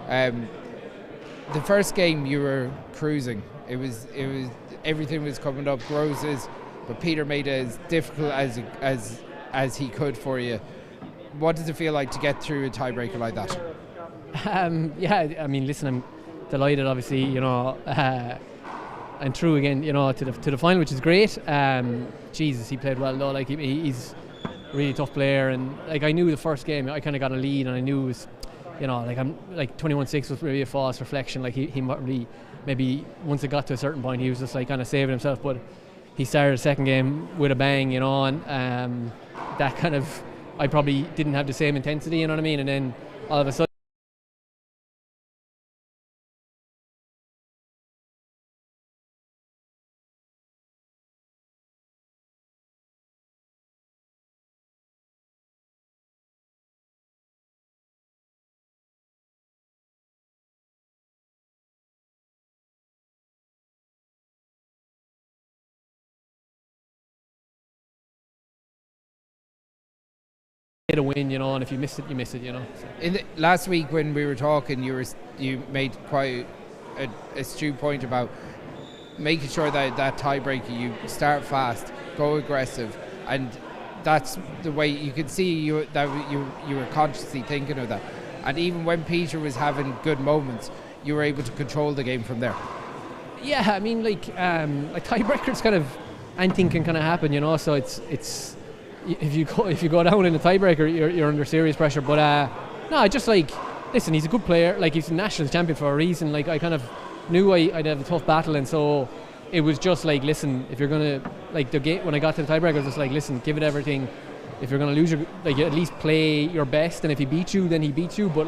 The first game you were cruising. It was everything was coming up roses, but Peter made it as difficult as he could for you. What does it feel like to get through a tiebreaker like that? Yeah, I mean, listen, I'm delighted. Obviously, and through again, to the final, which is great. Jesus, he played well though. Like he's a really tough player, and like I knew the first game, I kind of got a lead, and I knew it was, I'm like 21-6 was really a false reflection. Like he really, maybe once it got to a certain point, he was just like kind of saving himself. But he started the second game with a bang, and that kind of, I probably didn't have the same intensity, you know what I mean? And then all of a sudden. A win, and if you miss it, you miss it, So. Last week when we were talking, you made quite an astute point about making sure that tiebreaker you start fast, go aggressive, and that's the way you could see you were consciously thinking of that. And even when Peter was having good moments, you were able to control the game from there. Yeah, I mean, like tiebreakers, kind of anything can kind of happen, So it's. If you go down in a tiebreaker, you're under serious pressure. But no, I just listen. He's a good player. Like he's a national champion for a reason. Like I kind of knew I'd have a tough battle, and so it was just like, listen, if you're gonna the game when I got to the tiebreaker, it was just like, listen, give it everything. If you're gonna lose, you at least play your best, and if he beats you, then he beats you. But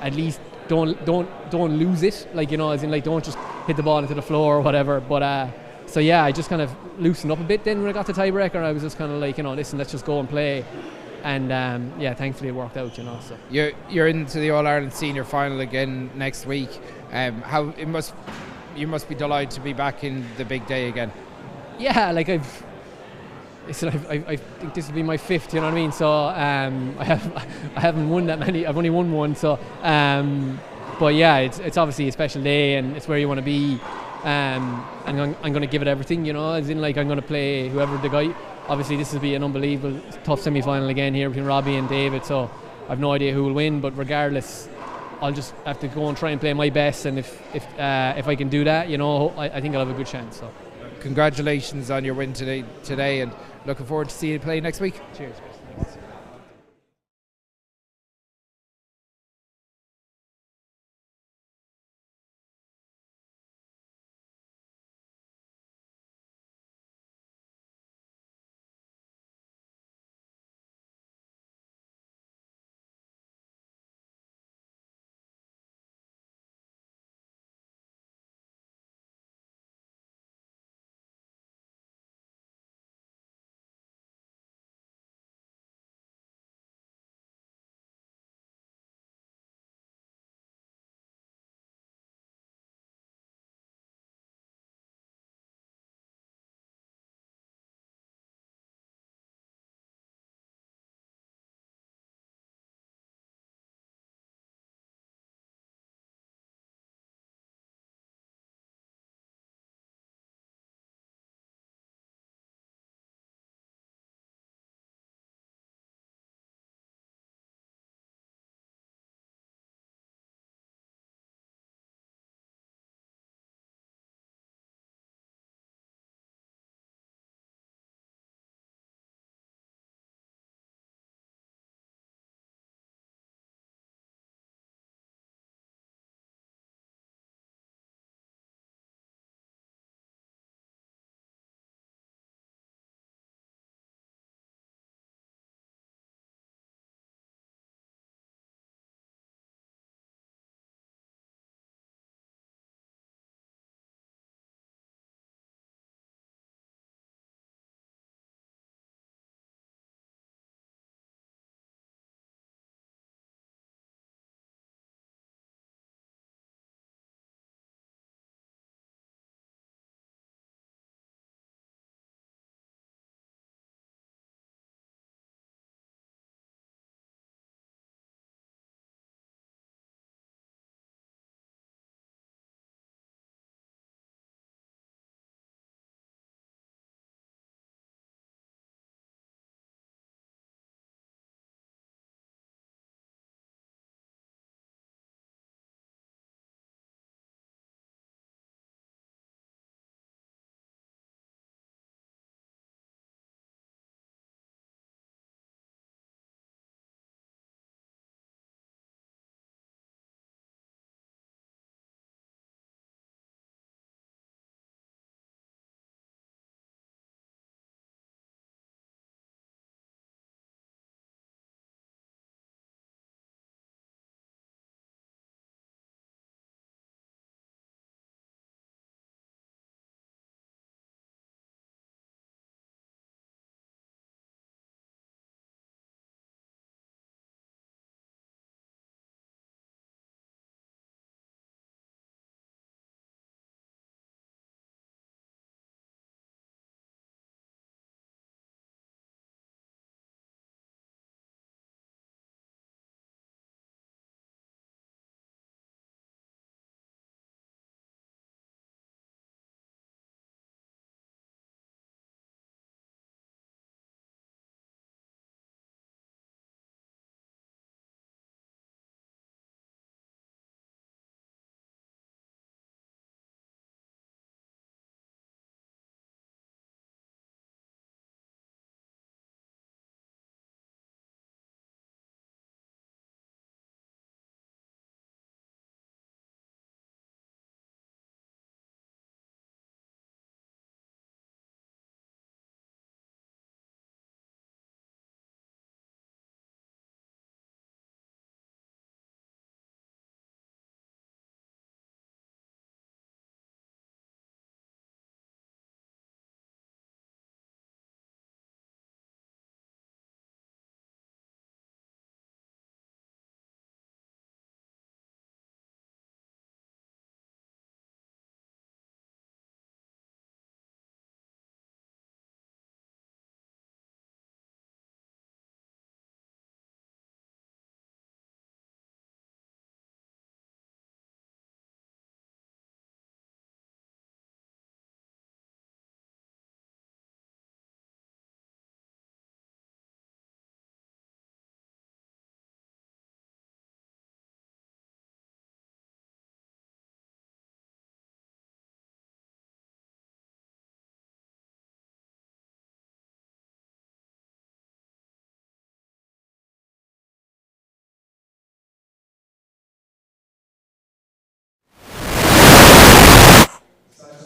at least don't lose it. As in don't just hit the ball into the floor or whatever. But so yeah, I just kind of loosened up a bit then when I got to tiebreaker. I was just kind of listen, let's just go and play. And thankfully it worked out, So you're into the All-Ireland Senior Final again next week. You must be delighted to be back in the big day again. Yeah, I think this will be my fifth, you know what I mean? So I haven't won that many. I've only won one. So but yeah, it's obviously a special day, and it's where you want to be. And I'm going to give it everything, as in I'm going to play whoever the guy. Obviously this will be an unbelievable tough semi-final again here between Robbie and David, so I've no idea who will win, but regardless I'll just have to go and try and play my best, and if I can do that, I think I'll have a good chance. So congratulations on your win today, and looking forward to seeing you play next week. Cheers.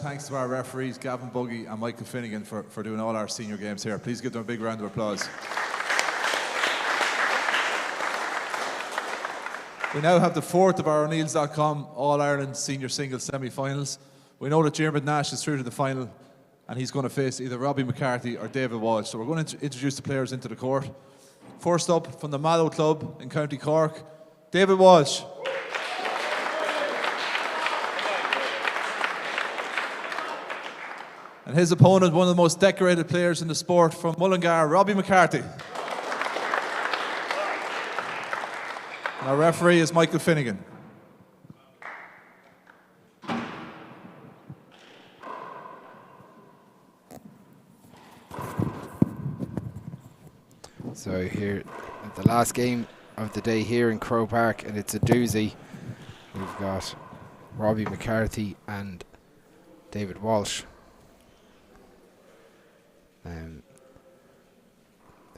thanks to our referees, Gavin Buggy and Michael Finnegan, for doing all our senior games here. Please give them a big round of applause. We now have the fourth of our O'Neills.com All-Ireland Senior Singles semi-finals. We know that Jerem Nash is through to the final, and he's going to face either Robbie McCarthy or David Walsh. So we're going to introduce the players into the court. First up, from the Mallow Club in County Cork, David Walsh. And his opponent, one of the most decorated players in the sport, from Mullingar, Robbie McCarthy. And our referee is Michael Finnegan. So here, at the last game of the day here in Crow Park, and it's a doozy. We've got Robbie McCarthy and David Walsh.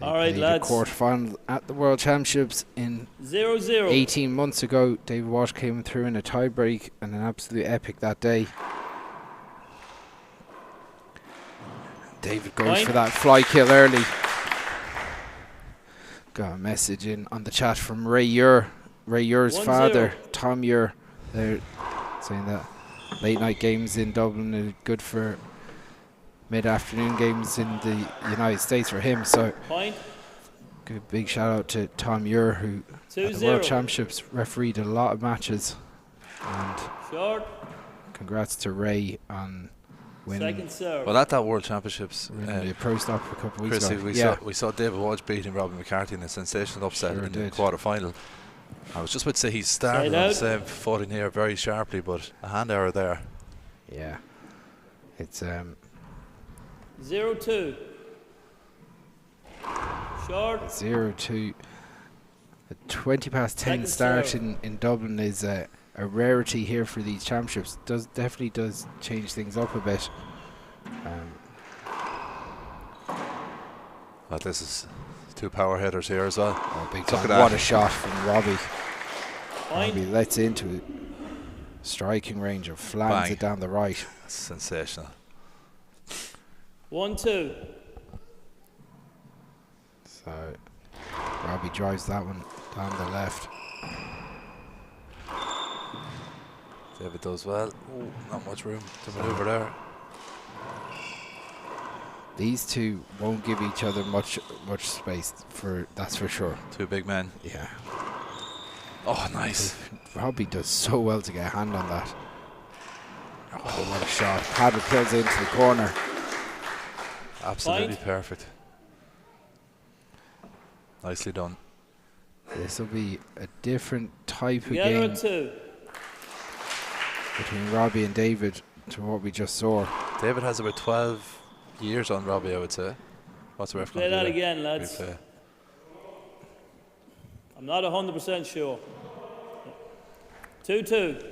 All right, lads. The quarterfinal at the World Championships in 0-0. 18 months ago. David Walsh came through in a tiebreak and an absolute epic that day. David goes for that fly kill early. Got a message in on the chat from Ray Ure. Ray Ure's father, Tom Ure, they're saying that late night games in Dublin are good for mid-afternoon games in the United States for him. So good big shout out to Tom Ure, who at the World Championships refereed a lot of matches. And congrats to Ray on winning. Well, at that World Championships, the Pro Stop a couple of weeks Chrissy, ago. we saw David Walsh beating Robbie McCarthy in a sensational upset in the quarter-final. I was just about to say he started on the same footing here very sharply, but a hand error there. Yeah. It's 0-2. Short. 0-2. A 20 past 10 start in Dublin is a rarity here for these championships. Definitely does change things up a bit. Well, this is two power hitters here as well. Oh, big time. What a shot from Robbie. Robbie lets into it. Striking range and flans it down the right. That's sensational. 1-2. So Robbie drives that one down the left. David does well. Ooh, not much room to maneuver there. These two won't give each other much space, that's for sure. Two big men. Yeah. Oh, nice. Robbie does so well to get a hand on that. Oh, what a shot. Paddle kills into the corner. Absolutely perfect. Nicely done. This will be a different type of game between Robbie and David to what we just saw. David has about 12 years on Robbie, I would say. What's the ref going to do? Play that again, lads. Replay. I'm not 100% sure. 2-2.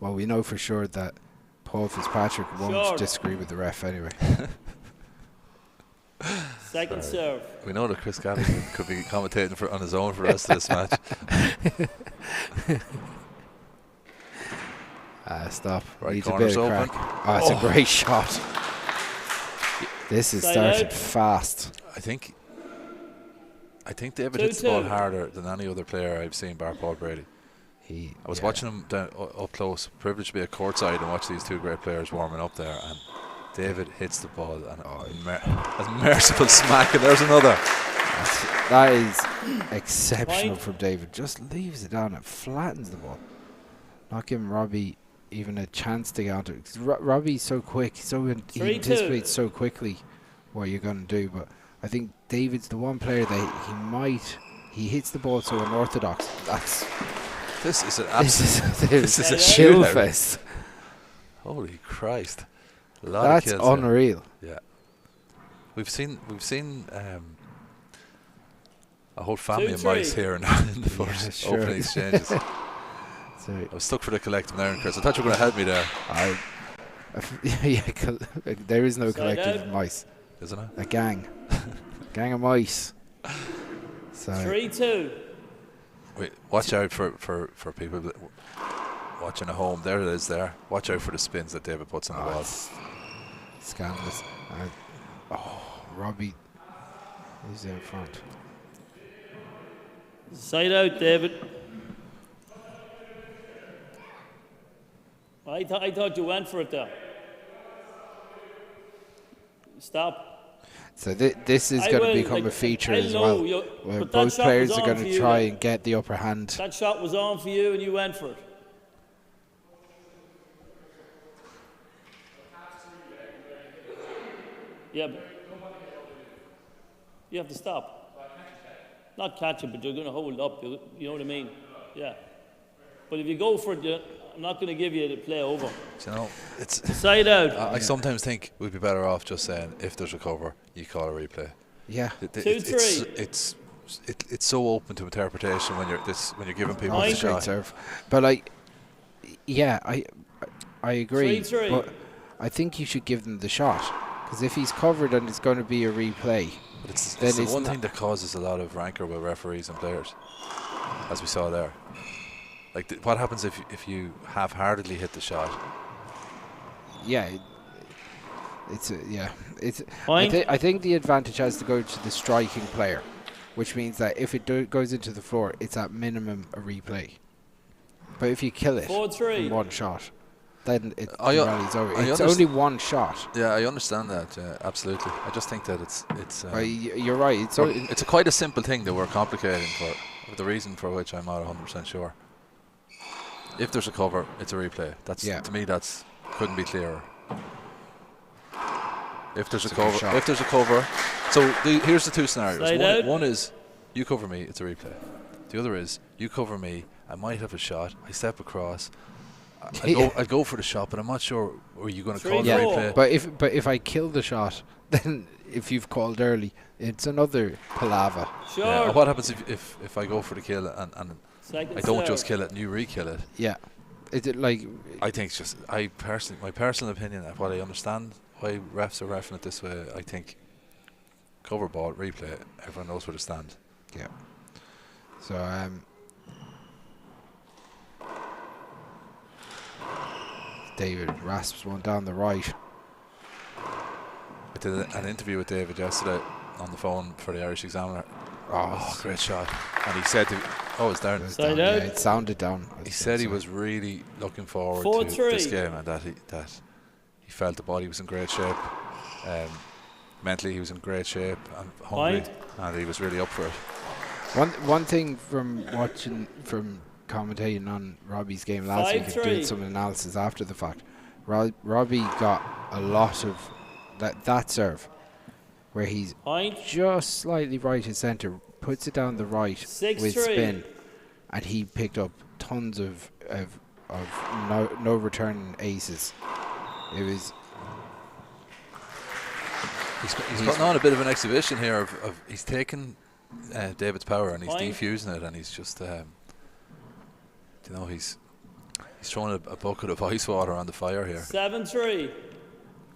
Well, we know for sure that Paul Fitzpatrick won't disagree with the ref anyway. Second serve. We know that Chris Gallagher could be commentating on his own for the rest of this match. Stop. Right, needs a corner's bit of open. crack. Oh, it's a great shot. This is started fast. I think David hits the ball harder than any other player I've seen, bar Paul Brady. I was watching him down, up close, privileged to be at courtside and watch these two great players warming up there, and David hits the ball and a merciful smack, and there's another. That is exceptional from David. Just leaves it down and flattens the ball. Not giving Robbie even a chance to get onto it. Robbie's so quick, he anticipates so quickly what you're going to do, but I think David's the one player that he hits the ball so unorthodox. This is an absolute. This is a chill fest. Holy Christ! A lot That's of kills unreal. There. Yeah, we've seen a whole family of mice here in the first opening exchanges. I was stuck for the collective there, Chris. I thought you were going to help me there. There is no collective of mice. Isn't it? A gang. Gang of mice. So 3-2. Wait, watch out for people. watching at home, there it is there. Watch out for the spins that David puts on the ball. Scandalous. Robbie is in front. Side out, David. I thought you went for it there. Stop. So this is going to become a feature as well, where both players are going to try and get the upper hand. That shot was on for you and you went for it. Yeah, but you have to stop. Not catch it, but you're going to hold up. You know what I mean? Yeah. But if you go for it, I'm not going to give you the play over. You know, it's side out. I sometimes think we'd be better off just saying, if there's a cover, you call a replay. Yeah. 2-3. It's so open to interpretation when you're giving people the shot. Serve. But I agree. 3-3. But I think you should give them the shot, because if he's covered and it's going to be a replay, but it's the one thing that causes a lot of rancor with referees and players, as we saw there. Like, what happens if you half-heartedly hit the shot? Yeah, I think the advantage has to go to the striking player, which means that if it goes into the floor, it's at minimum a replay. But if you kill it in one shot, then the rally's over. It's only one shot. Yeah, I understand that. Absolutely. I just think that it's. You're right. It's quite a simple thing that we're complicating for the reason for which I'm not 100% sure. If there's a cover, it's a replay. To me, that's couldn't be clearer. If there's a cover, so here's the two scenarios. One is you cover me, it's a replay. The other is you cover me, I might have a shot, I step across, I'd go for the shot, but I'm not sure. Are you going to call the replay? But if I kill the shot, then if you've called early, it's another palaver. Sure. Yeah, what happens if I go for the kill and I don't just kill it and you re-kill it? Yeah. Is it like? I think it's just my personal opinion. What I understand why refs are reffing it this way. I think cover ball, replay. Everyone knows where to stand. Yeah. So David rasps one down the right. I did an interview with David yesterday on the phone for the Irish Examiner. Oh, great shot. And he said it's down. Yeah, it sounded down. He said he was really looking forward to this game, and that he felt the body was in great shape. Mentally he was in great shape and hungry, and he was really up for it. One thing from commentating on Robbie's game last week and doing some analysis after the fact, Robbie got a lot of that serve where he's just slightly right of centre, puts it down the right with spin, and he picked up tons of no return aces. It was. He's putting on a bit of an exhibition here of he's taken David's power and he's defusing it, and he's just he's throwing a bucket of ice water on the fire here. 7-3.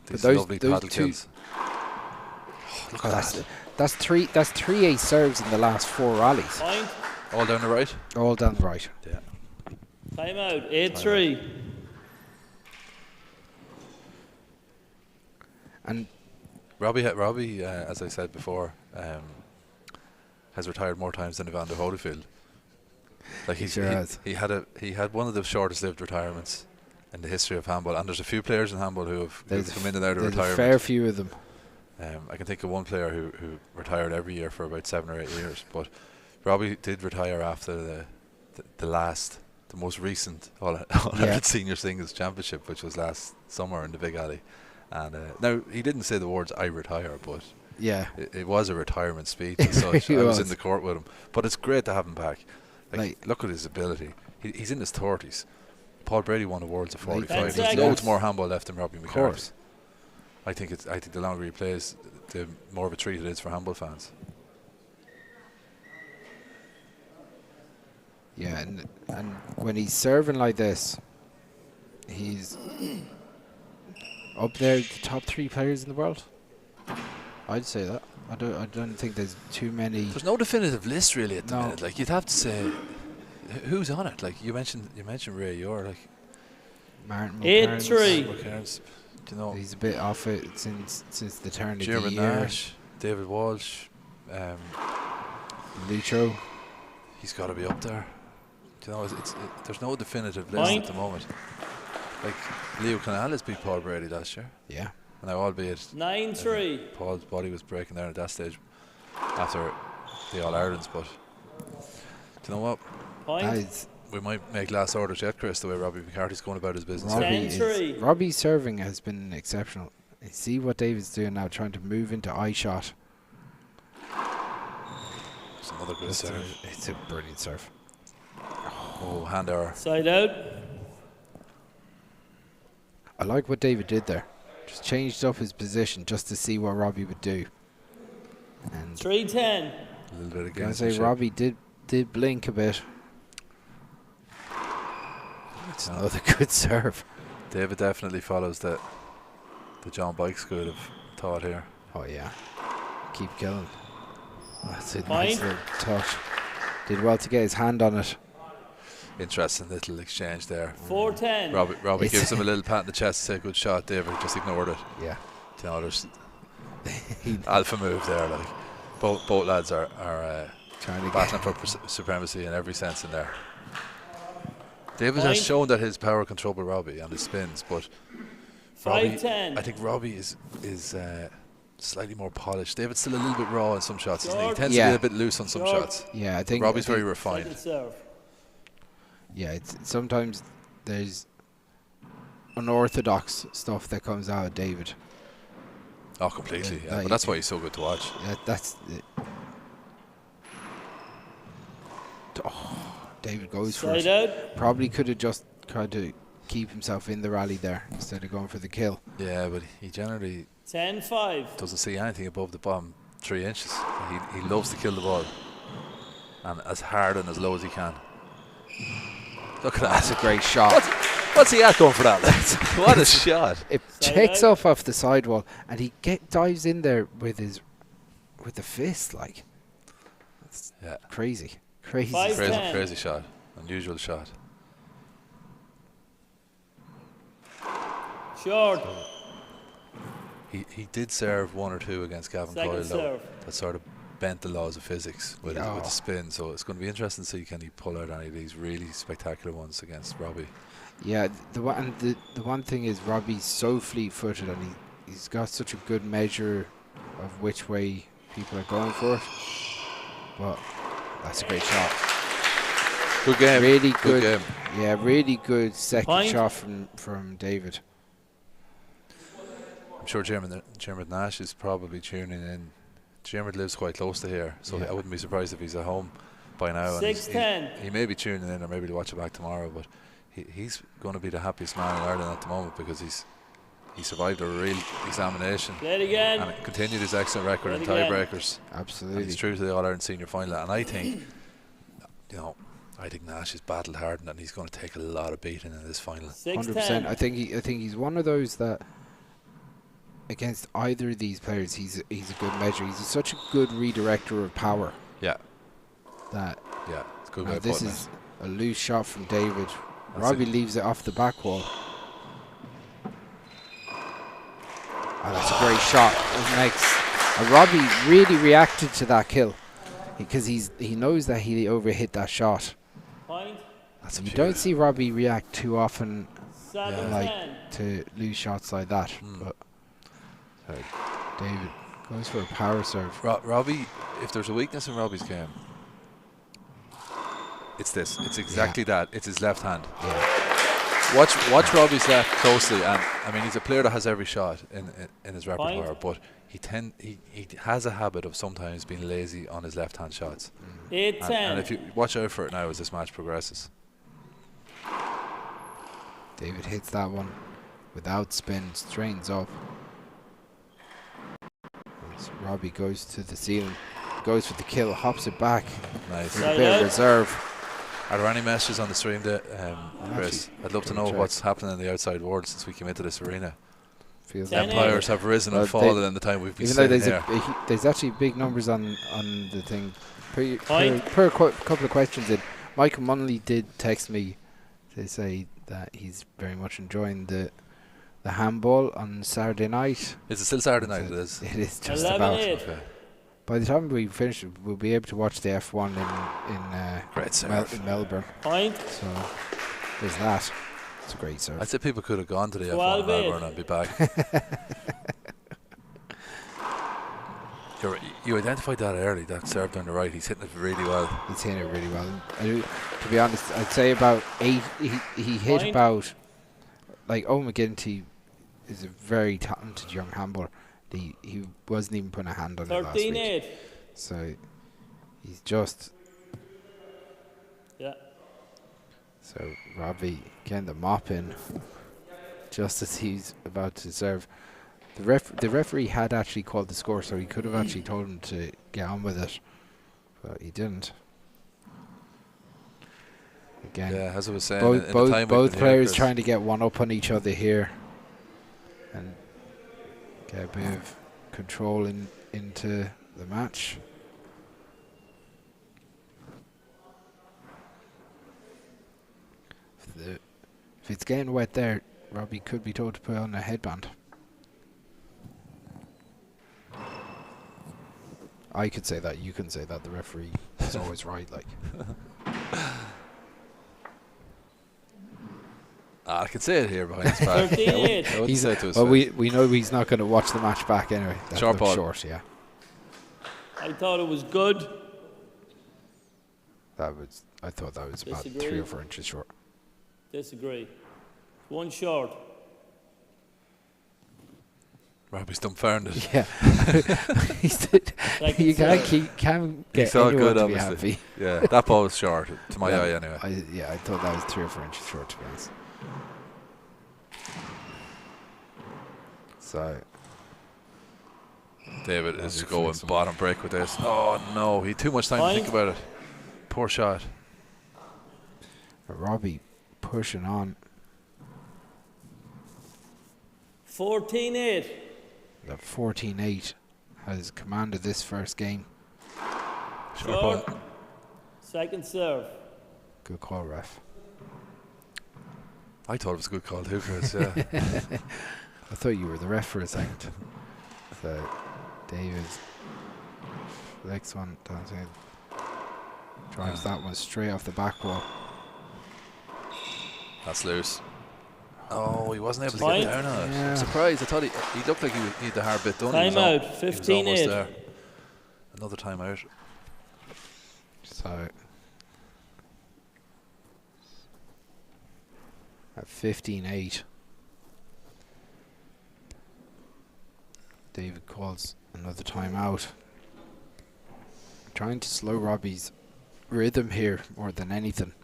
These lovely paddle kills. Look at that. That's three ace serves in the last 4 rallies. All down the right? All down the right. Yeah. Time out. 8-3. And Robbie, as I said before, has retired more times than Evander Holyfield. Like he had one of the shortest lived retirements in the history of handball, and there's a few players in handball who've come in and out of retirement. A fair few of them. I can think of one player who retired every year for about 7 or 8 years, but Robbie did retire after the most recent All-Ireland Senior Singles Championship, which was last summer in the Big Alley. And now he didn't say the words "I retire," but it was a retirement speech as such. I was in the court with him, but it's great to have him back. Like, look at his ability. He's in his 30s. Paul Brady won the Worlds at 45. There's loads more handball left than Robbie McCarthy. I think the longer he plays, the more of a treat it is for handball fans. Yeah, and when he's serving like this, he's up there, the top 3 players in the world. I'd say that. I don't think there's too many. There's no definitive list really at the minute. Like, you'd have to say who's on it. Like you mentioned Ray Yor. Like, Martin 8-3. McCarthy, do you know, he's a bit off it since the turn of Jerem the year. Nash, David Walsh, Lucho. He's got to be up there. Do you know, there's no definitive list at the moment. Like Leo Canales beat Paul Brady last year. Yeah. Now, albeit 9-3. Paul's body was breaking down at that stage after the All Irelands, but do you know what? We might make last orders yet, Chris, the way Robbie McCarthy's going about his business. Robbie's serving has been exceptional. You see what David's doing now, trying to move into eye shot. It's another good serve. It's a brilliant serve. Oh, hand error. Side out. I like what David did there. Just changed up his position just to see what Robbie would do. And 3-10. A little bit can I against say Robbie did blink a bit. It's another good serve. David definitely follows the John Bike school of thought here. Oh yeah, keep killing. That's a nice little touch. Did well to get his hand on it. Interesting little exchange there. 4-10. Robbie gives him a little pat in the chest to say good shot. David just ignored it. Yeah. You know, there's alpha move there. Like both lads are trying to battling for supremacy in every sense in there. David has shown that his power can trouble Robbie and his spins, but Robbie, I think Robbie is slightly more polished. David's still a little bit raw in some shots, isn't he? He tends to be a bit loose on some shots. Yeah, I think Robbie's very refined. Yeah, sometimes there's unorthodox stuff that comes out of David. Oh, completely. Yeah, but that's why he's so good to watch. Yeah, that's it. Oh, David goes for it. Probably could have just tried to keep himself in the rally there instead of going for the kill. Yeah, but he generally 10-5. doesn't see anything above the bottom 3 inches. He loves to kill the ball, and as hard and as low as he can. Look at that. That's a great shot. What's he at going for that? What a shot. It takes off the sidewall and he dives in there with the fist, like. That's crazy. Crazy shot. Unusual shot. Short. He did serve 1 or 2 against Gavin Coyle, though. That sort of bent the laws of physics with the spin. So it's going to be interesting to see can he pull out any of these really spectacular ones against Robbie. Yeah, the one thing is Robbie's so fleet-footed and he's got such a good measure of which way people are going for it. But that's a great shot. Good game. Really good game. Yeah, really good second shot from David. I'm sure Jerem Nash is probably tuning in. Jerem lives quite close to here, so I wouldn't be surprised if he's at home by now. 6-10. He may be tuning in, or maybe to watch it back tomorrow, but he's going to be the happiest man in Ireland at the moment because he survived a real examination. Play it again. And continued his excellent record in tiebreakers. Absolutely. And he's true to the All-Ireland Senior Final. And I think, I think Nash is battle hardened and he's going to take a lot of beating in this final. 100%. I think he's one of those that against either of these players, he's a good measure. He's such a good redirector of power. Yeah. It's a good way of this putting is a loose shot from David. Robbie leaves it off the back wall. Oh, that's a great shot. Robbie really reacted to that kill because he knows that he overhit that shot. You don't see Robbie react too often, to lose shots like that. But David goes for a power serve. Robbie, if there's a weakness in Robbie's game, it's this. It's exactly that. It's his left hand. Watch Robbie's left closely, and I mean he's a player that has every shot in his repertoire, but he has a habit of sometimes being lazy on his left hand shots. 8-10. And if you watch out for it now as this match progresses. David hits that one without spin, straightens up. As Robbie goes to the ceiling, goes for the kill, hops it back. Nice. With a bit of reserve. Are there any messages on the stream, Chris? I'd love to know what's happening in the outside world since we came into this arena. Empires have risen and fallen in the time we've been sitting here. There's actually big numbers on the thing. Per couple of questions in, Michael Munnelly did text me to say that he's very much enjoying the handball on Saturday night. Is it still Saturday night? It is. It is just about. Okay. By the time we finish, we'll be able to watch the F1 in Melbourne. Point. So there's that. It's a great serve. I'd say people could have gone to the F1 in Melbourne and be back. You identified that early, that serve down the right. He's hitting it really well. He's hitting it really well. To be honest, I'd say about 8. He hit about, like, McGinty is a very talented young handballer. He wasn't even putting a hand on it last week. 13-8. So he's just. Yeah. So Robbie getting the mop in just as he's about to serve. The referee had actually called the score, so he could have actually told him to get on with it, but he didn't. Again, yeah, as I was saying, both players trying to get one up on each other here and get a bit of control into the match. If it's getting wet there, Robbie could be told to put on a headband. I could say that, you can say that, the referee is always right, like. I can say it here behind his back. 13-8. We know he's not going to watch the match back anyway. That short ball. Short, yeah. I thought it was good. I thought that was about 3 or 4 inches short. Disagree. One short. Robbie's dumbfounded. Yeah. You can't get anyone good, to obviously. be happy. Yeah, that ball was short, to my eye anyway. I thought that was 3 or 4 inches short, to be honest. So David is going bottom break with this. Oh no, he had too much time to think about it. Poor shot. Robbie pushing on. 14-8. The 14-8 has commanded this first game. Short. Second serve. Good call, ref. I thought it was a good call too, Chris, yeah. I thought you were the ref for a second. So, David flicks one down to drives that one straight off the back wall. That's loose. Oh, he wasn't able to get down on it. Yeah. I'm surprised. I thought he looked like he had the hard bit done. Time out, 15-8. There. Another time out. So, at 15-8, David calls another timeout. Trying to slow Robbie's rhythm here more than anything.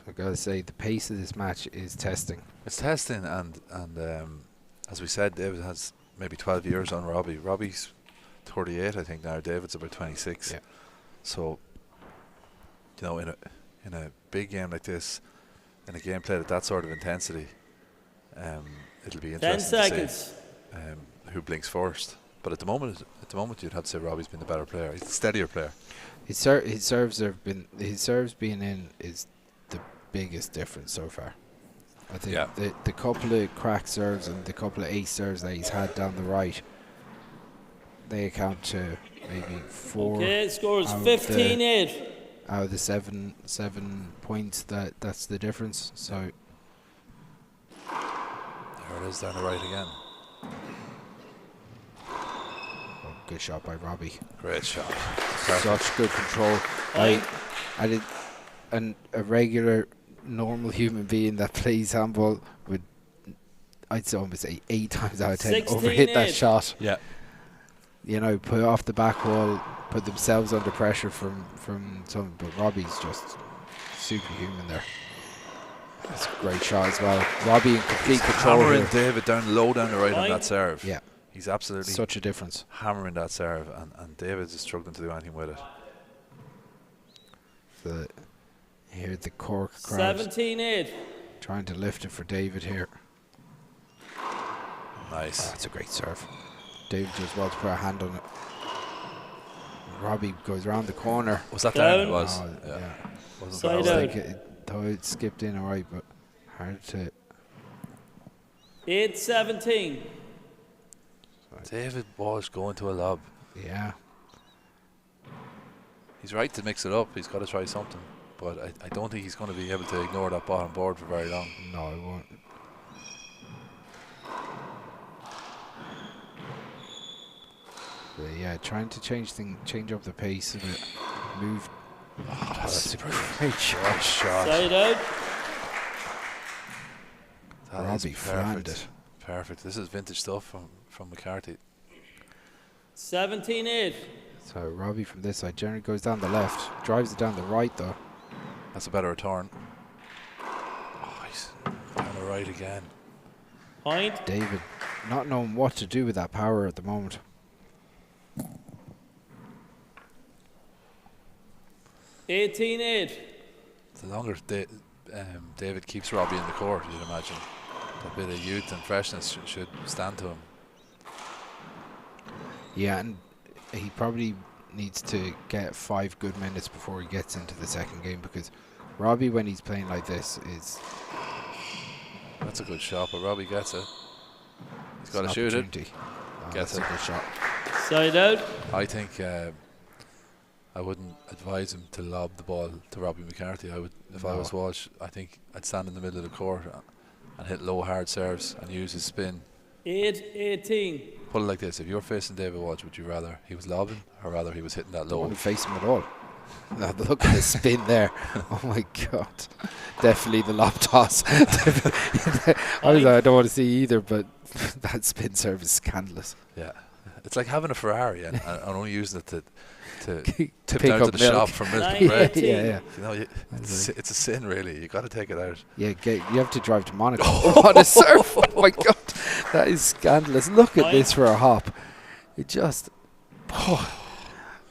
I gotta say, the pace of this match is testing. It's testing, and as we said, David has maybe 12 years on Robbie. Robbie's 38, I think now. David's about 26. Yeah. So, you know, in a big game like this, in a game played at that sort of intensity, it'll be interesting 10 to seconds. see who blinks first. But at the moment, you'd have to say Robbie's been the better player. He's a steadier player. His serves being in is the biggest difference so far. I think the couple of crack serves and the couple of ace serves that he's had down the right, they account to maybe 4. Okay, score is 15-8. Out of the 7 points, that's the difference. So there it is down the right again. Oh, good shot by Robbie. Great shot. Such good control. And a regular, normal human being that plays handball would, I'd almost say 8 times out of 10 overhit that shot. Yeah. You know, put off the back wall, put themselves under pressure from some, but Robbie's just superhuman there. That's a great shot as well. Robbie in complete control. Hammering David down low down the right on that serve. Yeah. He's absolutely such a difference. Hammering that serve, and David's just struggling to do anything with it. Here the Cork crowd 17-8. trying to lift it for David here. Nice. That's a great serve. David does well to put a hand on it. Robbie goes around the corner. Was that down? It was. Oh, yeah. Wasn't Side bad. out. Though it skipped in alright, but hard to. 8-17. David Walsh going to a lob. Yeah. He's right to mix it up. He's got to try something. But I don't think he's going to be able to ignore that bottom board for very long. No, it won't. But yeah, trying to change up the pace of it. Move. Oh, that's a great shot. Side out. That Robbie is fanned perfect. it. Perfect. This is vintage stuff from McCarthy. 17-8. So Robbie from this side generally goes down the left, drives it down the right though. That's a better return. Oh, he's down the right again. Point. David not knowing what to do with that power at the moment. 18-8. The longer David keeps Robbie in the court, you'd imagine that bit of youth and freshness should stand to him. Yeah, and he probably needs to get 5 good minutes before he gets into the second game, because Robbie, when he's playing like this, is... That's a good shot, but Robbie gets it. He's got to shoot it. Gets it. A good shot. Side out. I think I wouldn't advise him to lob the ball to Robbie McCarthy. I would, if I was Walsh, I think I'd stand in the middle of the court and hit low hard serves and use his spin. 8-18. Put it like this: if you're facing David Walsh, would you rather he was lobbing or rather he was hitting that I don't low? want to face him at all. Now, look at the spin there. Oh my God. Definitely the lob toss. I don't want to see either, but that spin serve is scandalous. Yeah. It's like having a Ferrari and only using it to tip pick down to up the milk. shop for milk Nine, and bread. Yeah. You know, it's a sin, really. You got to take it out. Yeah, you have to drive to Monaco. What a serve. Oh my God. That is scandalous. Look at this for a hop. It just...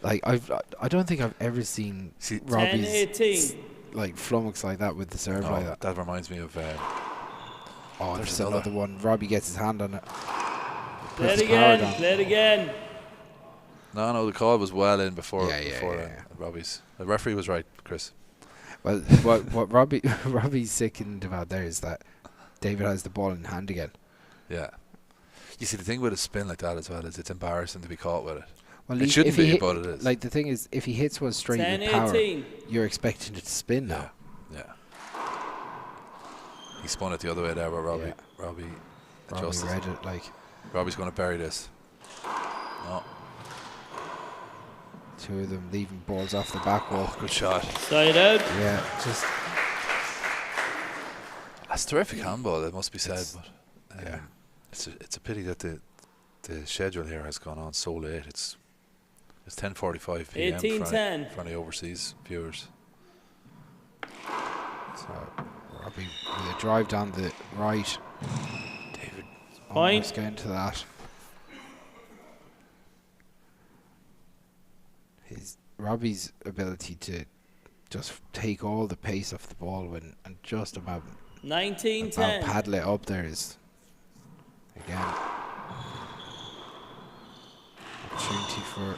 like, I don't think I've ever seen Robbie's like flummox like that with the serve like that. That reminds me of... there's another one. Robbie gets his hand on it. Play it again. Play it again. No, the call was well in before. Yeah. Robbie's. The referee was right, Chris. Well, what Robbie's sickened about there is that David has the ball in hand again. Yeah. You see, the thing with a spin like that as well is it's embarrassing to be caught with it. Well, it shouldn't be, but it is. Like, the thing is, if he hits one straight with power, you're expecting it to spin now. Yeah. He spun it the other way there, but Robbie adjusted. Read it like... Robbie's going to bury this. No. Two of them leaving balls off the back wall. Good shot. Side out. Yeah, just... That's terrific handball, it must be said. But it's a pity that the schedule here has gone on so late. It's 10:45 p.m. for any overseas viewers. So Robbie with a drive down the right. David almost getting to that. Robbie's ability to just take all the pace off the ball and just about 19-10. paddle it up there is again opportunity for.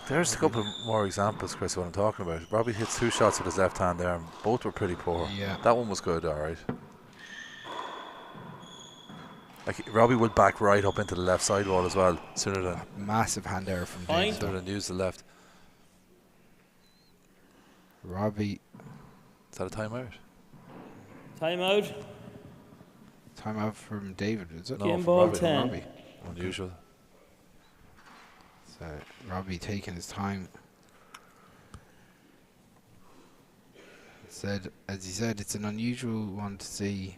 There's a couple more examples, Chris, of what I'm talking about. Robbie hits 2 shots with his left hand there, and both were pretty poor. Yeah. That one was good, all right. Like, Robbie would back right up into the left side wall as well, sooner than... Massive hand error from David. Sooner than use the left. Robbie. Is that a timeout? Timeout. Timeout from David, is it? Game ball 10. Robbie. Unusual. So Robbie taking his time. As he said, it's an unusual one to see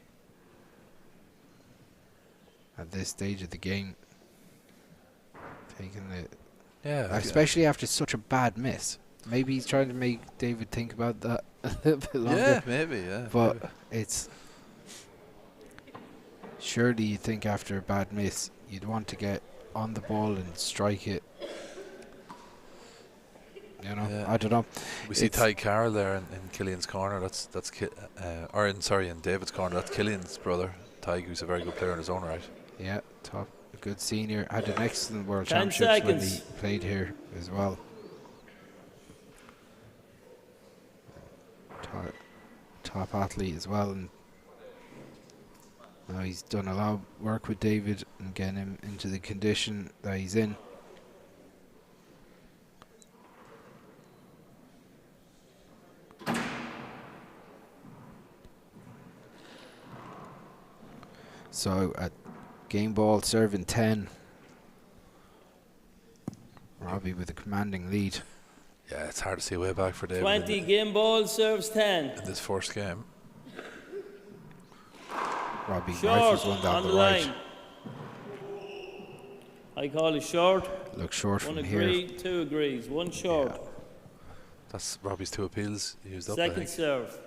at this stage of the game. Taking it, especially after such a bad miss. Maybe he's trying to make David think about that a little bit longer. Yeah, maybe, yeah. But it's surely you think after a bad miss, you'd want to get on the ball and strike it. You know, I don't know. We see Ty Carroll there in Killian's corner. In David's corner. That's Killian's brother, Ty, who's a very good player in his own right. Yeah, good senior. Had an excellent World 10 Championships when he seconds. played here as well. Top athlete as well, and now he's done a lot of work with David and getting him into the condition that he's in. So at game ball, serving 10. Robbie with a commanding lead. Yeah, it's hard to see a way back for David 20 game ball, serves 10. in this first game. Robbie Short rifles one down on the the right. line. I call it short. Looks short One from agree, here. 2 agrees. 1 short. That's Robbie's 2 appeals used up, I Second think. serve.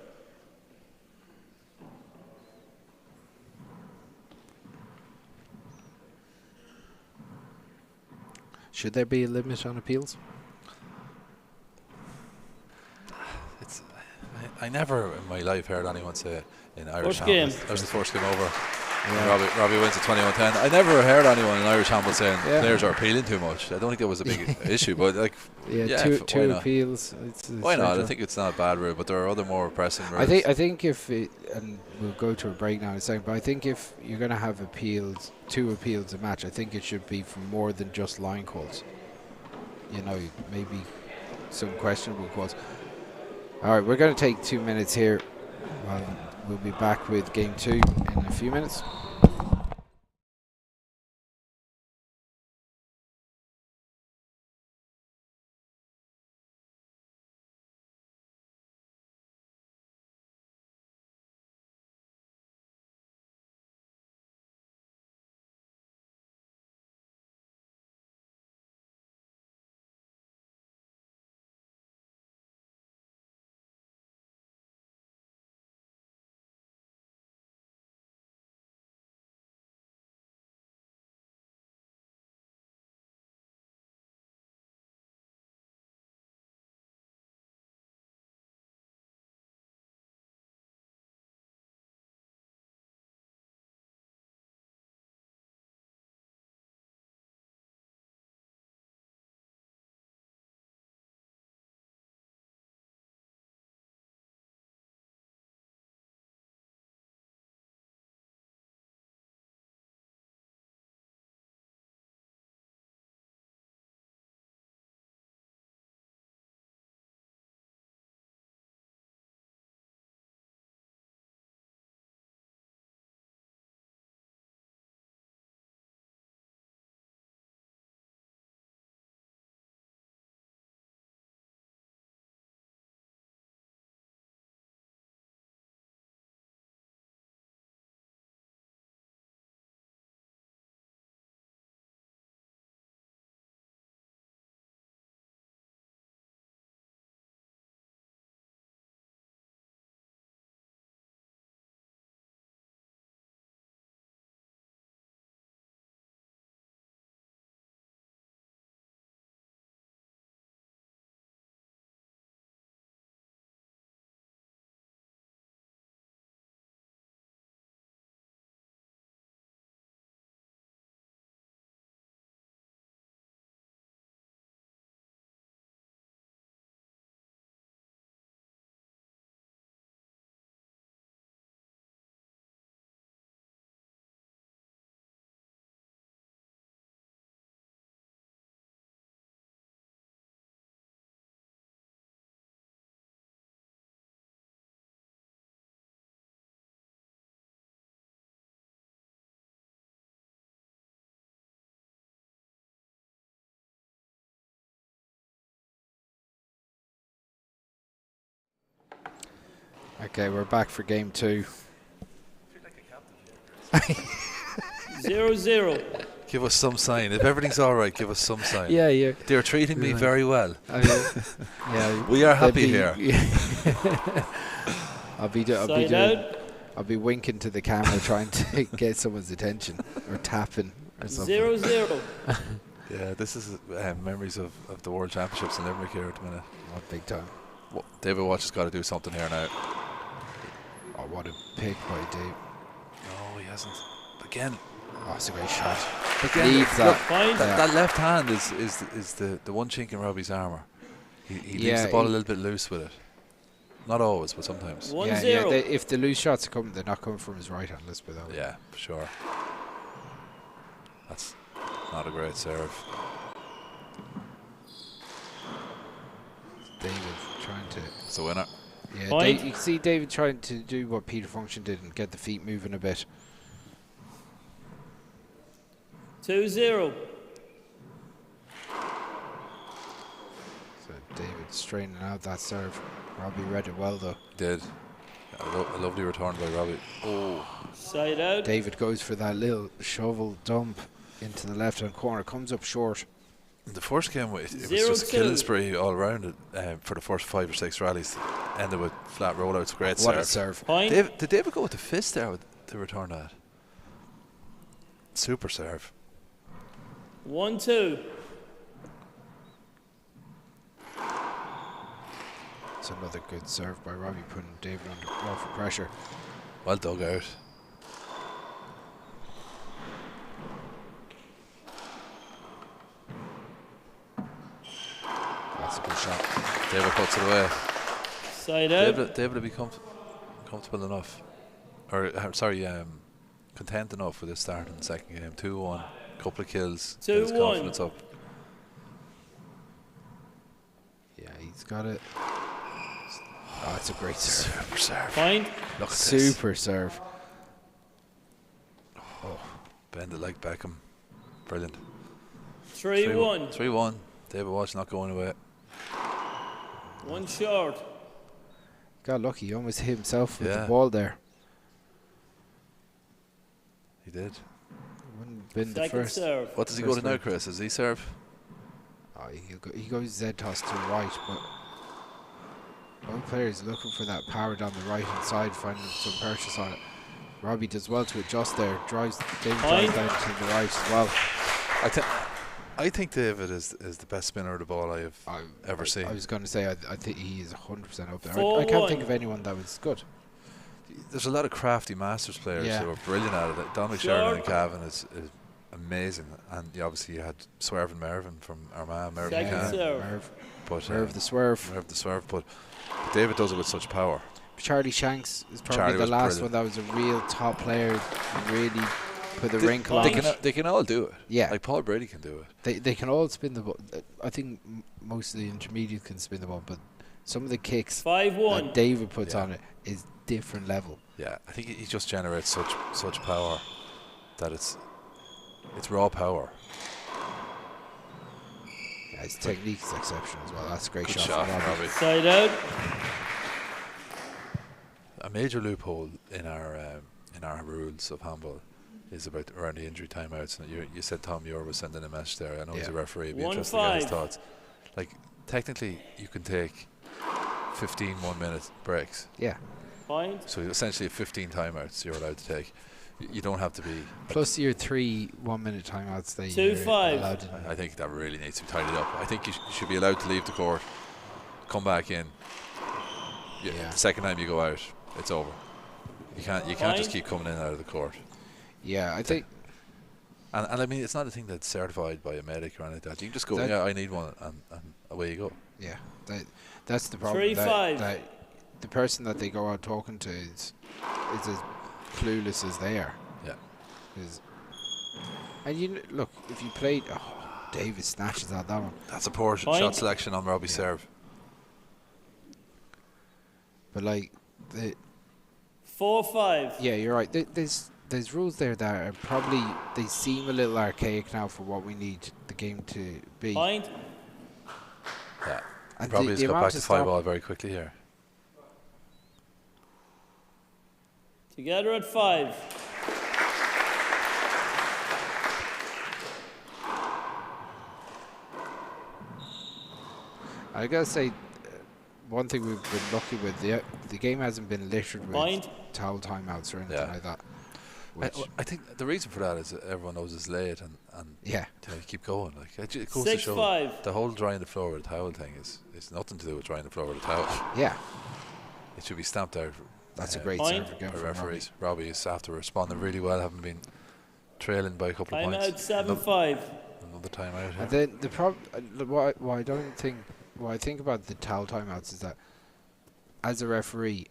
Should there be a limit on appeals? It's I never in my life heard anyone say in Irish First game. handball. That was the first game over. Robbie wins at 21-10. I never heard anyone in Irish handball saying players are appealing too much. I don't think it was a big issue, but like two appeals. Why not? I think it's not a bad rule, but there are other more pressing rules. I think if it, and we'll go to a break now in a second, but I think if you're going to have appeals, 2 appeals a match, I think it should be for more than just line calls. You know, maybe some questionable calls. All right, we're going to take 2 minutes here. We'll be back with game 2 in a few minutes. Okay, we're back for game 2. 0-0. Give us some sign. If everything's all right, give us some sign. Yeah. They're treating me very well. Yeah, we are happy here. I'll be winking to the camera trying to get someone's attention or tapping or something. 0-0. Yeah, this is memories of the World Championships in Limerick here at the minute. What big time. David Walsh has got to do something here now. Oh, what a pick by Dave. No, he hasn't. Again, Oh, it's a great shot. Again, Leaves that left hand is the one chink in Robbie's armour. He leaves the ball a little bit loose with it. Not always, but sometimes. 1-0. If the loose shots are coming, they're not coming from his right hand. Let's put that way. Yeah, for sure. That's not a great serve. David trying to. It's a winner. Yeah, you can see David trying to do what Peter Function did and get the feet moving a bit. 2-0. So David straightening out that serve. Robbie read it well though. Did. A lovely return by Robbie. Oh. Side out. David goes for that little shovel dump into the left hand corner. Comes up short. In the first game, it was just a killing spree all around it for the first 5 or 6 rallies. Ended with flat rollouts. Great serve. What a serve. Did David go with the fist there to return that? Super serve. 1-2. It's another good serve by Robbie, putting David under awful pressure. Well dug out. That's a good shot. David puts it away. Side out. David will be comfortable enough. Content enough with his start in the second game. 2-1. Couple of kills. 2-1. His confidence up. Yeah, he's got it. Oh, it's a great serve. Super serve. Fine. Look at Super this. serve. Oh, bend it like Beckham. Brilliant. 3-1. 3-1. David Walsh not going away. One short. Got lucky. He almost hit himself with Yeah. the ball there. He did. Wouldn't have been the Second first. serve. What does he go to now, Chris? Does he serve? Oh, he goes Z toss to the right, but both players looking for that power down the right hand side, finding some purchase on it. Robbie does well to adjust there. David drives down to the right as well. I think David is the best spinner of the ball I have ever seen. I was going to say I think he is 100% up there. I 4-1. can't think of anyone that was good. There's a lot of crafty Masters players who are brilliant at it. Dominic Sure. Sheridan and Cavan is amazing, and obviously you had Swerve and Mervyn from Armagh. Merv Second McCann. serve. Merv the Swerve. Merv the Swerve, but David does it with such power. Charlie Shanks is probably Charlie the was last brilliant. one that was a real top player who really put the wrinkle on it. They can all do it. Yeah. Like Paul Brady can do it. They can all spin the ball. I think most of the intermediate can spin the ball, but some of the kicks 5-1. that David puts on it is different level. Yeah, I think he just generates such power that it's raw power. Yeah, his technique is exceptional as well. That's a great Good shot from Robbie. Side out. A major loophole in our rules of handball is around the injury timeouts. And you said Tom Muir was sending a message there. I know he's a referee. It'd be interesting to get his 1-5. thoughts. Like technically, you can take 15 1-minute breaks. Yeah. Fine. So essentially, 15 timeouts you're allowed to take. You don't have to be. Plus your 3 1-minute timeouts that 2-5. you're allowed to. I think that really needs to be tidied up. I think you should be allowed to leave the court, come back in. Yeah. The second time you go out, it's over. You can't just keep coming in and out of the court. Yeah, I think. And I mean, it's not a thing that's certified by a medic or anything like that. You can just go, yeah, I need one, and away you go. Yeah, that's the problem. 3-5. That the person that they go out talking to is as clueless as they are. Yeah. And look, if you played, David snatches at that one. That's a poor shot selection on Robbie's serve. But like 4-5. Yeah, you're right. There's rules there that are probably, they seem a little archaic now for what we need the game to be. Point. Yeah. And Probably the has got amount back to of 5-all very quickly here. Together at 5. I gotta say, one thing we've been lucky with, the game hasn't been littered with towel timeouts or anything like that. I think the reason for that is that everyone knows it's late and you keep going. Like it goes to show 6-5. the whole drying the floor with a towel thing is nothing to do with drying the floor with a towel. Yeah, it should be stamped out. That's a great serve again by from referees. Robbie is after responding really well, having been trailing by a couple of points. Time out 7-5. Another time out. And then the problem, what I think about the towel timeouts is that as a referee,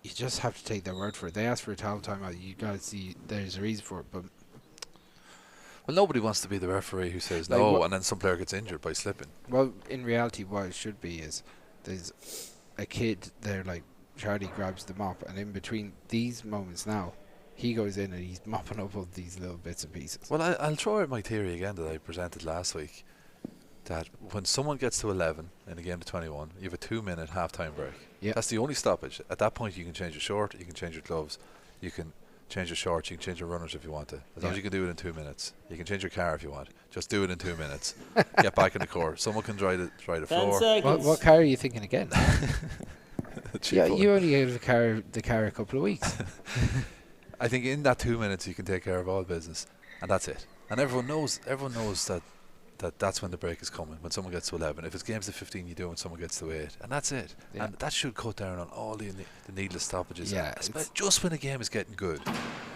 you just have to take their word for it. They ask for a towel timeout. You got to see there's a reason for it. But well, nobody wants to be the referee who says like no, and then some player gets injured by slipping. Well, in reality, what it should be is there's a kid there, like Charlie grabs the mop, and in between these moments now, he goes in and he's mopping up all these little bits and pieces. Well, I'll throw out my theory again that I presented last week, that when someone gets to 11 in a game to 21, you have a 2-minute half-time break. Yeah. That's the only stoppage. At that point, you can change your short, you can change your gloves, you can change your shorts, you can change your runners if you want to. As long as you can do it in 2 minutes. You can change your car if you want. Just do it in 2 minutes. Get back in the court. Someone can dry the floor. What car are you thinking again? Yeah, you only gave the car a couple of weeks. I think in that 2 minutes you can take care of all business, and that's it. And everyone knows that's when the break is coming, when someone gets to 11. If it's games to 15, you do it when someone gets to 8, and that's it. Yeah. And that should cut down on all the needless stoppages. Yeah, just when a game is getting good,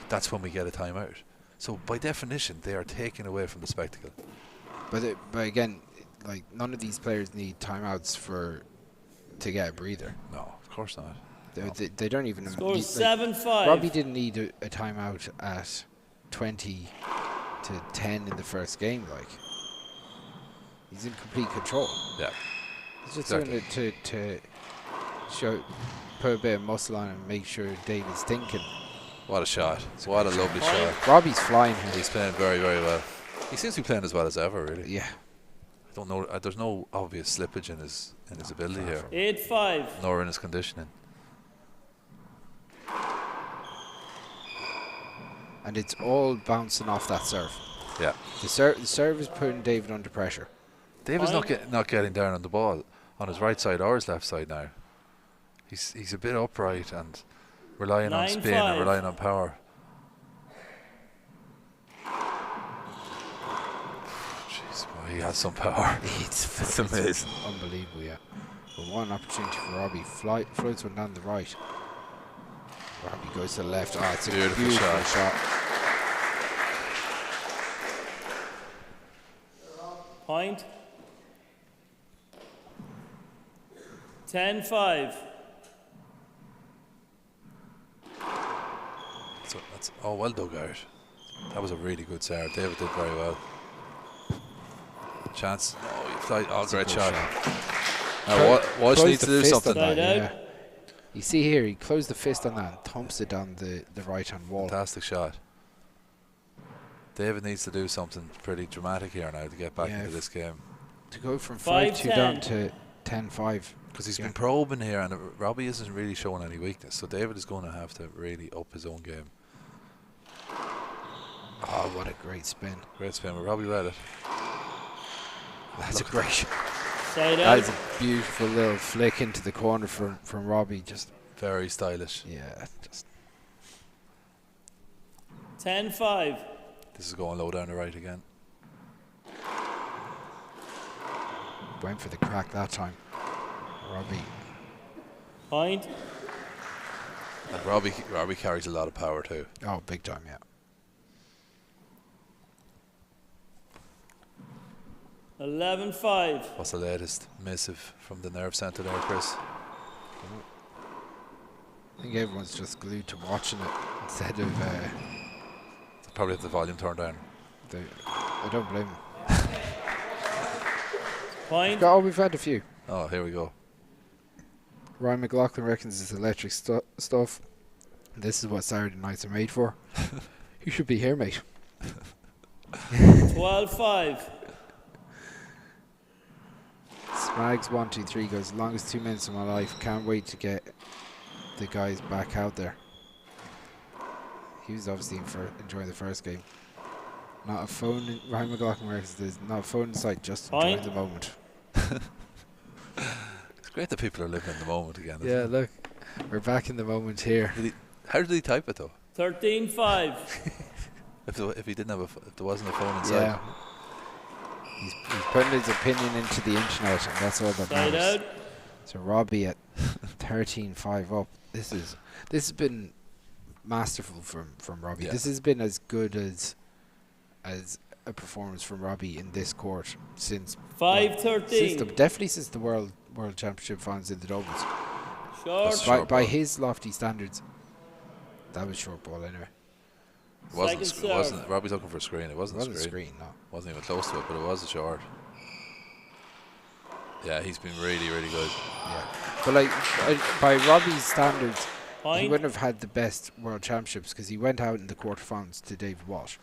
that's when we get a timeout. So by definition, they are taking away from the spectacle. But again, like none of these players need timeouts to get a breather. No, of course not. They don't even. Score need, 7-5. Robbie didn't need a timeout at 20 to 10 in the first game. Like he's in complete control. Yeah, he's just doing it to put a bit of muscle on and make sure David's thinking. What a shot! What a lovely shot. Robbie's flying here. He's playing very, very well. He seems to be playing as well as ever, really. Yeah. I don't know. There's no obvious slippage in his ability here. 8-5. Nor in his conditioning. And it's all bouncing off that serve. Yeah. The serve is putting David under pressure. David's not getting down on the ball on his right side or his left side now. He's a bit upright and relying on spin and relying on power. Jeez, boy, he has some power. It's amazing. Unbelievable, yeah. But one opportunity for Robbie. Floats one down the right. Robbie goes to the left. Oh, it's a beautiful shot. Point. 10-5. Oh, well dug out. That was a really good serve. David did very well. Chance. Oh, he flies. Oh, great shot. Now, Walsh needs to do something. Yeah. You see here, he closed the fist on that and thumps it down the right-hand wall. Fantastic shot. David needs to do something pretty dramatic here now to get back into this game. To go from 5-2 down to 10-5. Because he's been probing here, and Robbie isn't really showing any weakness. So David is going to have to really up his own game. Oh, what a great spin. Great spin, but Robbie read it. That's a great shot. That is a beautiful little flick into the corner from Robbie. Just very stylish. Yeah. Just 10-5. This is going low down the right again. Went for the crack that time. Robbie. Point. And Robbie carries a lot of power too. Oh, big time, yeah. 11-5. What's the latest missive from the nerve centre there, Chris? I think everyone's just glued to watching it instead of... probably have the volume turned down. I don't blame them. Point. We've had a few. Oh, here we go. Ryan McLaughlin reckons it's electric stuff. This is what Saturday nights are made for. You should be here, mate. 12-5. Smags 1, 2, 3 goes longest 2 minutes of my life. Can't wait to get the guys back out there. He was obviously enjoying the first game. Not a phone. Ryan McLaughlin reckons there's not a phone in sight. Just enjoying the moment. It's great that people are living in the moment again. Yeah, look, we're back in the moment here. How did he type it though? 13-5. If he didn't have if there wasn't a phone inside. Yeah. He's putting his opinion into the internet, and that's all that matters. So Robbie at 13-5 up. This has been masterful from Robbie. Yeah. This has been as good as as a performance from Robbie in this court since 5-13. Definitely since the World Championship finals in the doubles. By his lofty standards, that was short ball anyway. It wasn't. Robbie's looking for a screen. It wasn't a screen. No. Wasn't even close to it, but it was a short. Yeah, he's been really, really good. Yeah, but like by Robbie's standards, Point. he wouldn't have had the best World Championships because he went out in the quarterfinals to David Walsh.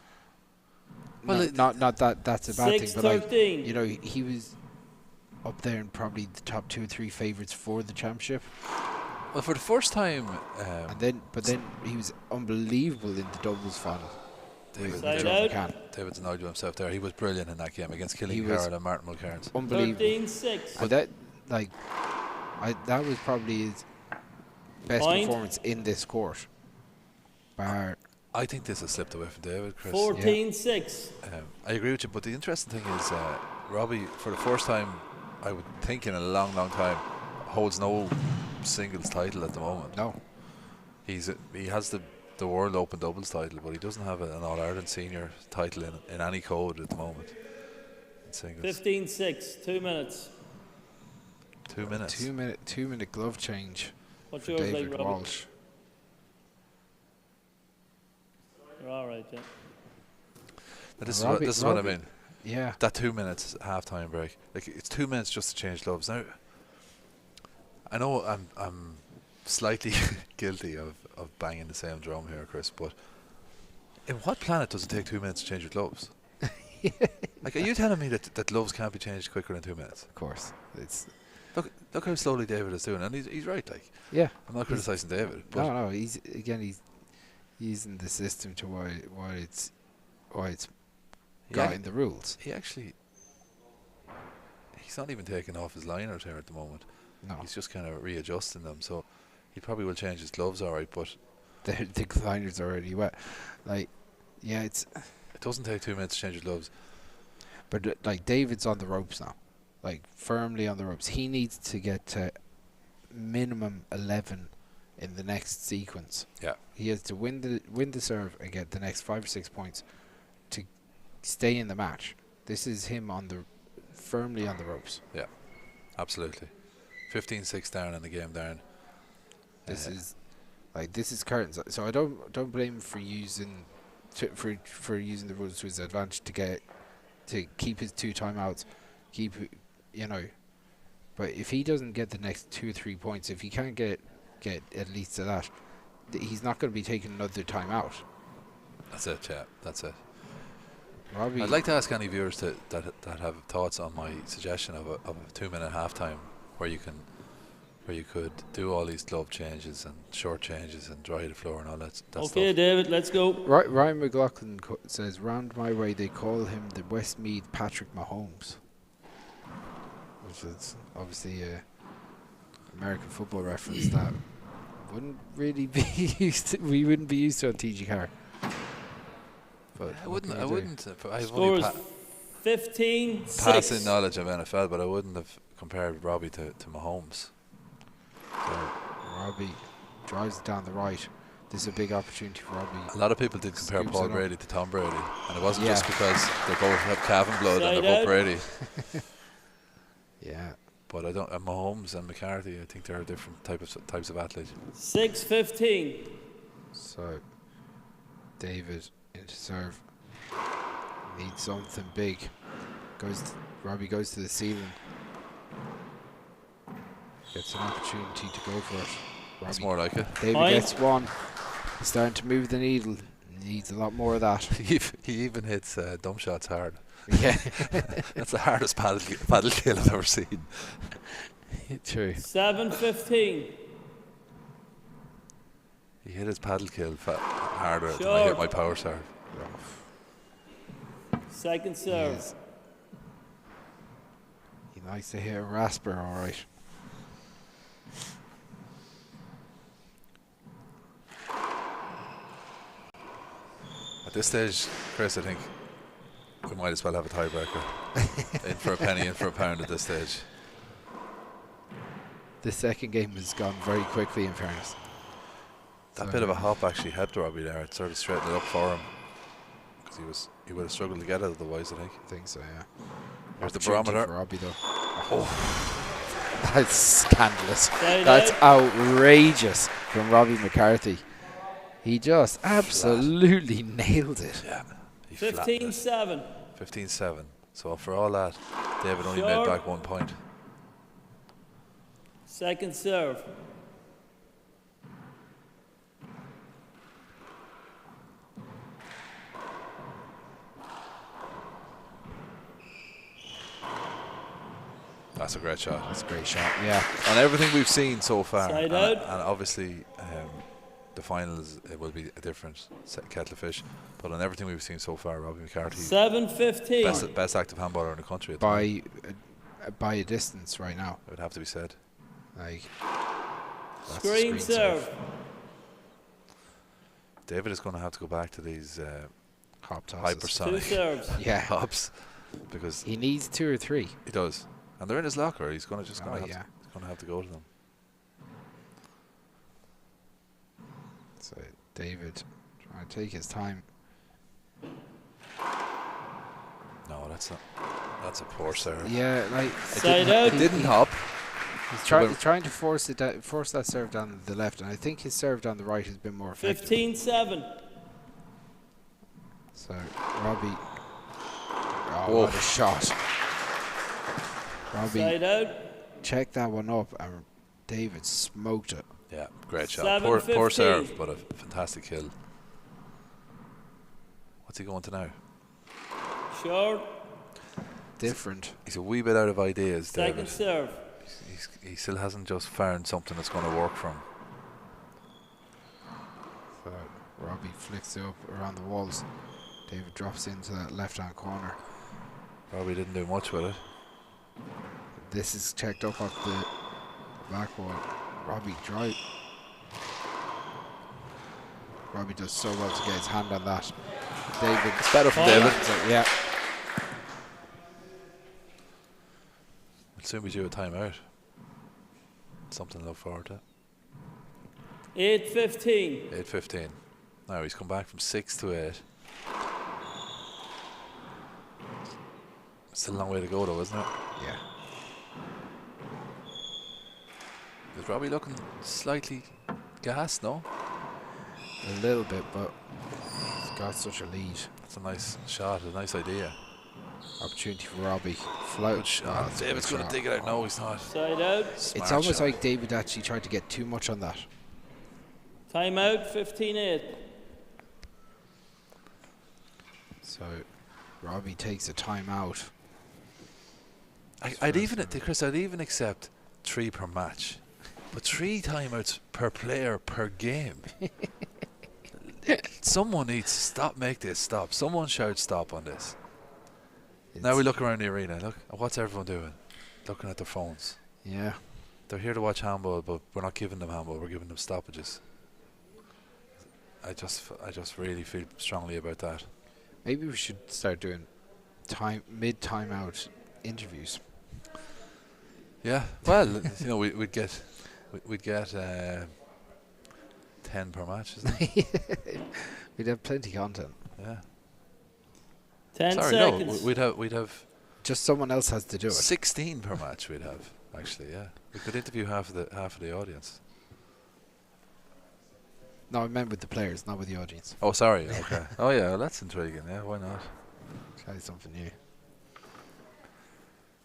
Well, not that that's a bad thing, but like, you know, he was up there in probably the top 2 or 3 favourites for the championship. Well, for the first time, but then he was unbelievable in the doubles final. David's annoyed with himself there. He was brilliant in that game against Killing Carroll and Martin Mulcairns. Unbelievable. 13-6. But that was probably his best performance in this court. Bar. I think this has slipped away from David, Chris. 14-6. I agree with you, but the interesting thing is Robbie, for the first time, I would think in a long, long time, holds no singles title at the moment. No. He has the World Open doubles title, but he doesn't have an All-Ireland senior title in any code at the moment. 15-6, 2 minutes. 2 minutes. 2 minute glove change. What's for yours David like, Robbie? Walsh. You're all right, yeah. But this is what I mean. Yeah. That 2 minutes half-time break. Like, it's 2 minutes just to change gloves. Now, I know I'm slightly guilty of banging the same drum here, Chris, but in what planet does it take 2 minutes to change your gloves? Like, are you telling me that gloves can't be changed quicker than 2 minutes? Of course. It's look how slowly David is doing, and he's right. Like, yeah, I'm not criticising David. But no, he's using the system to why it's got in the rules. He's not even taking off his liners here at the moment. No, he's just kind of readjusting them. So he probably will change his gloves, all right. But the liners are already wet. Like, yeah, it doesn't take 2 minutes to change your gloves. But like, David's on the ropes now, like firmly on the ropes. He needs to get to minimum 11 in the next sequence. Yeah, he has to win the serve and get the next 5 or 6 points to stay in the match. This is him firmly on the ropes. Yeah, absolutely. 15-6 down in the game down. This is curtains. So I don't blame him for using using the rules to his advantage to keep his 2 timeouts, But if he doesn't get the next 2 or 3 points, if he can't get at least to that, he's not going to be taking another timeout. That's it. Yeah, that's it. Robbie, I'd like to ask any viewers that have thoughts on my suggestion of a 2 minute halftime where you could do all these glove changes and short changes and dry the floor and all that stuff. Okay, David, let's go. Ryan McLaughlin says, round my way they call him the Westmeath Patrick Mahomes, which is obviously a American football reference that wouldn't really be we wouldn't be used to on TG Carr. But I wouldn't. I have Score only 15-6. passing knowledge of NFL, but I wouldn't have compared Robbie to Mahomes. So Robbie drives it down the right. This is a big opportunity for Robbie. A lot of people did compare Paul Brady to Tom Brady, and it wasn't just because they both have Cavan blood and they're both Brady. Yeah, but I don't. Mahomes and McCarthy, I think they're different types of athletes. 6-15. So David into serve, needs something big. Robbie goes to the ceiling, gets an opportunity to go for it. That's more like it. David gets one. He's starting to move the needle. Needs a lot more of that. He even hits dump shots hard. Yeah, that's the hardest paddle kill I've ever seen. True. 7-15. He hit his paddle kill harder than I hit my power serve. Second serve. He likes to hit a rasper, all right. At this stage, Chris, I think we might as well have a tiebreaker. In for a penny, in for a pound at this stage. The second game has gone very quickly, in fairness. That bit of a hop actually helped Robbie there. It sort of straightened it up for him. because he would have struggled to get it otherwise. I think so. Yeah. Here's the Opportunity barometer. for Robbie though. Oh, that's scandalous. That's outrageous from Robbie McCarthy. He just absolutely nailed it. Yeah. 15-7. 15-7. So for all that, David only made back 1 point. Second serve. That's a great shot. That's a great shot, yeah. On everything we've seen so far, Side and out. obviously the finals, it will be a different kettle of fish. But on everything we've seen so far, Robbie McCarthy, 7-15. best active handballer in the country. By a distance right now. It would have to be said. Like, Screen serve. David is going to have to go back to these hop tosses. hypersonic 2 serves. hops because he needs 2 or 3. He does, and they're in his locker. He's going to he's going to have to go to them. So David trying to take his time. No, that's a poor serve. Yeah, like it didn't hop. He's trying to force that serve down the left, and I think his serve down the right has been more effective. 15-7. So Robbie, what a shot! Robbie, Side out. check that one up, and David smoked it. Yeah, great shot. Poor serve, but a fantastic kill. What's he going to now? Short. Different. He's a wee bit out of ideas, Second David. serve. He still hasn't just found something that's going to work for him. So Robbie flicks it up around the walls. David drops into that left-hand corner. Robbie didn't do much with it. This is checked up off the back wall. Robbie drive. Robbie does so well to get his hand on that. David, it's better for David. Yeah. We'll soon be due a timeout. Something to look forward to. 8-15. 8-15. Now he's come back from 6 to 8. Still a long way to go though, isn't it? Yeah. Is Robbie looking slightly gassed, no? A little bit, but he's got such a lead. That's a nice shot, a nice idea. Opportunity for Robbie. Float shot. David's going to dig it out. No, he's not. Side out. It's almost like David actually tried to get too much on that. Timeout. 15-8. So Robbie takes a timeout. I'd even accept 3 per match, but 3 timeouts per player per game. Someone needs to make this stop. Someone shout stop on this. Now we look around the arena. Look, what's everyone doing? Looking at their phones. Yeah. They're here to watch handball, but we're not giving them handball. We're giving them stoppages. I just really feel strongly about that. Maybe we should start doing mid-timeout interviews. Yeah. Well, you know, we'd get 10 per match, isn't it? We'd have plenty of content. Yeah. 10 Sorry, seconds. No, we'd have. Just someone else has to do it. 16 per match we'd have, actually. Yeah, we could interview half of the audience. No, I meant with the players, not with the audience. Oh, sorry. Okay. Oh yeah, well, that's intriguing. Yeah, why not? Try something new.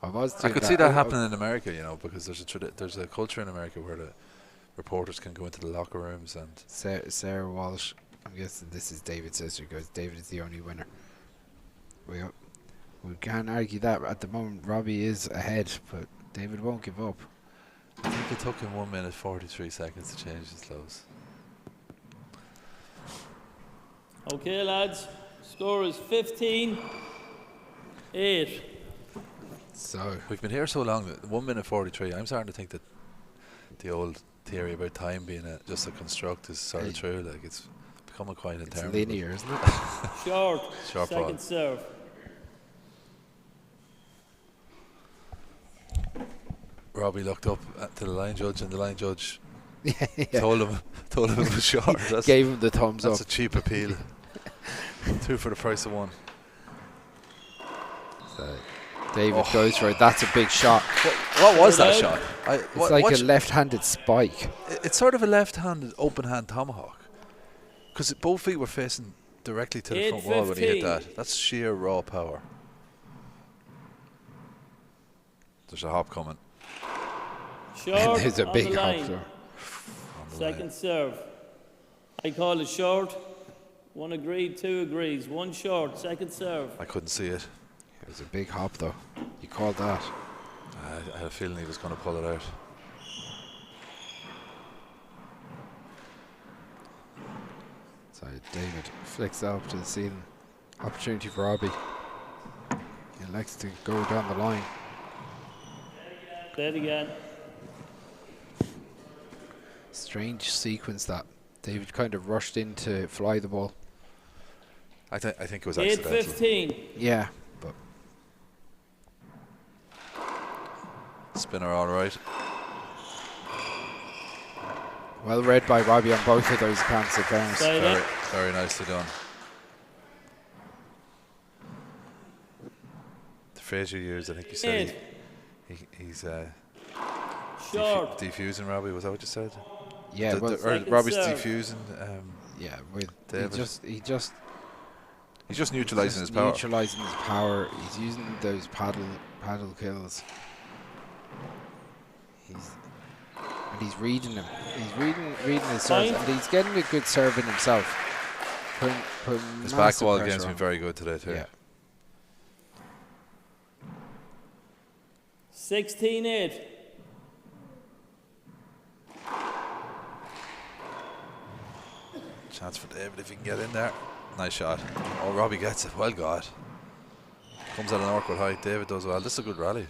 I could see that happening in America, you know, because there's a culture in America where the reporters can go into the locker rooms and. Sarah Walsh, I'm guessing this is David's sister because David is the only winner. We can't argue that at the moment. Robbie is ahead, but David won't give up. I think it took him 1 minute 43 seconds to change his clothes. Okay, lads. Score is 15-8. So we've been here so long. 1 minute 43. I'm starting to think that the old theory about time being just a construct is sort of true. Like it's becoming quite interminable. It's linear, isn't it? Short. Short Second ball. serve. Robbie looked up to the line judge, and the line judge told him it was short. Gave him the thumbs up. That's a cheap appeal. 2 for the price of 1. So David goes for it. That's a big shot. What was that shot? It's like a left-handed spike. It's sort of a left-handed open-hand tomahawk. Because both feet were facing directly to the front wall when he hit that. That's sheer raw power. There's a hop coming. And there's a big hop. Second serve. I call it short. 1 agreed, 2 agrees. 1 short, second serve. I couldn't see it. It was a big hop though. You called that. I had a feeling he was going to pull it out. So David flicks that up to the ceiling. Opportunity for Robbie. He likes to go down the line. Play it again. Strange sequence that. David kind of rushed in to fly the ball. I think it was accidental. 8-15. Yeah, but spinner all right. Well read by Robbie on both of those counts of fairness. Very, very nicely done. The Fraser years, I think you said he's defusing Robbie. Was that what you said? Yeah, Robbie's defusing. Yeah, with David. He's just neutralising his power. Neutralising his power. He's using those paddle kills. He's reading him. He's reading his serves, and he's getting a good serve in himself. His back wall game's been very good today too. Yeah. 16-8. Chance for David if he can get in there. Nice shot. Oh, Robbie gets it. Well, God. Comes at an awkward height. David does well. This is a good rally.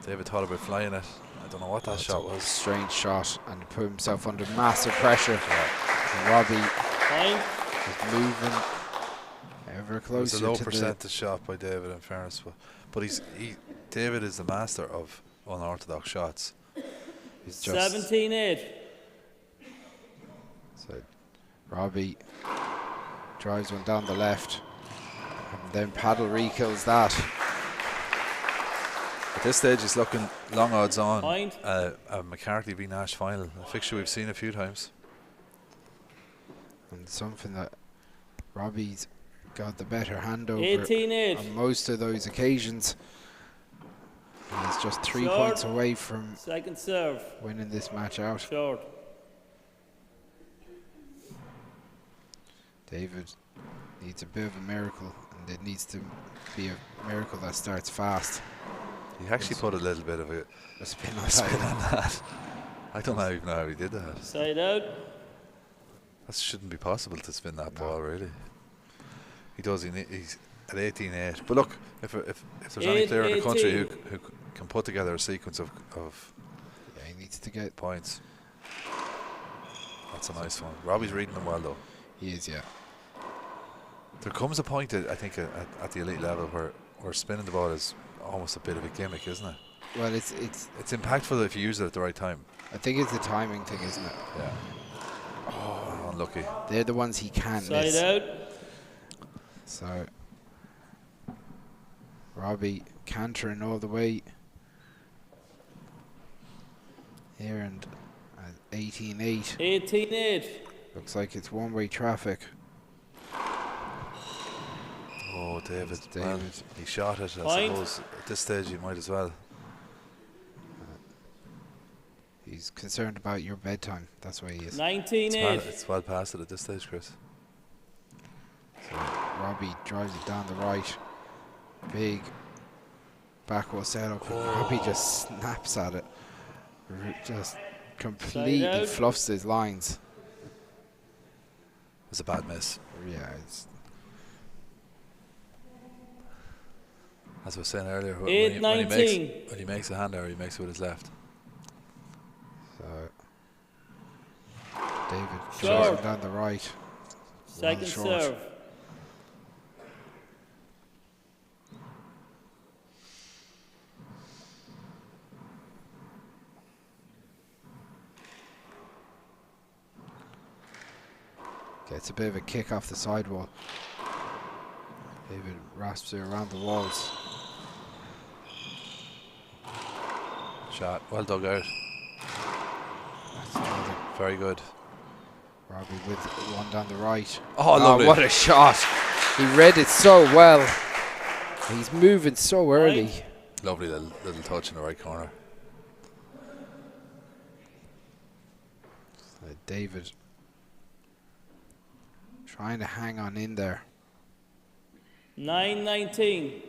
David thought about flying it. I don't know what that shot was. Strange shot, and put himself under massive pressure. And Robbie is moving ever closer. It was a low percentage shot by David, in fairness, but David is the master of unorthodox shots. He's just 17-8. So Robbie drives one down the left, and then paddle re-kills that. At this stage, he's looking long odds on a McCarthy v Nash final, a fixture we've seen a few times. And something that Robbie's got the better hand over 18-8. on most of those occasions. And he's just 3 points away from second serve, winning this match out. Short. David needs a bit of a miracle, and it needs to be a miracle that starts fast. He actually put a little bit of a spin on that. I don't even know how he did that. Side out. That shouldn't be possible to spin that ball, really. He does. He's at 18-8. But look, if there's any player in the country who can put together a sequence of he needs to get points. That's a nice one. Robbie's reading them well, though. He is, yeah. There comes a point, I think, at the elite level where spinning the ball is almost a bit of a gimmick, isn't it? Well, it's impactful if you use it at the right time. I think it's a timing thing, isn't it? Yeah. Oh, unlucky. They're the ones he can miss. Side out. So Robbie cantering all the way here, and 18-8. 18-8. Looks like it's one-way traffic. Oh, David. Well, he shot it, I suppose. At this stage, he might as well. He's concerned about your bedtime. That's why he is. 19-8. It's well past it at this stage, Chris. So Robbie drives it down the right. Big backward setup. Robbie just snaps at it. Just completely fluffs his lines. It's a bad miss. Yeah, it's. As I was saying earlier, when he makes a hand error, he makes it with his left. So David drives it down the right. Second serve. Gets a bit of a kick off the sidewall. David rasps her around the walls. Shot. Well dug out. Very good. Robbie with one down the right. Oh, lovely. What a shot. He read it so well. He's moving so early. Lovely little touch in the right corner. David trying to hang on in there. 9-19.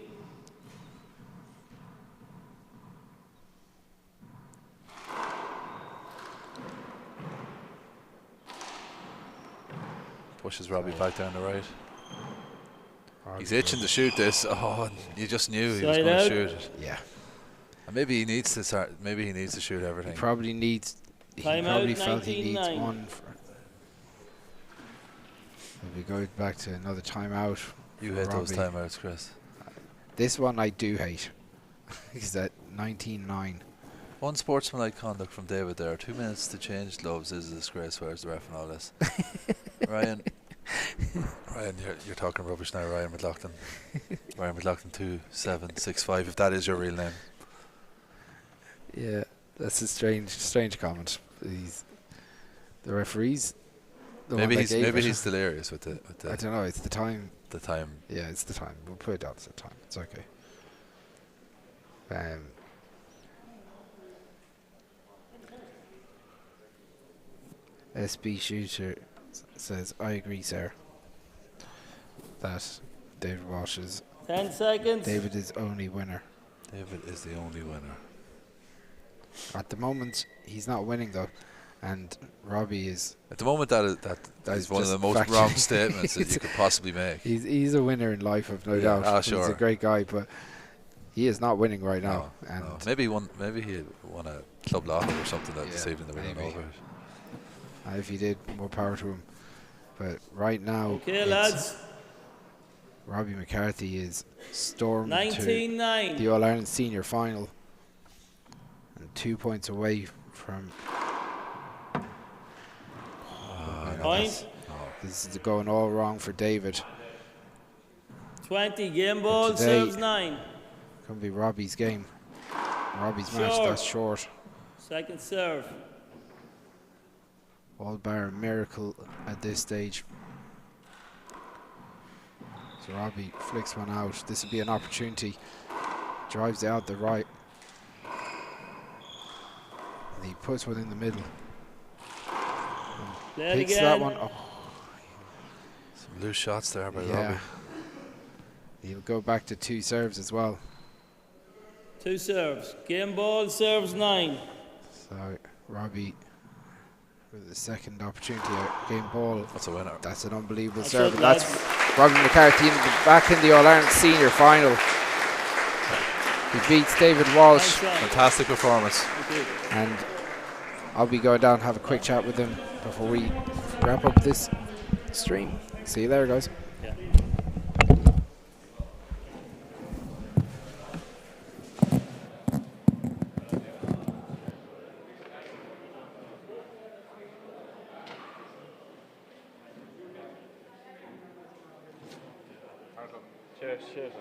Pushes Robbie back down the right. He's itching to shoot this. Oh, you just knew he was going to shoot it. Yeah. And maybe he needs to start. Maybe he needs to shoot everything. He probably needs. He probably felt he needs one. We go back to another timeout. You hate those timeouts, Chris. This one I do hate. Is that 19-9? Unsportsmanlike conduct from David there. 2 minutes to change gloves is a disgrace. Where's the ref and all this? Ryan, you're talking rubbish now, Ryan McLaughlin. Ryan McLaughlin 2765, if that is your real name. Yeah, that's a strange comment. The referees. Maybe he's delirious with the. I don't know. It's the time. The time. Yeah, it's the time. We'll put it down as the time. It's okay. SB Shooter says, I agree, sir, that David Walsh is 10 seconds. David is only winner. David is the only winner. At the moment, he's not winning though, and Robbie is. At the moment, that is one of the most wrong statements that you could possibly make. He's a winner in life, I've no doubt. Sure. He's a great guy, but he is not winning right now. No, and no. Maybe he won a club lotto or something that this evening that we don't know about. If he did, more power to him. But right now, okay, lads. Robbie McCarthy is stormed 19-9. to the All-Ireland Senior Final and 2 points away from. Point. This is going all wrong for David. 20 game ball, serves 9. Can be Robbie's game. Robbie's match, that's short. Second serve. All bar a miracle at this stage. So Robbie flicks one out. This would be an opportunity. Drives out the right. And he puts one in the middle. Picks that one. Oh. Some loose shots there by Robbie. He'll go back to 2 serves as well. 2 serves. Game ball, serves 9. So Robbie with the second opportunity game ball. That's a winner. That's an unbelievable serve. And that's Robbie McCarthy back in the All-Ireland Senior Final. He beats David Walsh. Fantastic performance. And I'll be going down and have a quick chat with him before we wrap up this stream. See you later, guys. Yeah. Cheers.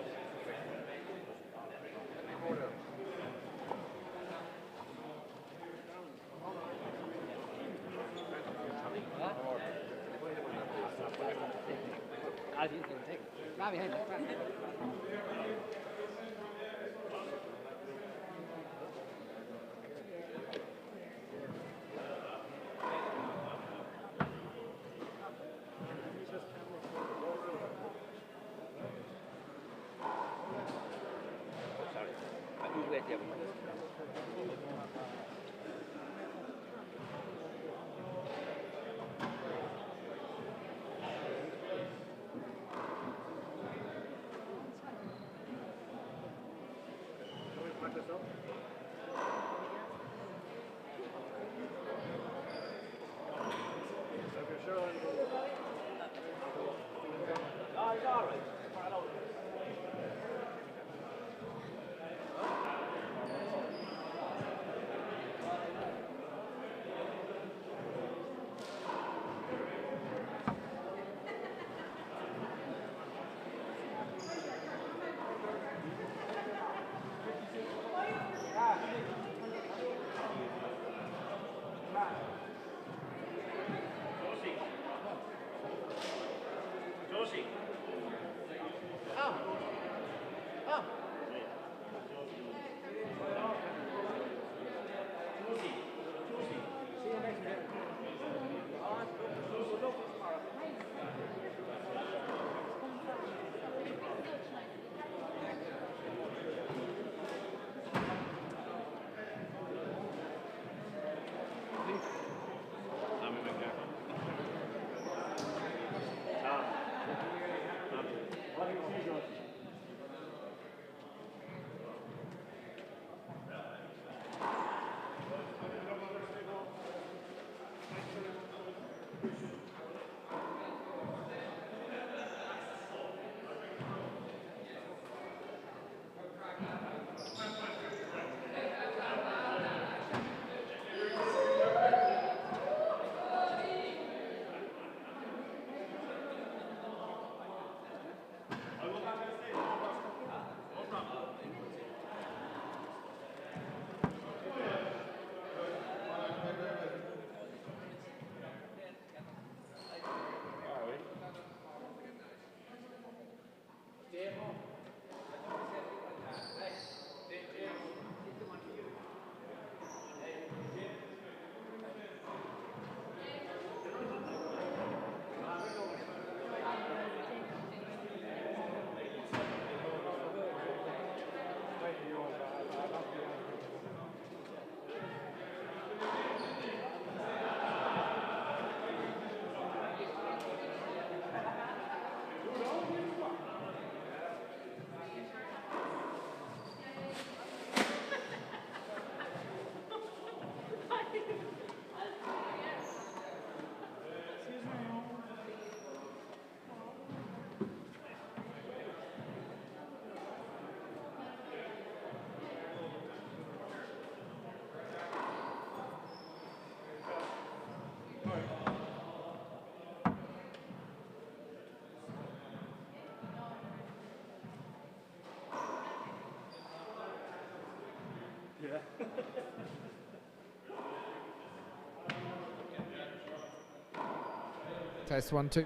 Test 1, 2.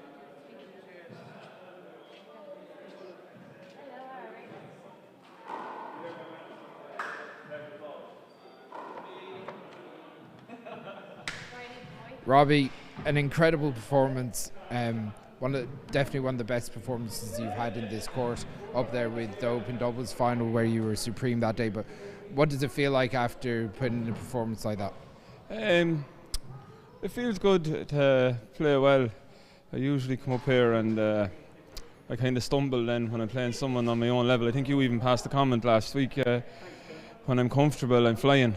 Robbie, an incredible performance. Definitely one of the best performances you've had in this court, up there with the Open Doubles final where you were supreme that day. But what does it feel like after putting in a performance like that? It feels good to play well. I usually come up here and I kind of stumble then when I'm playing someone on my own level. I think you even passed the comment last week. When I'm comfortable, I'm flying.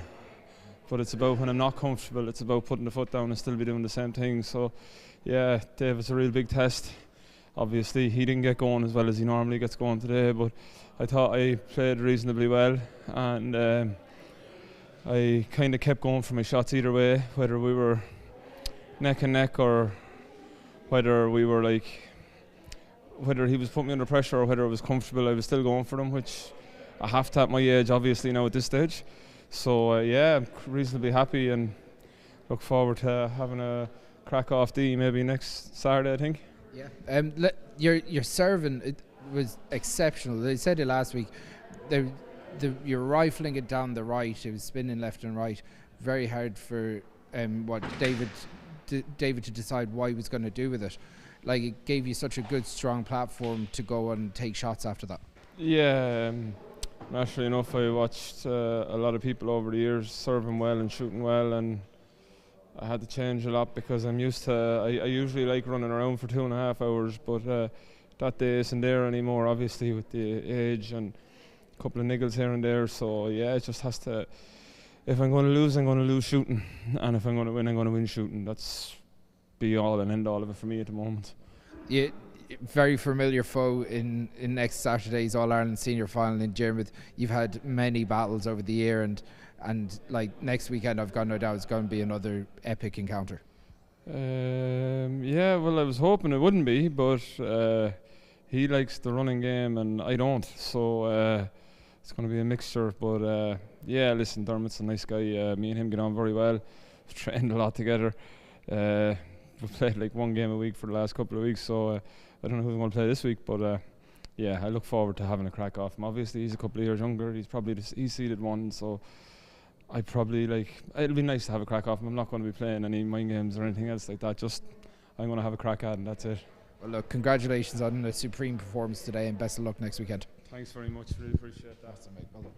But it's about when I'm not comfortable, it's about putting the foot down and still be doing the same thing. So, yeah, Dave, it's a real big test. Obviously, he didn't get going as well as he normally gets going today, but I thought I played reasonably well, and I kind of kept going for my shots either way, whether we were neck and neck or whether we were whether he was putting me under pressure or whether it was comfortable. I was still going for them, which I have to at my age, obviously, now at this stage. So yeah, I'm reasonably happy and look forward to having a crack off D maybe next Saturday, I think. Yeah. Your serving, it was exceptional. They said it last week. You're rifling it down the right. It was spinning left and right. Very hard for David to decide what he was going to do with it. Like, it gave you such a good, strong platform to go and take shots after that. Yeah. Naturally enough, I watched a lot of people over the years serving well and shooting well, and I had to change a lot because I'm used to. I usually like running around for 2.5 hours, but that day isn't there anymore. Obviously, with the age and a couple of niggles here and there. So yeah, it just has to. If I'm going to lose, I'm going to lose shooting, and if I'm going to win, I'm going to win shooting. That's be all and end all of it for me at the moment. Yeah. Very familiar foe in next Saturday's All-Ireland Senior Final in Jerem. You've had many battles over the year, and like next weekend, I've got no doubt it's going to be another epic encounter. Yeah, well, I was hoping it wouldn't be, but he likes the running game and I don't, so it's going to be a mixture. But yeah, listen, Dermot's a nice guy. Me and him get on very well. We've trained a lot together. We've played like one game a week for the last couple of weeks, so I don't know who we're going to play this week, but yeah, I look forward to having a crack off him. Obviously, he's a couple of years younger. He's seeded one, so I probably it'll be nice to have a crack off him. I'm not going to be playing any mind games or anything else like that. Just I'm going to have a crack at him. That's it. Well, look, congratulations on a supreme performance today, and best of luck next weekend. Thanks very much. Really appreciate that. Awesome, mate. Well done.